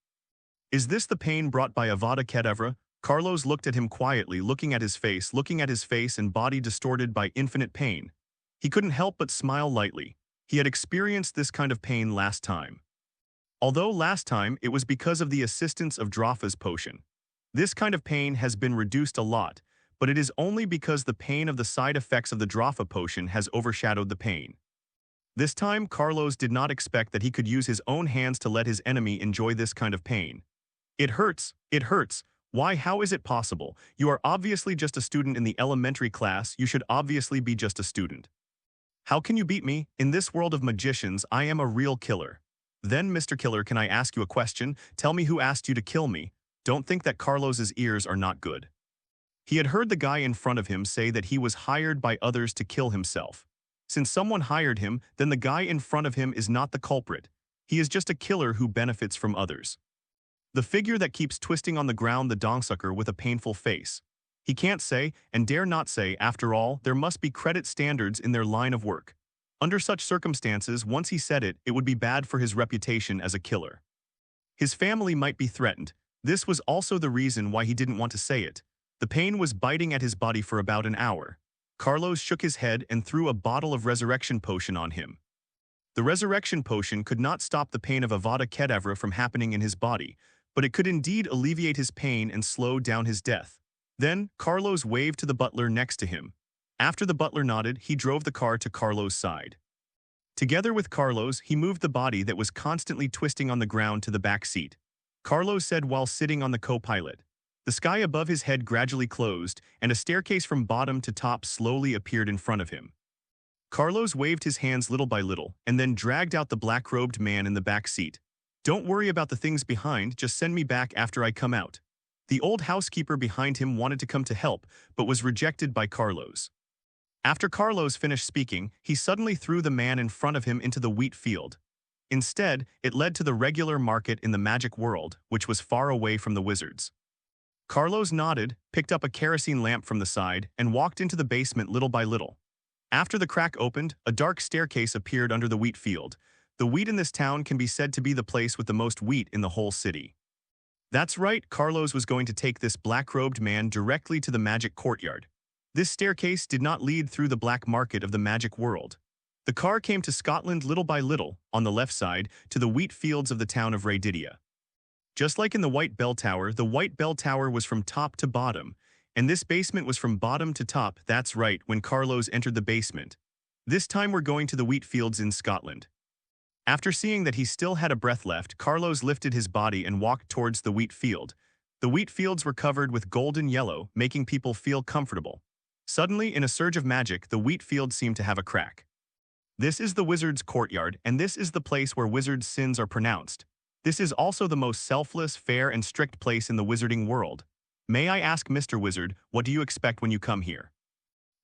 Is this the pain brought by Avada Kedavra? Carlos looked at him quietly, looking at his face and body distorted by infinite pain. He couldn't help but smile lightly. He had experienced this kind of pain last time. Although last time, it was because of the assistance of Drafa's potion. This kind of pain has been reduced a lot, but it is only because the pain of the side effects of the Drafa potion has overshadowed the pain. This time, Carlos did not expect that he could use his own hands to let his enemy enjoy this kind of pain. It hurts. It hurts. Why, how is it possible? You are obviously just a student in the elementary class. You should obviously be just a student. How can you beat me? In this world of magicians, I am a real killer. Then, Mr. Killer, can I ask you a question? Tell me who asked you to kill me. Don't think that Carlos's ears are not good. He had heard the guy in front of him say that he was hired by others to kill himself. Since someone hired him, then the guy in front of him is not the culprit. He is just a killer who benefits from others. The figure that keeps twisting on the ground, the dongsucker with a painful face. He can't say, and dare not say, after all, there must be credit standards in their line of work. Under such circumstances, once he said it, it would be bad for his reputation as a killer. His family might be threatened. This was also the reason why he didn't want to say it. The pain was biting at his body for about an hour. Carlos shook his head and threw a bottle of resurrection potion on him. The resurrection potion could not stop the pain of Avada Kedavra from happening in his body, but it could indeed alleviate his pain and slow down his death. Then, Carlos waved to the butler next to him. After the butler nodded, he drove the car to Carlos' side. Together with Carlos, he moved the body that was constantly twisting on the ground to the back seat. Carlos said while sitting on the co-pilot. The sky above his head gradually closed, and a staircase from bottom to top slowly appeared in front of him. Carlos waved his hands little by little, and then dragged out the black-robed man in the back seat. Don't worry about the things behind, just send me back after I come out. The old housekeeper behind him wanted to come to help, but was rejected by Carlos. After Carlos finished speaking, he suddenly threw the man in front of him into the wheat field. Instead, it led to the regular market in the magic world, which was far away from the wizards. Carlos nodded, picked up a kerosene lamp from the side, and walked into the basement little by little. After the crack opened, a dark staircase appeared under the wheat field. The wheat in this town can be said to be the place with the most wheat in the whole city. That's right, Carlos was going to take this black-robed man directly to the magic courtyard. This staircase did not lead through the black market of the magic world. The car came to Scotland little by little, on the left side, to the wheat fields of the town of Radidia. Just like in the White Bell Tower, the White Bell Tower was from top to bottom, and this basement was from bottom to top. That's right, when Carlos entered the basement. This time we're going to the wheat fields in Scotland. After seeing that he still had a breath left, Carlos lifted his body and walked towards the wheat field. The wheat fields were covered with golden yellow, making people feel comfortable. Suddenly, in a surge of magic, the wheat field seemed to have a crack. This is the wizard's courtyard, and this is the place where wizards' sins are pronounced. This is also the most selfless, fair, and strict place in the wizarding world. May I ask, Mr. Wizard, what do you expect when you come here?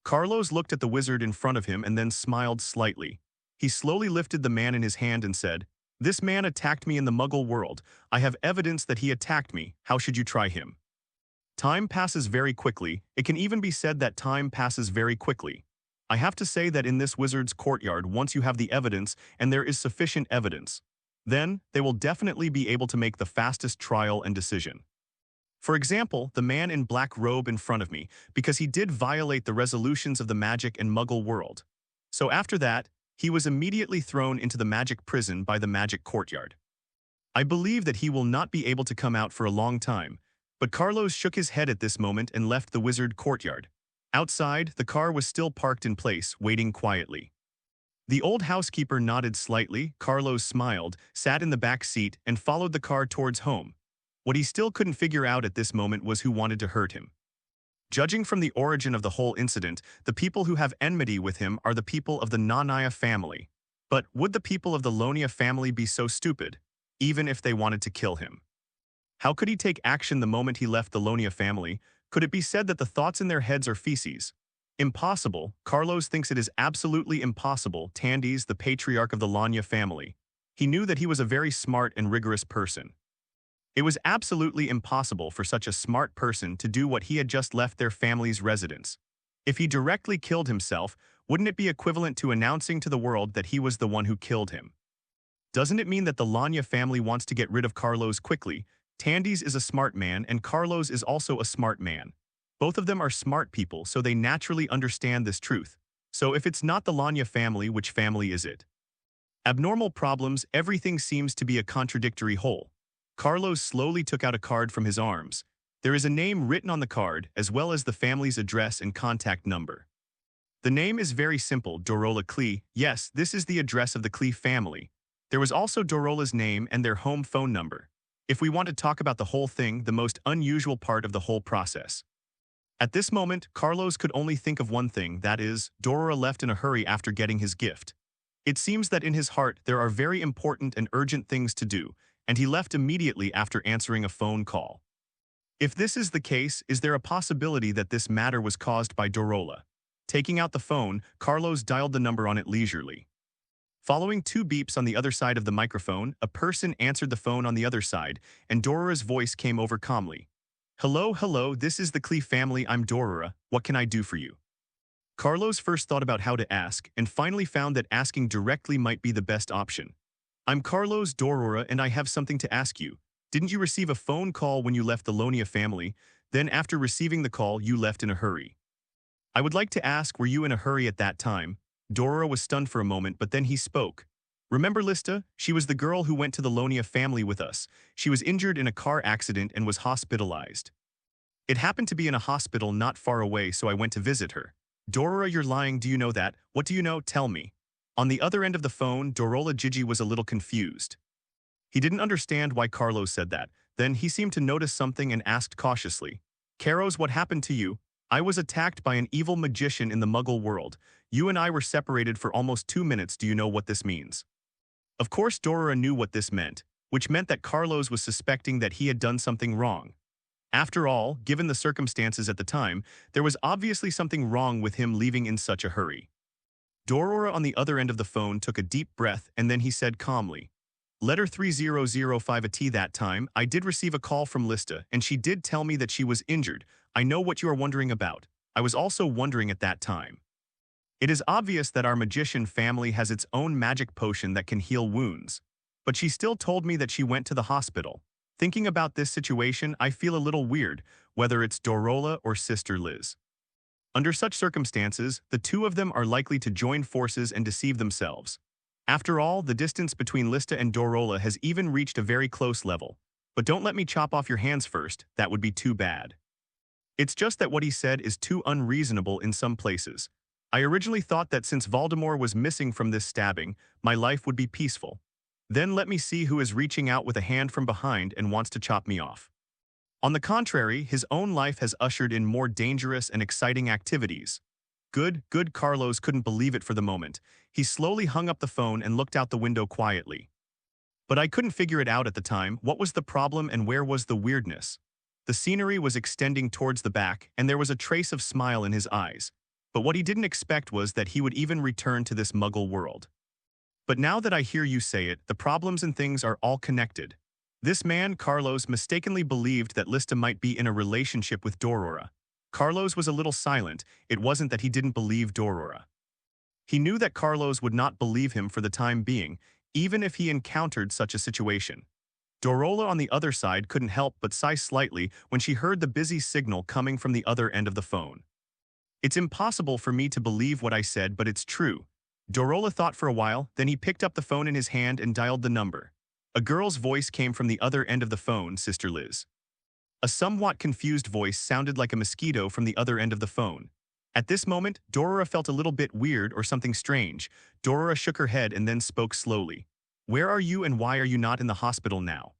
Carlos looked at the wizard in front of him and then smiled slightly. He slowly lifted the man in his hand and said, "This man attacked me in the Muggle world. I have evidence that he attacked me. How should you try him?" Time passes very quickly. It can even be said that time passes very quickly. I have to say that in this wizard's courtyard, once you have the evidence, and there is sufficient evidence, then they will definitely be able to make the fastest trial and decision. For example, the man in black robe in front of me, because he did violate the resolutions of the magic and Muggle world. So after that, he was immediately thrown into the magic prison by the magic courtyard. I believe that he will not be able to come out for a long time, but Carlos shook his head at this moment and left the wizard courtyard. Outside, the car was still parked in place, waiting quietly. The old housekeeper nodded slightly. Carlos smiled, sat in the back seat, and followed the car towards home. What he still couldn't figure out at this moment was who wanted to hurt him. Judging from the origin of the whole incident, the people who have enmity with him are the people of the Nanaya family. But would the people of the Lonia family be so stupid, even if they wanted to kill him? How could he take action the moment he left the Lonia family? Could it be said that the thoughts in their heads are feces? Impossible. Carlos thinks it is absolutely impossible. Tandes, the patriarch of the Lonia family. He knew that he was a very smart and rigorous person. It was absolutely impossible for such a smart person to do what he had just left their family's residence. If he directly killed himself, wouldn't it be equivalent to announcing to the world that he was the one who killed him? Doesn't it mean that the Lanya family wants to get rid of Carlos quickly? Tandes is a smart man and Carlos is also a smart man. Both of them are smart people, so they naturally understand this truth. So if it's not the Lanya family, which family is it? Abnormal problems, everything seems to be a contradictory whole. Carlos slowly took out a card from his arms. There is a name written on the card, as well as the family's address and contact number. The name is very simple, Dorola Klee. Yes, this is the address of the Klee family. There was also Dorola's name and their home phone number. If we want to talk about the whole thing, the most unusual part of the whole process. At this moment, Carlos could only think of one thing, that is, Dorora left in a hurry after getting his gift. It seems that in his heart there are very important and urgent things to do, and he left immediately after answering a phone call. If this is the case, is there a possibility that this matter was caused by Dorola? Taking out the phone, Carlos dialed the number on it leisurely. Following two beeps on the other side of the microphone, a person answered the phone on the other side, and Dorora's voice came over calmly. Hello, this is the Klee family, I'm Dorora, what can I do for you? Carlos first thought about how to ask, and finally found that asking directly might be the best option. I'm Carlos Dorora and I have something to ask you. Didn't you receive a phone call when you left the Lonia family? Then after receiving the call, you left in a hurry. I would like to ask, were you in a hurry at that time? Dorora was stunned for a moment, but then he spoke. Remember Lista? She was the girl who went to the Lonia family with us. She was injured in a car accident and was hospitalized. It happened to be in a hospital not far away, so I went to visit her. Dorora, you're lying, do you know that? What do you know? Tell me. On the other end of the phone, Dorola Gigi was a little confused. He didn't understand why Carlos said that. Then he seemed to notice something and asked cautiously, Carlos, what happened to you? I was attacked by an evil magician in the Muggle world. You and I were separated for almost 2 minutes. Do you know what this means? Of course Dorora knew what this meant, which meant that Carlos was suspecting that he had done something wrong. After all, given the circumstances at the time, there was obviously something wrong with him leaving in such a hurry. Dorora on the other end of the phone took a deep breath and then he said calmly, Letter 3005 at that time, I did receive a call from Lista and she did tell me that she was injured. I know what you are wondering about. I was also wondering at that time. It is obvious that our magician family has its own magic potion that can heal wounds. But she still told me that she went to the hospital. Thinking about this situation, I feel a little weird, whether it's Dorola or Sister Liz. Under such circumstances, the two of them are likely to join forces and deceive themselves. After all, the distance between Lista and Dorola has even reached a very close level. But don't let me chop off your hands first, that would be too bad. It's just that what he said is too unreasonable in some places. I originally thought that since Voldemort was missing from this stabbing, my life would be peaceful. Then let me see who is reaching out with a hand from behind and wants to chop me off. On the contrary, his own life has ushered in more dangerous and exciting activities. Good Carlos couldn't believe it for the moment. He slowly hung up the phone and looked out the window quietly. But I couldn't figure it out at the time. What was the problem and where was the weirdness? The scenery was extending towards the back, and there was a trace of smile in his eyes. But what he didn't expect was that he would even return to this muggle world. But now that I hear you say it, the problems and things are all connected. This man, Carlos, mistakenly believed that Lista might be in a relationship with Dorora. Carlos was a little silent. It wasn't that he didn't believe Dorora. He knew that Carlos would not believe him for the time being, even if he encountered such a situation. Dorola on the other side couldn't help but sigh slightly when she heard the busy signal coming from the other end of the phone. It's impossible for me to believe what I said, but it's true. Dorola thought for a while, then he picked up the phone in his hand and dialed the number. A girl's voice came from the other end of the phone, Sister Liz. A somewhat confused voice sounded like a mosquito from the other end of the phone. At this moment, Dorora felt a little bit weird or something strange. Dorora shook her head and then spoke slowly. Where are you and why are you not in the hospital now?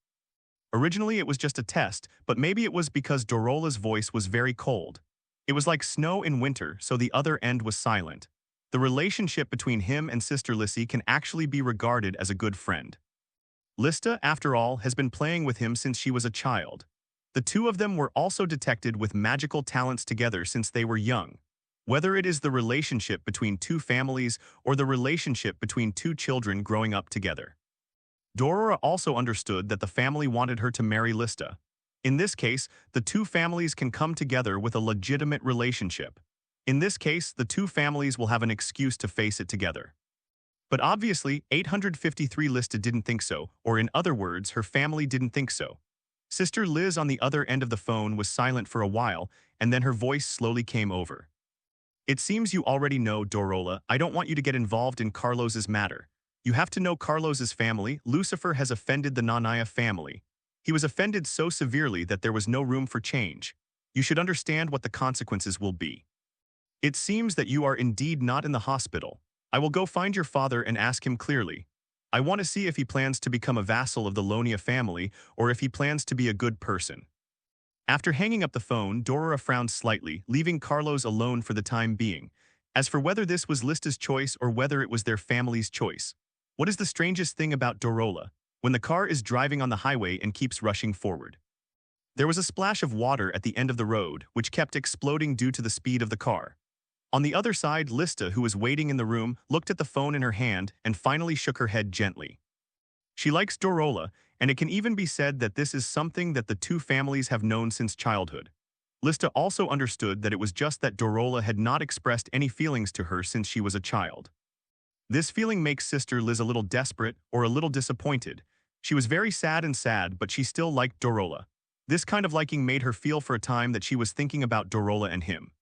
Originally it was just a test, but maybe it was because Dorola's voice was very cold. It was like snow in winter, so the other end was silent. The relationship between him and Sister Lissy can actually be regarded as a good friend. Lista, after all, has been playing with him since she was a child. The two of them were also detected with magical talents together since they were young. Whether it is the relationship between two families or the relationship between two children growing up together. Dorora also understood that the family wanted her to marry Lista. In this case, the two families can come together with a legitimate relationship. In this case, the two families will have an excuse to face it together. But obviously, 853 Lista didn't think so, or in other words, her family didn't think so. Sister Liz on the other end of the phone was silent for a while, and then her voice slowly came over. It seems you already know, Dorola. I don't want you to get involved in Carlos's matter. You have to know Carlos's family. Lucifer has offended the Nanaya family. He was offended so severely that there was no room for change. You should understand what the consequences will be. It seems that you are indeed not in the hospital. I will go find your father and ask him clearly. I want to see if he plans to become a vassal of the Lonia family or if he plans to be a good person. After hanging up the phone, Dorora frowned slightly, leaving Carlos alone for the time being. As for whether this was Lista's choice or whether it was their family's choice. What is the strangest thing about Dorola? When the car is driving on the highway and keeps rushing forward. There was a splash of water at the end of the road, which kept exploding due to the speed of the car. On the other side, Lista, who was waiting in the room, looked at the phone in her hand and finally shook her head gently. She likes Dorola, and it can even be said that this is something that the two families have known since childhood. Lista also understood that it was just that Dorola had not expressed any feelings to her since she was a child. This feeling makes Sister Liz a little desperate or a little disappointed. She was very sad, but she still liked Dorola. This kind of liking made her feel for a time that she was thinking about Dorola and him.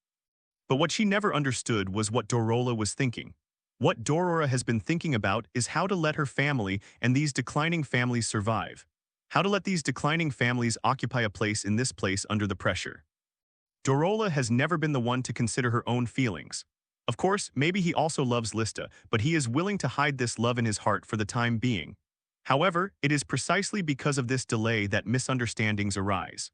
But what she never understood was what Dorola was thinking. What Dorora has been thinking about is how to let her family and these declining families survive. How to let these declining families occupy a place in this place under the pressure. Dorola has never been the one to consider her own feelings. Of course, maybe he also loves Lista, but he is willing to hide this love in his heart for the time being. However, it is precisely because of this delay that misunderstandings arise.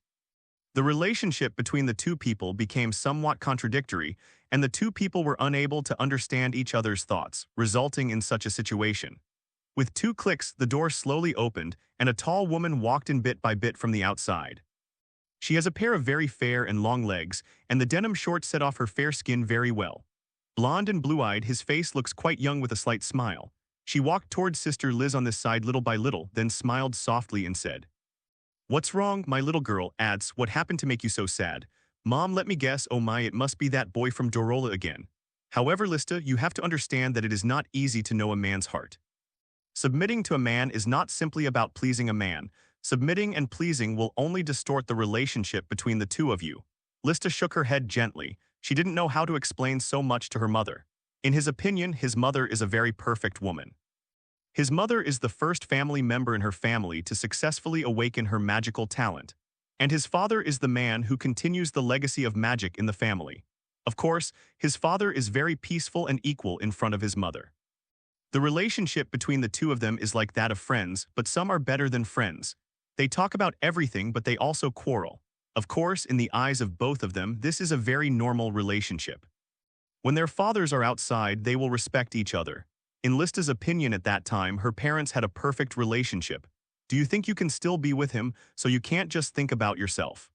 The relationship between the two people became somewhat contradictory, and the two people were unable to understand each other's thoughts, resulting in such a situation. With 2 clicks, the door slowly opened, and a tall woman walked in bit by bit from the outside. She has a pair of very fair and long legs, and the denim shorts set off her fair skin very well. Blonde and blue-eyed, his face looks quite young with a slight smile. She walked towards Sister Liz on this side little by little, then smiled softly and said, "What's wrong, my little girl?" Adds, "What happened to make you so sad?" "Mom, let me guess. Oh my, it must be that boy from Dorola again." However, Lista, you have to understand that it is not easy to know a man's heart. Submitting to a man is not simply about pleasing a man. Submitting and pleasing will only distort the relationship between the two of you. Lista shook her head gently. She didn't know how to explain so much to her mother. In his opinion, his mother is a very perfect woman. His mother is the first family member in her family to successfully awaken her magical talent. And his father is the man who continues the legacy of magic in the family. Of course, his father is very peaceful and equal in front of his mother. The relationship between the two of them is like that of friends, but some are better than friends. They talk about everything, but they also quarrel. Of course, in the eyes of both of them, this is a very normal relationship. When their fathers are outside, they will respect each other. In Lista's opinion at that time, her parents had a perfect relationship. Do you think you can still be with him, so you can't just think about yourself?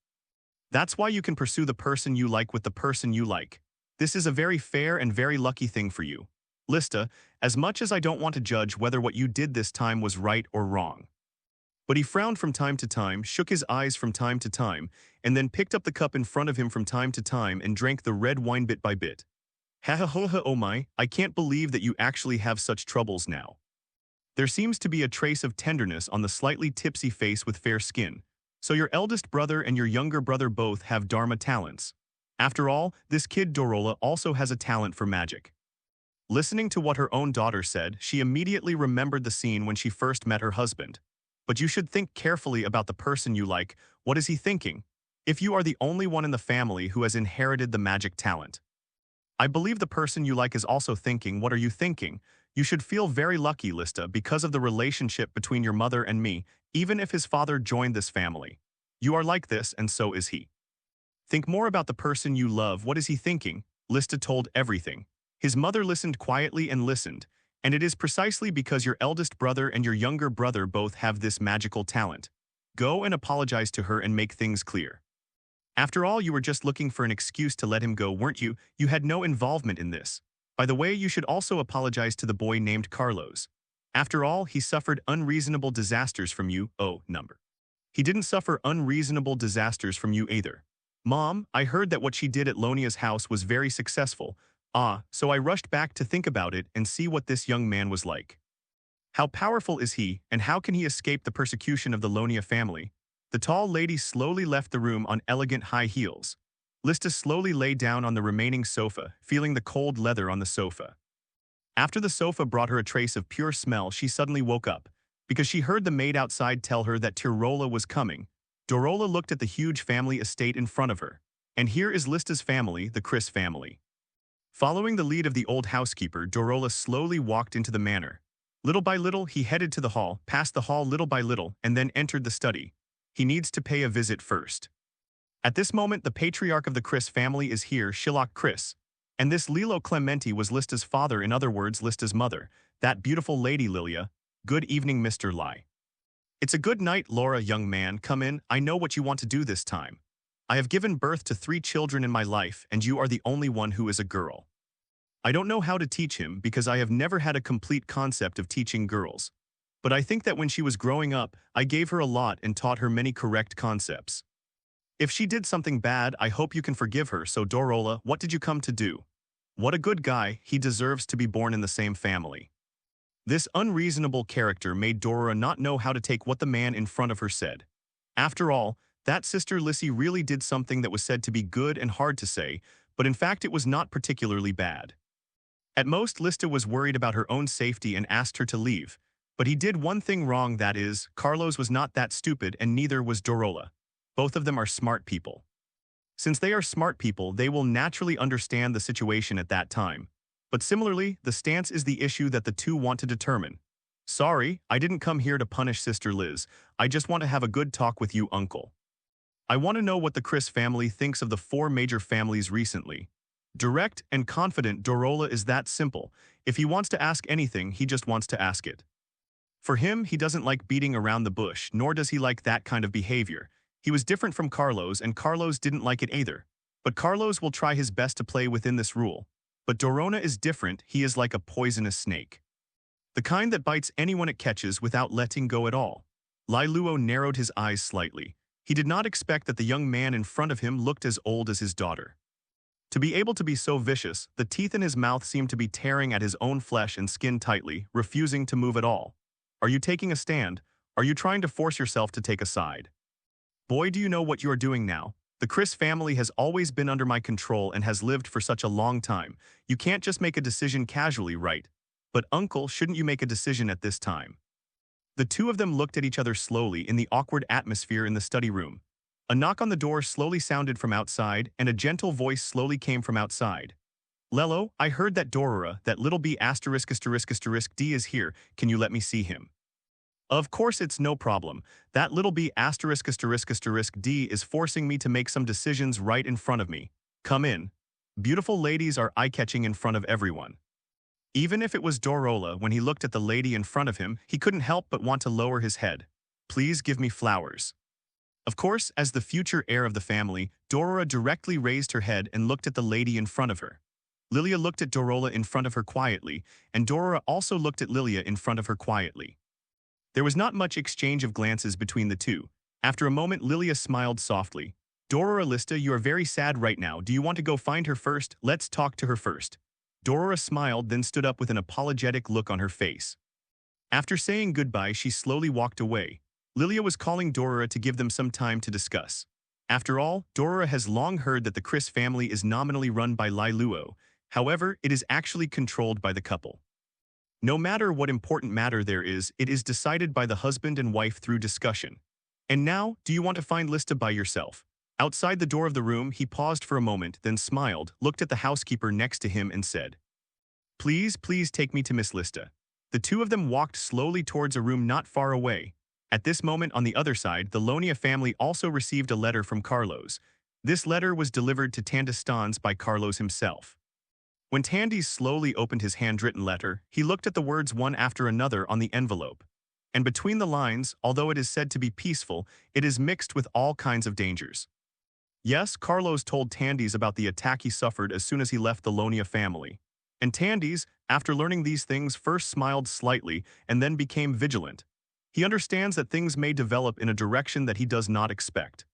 That's why you can pursue the person you like with the person you like. This is a very fair and very lucky thing for you. Lista, as much as I don't want to judge whether what you did this time was right or wrong. But he frowned from time to time, shook his eyes from time to time, and then picked up the cup in front of him from time to time and drank the red wine bit by bit. Ha ha ha ha, oh my, I can't believe that you actually have such troubles now. There seems to be a trace of tenderness on the slightly tipsy face with fair skin. So your eldest brother and your younger brother both have Dharma talents. After all, this kid Dorola also has a talent for magic. Listening to what her own daughter said, she immediately remembered the scene when she first met her husband. But you should think carefully about the person you like. What is he thinking? If you are the only one in the family who has inherited the magic talent. I believe the person you like is also thinking, what are you thinking? You should feel very lucky, Lista, because of the relationship between your mother and me, even if his father joined this family. You are like this, and so is he. Think more about the person you love. What is he thinking? Lista told everything. His mother listened quietly and listened, and it is precisely because your eldest brother and your younger brother both have this magical talent. Go and apologize to her and make things clear. After all, you were just looking for an excuse to let him go, weren't you? You had no involvement in this. By the way, you should also apologize to the boy named Carlos. After all, he suffered unreasonable disasters from you. Oh, number. He didn't suffer unreasonable disasters from you either. Mom, I heard that what she did at Lonia's house was very successful. So I rushed back to think about it and see what this young man was like. How powerful is he, and how can he escape the persecution of the Lonia family? The tall lady slowly left the room on elegant high heels. Lista slowly lay down on the remaining sofa, feeling the cold leather on the sofa. After the sofa brought her a trace of pure smell, she suddenly woke up, because she heard the maid outside tell her that Tirola was coming. Dorola looked at the huge family estate in front of her. And here is Lista's family, the Chris family. Following the lead of the old housekeeper, Dorola slowly walked into the manor. Little by little, he headed to the hall, passed the hall little by little, and then entered the study. He needs to pay a visit first. At this moment, the patriarch of the Chris family is here, Shilok Chris. And this Lilo Clementi was Lista's father, in other words, Lista's mother, that beautiful lady Lilia. Good evening, Mr. Lai. It's a good night, Laura, young man, come in. I know what you want to do this time. I have given birth to 3 children in my life, and you are the only one who is a girl. I don't know how to teach him because I have never had a complete concept of teaching girls. But I think that when she was growing up, I gave her a lot and taught her many correct concepts. If she did something bad, I hope you can forgive her. So Dorola, what did you come to do? What a good guy, he deserves to be born in the same family. This unreasonable character made Dora not know how to take what the man in front of her said. After all, that sister Lissy really did something that was said to be good and hard to say, but in fact it was not particularly bad. At most, Lista was worried about her own safety and asked her to leave. But he did one thing wrong, that is, Carlos was not that stupid and neither was Dorola. Both of them are smart people. Since they are smart people, they will naturally understand the situation at that time. But similarly, the stance is the issue that the two want to determine. Sorry, I didn't come here to punish Sister Liz. I just want to have a good talk with you, Uncle. I want to know what the Chris family thinks of the 4 major families recently. Direct and confident, Dorola is that simple. If he wants to ask anything, he just wants to ask it. For him, he doesn't like beating around the bush, nor does he like that kind of behavior. He was different from Carlos, and Carlos didn't like it either. But Carlos will try his best to play within this rule. But Dorona is different, he is like a poisonous snake. The kind that bites anyone it catches without letting go at all. Lailuo narrowed his eyes slightly. He did not expect that the young man in front of him looked as old as his daughter. To be able to be so vicious, the teeth in his mouth seemed to be tearing at his own flesh and skin tightly, refusing to move at all. Are you taking a stand? Are you trying to force yourself to take a side? Boy, do you know what you are doing now. The Chris family has always been under my control and has lived for such a long time. You can't just make a decision casually, right? But uncle, shouldn't you make a decision at this time? The two of them looked at each other slowly in the awkward atmosphere in the study room. A knock on the door slowly sounded from outside, and a gentle voice slowly came from outside. Lello, I heard that Dorora, that little b*** D is here. Can you let me see him? Of course it's no problem. That little b*** D is forcing me to make some decisions right in front of me. Come in. Beautiful ladies are eye-catching in front of everyone. Even if it was Dorola, when he looked at the lady in front of him, he couldn't help but want to lower his head. Please give me flowers. Of course, as the future heir of the family, Dorora directly raised her head and looked at the lady in front of her. Lilia looked at Dorola in front of her quietly, and Dorora also looked at Lilia in front of her quietly. There was not much exchange of glances between the two. After a moment, Lilia smiled softly. Dorora Lista, you are very sad right now. Do you want to go find her first? Let's talk to her first. Dorora smiled, then stood up with an apologetic look on her face. After saying goodbye, she slowly walked away. Lilia was calling Dorora to give them some time to discuss. After all, Dorora has long heard that the Chris family is nominally run by Lai Luo. However, it is actually controlled by the couple. No matter what important matter there is, it is decided by the husband and wife through discussion. And now, do you want to find Lista by yourself? Outside the door of the room, he paused for a moment, then smiled, looked at the housekeeper next to him and said, Please take me to Miss Lista. The two of them walked slowly towards a room not far away. At this moment, on the other side, the Lonia family also received a letter from Carlos. This letter was delivered to Tandistans by Carlos himself. When Tandy slowly opened his handwritten letter, he looked at the words one after another on the envelope. And between the lines, although it is said to be peaceful, it is mixed with all kinds of dangers. Yes, Carlos told Tandys about the attack he suffered as soon as he left the Lonia family. And Tandys, after learning these things, first smiled slightly and then became vigilant. He understands that things may develop in a direction that he does not expect.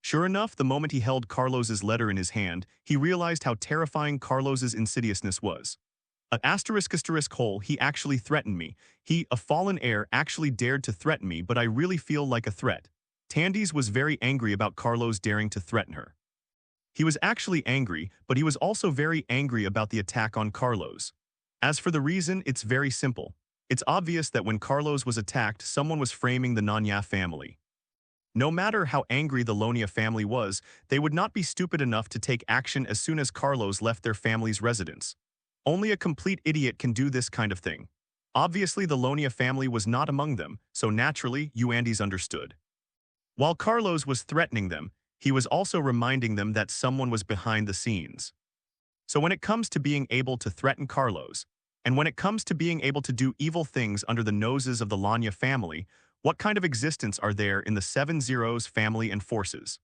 Sure enough, the moment he held Carlos's letter in his hand, he realized how terrifying Carlos's insidiousness was. He actually threatened me. He, a fallen heir, actually dared to threaten me, but I really feel like a threat. Tandys was very angry about Carlos daring to threaten her. He was actually angry, but he was also very angry about the attack on Carlos. As for the reason, it's very simple. It's obvious that when Carlos was attacked, someone was framing the Nanya family. No matter how angry the Lonia family was, they would not be stupid enough to take action as soon as Carlos left their family's residence. Only a complete idiot can do this kind of thing. Obviously, the Lonia family was not among them, so naturally, Yuandis understood. While Carlos was threatening them, he was also reminding them that someone was behind the scenes. So when it comes to being able to threaten Carlos, and when it comes to being able to do evil things under the noses of the Lanya family, what kind of existence are there in the 7 Zeros family and forces?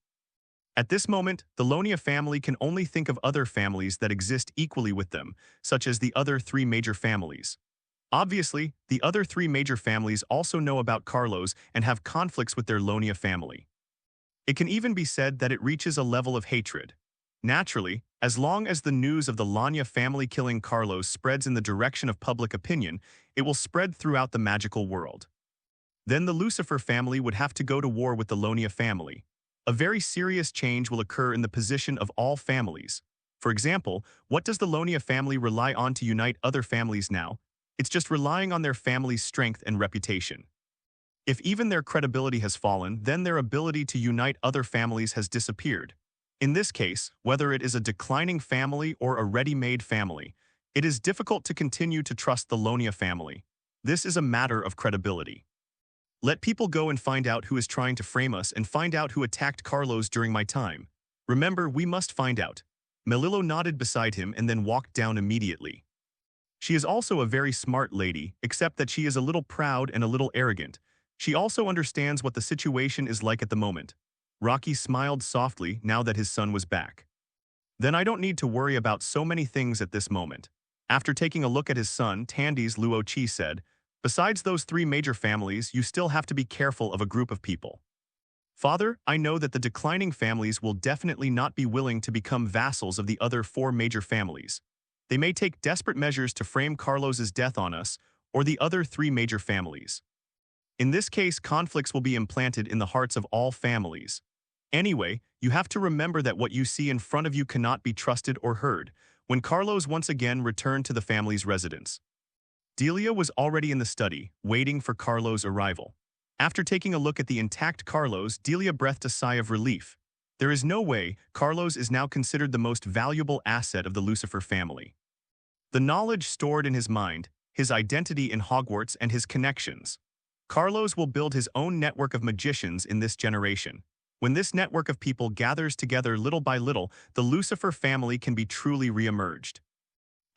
At this moment, the Lonia family can only think of other families that exist equally with them, such as the other 3 major families. Obviously, the other 3 major families also know about Carlos and have conflicts with their Lonia family. It can even be said that it reaches a level of hatred. Naturally, as long as the news of the Lanya family killing Carlos spreads in the direction of public opinion, it will spread throughout the magical world. Then the Lucifer family would have to go to war with the Lonia family. A very serious change will occur in the position of all families. For example, what does the Lonia family rely on to unite other families now? It's just relying on their family's strength and reputation. If even their credibility has fallen, then their ability to unite other families has disappeared. In this case, whether it is a declining family or a ready-made family, it is difficult to continue to trust the Lonia family. This is a matter of credibility. Let people go and find out who is trying to frame us and find out who attacked Carlos during my time. Remember, we must find out. Melillo nodded beside him and then walked down immediately. She is also a very smart lady, except that she is a little proud and a little arrogant. She also understands what the situation is like at the moment. Rocky smiled softly now that his son was back. Then I don't need to worry about so many things at this moment. After taking a look at his son, Tandy's Luo Chi said, besides those 3 major families, you still have to be careful of a group of people. Father, I know that the declining families will definitely not be willing to become vassals of the other four major families. They may take desperate measures to frame Carlos's death on us or the other three major families. In this case, conflicts will be implanted in the hearts of all families. Anyway, you have to remember that what you see in front of you cannot be trusted or heard. When Carlos once again returned to the family's residence, Delia was already in the study, waiting for Carlos' arrival. After taking a look at the intact Carlos, Delia breathed a sigh of relief. There is no way Carlos is now considered the most valuable asset of the Lucifer family. The knowledge stored in his mind, his identity in Hogwarts, and his connections. Carlos will build his own network of magicians in this generation. When this network of people gathers together little by little, the Lucifer family can be truly re-emerged.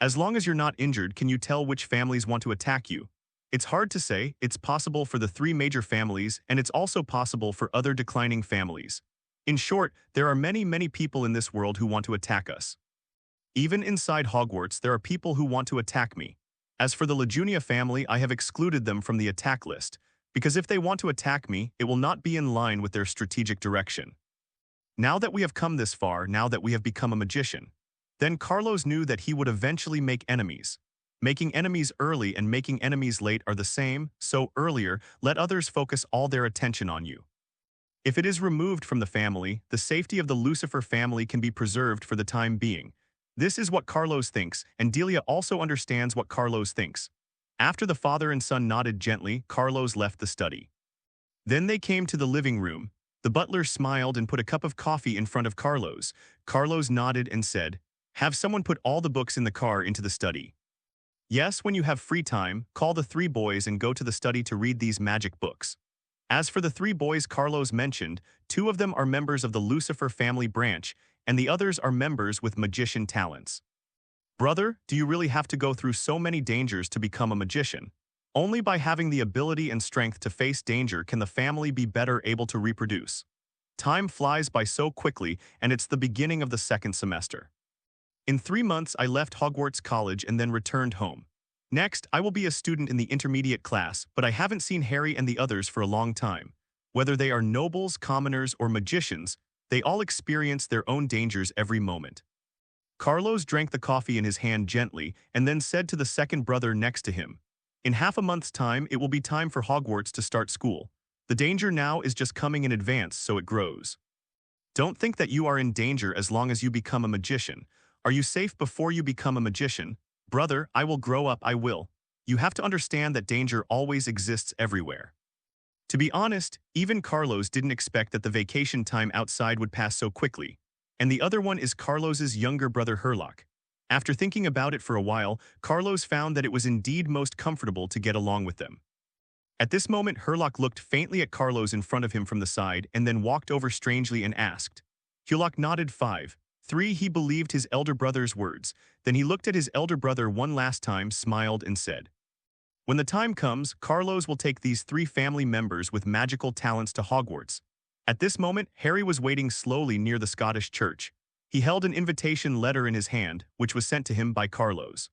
As long as you're not injured, can you tell which families want to attack you? It's hard to say. It's possible for the three major families, and it's also possible for other declining families. In short, there are many people in this world who want to attack us. Even inside Hogwarts, there are people who want to attack me. As for the Legunia family, I have excluded them from the attack list, because if they want to attack me, it will not be in line with their strategic direction. Now that we have come this far, now that we have become a magician, then Carlos knew that he would eventually make enemies. Making enemies early and making enemies late are the same, so earlier, let others focus all their attention on you. If it is removed from the family, the safety of the Lucifer family can be preserved for the time being. This is what Carlos thinks, and Delia also understands what Carlos thinks. After the father and son nodded gently, Carlos left the study. Then they came to the living room. The butler smiled and put a cup of coffee in front of Carlos. Carlos nodded and said, "Have someone put all the books in the car into the study." Yes, when you have free time, call the three boys and go to the study to read these magic books. As for the three boys Carlos mentioned, two of them are members of the Lucifer family branch, and the others are members with magician talents. Brother, do you really have to go through so many dangers to become a magician? Only by having the ability and strength to face danger can the family be better able to reproduce. Time flies by so quickly, and it's the beginning of the second semester. In 3 months, I left Hogwarts College and then returned home. Next, I will be a student in the intermediate class, but I haven't seen Harry and the others for a long time. Whether they are nobles, commoners, or magicians, they all experience their own dangers every moment. Carlos drank the coffee in his hand gently and then said to the second brother next to him, "In half a month's time, it will be time for Hogwarts to start school. The danger now is just coming in advance, so it grows. Don't think that you are in danger as long as you become a magician. Are you safe before you become a magician? Brother, I will grow up, I will. You have to understand that danger always exists everywhere." To be honest, even Carlos didn't expect that the vacation time outside would pass so quickly. And the other one is Carlos's younger brother Herlock. After thinking about it for a while, Carlos found that it was indeed most comfortable to get along with them. At this moment, Herlock looked faintly at Carlos in front of him from the side and then walked over strangely and asked. Herlock nodded 5-3. He believed his elder brother's words. Then he looked at his elder brother one last time, smiled and said, "When the time comes, Carlos will take these three family members with magical talents to Hogwarts." At this moment, Harry was waiting slowly near the Scottish church. He held an invitation letter in his hand, which was sent to him by Carlos.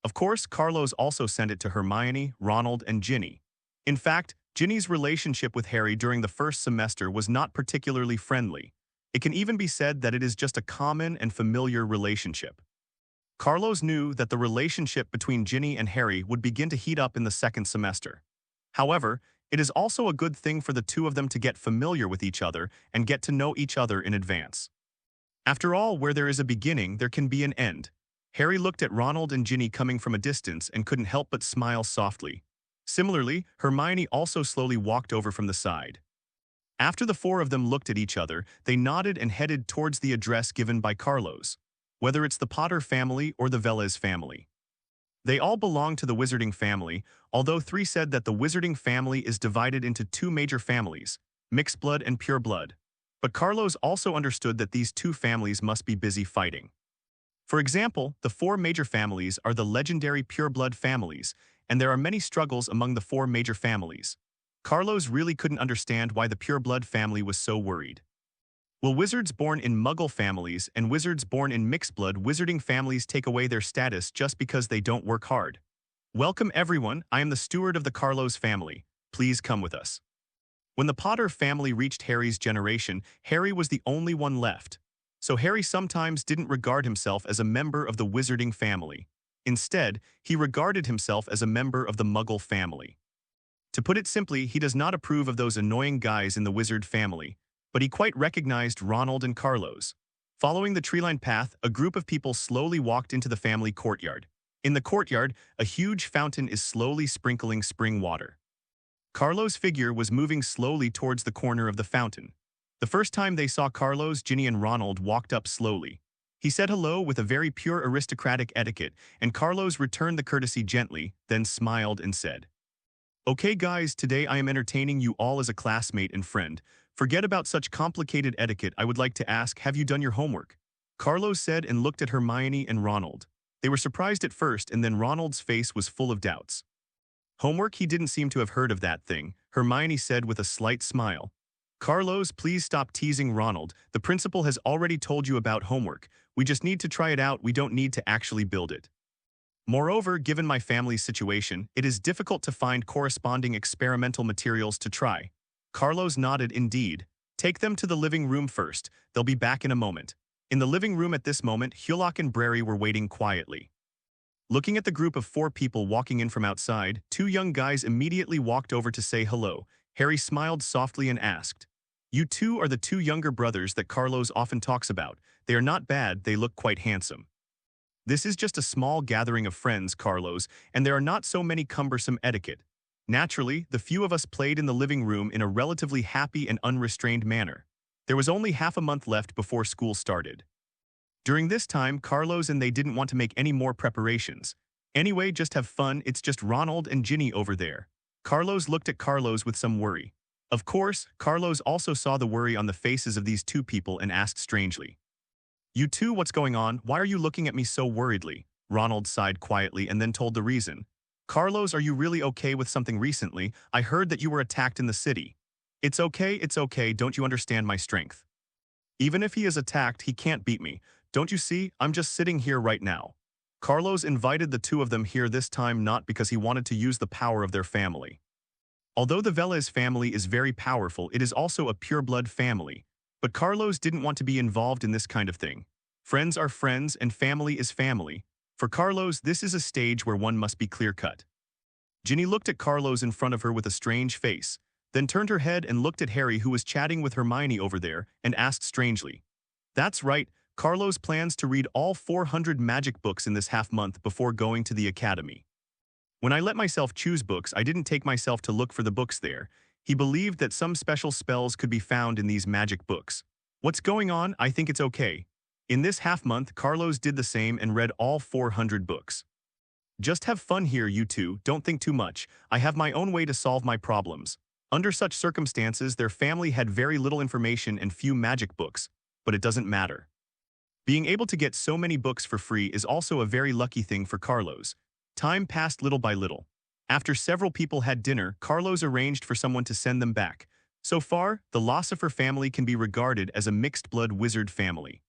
Of course, Carlos also sent it to Hermione, Ronald, and Ginny. In fact, Ginny's relationship with Harry during the first semester was not particularly friendly. It can even be said that it is just a common and familiar relationship. Carlos knew that the relationship between Ginny and Harry would begin to heat up in the second semester. However, it is also a good thing for the two of them to get familiar with each other and get to know each other in advance. After all, where there is a beginning, there can be an end. Harry looked at Ronald and Ginny coming from a distance and couldn't help but smile softly. Similarly, Hermione also slowly walked over from the side. After the four of them looked at each other, they nodded and headed towards the address given by Carlos. Whether it's the Potter family or the Velez family. They all belong to the Wizarding family, although 3 said that the Wizarding family is divided into 2 major families, mixed blood and pure blood. But Carlos also understood that these 2 families must be busy fighting. For example, the 4 major families are the legendary pure blood families, and there are many struggles among the 4 major families. Carlos really couldn't understand why the pure blood family was so worried. Will wizards born in Muggle families and wizards born in mixed-blood Wizarding families take away their status just because they don't work hard? Welcome everyone, I am the steward of the Carlos family. Please come with us. When the Potter family reached Harry's generation, Harry was the only one left. So Harry sometimes didn't regard himself as a member of the wizarding family. Instead, he regarded himself as a member of the Muggle family. To put it simply, he does not approve of those annoying guys in the wizard family, but he quite recognized Ronald and Carlos. Following the tree-lined path, a group of people slowly walked into the family courtyard. In the courtyard, a huge fountain is slowly sprinkling spring water. Carlos' figure was moving slowly towards the corner of the fountain. The first time they saw Carlos, Ginny and Ronald walked up slowly. He said hello with a very pure aristocratic etiquette, and Carlos returned the courtesy gently, then smiled and said, "Okay guys, today I am entertaining you all as a classmate and friend. Forget about such complicated etiquette. I would like to ask, have you done your homework?" Carlos said and looked at Hermione and Ronald. They were surprised at first, and then Ronald's face was full of doubts. "Homework? He didn't seem to have heard of that thing," Hermione said with a slight smile. "Carlos, please stop teasing Ronald. The principal has already told you about homework. We just need to try it out. We don't need to actually build it. Moreover, given my family's situation, it is difficult to find corresponding experimental materials to try." Carlos nodded indeed. "Take them to the living room first. They'll be back in a moment." In the living room at this moment, Hugh and Brary were waiting quietly. Looking at the group of 4 people walking in from outside, 2 young guys immediately walked over to say hello. Harry smiled softly and asked, "You two are the 2 younger brothers that Carlos often talks about. They are not bad, they look quite handsome." "This is just a small gathering of friends, Carlos, and there are not so many cumbersome etiquette. Naturally, the few of us played in the living room in a relatively happy and unrestrained manner. There was only half a month left before school started. During this time, Carlos and they didn't want to make any more preparations. Anyway, just have fun, it's just Ronald and Ginny over there." Carlos looked at Carlos with some worry. Of course, Carlos also saw the worry on the faces of these 2 people and asked strangely, "You two, what's going on? Why are you looking at me so worriedly?" Ronald sighed quietly and then told the reason. "Carlos, are you really okay with something recently? I heard that you were attacked in the city." It's okay, don't you understand my strength? Even if he is attacked, he can't beat me. Don't you see, I'm just sitting here right now." Carlos invited the 2 of them here this time not because he wanted to use the power of their family. Although the Velez family is very powerful, it is also a pureblood family. But Carlos didn't want to be involved in this kind of thing. Friends are friends and family is family. For Carlos, this is a stage where one must be clear-cut. Ginny looked at Carlos in front of her with a strange face, then turned her head and looked at Harry, who was chatting with Hermione over there, and asked strangely, "That's right, Carlos plans to read all 400 magic books in this half-month before going to the academy. When I let myself choose books, I didn't take myself to look for the books there. He believed that some special spells could be found in these magic books. What's going on? I think it's okay." In this half-month, Carlos did the same and read all 400 books. "Just have fun here, you two, don't think too much. I have my own way to solve my problems." Under such circumstances, their family had very little information and few magic books, but it doesn't matter. Being able to get so many books for free is also a very lucky thing for Carlos. Time passed little by little. After several people had dinner, Carlos arranged for someone to send them back. So far, the Lucifer family can be regarded as a mixed-blood wizard family.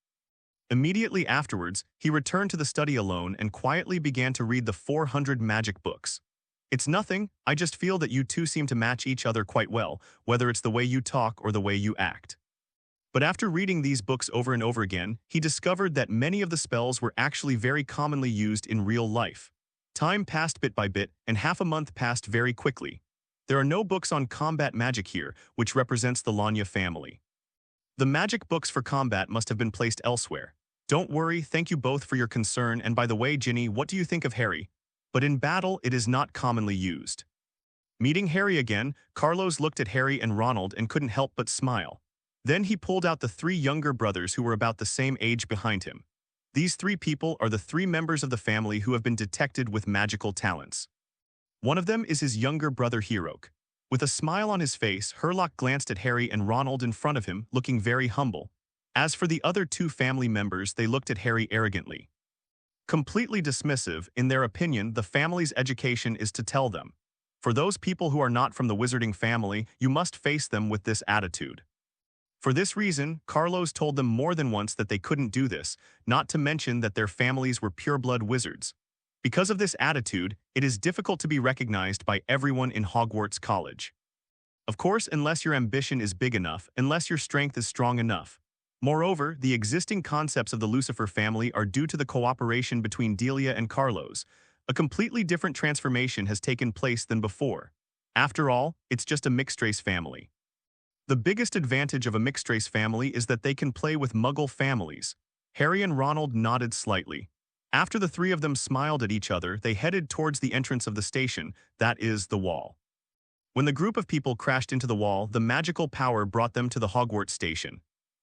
Immediately afterwards, he returned to the study alone and quietly began to read the 400 magic books. "It's nothing, I just feel that you two seem to match each other quite well, whether it's the way you talk or the way you act." But after reading these books over and over again, he discovered that many of the spells were actually very commonly used in real life. Time passed bit by bit, and half a month passed very quickly. There are no books on combat magic here, which represents the Lanya family. The magic books for combat must have been placed elsewhere. "Don't worry, thank you both for your concern, and by the way, Ginny, what do you think of Harry?" But in battle, it is not commonly used. Meeting Harry again, Carlos looked at Harry and Ronald and couldn't help but smile. Then he pulled out the 3 younger brothers who were about the same age behind him. These 3 people are the 3 members of the family who have been detected with magical talents. One of them is his younger brother Hirok. With a smile on his face, Herlock glanced at Harry and Ronald in front of him, looking very humble. As for the other 2 family members, they looked at Harry arrogantly. Completely dismissive, in their opinion, the family's education is to tell them. For those people who are not from the wizarding family, you must face them with this attitude. For this reason, Carlos told them more than once that they couldn't do this, not to mention that their families were pureblood wizards. Because of this attitude, it is difficult to be recognized by everyone in Hogwarts College. Of course, unless your ambition is big enough, unless your strength is strong enough. Moreover, the existing concepts of the Lucifer family are due to the cooperation between Delia and Carlos. A completely different transformation has taken place than before. After all, it's just a mixed-race family. The biggest advantage of a mixed-race family is that they can play with Muggle families. Harry and Ronald nodded slightly. After the three of them smiled at each other, they headed towards the entrance of the station, that is, the wall. When the group of people crashed into the wall, the magical power brought them to the Hogwarts station.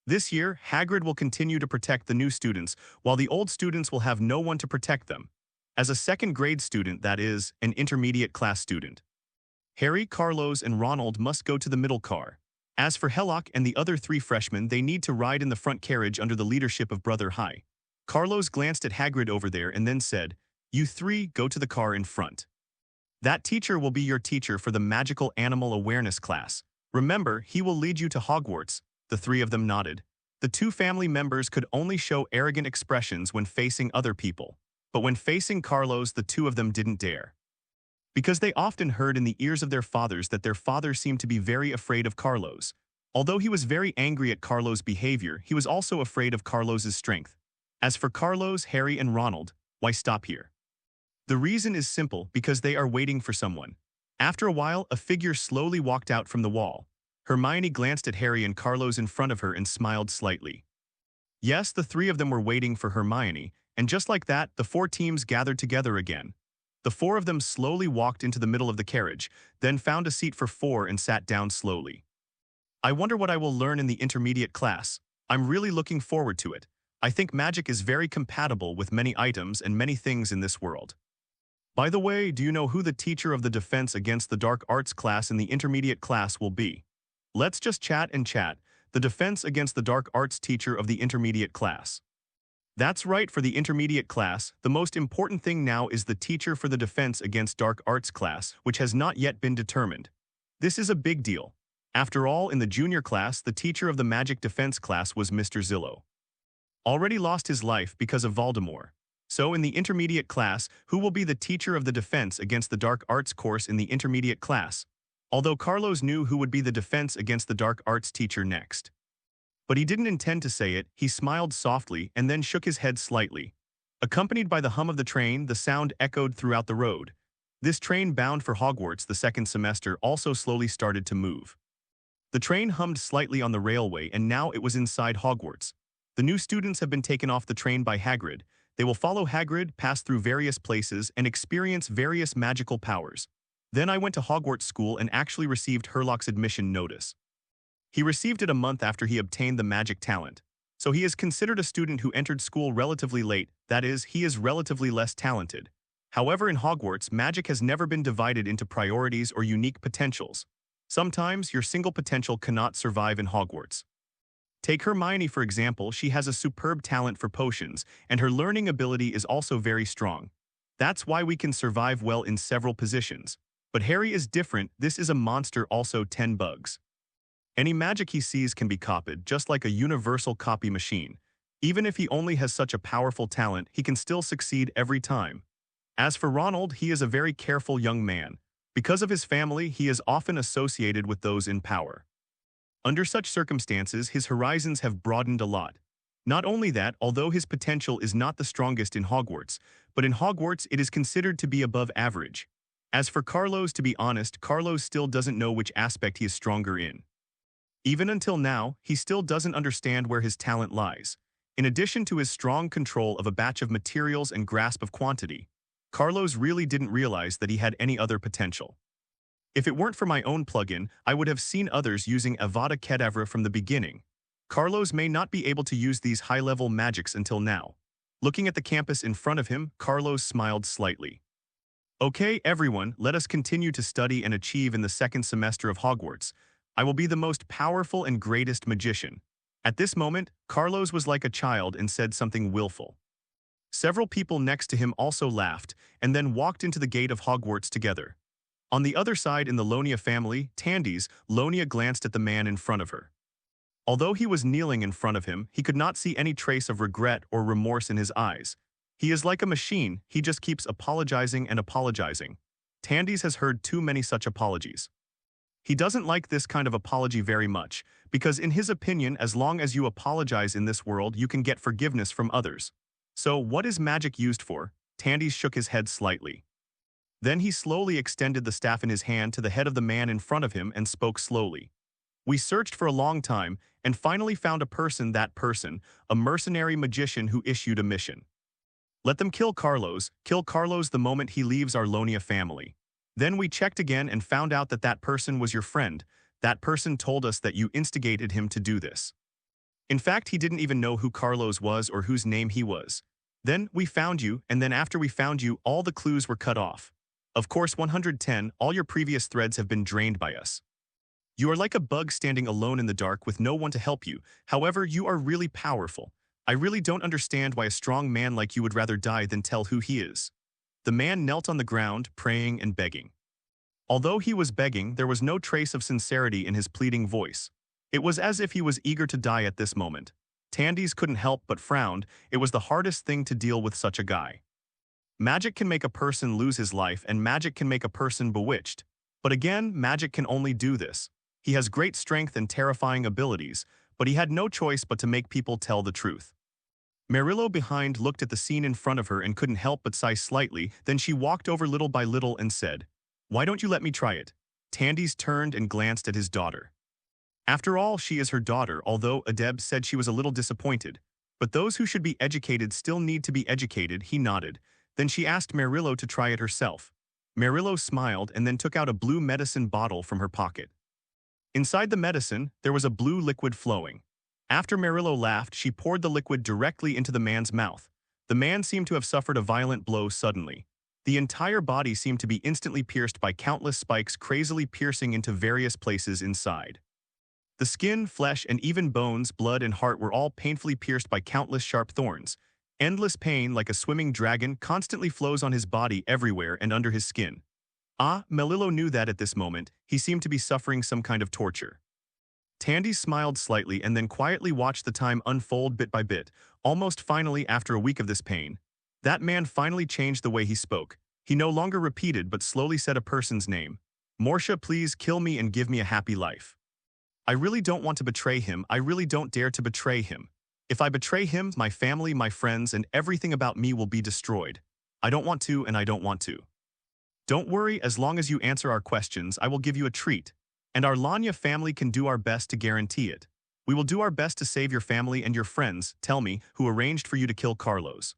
This year, Hagrid will continue to protect the new students, while the old students will have no one to protect them. As a second-grade student, that is, an intermediate class student. Harry, Carlos, and Ronald must go to the middle car. As for Hellock and the other three freshmen, they need to ride in the front carriage under the leadership of Brother High. Carlos glanced at Hagrid over there and then said, "You three go to the car in front. That teacher will be your teacher for the Magical Animal Awareness class. Remember, he will lead you to Hogwarts." The three of them nodded. The two family members could only show arrogant expressions when facing other people. But when facing Carlos, the two of them didn't dare. Because they often heard in the ears of their fathers that their father seemed to be very afraid of Carlos. Although he was very angry at Carlos' behavior, he was also afraid of Carlos' strength. As for Carlos, Harry, and Ronald, why stop here? The reason is simple, because they are waiting for someone. After a while, a figure slowly walked out from the wall. Hermione glanced at Harry and Carlos in front of her and smiled slightly. Yes, the three of them were waiting for Hermione, and just like that, the four teams gathered together again. The four of them slowly walked into the middle of the carriage, then found a seat for four and sat down slowly. I wonder what I will learn in the intermediate class. I'm really looking forward to it. I think magic is very compatible with many items and many things in this world. By the way, do you know who the teacher of the Defense Against the Dark Arts class in the intermediate class will be? Let's just chat and chat. The Defense Against the Dark Arts teacher of the intermediate class. That's right, for the intermediate class, the most important thing now is the teacher for the Defense Against Dark Arts class, which has not yet been determined. This is a big deal. After all, in the junior class, the teacher of the Magic Defense class was Mr. Zillow. Already lost his life because of Voldemort. So in the intermediate class, who will be the teacher of the Defense Against the Dark Arts course in the intermediate class? Although Carlos knew who would be the Defense Against the Dark Arts teacher next. But he didn't intend to say it, he smiled softly and then shook his head slightly. Accompanied by the hum of the train, the sound echoed throughout the road. This train bound for Hogwarts the second semester also slowly started to move. The train hummed slightly on the railway and now it was inside Hogwarts. The new students have been taken off the train by Hagrid. They will follow Hagrid, pass through various places, and experience various magical powers. Then I went to Hogwarts school and actually received Herlock's admission notice. He received it a month after he obtained the magic talent. So he is considered a student who entered school relatively late, that is, he is relatively less talented. However, in Hogwarts, magic has never been divided into priorities or unique potentials. Sometimes, your single potential cannot survive in Hogwarts. Take Hermione, for example. She has a superb talent for potions, and her learning ability is also very strong. That's why we can survive well in several positions. But Harry is different. This is a monster, also 10 bugs. Any magic he sees can be copied, just like a universal copy machine. Even if he only has such a powerful talent, he can still succeed every time. As for Ronald, he is a very careful young man. Because of his family, he is often associated with those in power. Under such circumstances, his horizons have broadened a lot. Not only that, although his potential is not the strongest in Hogwarts, but in Hogwarts it is considered to be above average. As for Carlos, to be honest, Carlos still doesn't know which aspect he is stronger in. Even until now, he still doesn't understand where his talent lies. In addition to his strong control of a batch of materials and grasp of quantity, Carlos really didn't realize that he had any other potential. If it weren't for my own plugin, I would have seen others using Avada Kedavra from the beginning. Carlos may not be able to use these high-level magics until now. Looking at the campus in front of him, Carlos smiled slightly. Okay, everyone, let us continue to study and achieve in the second semester of Hogwarts. I will be the most powerful and greatest magician. At this moment, Carlos was like a child and said something willful. Several people next to him also laughed and then walked into the gate of Hogwarts together. On the other side in the Lonia family, Tandy's, Lonia glanced at the man in front of her. Although he was kneeling in front of him, he could not see any trace of regret or remorse in his eyes. He is like a machine, he just keeps apologizing and apologizing. Tandy's has heard too many such apologies. He doesn't like this kind of apology very much, because in his opinion, as long as you apologize in this world, you can get forgiveness from others. So what is magic used for? Tandy shook his head slightly. Then he slowly extended the staff in his hand to the head of the man in front of him and spoke slowly. We searched for a long time and finally found that person, a mercenary magician who issued a mission. Let them kill Carlos the moment he leaves our Lonia family. Then we checked again and found out that person was your friend. That person told us that you instigated him to do this. In fact, he didn't even know who Carlos was or whose name he was. Then we found you, and then after we found you, all the clues were cut off. Of course, 110, all your previous threads have been drained by us. You are like a bug standing alone in the dark with no one to help you. However, you are really powerful. I really don't understand why a strong man like you would rather die than tell who he is. The man knelt on the ground, praying and begging. Although he was begging, there was no trace of sincerity in his pleading voice. It was as if he was eager to die at this moment. Tandy's couldn't help but frowned. It was the hardest thing to deal with such a guy. Magic can make a person lose his life, and magic can make a person bewitched. But again, magic can only do this. He has great strength and terrifying abilities, but he had no choice but to make people tell the truth. Marillo behind looked at the scene in front of her and couldn't help but sigh slightly. Then she walked over little by little and said, "Why don't you let me try it?" Tandy's turned and glanced at his daughter. After all, she is her daughter, although Adeb said she was a little disappointed. But those who should be educated still need to be educated, he nodded. Then she asked Marillo to try it herself. Marillo smiled and then took out a blue medicine bottle from her pocket. Inside the medicine, there was a blue liquid flowing. After Marillo laughed, she poured the liquid directly into the man's mouth. The man seemed to have suffered a violent blow suddenly. The entire body seemed to be instantly pierced by countless spikes crazily piercing into various places inside. The skin, flesh, and even bones, blood, and heart were all painfully pierced by countless sharp thorns. Endless pain, like a swimming dragon, constantly flows on his body everywhere and under his skin. Melillo knew that at this moment, he seemed to be suffering some kind of torture. Tandy smiled slightly and then quietly watched the time unfold bit by bit. Almost finally, after a week of this pain, that man finally changed the way he spoke. He no longer repeated but slowly said a person's name. "Morsha, please kill me and give me a happy life. I really don't want to betray him. I really don't dare to betray him. If I betray him, my family, my friends, and everything about me will be destroyed. I don't want to, and I don't want to. Don't worry, as long as you answer our questions, I will give you a treat. And our Lanya family can do our best to guarantee it. We will do our best to save your family and your friends. Tell me, who arranged for you to kill Carlos?"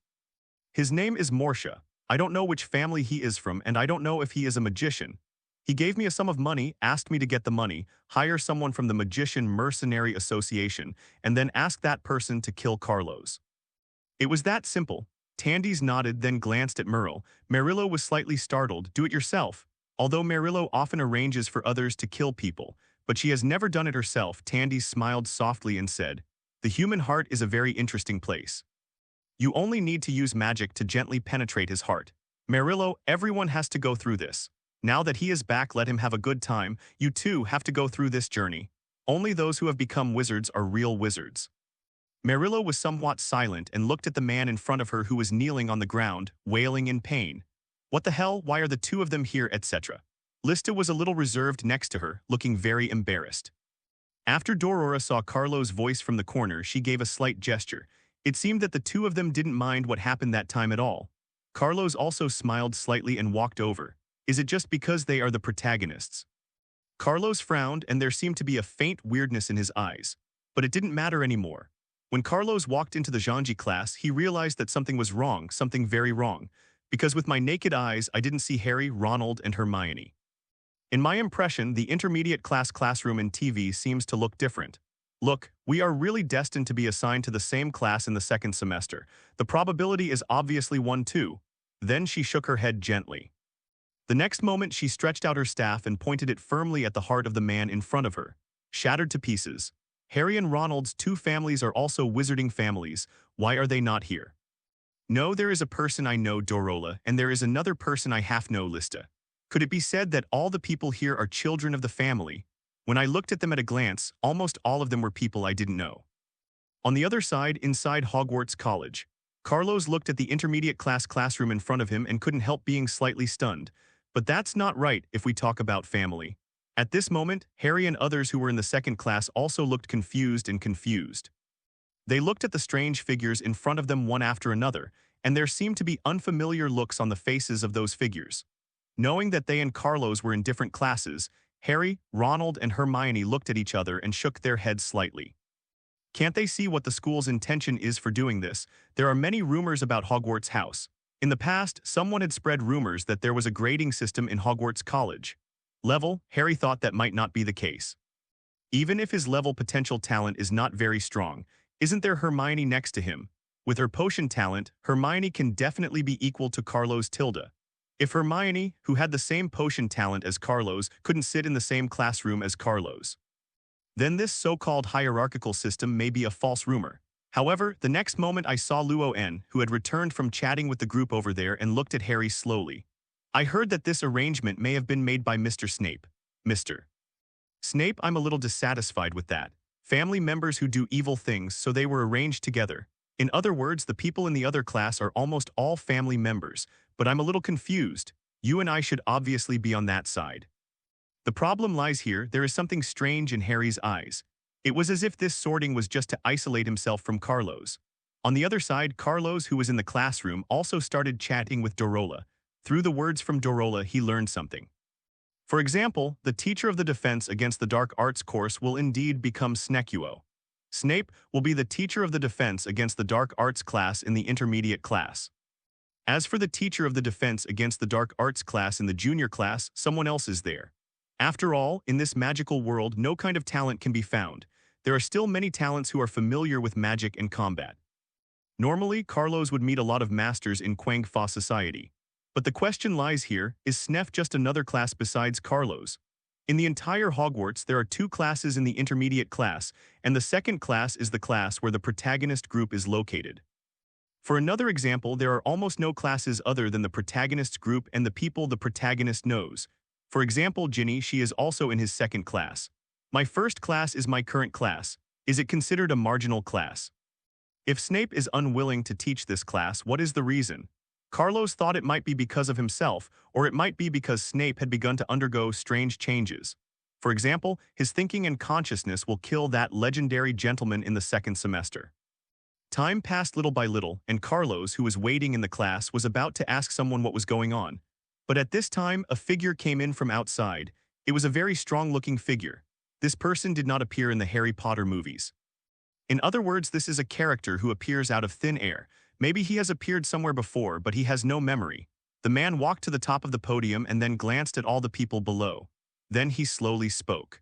"His name is Morsha. I don't know which family he is from, and I don't know if he is a magician. He gave me a sum of money, asked me to get the money, hire someone from the Magician Mercenary Association, and then ask that person to kill Carlos. It was that simple." Tandy's nodded, then glanced at Merle. Marillo was slightly startled. "Do it yourself." Although Marillo often arranges for others to kill people, but she has never done it herself, Tandy smiled softly and said, "The human heart is a very interesting place. You only need to use magic to gently penetrate his heart. Marillo, everyone has to go through this. Now that he is back, let him have a good time. You too have to go through this journey. Only those who have become wizards are real wizards." Marillo was somewhat silent and looked at the man in front of her who was kneeling on the ground, wailing in pain. "What the hell? Why are the two of them here, etc.? Lista was a little reserved next to her, looking very embarrassed. After Dorora saw Carlo's voice from the corner, she gave a slight gesture. It seemed that the two of them didn't mind what happened that time at all. Carlos also smiled slightly and walked over. Is it just because they are the protagonists? Carlos frowned, and there seemed to be a faint weirdness in his eyes. But it didn't matter anymore. When Carlos walked into the Zhanji class, he realized that something was wrong, something very wrong. Because with my naked eyes, I didn't see Harry, Ronald, and Hermione. In my impression, the intermediate classroom in TV seems to look different. Look, we are really destined to be assigned to the same class in the second semester. The probability is obviously 1-2. Then she shook her head gently. The next moment, she stretched out her staff and pointed it firmly at the heart of the man in front of her. Shattered to pieces. Harry and Ronald's two families are also wizarding families. Why are they not here? No, there is a person I know, Dorola, and there is another person I half know, Lista. Could it be said that all the people here are children of the family? When I looked at them at a glance, almost all of them were people I didn't know. On the other side, inside Hogwarts College, Carlos looked at the intermediate classroom in front of him and couldn't help being slightly stunned. But that's not right if we talk about family. At this moment, Harry and others who were in the second class also looked confused. They looked at the strange figures in front of them one after another, and there seemed to be unfamiliar looks on the faces of those figures. Knowing that they and Carlos were in different classes, Harry, Ronald, and Hermione looked at each other and shook their heads slightly. Can't they see what the school's intention is for doing this? There are many rumors about Hogwarts House. In the past, someone had spread rumors that there was a grading system in Hogwarts College. Harry thought that might not be the case. Even if his level potential talent is not very strong, isn't there Hermione next to him? With her potion talent, Hermione can definitely be equal to Carlos Tilda. If Hermione, who had the same potion talent as Carlos, couldn't sit in the same classroom as Carlos, then this so-called hierarchical system may be a false rumor. However, the next moment I saw Luo-En, who had returned from chatting with the group over there and looked at Harry slowly. I heard that this arrangement may have been made by Mr. Snape. Mr. Snape, I'm a little dissatisfied with that. Family members who do evil things, so they were arranged together. In other words, the people in the other class are almost all family members, but I'm a little confused. You and I should obviously be on that side. The problem lies here, there is something strange in Harry's eyes. It was as if this sorting was just to isolate himself from Carlos. On the other side, Carlos, who was in the classroom, also started chatting with Dorola. Through the words from Dorola, he learned something. For example, the teacher of the defense against the dark arts course will indeed become Snekuo. Snape will be the teacher of the defense against the dark arts class in the intermediate class. As for the teacher of the defense against the dark arts class in the junior class, someone else is there. After all, in this magical world, no kind of talent can be found. There are still many talents who are familiar with magic and combat. Normally, Carlos would meet a lot of masters in Quang Fa society. But the question lies here, is Snef just another class besides Carlos? In the entire Hogwarts, there are 2 classes in the intermediate class, and the second class is the class where the protagonist group is located. For another example, there are almost no classes other than the protagonist group and the people the protagonist knows. For example, Ginny, she is also in his second class. My first class is my current class. Is it considered a marginal class? If Snape is unwilling to teach this class, what is the reason? Carlos thought it might be because of himself, or it might be because Snape had begun to undergo strange changes. For example, his thinking and consciousness will kill that legendary gentleman in the second semester. Time passed little by little, and Carlos, who was waiting in the class, was about to ask someone what was going on. But at this time, a figure came in from outside. It was a very strong-looking figure. This person did not appear in the Harry Potter movies. In other words, this is a character who appears out of thin air. Maybe he has appeared somewhere before, but he has no memory. The man walked to the top of the podium and then glanced at all the people below. Then he slowly spoke.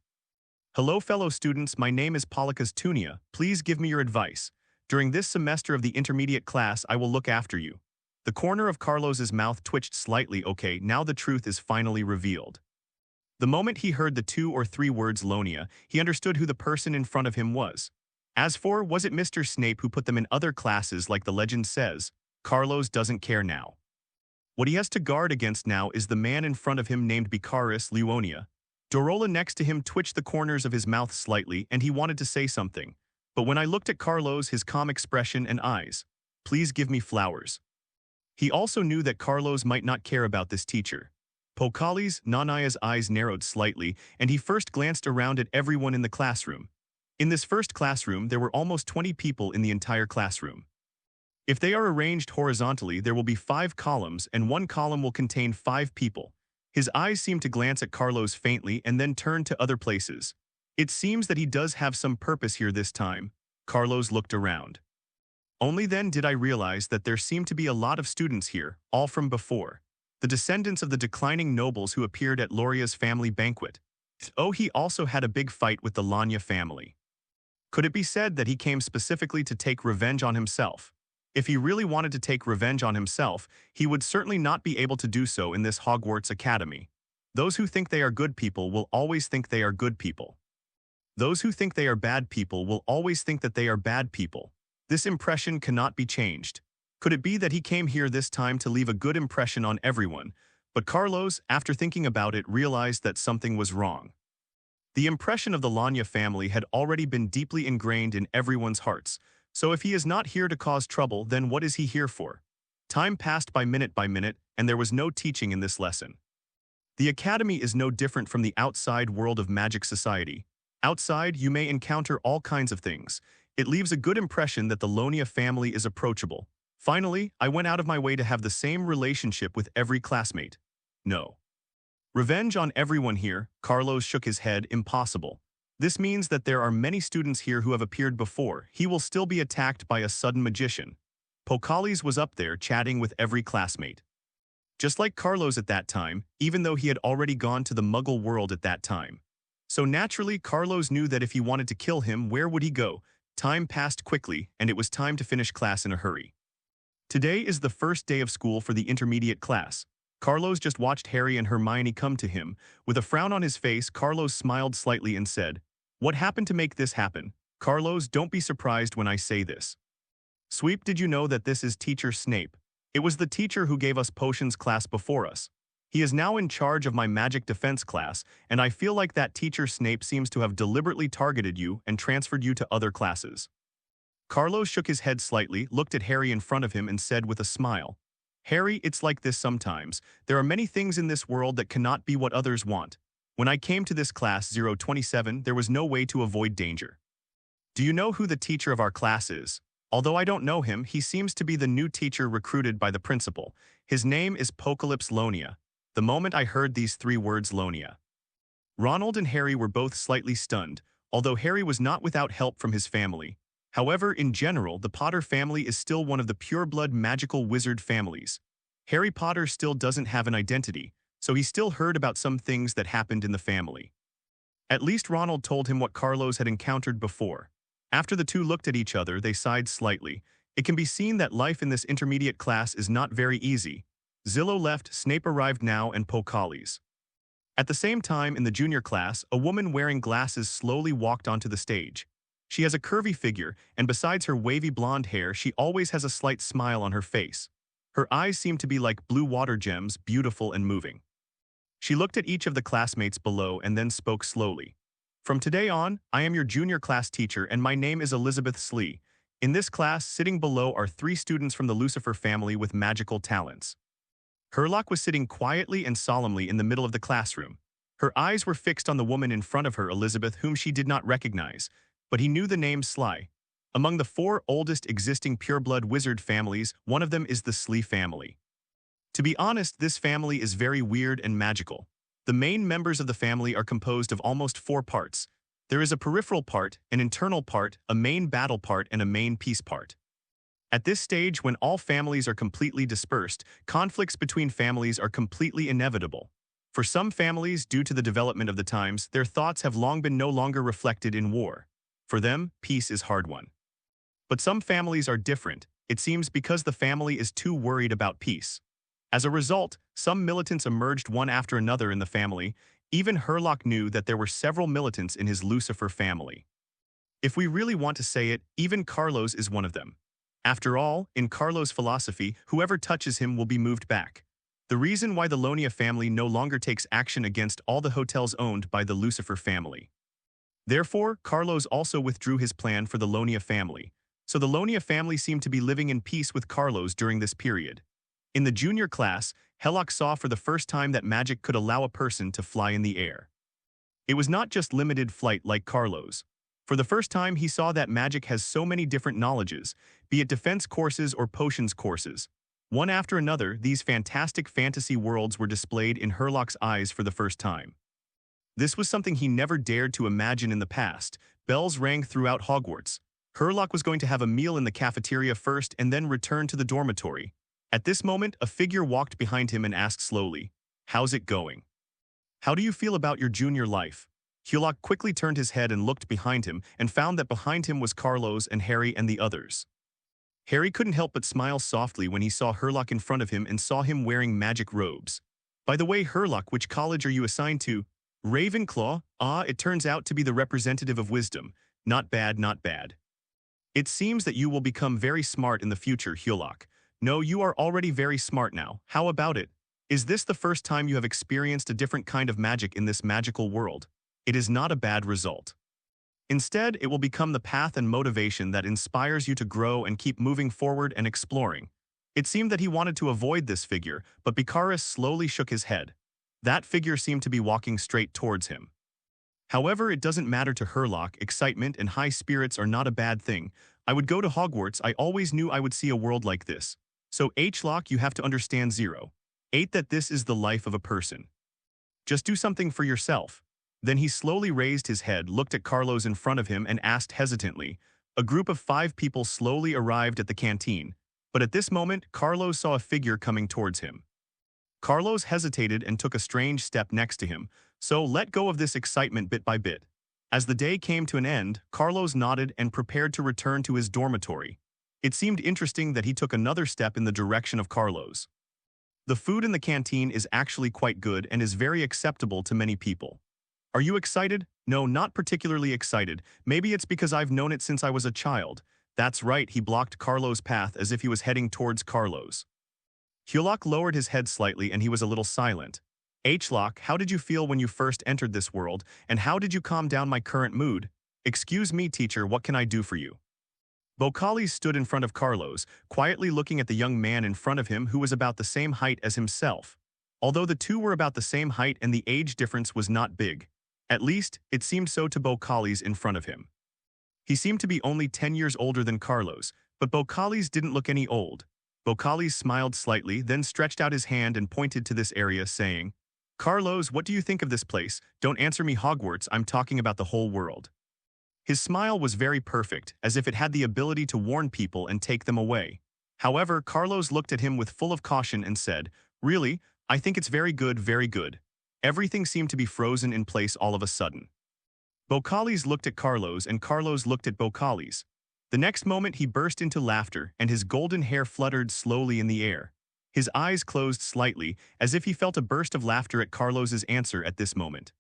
Hello, fellow students, my name is Polycus Tunia. Please give me your advice. During this semester of the intermediate class, I will look after you. The corner of Carlos's mouth twitched slightly. Okay, now the truth is finally revealed. The moment he heard the 2 or 3 words Lonia, he understood who the person in front of him was. As for, was it Mr. Snape who put them in other classes like the legend says, Carlos doesn't care now. What he has to guard against now is the man in front of him named Bicaris Leonia. Dorola next to him twitched the corners of his mouth slightly and he wanted to say something. But when I looked at Carlos, his calm expression and eyes, please give me flowers. He also knew that Carlos might not care about this teacher. Pokali's Nanaya's eyes narrowed slightly and he first glanced around at everyone in the classroom. In this first classroom, there were almost 20 people in the entire classroom. If they are arranged horizontally, there will be 5 columns and 1 column will contain 5 people. His eyes seemed to glance at Carlos faintly and then turned to other places. It seems that he does have some purpose here this time. Carlos looked around. Only then did I realize that there seemed to be a lot of students here, all from before. The descendants of the declining nobles who appeared at Loria's family banquet. Oh, he also had a big fight with the Lanya family. Could it be said that he came specifically to take revenge on himself? If he really wanted to take revenge on himself, he would certainly not be able to do so in this Hogwarts Academy. Those who think they are good people will always think they are good people. Those who think they are bad people will always think that they are bad people. This impression cannot be changed. Could it be that he came here this time to leave a good impression on everyone? But Carlos, after thinking about it, realized that something was wrong. The impression of the Lanya family had already been deeply ingrained in everyone's hearts, so if he is not here to cause trouble, then what is he here for? Time passed by minute, and there was no teaching in this lesson. The academy is no different from the outside world of magic society. Outside, you may encounter all kinds of things. It leaves a good impression that the Lonia family is approachable. Finally, I went out of my way to have the same relationship with every classmate. No. Revenge on everyone here, Carlos shook his head, impossible. This means that there are many students here who have appeared before. He will still be attacked by a sudden magician. Pokalis was up there chatting with every classmate. Just like Carlos at that time, even though he had already gone to the Muggle world at that time. So naturally, Carlos knew that if he wanted to kill him, where would he go? Time passed quickly, and it was time to finish class in a hurry. Today is the first day of school for the intermediate class. Carlos just watched Harry and Hermione come to him. With a frown on his face, Carlos smiled slightly and said, "What happened to make this happen? Carlos, don't be surprised when I say this. Sweep, did you know that this is Teacher Snape? It was the teacher who gave us potions class before us. He is now in charge of my magic defense class, and I feel like that Teacher Snape seems to have deliberately targeted you and transferred you to other classes." Carlos shook his head slightly, looked at Harry in front of him and said with a smile, "Harry, it's like this sometimes. There are many things in this world that cannot be what others want. When I came to this class 027, there was no way to avoid danger. Do you know who the teacher of our class is? Although I don't know him, he seems to be the new teacher recruited by the principal. His name is Pocalypse Lonia." The moment I heard these three words, Lonia. Ronald and Harry were both slightly stunned, although Harry was not without help from his family. However, in general, the Potter family is still one of the pure-blood magical wizard families. Harry Potter still doesn't have an identity, so he still heard about some things that happened in the family. At least Ronald told him what Carlos had encountered before. After the two looked at each other, they sighed slightly. It can be seen that life in this intermediate class is not very easy. Zillow left, Snape arrived now, and Pokalis. At the same time, in the junior class, a woman wearing glasses slowly walked onto the stage. She has a curvy figure, and besides her wavy blonde hair, she always has a slight smile on her face. Her eyes seem to be like blue water gems, beautiful and moving. She looked at each of the classmates below and then spoke slowly. "From today on, I am your junior class teacher, and my name is Elizabeth Slee. In this class, sitting below are 3 students from the Lucifer family with magical talents." Herlock was sitting quietly and solemnly in the middle of the classroom. Her eyes were fixed on the woman in front of her, Elizabeth, whom she did not recognize, but he knew the name Sly. Among the 4 oldest existing pureblood wizard families, one of them is the Slee family. To be honest, this family is very weird and magical. The main members of the family are composed of almost 4 parts. There is a peripheral part, an internal part, a main battle part, and a main peace part. At this stage, when all families are completely dispersed, conflicts between families are completely inevitable. For some families, due to the development of the times, their thoughts have long been no longer reflected in war. For them, peace is hard won. But some families are different, it seems, because the family is too worried about peace. As a result, some militants emerged one after another in the family. Even Herlock knew that there were several militants in his Lucifer family. If we really want to say it, even Carlos is one of them. After all, in Carlos' philosophy, whoever touches him will be moved back. The reason why the Lonia family no longer takes action against all the hotels owned by the Lucifer family. Therefore, Carlos also withdrew his plan for the Lonia family. So the Lonia family seemed to be living in peace with Carlos during this period. In the junior class, Herlock saw for the first time that magic could allow a person to fly in the air. It was not just limited flight like Carlos. For the first time, he saw that magic has so many different knowledges, be it defense courses or potions courses. One after another, these fantastic fantasy worlds were displayed in Herlock's eyes for the first time. This was something he never dared to imagine in the past. Bells rang throughout Hogwarts. Herlock was going to have a meal in the cafeteria first and then return to the dormitory. At this moment, a figure walked behind him and asked slowly, "How's it going? How do you feel about your junior life?" Herlock quickly turned his head and looked behind him and found that behind him was Carlos and Harry and the others. Harry couldn't help but smile softly when he saw Herlock in front of him and saw him wearing magic robes. "By the way, Herlock, which college are you assigned to?" "Ravenclaw." "Ah, it turns out to be the representative of wisdom. Not bad, not bad. It seems that you will become very smart in the future, Herlock." "No, you are already very smart now. How about it? Is this the first time you have experienced a different kind of magic in this magical world? It is not a bad result. Instead, it will become the path and motivation that inspires you to grow and keep moving forward and exploring." It seemed that he wanted to avoid this figure, but Bikaris slowly shook his head. That figure seemed to be walking straight towards him. However, it doesn't matter to Herlock, excitement and high spirits are not a bad thing. I would go to Hogwarts, I always knew I would see a world like this. So H-Lock, you have to understand 8 that this is the life of a person. Just do something for yourself. Then he slowly raised his head, looked at Carlos in front of him and asked hesitantly. A group of 5 people slowly arrived at the canteen. But at this moment, Carlos saw a figure coming towards him. Carlos hesitated and took a strange step next to him, so let go of this excitement bit by bit. As the day came to an end, Carlos nodded and prepared to return to his dormitory. It seemed interesting that he took another step in the direction of Carlos. The food in the canteen is actually quite good and is very acceptable to many people. Are you excited? No, not particularly excited. Maybe it's because I've known it since I was a child. That's right, he blocked Carlos' path as if he was heading towards Carlos. Huglock lowered his head slightly and he was a little silent. H-Lock, how did you feel when you first entered this world, and how did you calm down my current mood? Excuse me, teacher, what can I do for you? Bocalis stood in front of Carlos, quietly looking at the young man in front of him who was about the same height as himself. Although the two were about the same height and the age difference was not big. At least, it seemed so to Bocalis in front of him. He seemed to be only 10 years older than Carlos, but Bocalis didn't look any old. Bocalis smiled slightly, then stretched out his hand and pointed to this area, saying, Carlos, what do you think of this place? Don't answer me, Hogwarts, I'm talking about the whole world. His smile was very perfect, as if it had the ability to warn people and take them away. However, Carlos looked at him with full of caution and said, Really, I think it's very good, very good. Everything seemed to be frozen in place all of a sudden. Bocalis looked at Carlos and Carlos looked at Bocalis. The next moment he burst into laughter and his golden hair fluttered slowly in the air. His eyes closed slightly, as if he felt a burst of laughter at Carlos's answer at this moment.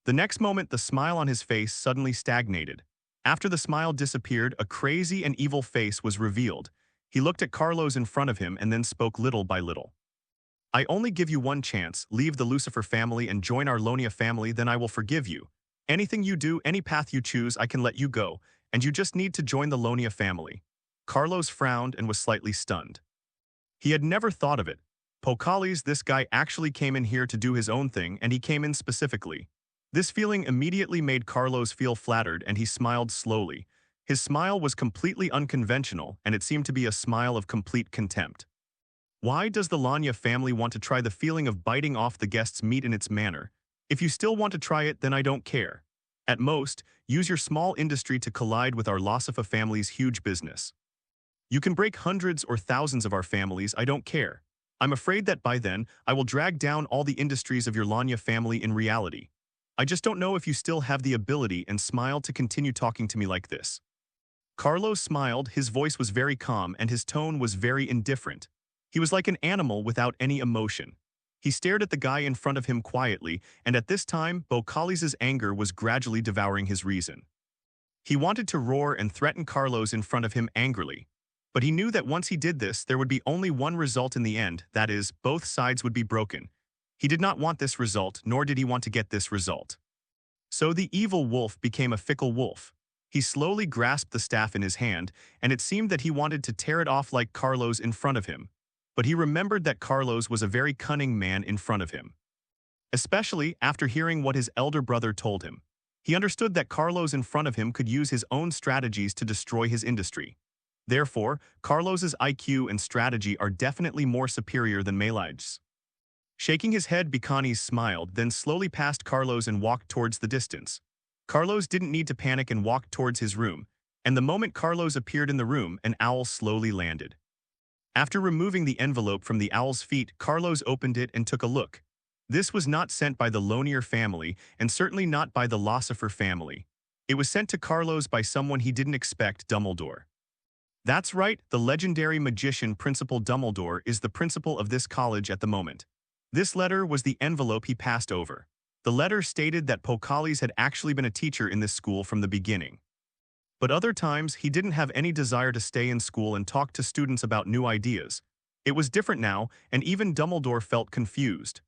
The next moment the smile on his face suddenly stagnated. After the smile disappeared, a crazy and evil face was revealed. He looked at Carlos in front of him and then spoke little by little. I only give you one chance, leave the Lucifer family and join our Lonia family, then I will forgive you. Anything you do, any path you choose, I can let you go, and you just need to join the Lonia family. Carlos frowned and was slightly stunned. He had never thought of it. Bocalis, this guy actually came in here to do his own thing, and he came in specifically. This feeling immediately made Carlos feel flattered and he smiled slowly. His smile was completely unconventional and it seemed to be a smile of complete contempt. Why does the Lonia family want to try the feeling of biting off the guest's meat in its manner? If you still want to try it, then I don't care. At most, use your small industry to collide with our Lucifer family's huge business. You can break hundreds or thousands of our families, I don't care. I'm afraid that by then, I will drag down all the industries of your Lonia family in reality. I just don't know if you still have the ability and smile to continue talking to me like this. Carlos smiled, his voice was very calm and his tone was very indifferent. He was like an animal without any emotion. He stared at the guy in front of him quietly, and at this time, Bocalis' anger was gradually devouring his reason. He wanted to roar and threaten Carlos in front of him angrily. But he knew that once he did this, there would be only one result in the end, that is, both sides would be broken. He did not want this result, nor did he want to get this result. So the evil wolf became a fickle wolf. He slowly grasped the staff in his hand, and it seemed that he wanted to tear it off like Carlos in front of him. But he remembered that Carlos was a very cunning man in front of him. Especially after hearing what his elder brother told him. He understood that Carlos in front of him could use his own strategies to destroy his industry. Therefore, Carlos's IQ and strategy are definitely more superior than Malig's. Shaking his head, Bocalis smiled, then slowly passed Carlos and walked towards the distance. Carlos didn't need to panic and walked towards his room, and the moment Carlos appeared in the room, an owl slowly landed. After removing the envelope from the owl's feet, Carlos opened it and took a look. This was not sent by the Lonier family, and certainly not by the Lucifer family. It was sent to Carlos by someone he didn't expect, Dumbledore. That's right, the legendary magician Principal Dumbledore is the principal of this college at the moment. This letter was the envelope he passed over. The letter stated that Bocalis had actually been a teacher in this school from the beginning. But other times, he didn't have any desire to stay in school and talk to students about new ideas. It was different now, and even Dumbledore felt confused.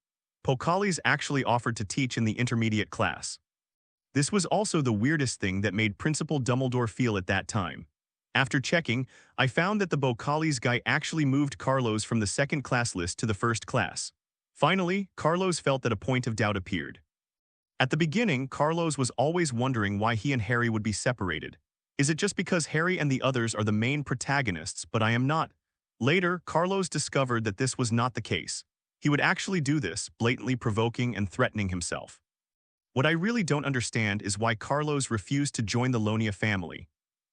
Bocalis actually offered to teach in the intermediate class. This was also the weirdest thing that made Principal Dumbledore feel at that time. After checking, I found that the Bocalis guy actually moved Carlos from the second class list to the first class. Finally, Carlos felt that a point of doubt appeared. At the beginning, Carlos was always wondering why he and Harry would be separated. Is it just because Harry and the others are the main protagonists, but I am not? Later, Carlos discovered that this was not the case. He would actually do this, blatantly provoking and threatening himself. What I really don't understand is why Carlos refused to join the Lonia family.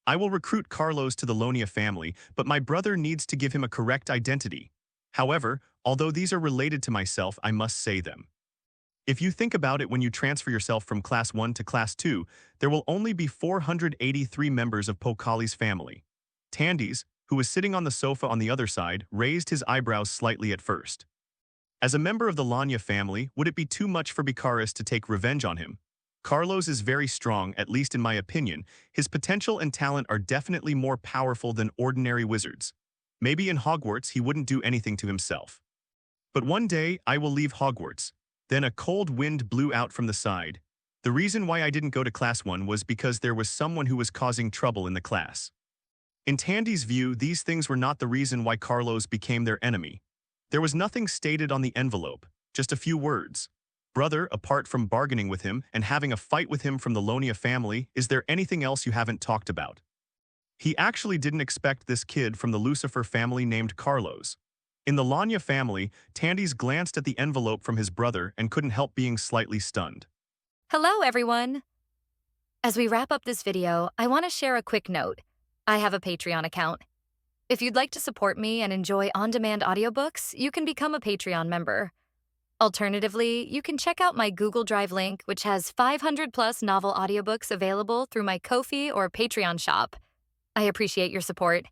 I will recruit Carlos to the Lonia family, but my brother needs to give him a correct identity. However, although these are related to myself, I must say them. If you think about it, when you transfer yourself from Class 1 to Class 2, there will only be 483 members of Pokali's family. Tandy's, who was sitting on the sofa on the other side, raised his eyebrows slightly at first. As a member of the Lanya family, would it be too much for Bikaris to take revenge on him? Carlos is very strong, at least in my opinion. His potential and talent are definitely more powerful than ordinary wizards. Maybe in Hogwarts he wouldn't do anything to himself. But one day, I will leave Hogwarts. Then a cold wind blew out from the side. The reason why I didn't go to Class 1 was because there was someone who was causing trouble in the class. In Tandy's view, these things were not the reason why Carlos became their enemy. There was nothing stated on the envelope, just a few words. Brother, apart from bargaining with him and having a fight with him from the Lonia family, is there anything else you haven't talked about? He actually didn't expect this kid from the Lucifer family named Carlos. In the Lanya family, Tandy's glanced at the envelope from his brother and couldn't help being slightly stunned. Hello, everyone. As we wrap up this video, I want to share a quick note. I have a Patreon account. If you'd like to support me and enjoy on-demand audiobooks, you can become a Patreon member. Alternatively, you can check out my Google Drive link, which has 500+ novel audiobooks available through my Ko-fi or Patreon shop. I appreciate your support.